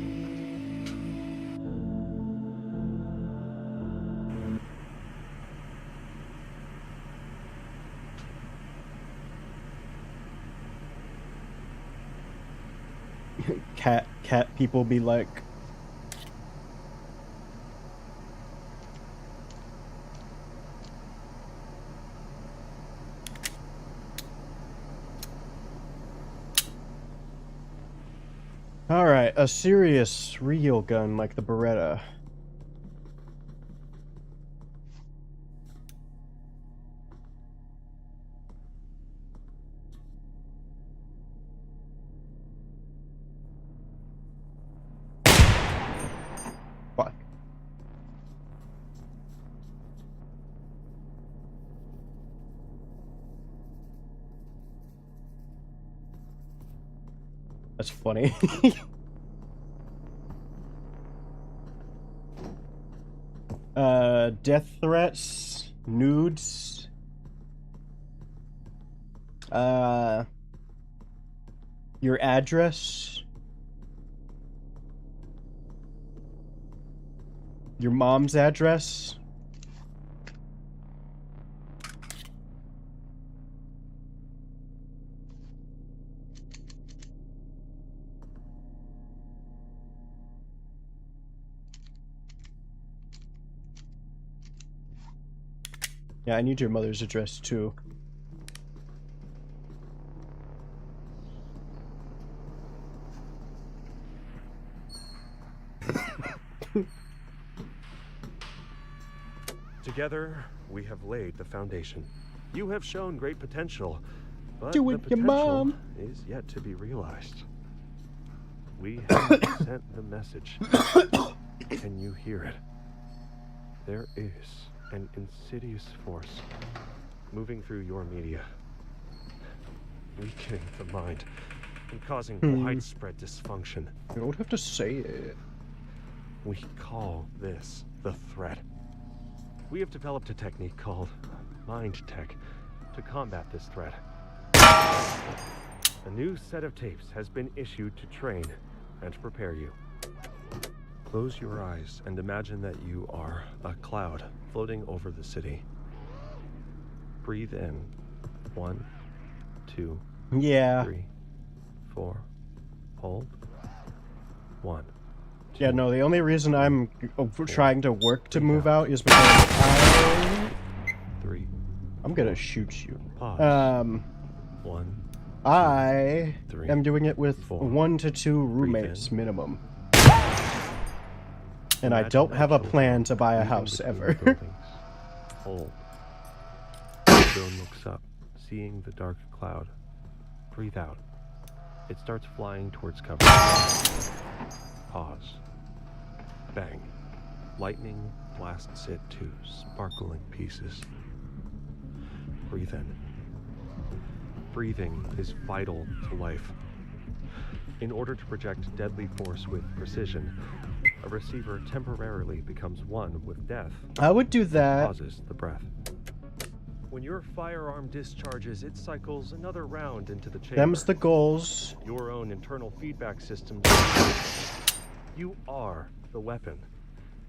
Cat people be like, alright, a serious, real gun like the Beretta. Fuck. That's funny. Death threats, nudes, your address, your mom's address. Yeah, I need your mother's address too. Together, we have laid the foundation. You have shown great potential, but Do the it, your potential mom. is yet to be realized. We have sent the message. Can you hear it? There is an insidious force moving through your media, weakening the mind and causing widespread dysfunction. You don't have to say it. We call this the threat. We have developed a technique called mind tech to combat this threat. A new set of tapes has been issued to train and prepare you. Close your eyes and imagine that you are a cloud floating over the city. Breathe in. 1, 2, Yeah. 3, 4. Hold. 1. Yeah, 2, no, the only reason I'm trying to work to move out is because 3. I'm gonna shoot you. Pause. 1. I 3, am doing it with 4. 1 to 2 Breathe roommates in. minimn. And I Imagine don't have a actual plan to buy a moving house between ever. buildings. Hold. Stone looks up, seeing the dark cloud. Breathe out. It starts flying towards cover. Pause. Bang. Lightning blasts it to sparkling pieces. Breathe in. Breathing is vital to life. In order to project deadly force with precision, a receiver temporarily becomes one with death. I would do that. Pauses the breath. When your firearm discharges, it cycles another round into the chamber. Them's the goals. Your own internal feedback system. You are the weapon,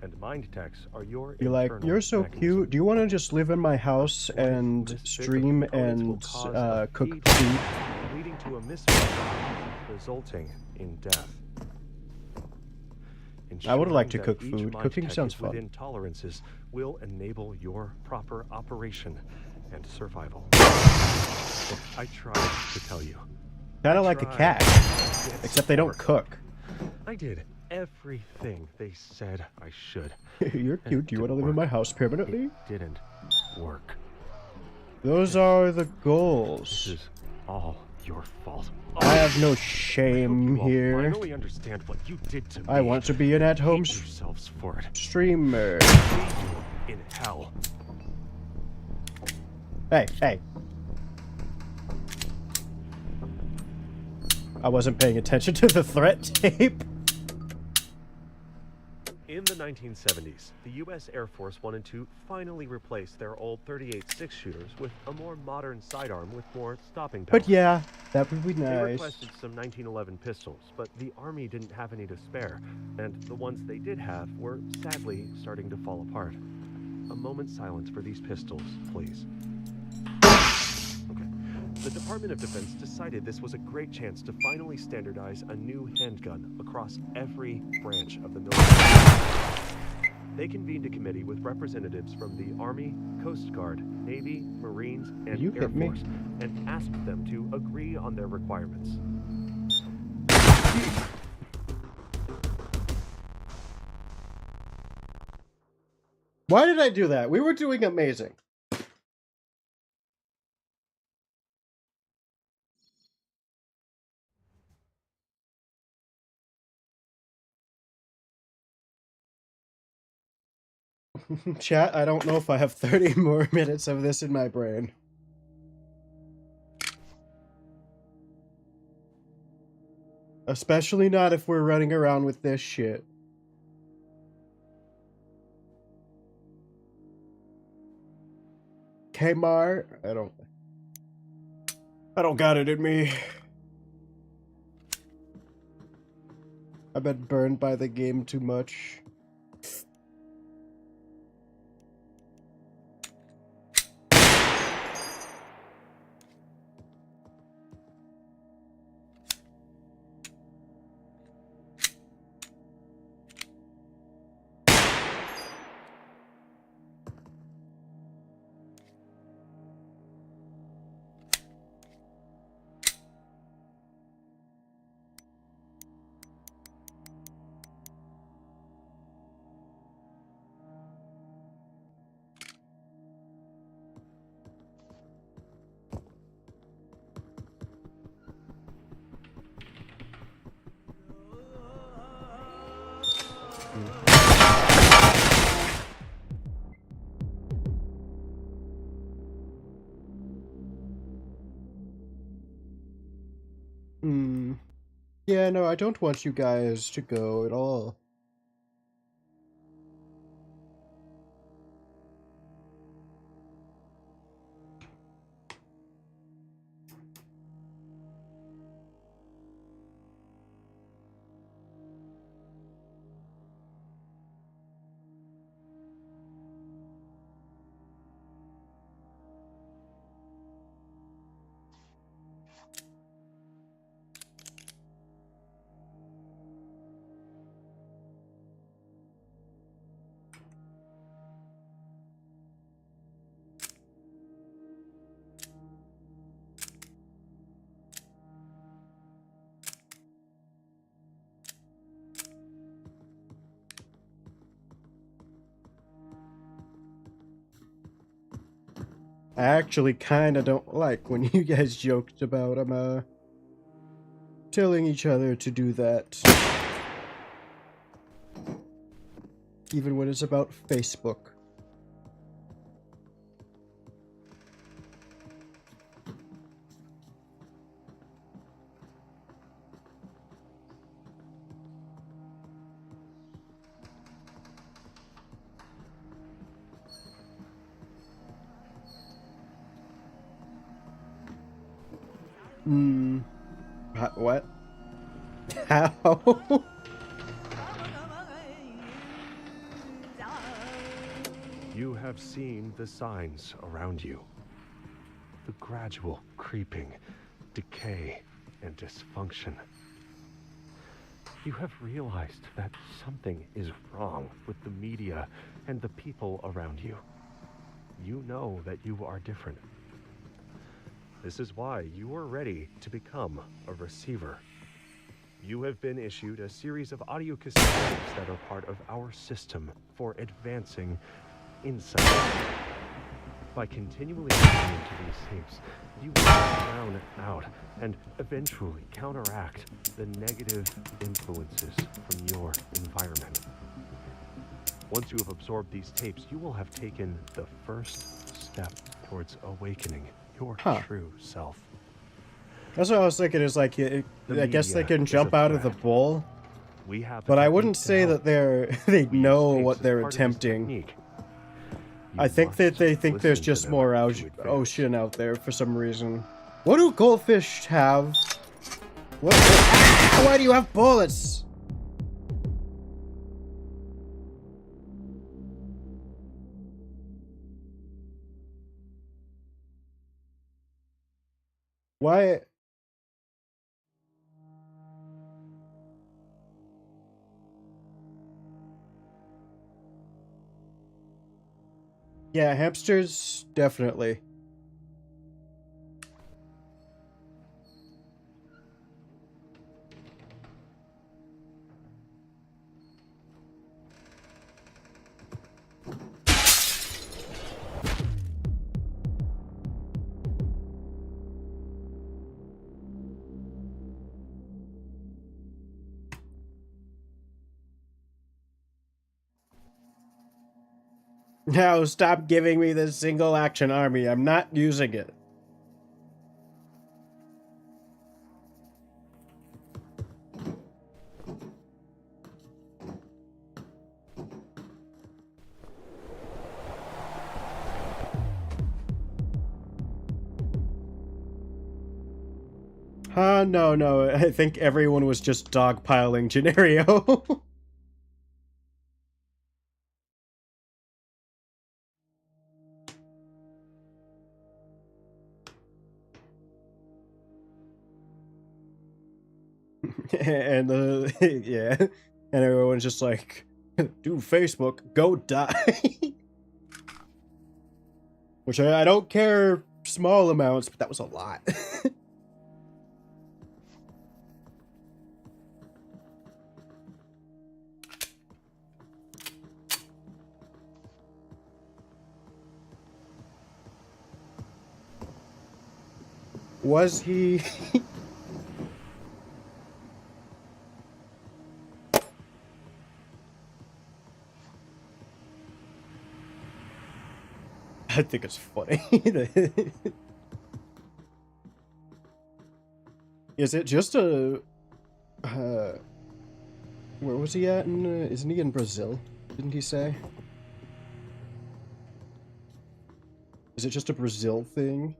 and mind techs are your You're like, internal you're so mechanism. cute. Do you want to just live in my house One and misfit of stream components will and cause a cook feedback, food? leading to a mismatch, resulting in death. I would like Ensuring to that cook each food. mind Cooking tech sounds is fun. within tolerances will enable your proper operation and survival. I tried to tell you. Kind I of like a tried cat, to get except they don't support. cook. I did everything they said I should. You're And cute. Do you it want to live in my worked. house permanently? It didn't work. Those are the This goals. is all your fault. I have no I hope shame you all here. finally understand what you did to me. I want to be an at-home Hate yourselves for it. streamer. See you in hell. Hey, hey. I wasn't paying attention to the threat tape. In the 1970s, the U.S. Air Force wanted to finally replace their old .38 six-shooters with a more modern sidearm with more stopping power. But yeah, that would be They nice. requested some 1911 pistols, but the Army didn't have any to spare, and the ones they did have were sadly starting to fall apart. A moment's silence for these pistols, please. Okay. The Department of Defense decided this was a great chance to finally standardize a new handgun across every branch of the military. They convened a committee with representatives from the Army, Coast Guard, Navy, Marines, and You Air hit me. Force, and asked them to agree on their requirements. Why did I do that? We were doing amazing. Chat, I don't know if I have 30 more minutes of this in my brain. Especially not if we're running around with this shit. Kmart? I don't got it in me. I've been burned by the game too much. Yeah, no, I don't want you guys to go at all. I actually kind of don't like when you guys joked about telling each other to do that. Even when it's about Facebook. What? How? You have seen the signs around you. The gradual creeping, decay, and dysfunction. You have realized that something is wrong with the media and the people around you. You know that you are different. This is why you are ready to become a receiver. You have been issued a series of audio cassettes that are part of our system for advancing insight. By continually listening to these tapes, you will drown out and eventually counteract the negative influences from your environment. Once you have absorbed these tapes, you will have taken the first step towards awakening your true self. That's what I was thinking, is like, I guess they can jump out of the bowl, We have but I wouldn't say that they know what they're attempting. I think that they think there's just more ocean out there for some reason. What do goldfish have? What? Why do you have bullets? Why? Yeah, hamsters, definitely. Now stop giving me this single action army. I'm not using it. No. I think everyone was just dogpiling Gennario. And yeah, and everyone's just like, dude, Facebook, go die. Which I don't care small amounts, but that was a lot. Was he? I think it's funny. Is it just a... where was he at? Isn't he in Brazil? Didn't he say? Is it just a Brazil thing?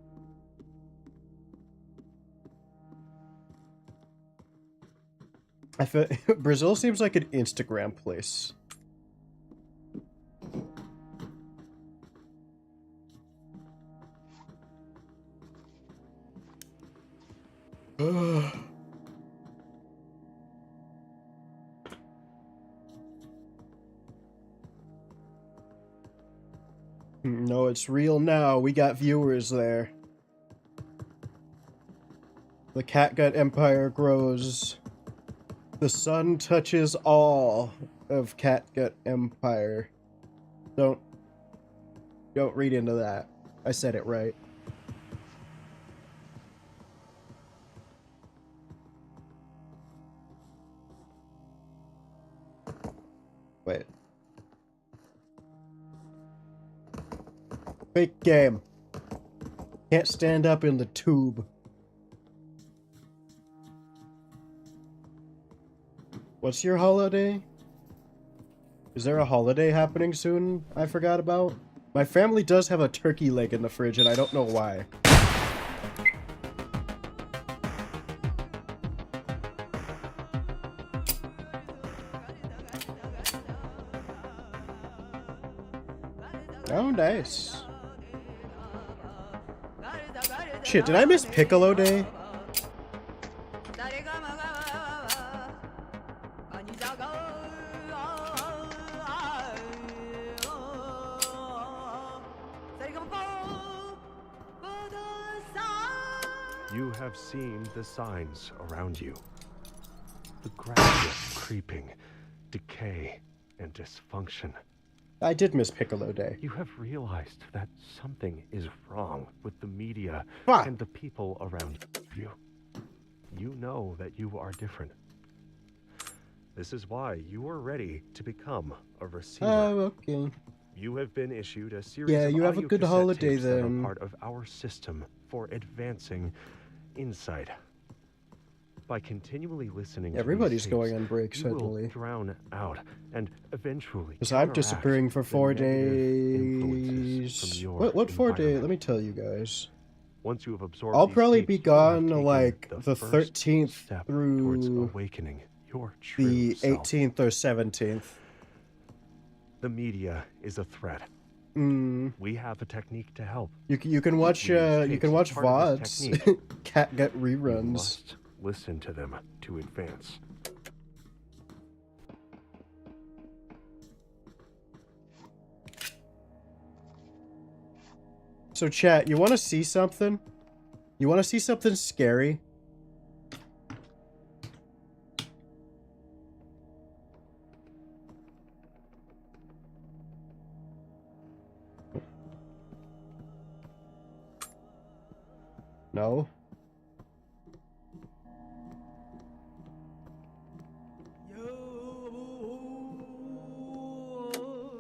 I feel Brazil seems like an Instagram place. No, it's real now. We got viewers there. The Catgut Empire grows. The sun touches all of Catgut Empire. Don't read into that. I said it right. Wait. Fake game. Can't stand up in the tube. What's your holiday? Is there a holiday happening soon I forgot about? My family does have a turkey leg in the fridge and I don't know why. Oh, nice. Shit, did I miss Piccolo Day? You have seen the signs around you. The gradual creeping, decay, and dysfunction. I did miss Piccolo Day. You have realized that something is wrong with the media Fuck. and the people around you. You know that you are different. This is why you are ready to become a receiver. Oh, okay. You have been issued a series Yeah, of you have a audio good cassette holiday tapes that are then. part of our system for advancing insight. By continually listening Everybody's to these going tapes, on break you will suddenly. drown out and eventually Because I'm counteract disappearing for the 4 negative influences from days. your What 4 days? environment. Let me tell you guys. Once you have absorbed I'll these probably tapes, be you have gone taken like the first 13th step towards through awakening your true the self. 18th or 17th. The media is a threat. Mm. We have a technique to help. You can watch We use you tapes can as watch part of this VODs. technique. Catgut You reruns. must listen to them to advance. So chat, you want to see something? You want to see something scary? No?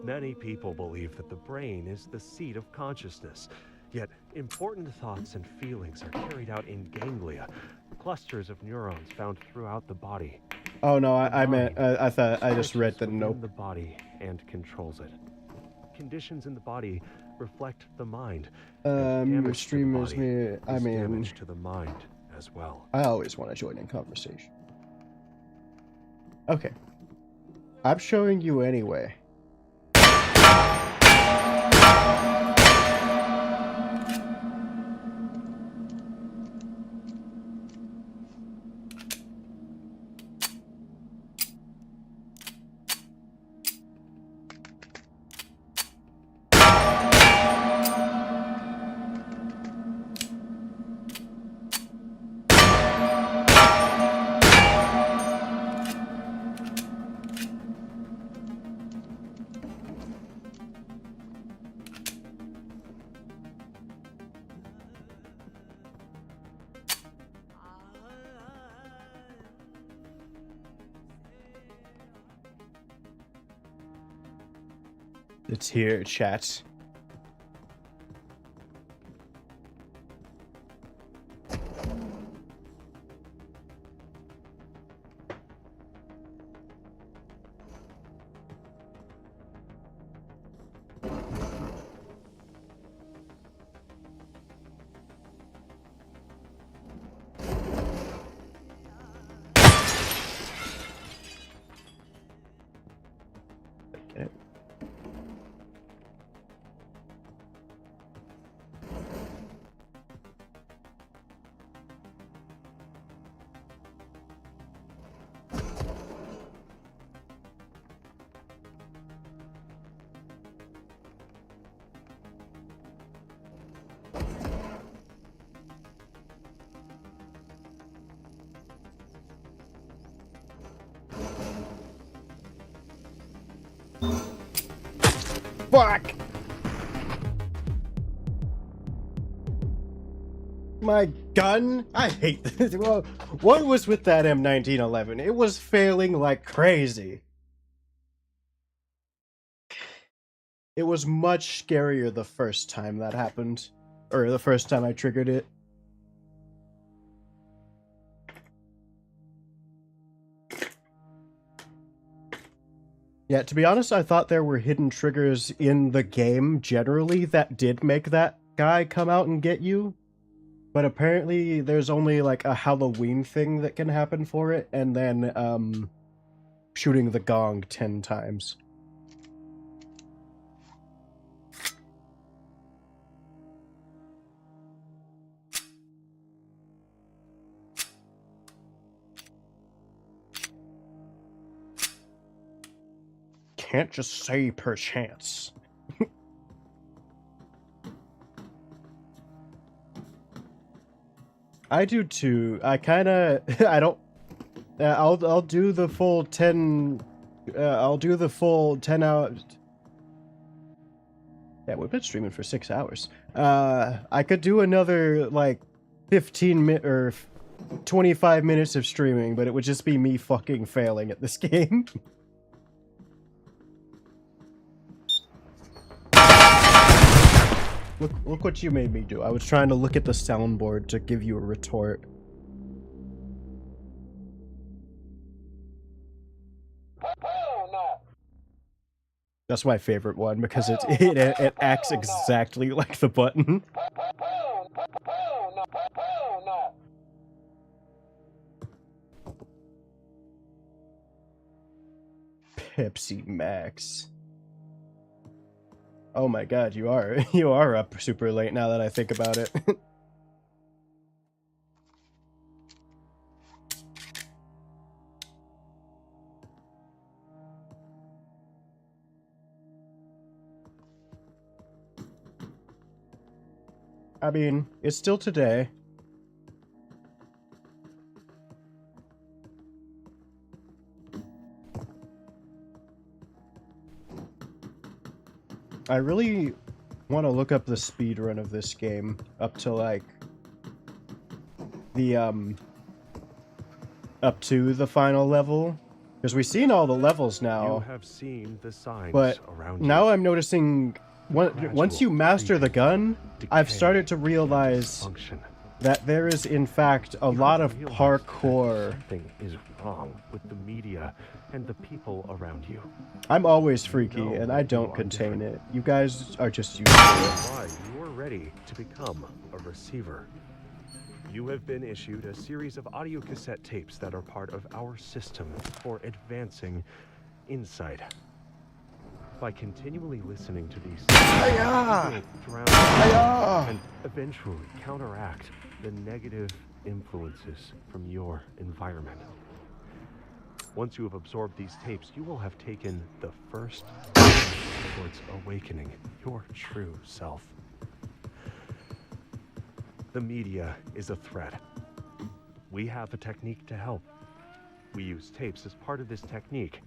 Many people believe that the brain is the seat of consciousness, yet important thoughts and feelings are carried out in ganglia, clusters of neurons found throughout the body. Oh no, The I meant mind I thought I just read searches the within nope. the body and controls it. Conditions in the body reflect the mind. and Your damage to the stream is body me. I is mean, damage to the mind as well. I always want to join in conversation. Okay. I'm showing you anyway. It's here, chat. Get it. Fuck! My gun? I hate this. Well, what was with that M1911? It was failing like crazy. It was much scarier the first time that happened. Or the first time I triggered it. Yeah, to be honest, I thought there were hidden triggers in the game generally that did make that guy come out and get you. But apparently there's only like a Halloween thing that can happen for it, and then shooting the gong 10 times. Can't just say perchance. I do too. I kinda... I don't... I'll do the full 10... I'll do the full 10 hours... Yeah, we've been streaming for 6 hours. I could do another, like, 15 minutes or 25 minutes of streaming, but it would just be me fucking failing at this game. Look what you made me do. I was trying to look at the soundboard to give you a retort. That's my favorite one because it acts exactly like the button. Pepsi Max. Oh my god, you are up super late now that I think about it. I mean, it's still today. I really want to look up the speedrun of this game up to like the up to the final level, because we've seen all the levels now. You have seen the signs but around you. now I'm noticing once you master the gun, I've started to realize that there is in fact a lot of parkour. Something is wrong with the media and the people around you. I'm always freaky, and I don't contain it. You guys are just used to it. Why you are ready to become a receiver. You have been issued a series of audio cassette tapes that are part of our system for advancing insight. By continually listening to these sounds, you will drown and eventually counteract the negative influences from your environment. Once you have absorbed these tapes, you will have taken the first step towards awakening your true self. The media is a threat. We have a technique to help. We use tapes as part of this technique.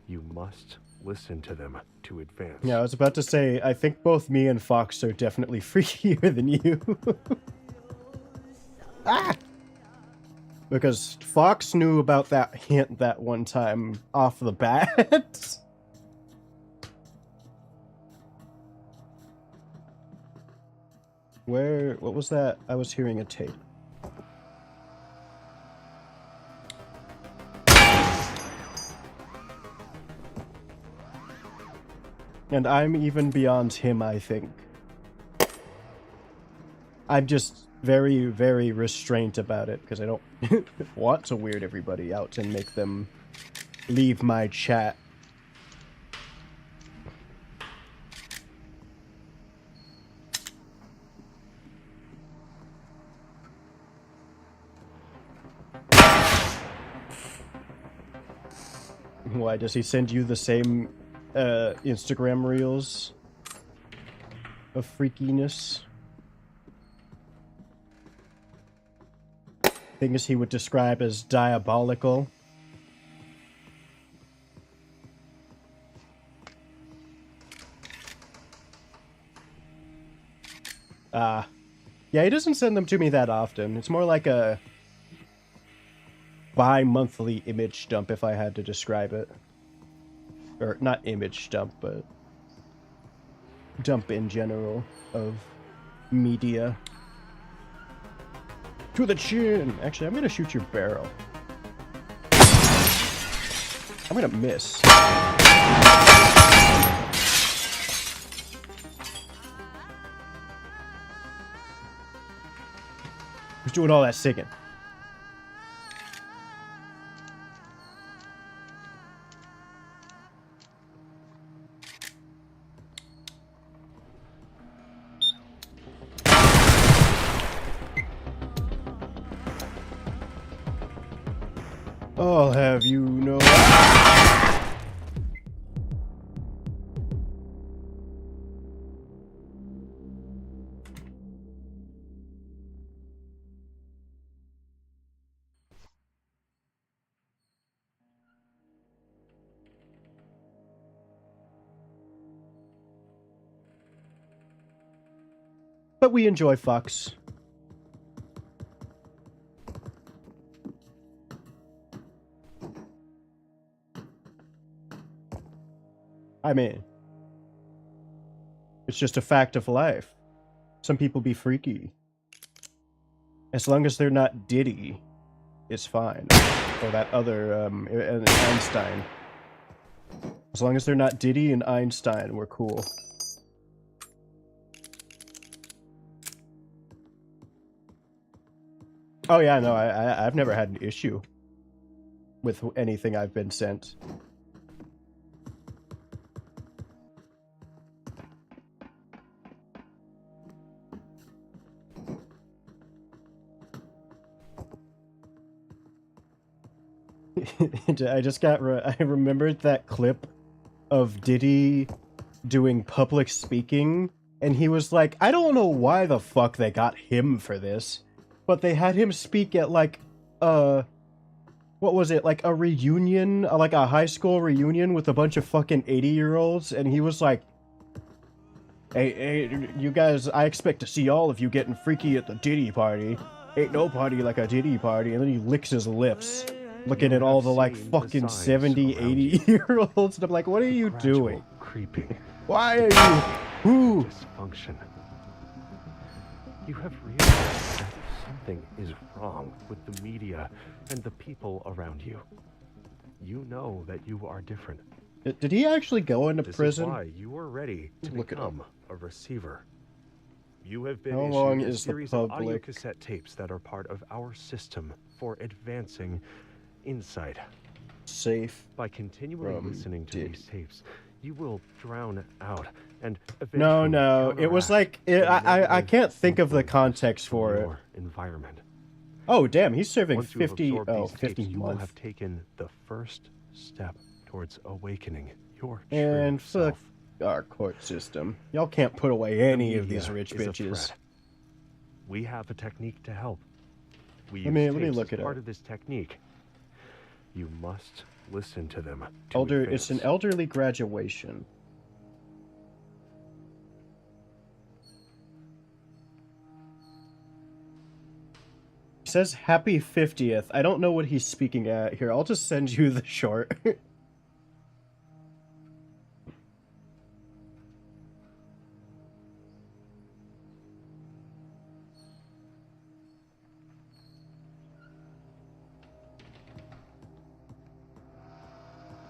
You must listen to them to advance. Yeah, I was about to say, I think both me and Fox are definitely freakier than you. Ah! Because Fox knew about that hint that one time off the bat. What was that? I was hearing a tape. And I'm even beyond him, I think. I'm just very, very restrained about it, because I don't want to weird everybody out and make them leave my chat. Why, does he send you the same Instagram reels of freakiness? Things he would describe as diabolical. Yeah, he doesn't send them to me that often. It's more like a bi-monthly image dump, if I had to describe it. Or, not image dump, but dump in general of media. To the chin! Actually, I'm gonna shoot your barrel. I'm gonna miss. Who's doing all that singing? I'll have you know. But we enjoy Fox. I mean, it's just a fact of life. Some people be freaky. As long as they're not Diddy, it's fine. Or that other, Einstein. As long as they're not Diddy and Einstein, we're cool. Oh yeah, no, I've never had an issue with anything I've been sent. I remembered that clip of Diddy doing public speaking, and he was like, I don't know why the fuck they got him for this, but they had him speak at like, what was it, like a reunion, like a high school reunion with a bunch of fucking 80-year-olds, and he was like, hey, you guys, I expect to see all of you getting freaky at the Diddy party. Ain't no party like a Diddy party, and then he licks his lips. Looking at all the like fucking 70, 80-year-olds, and I'm like, what are you doing? Creeping. Why are you? Who? Dysfunction. You have realized that something is wrong with the media and the people around you. You know that you are different. Did he actually go into This prison? is why you are ready to Look it up. become a receiver. You have been How long issued a is the series of audio public- cassette tapes that are part of our system for advancing insight. Safe. By continually From listening to Diddy. these tapes, you will drown out and No, eventually it was counteract like the I negative can't think of the influences context from for it. your environment. Oh damn, he's serving Once you have 50. absorbed Oh, these 50 tapes, you will months. have taken the first step towards awakening your And true fuck self. our court system. Y'all can't put away any The of these media rich is a bitches. threat. We have a technique to help. We Let me use tapes look as it part up. of this technique. You must listen to them. To It's an advance. elderly graduation. It says happy 50th. I don't know what he's speaking at here. I'll just send you the short.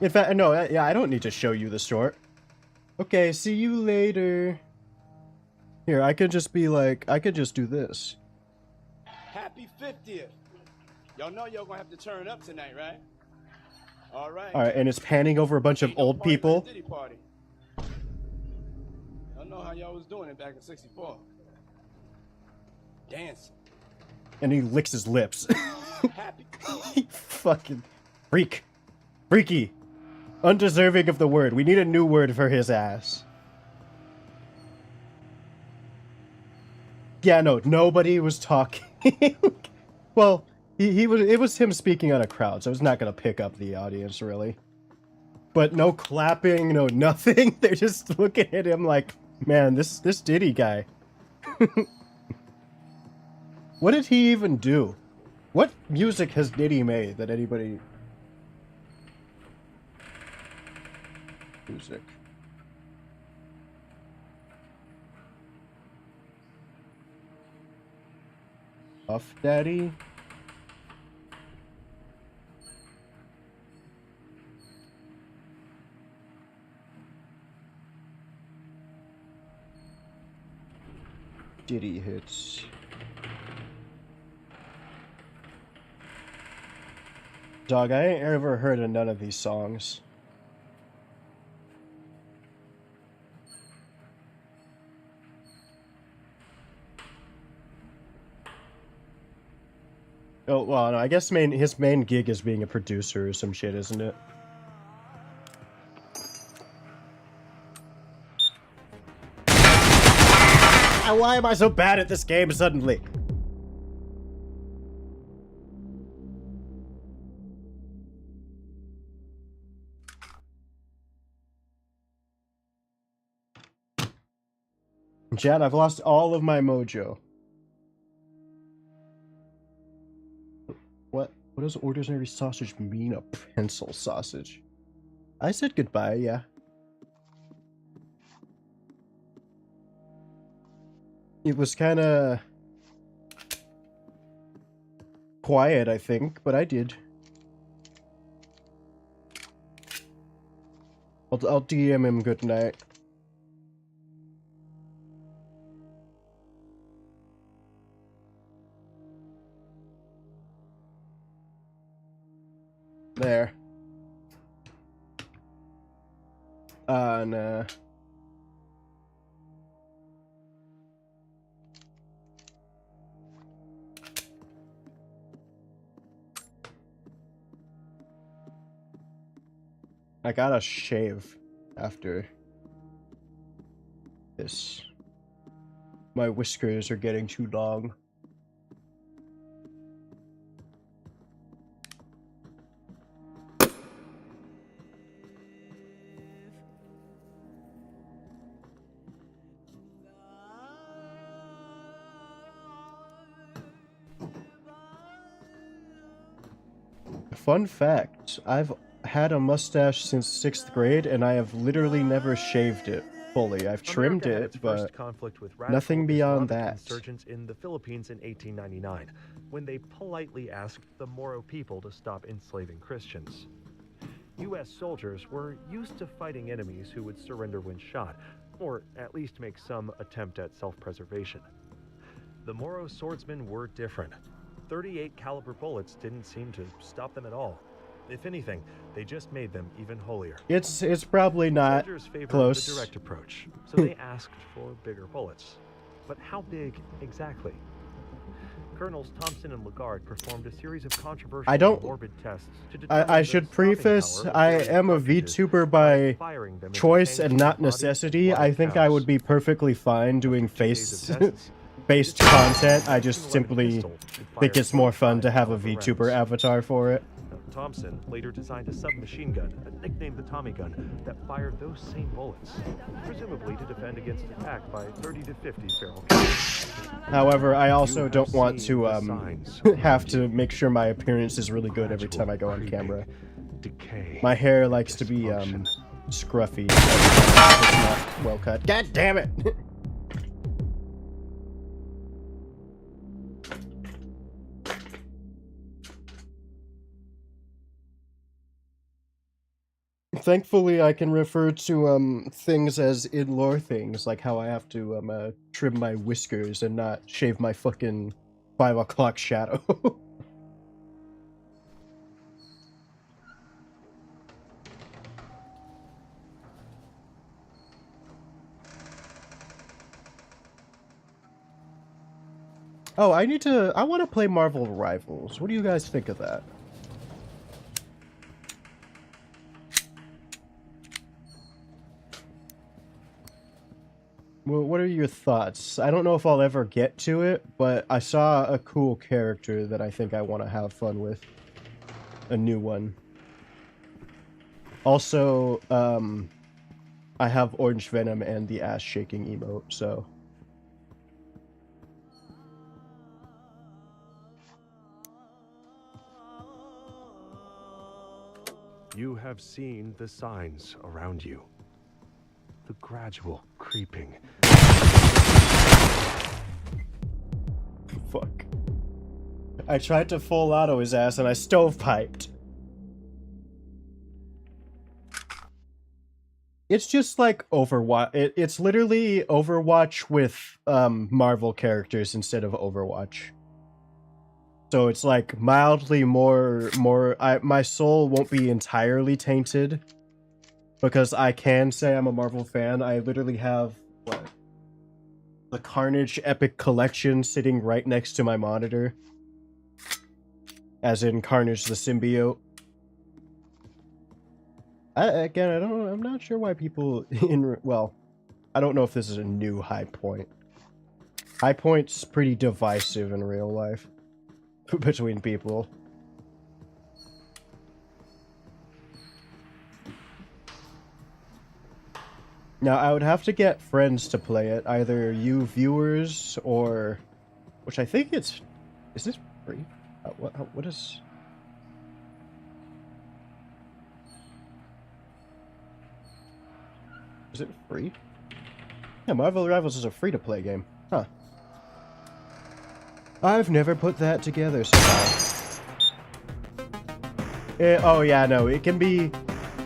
In fact, no, yeah, I don't need to show you the short. Okay, see you later. Here, I could just be like, I could just do this. Happy 50th. Y'all know y'all gonna have to turn up tonight, right? All right. Alright, and it's panning over a bunch of Ain't no old party like people. the Diddy party. I know how y'all was doing it back in 64. Dancing. And he licks his lips. Happy. Fucking freak. Freaky. Undeserving of the word. We need a new word for his ass. Yeah, no, nobody was talking. Well, it was him speaking on a crowd, so it's not gonna pick up the audience really. But no clapping, no nothing. They're just looking at him like, man, this Diddy guy. What did he even do? What music has Diddy made that anybody... Music. Puff Daddy? Diddy hits. Dog, I ain't ever heard of none of these songs. Oh, well, no, I guess his main gig is being a producer or some shit, isn't it? Why am I so bad at this game suddenly? Chad, I've lost all of my mojo. What does ordinary sausage mean? A pencil sausage? I said goodbye, yeah. It was kind of quiet, I think, but I did. I'll DM him good night. There. Nah. I gotta shave after this. My whiskers are getting too long. Fun fact, I've had a mustache since 6th grade and I have literally never shaved it fully. I've trimmed America had its it, but first conflict with radical nothing beyond Islamic that. insurgents in the Philippines in 1899, when they politely asked the Moro people to stop enslaving Christians. U.S. soldiers were used to fighting enemies who would surrender when shot, or at least make some attempt at self-preservation. The Moro swordsmen were different. 38 caliber bullets didn't seem to stop them at all. If anything, they just made them even holier. It's probably not Soldiers favored close. the direct approach, so they asked for bigger bullets. But how big exactly? Colonels Thompson and Lagarde performed a series of controversial and morbid tests to determine I the should stopping preface, power of I various am a cartridges VTuber by firing them into choice tanks and not in bodies necessity. of I think I cows. would be perfectly fine doing After 2 days of tests, based the decision content. I was just to load a simply pistol and think fire it's more fun to 45 have a caliber VTuber rounds. avatar for it. Thompson later designed a submachine gun, nicknamed the Tommy gun, that fired those same bullets, presumably to defend against attack by 30 to 50 feral cats. However, I also have don't want seen to the signs have to make sure my appearance is really good every time I go on Gradual camera. creeping decay My hair and likes to be dysfunction. scruffy. It's not well cut. God damn it! Thankfully, I can refer to things as in-lore things, like how I have to trim my whiskers and not shave my fucking 5 o'clock shadow. Oh, I want to play Marvel Rivals. What do you guys think of that? Well, what are your thoughts? I don't know if I'll ever get to it, but I saw a cool character that I think I want to have fun with. A new one. Also, I have Orange Venom and the ass shaking emote, so... You have seen the signs around you. The gradual creeping. Fuck. I tried to full auto his ass and I stovepiped. It's just like Overwatch. It's literally Overwatch with Marvel characters instead of Overwatch. So it's like mildly more my soul won't be entirely tainted because I can say I'm a Marvel fan. I literally have what? The Carnage Epic Collection sitting right next to my monitor. As in Carnage the symbiote. I'm not sure why people well, I don't know if this is a new high point. High point's pretty divisive in real life between people. Now, I would have to get friends to play it, either you viewers or, which I think is this free? What is? Is it free? Yeah, Marvel Rivals is a free-to-play game. Huh. I've never put that together somehow. Oh yeah, no, it can be...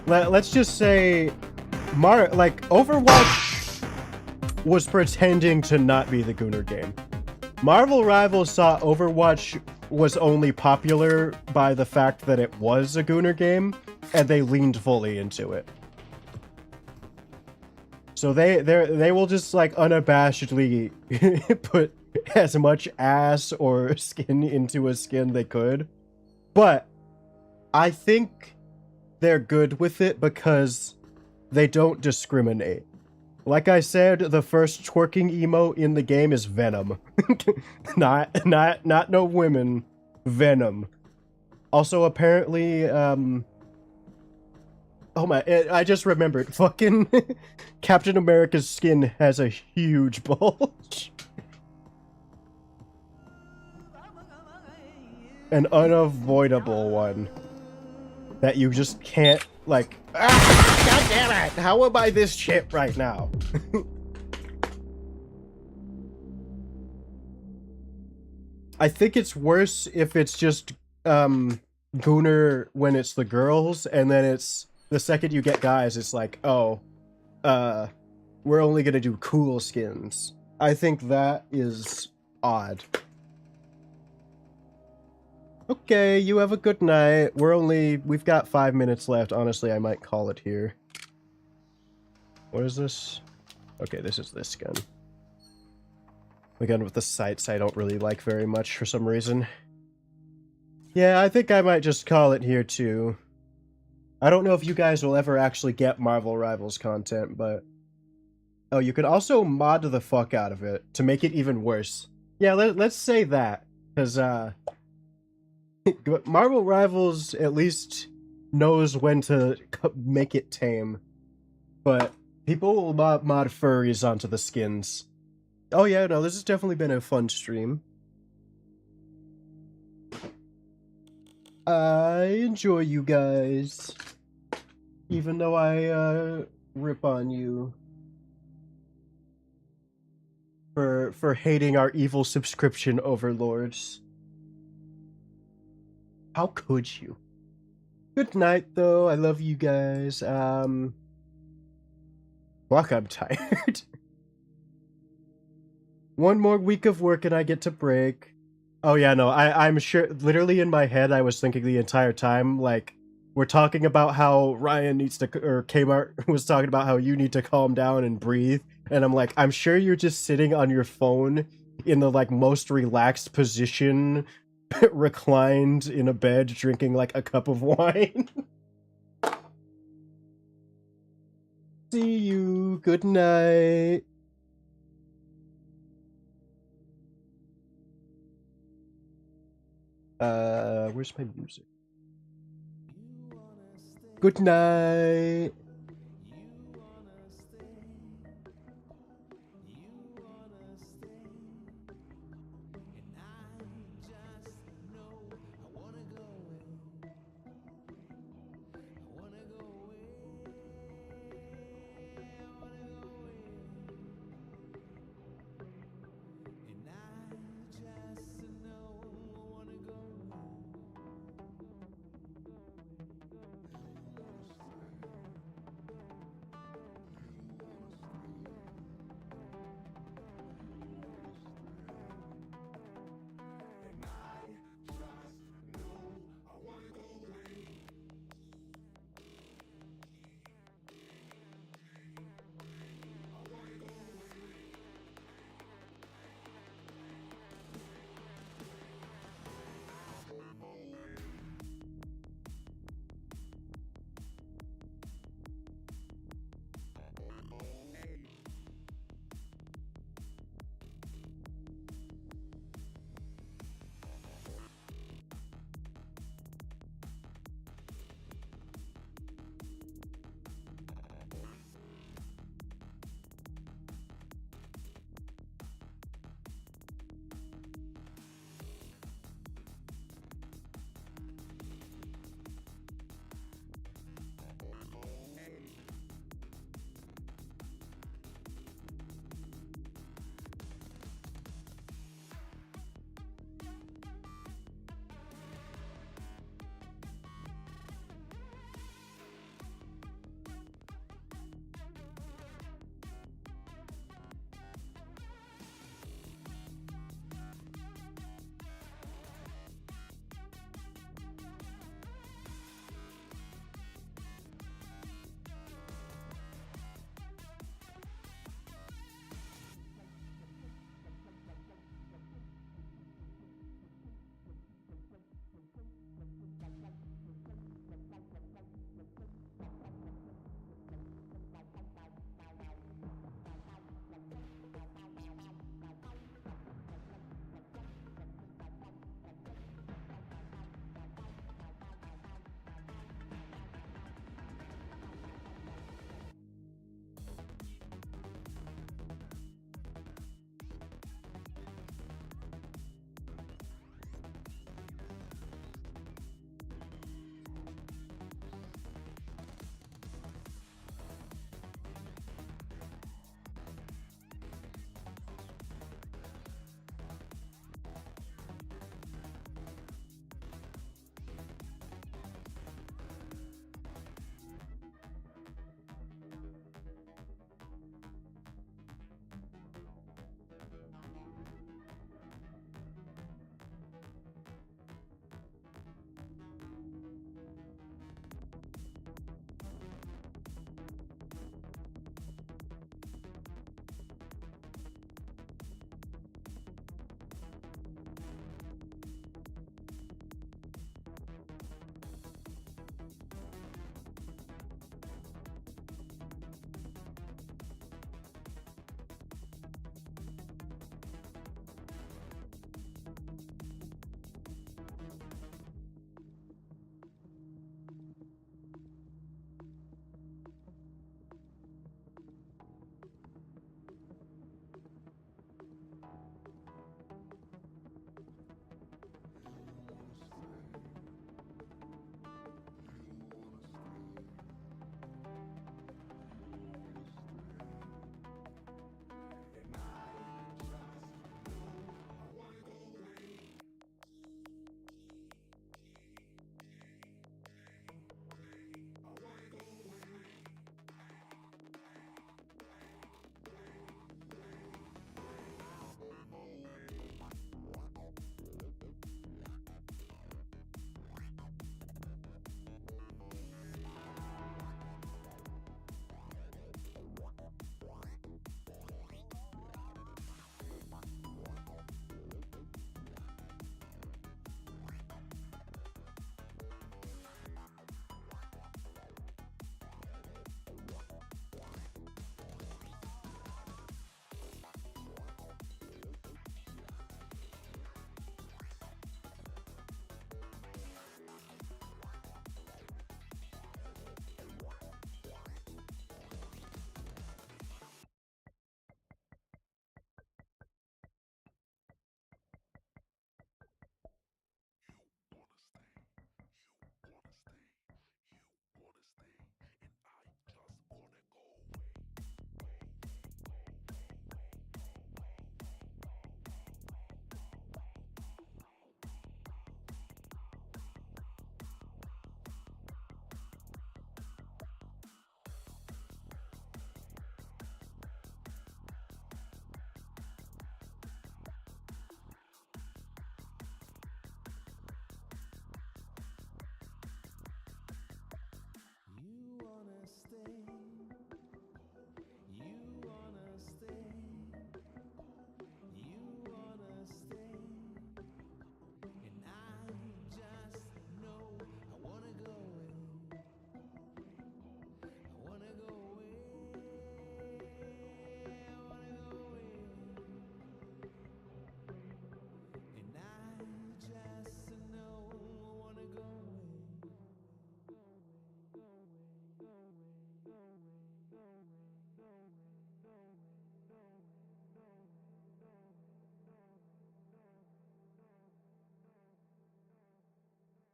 Let's just say... Overwatch was pretending to not be the Gunnar game. Marvel Rivals saw Overwatch was only popular by the fact that it was a Gunnar game, and they leaned fully into it. So they will just like unabashedly put as much ass or skin into a skin they could. But I think they're good with it because they don't discriminate. Like I said, the first twerking emote in the game is Venom. not no women, Venom. Also apparently oh my, I just remembered. Fucking Captain America's skin has a huge bulge. An unavoidable one. That you just can't, like... Ah, God damn it! How am I this shit right now? I think it's worse if it's just, Gunnar when it's the girls, and then it's... The second you get guys, it's like, oh, we're only gonna do cool skins. I think that is odd. Okay, you have a good night. We've got 5 minutes left. Honestly, I might call it here. What is this? Okay, this is this skin. Again, with the sights I don't really like very much for some reason. Yeah, I think I might just call it here too. I don't know if you guys will ever actually get Marvel Rivals content, but... Oh, you could also mod the fuck out of it to make it even worse. Yeah, let's say that, because, Marvel Rivals at least knows when to make it tame. But people will mod furries onto the skins. Oh yeah, no, this has definitely been a fun stream. I enjoy you guys. Even though I, rip on you. For hating our evil subscription overlords. How could you? Good night, though. I love you guys. Fuck, I'm tired. One more week of work and I get to break. Oh yeah, no, I'm sure, literally in my head I was thinking the entire time, like, we're talking about how Ryan needs to, or Kmart was talking about how you need to calm down and breathe, and I'm like, I'm sure you're just sitting on your phone in the, like, most relaxed position, reclined in a bed, drinking, like, a cup of wine. See you, good night. Where's my music? Good night.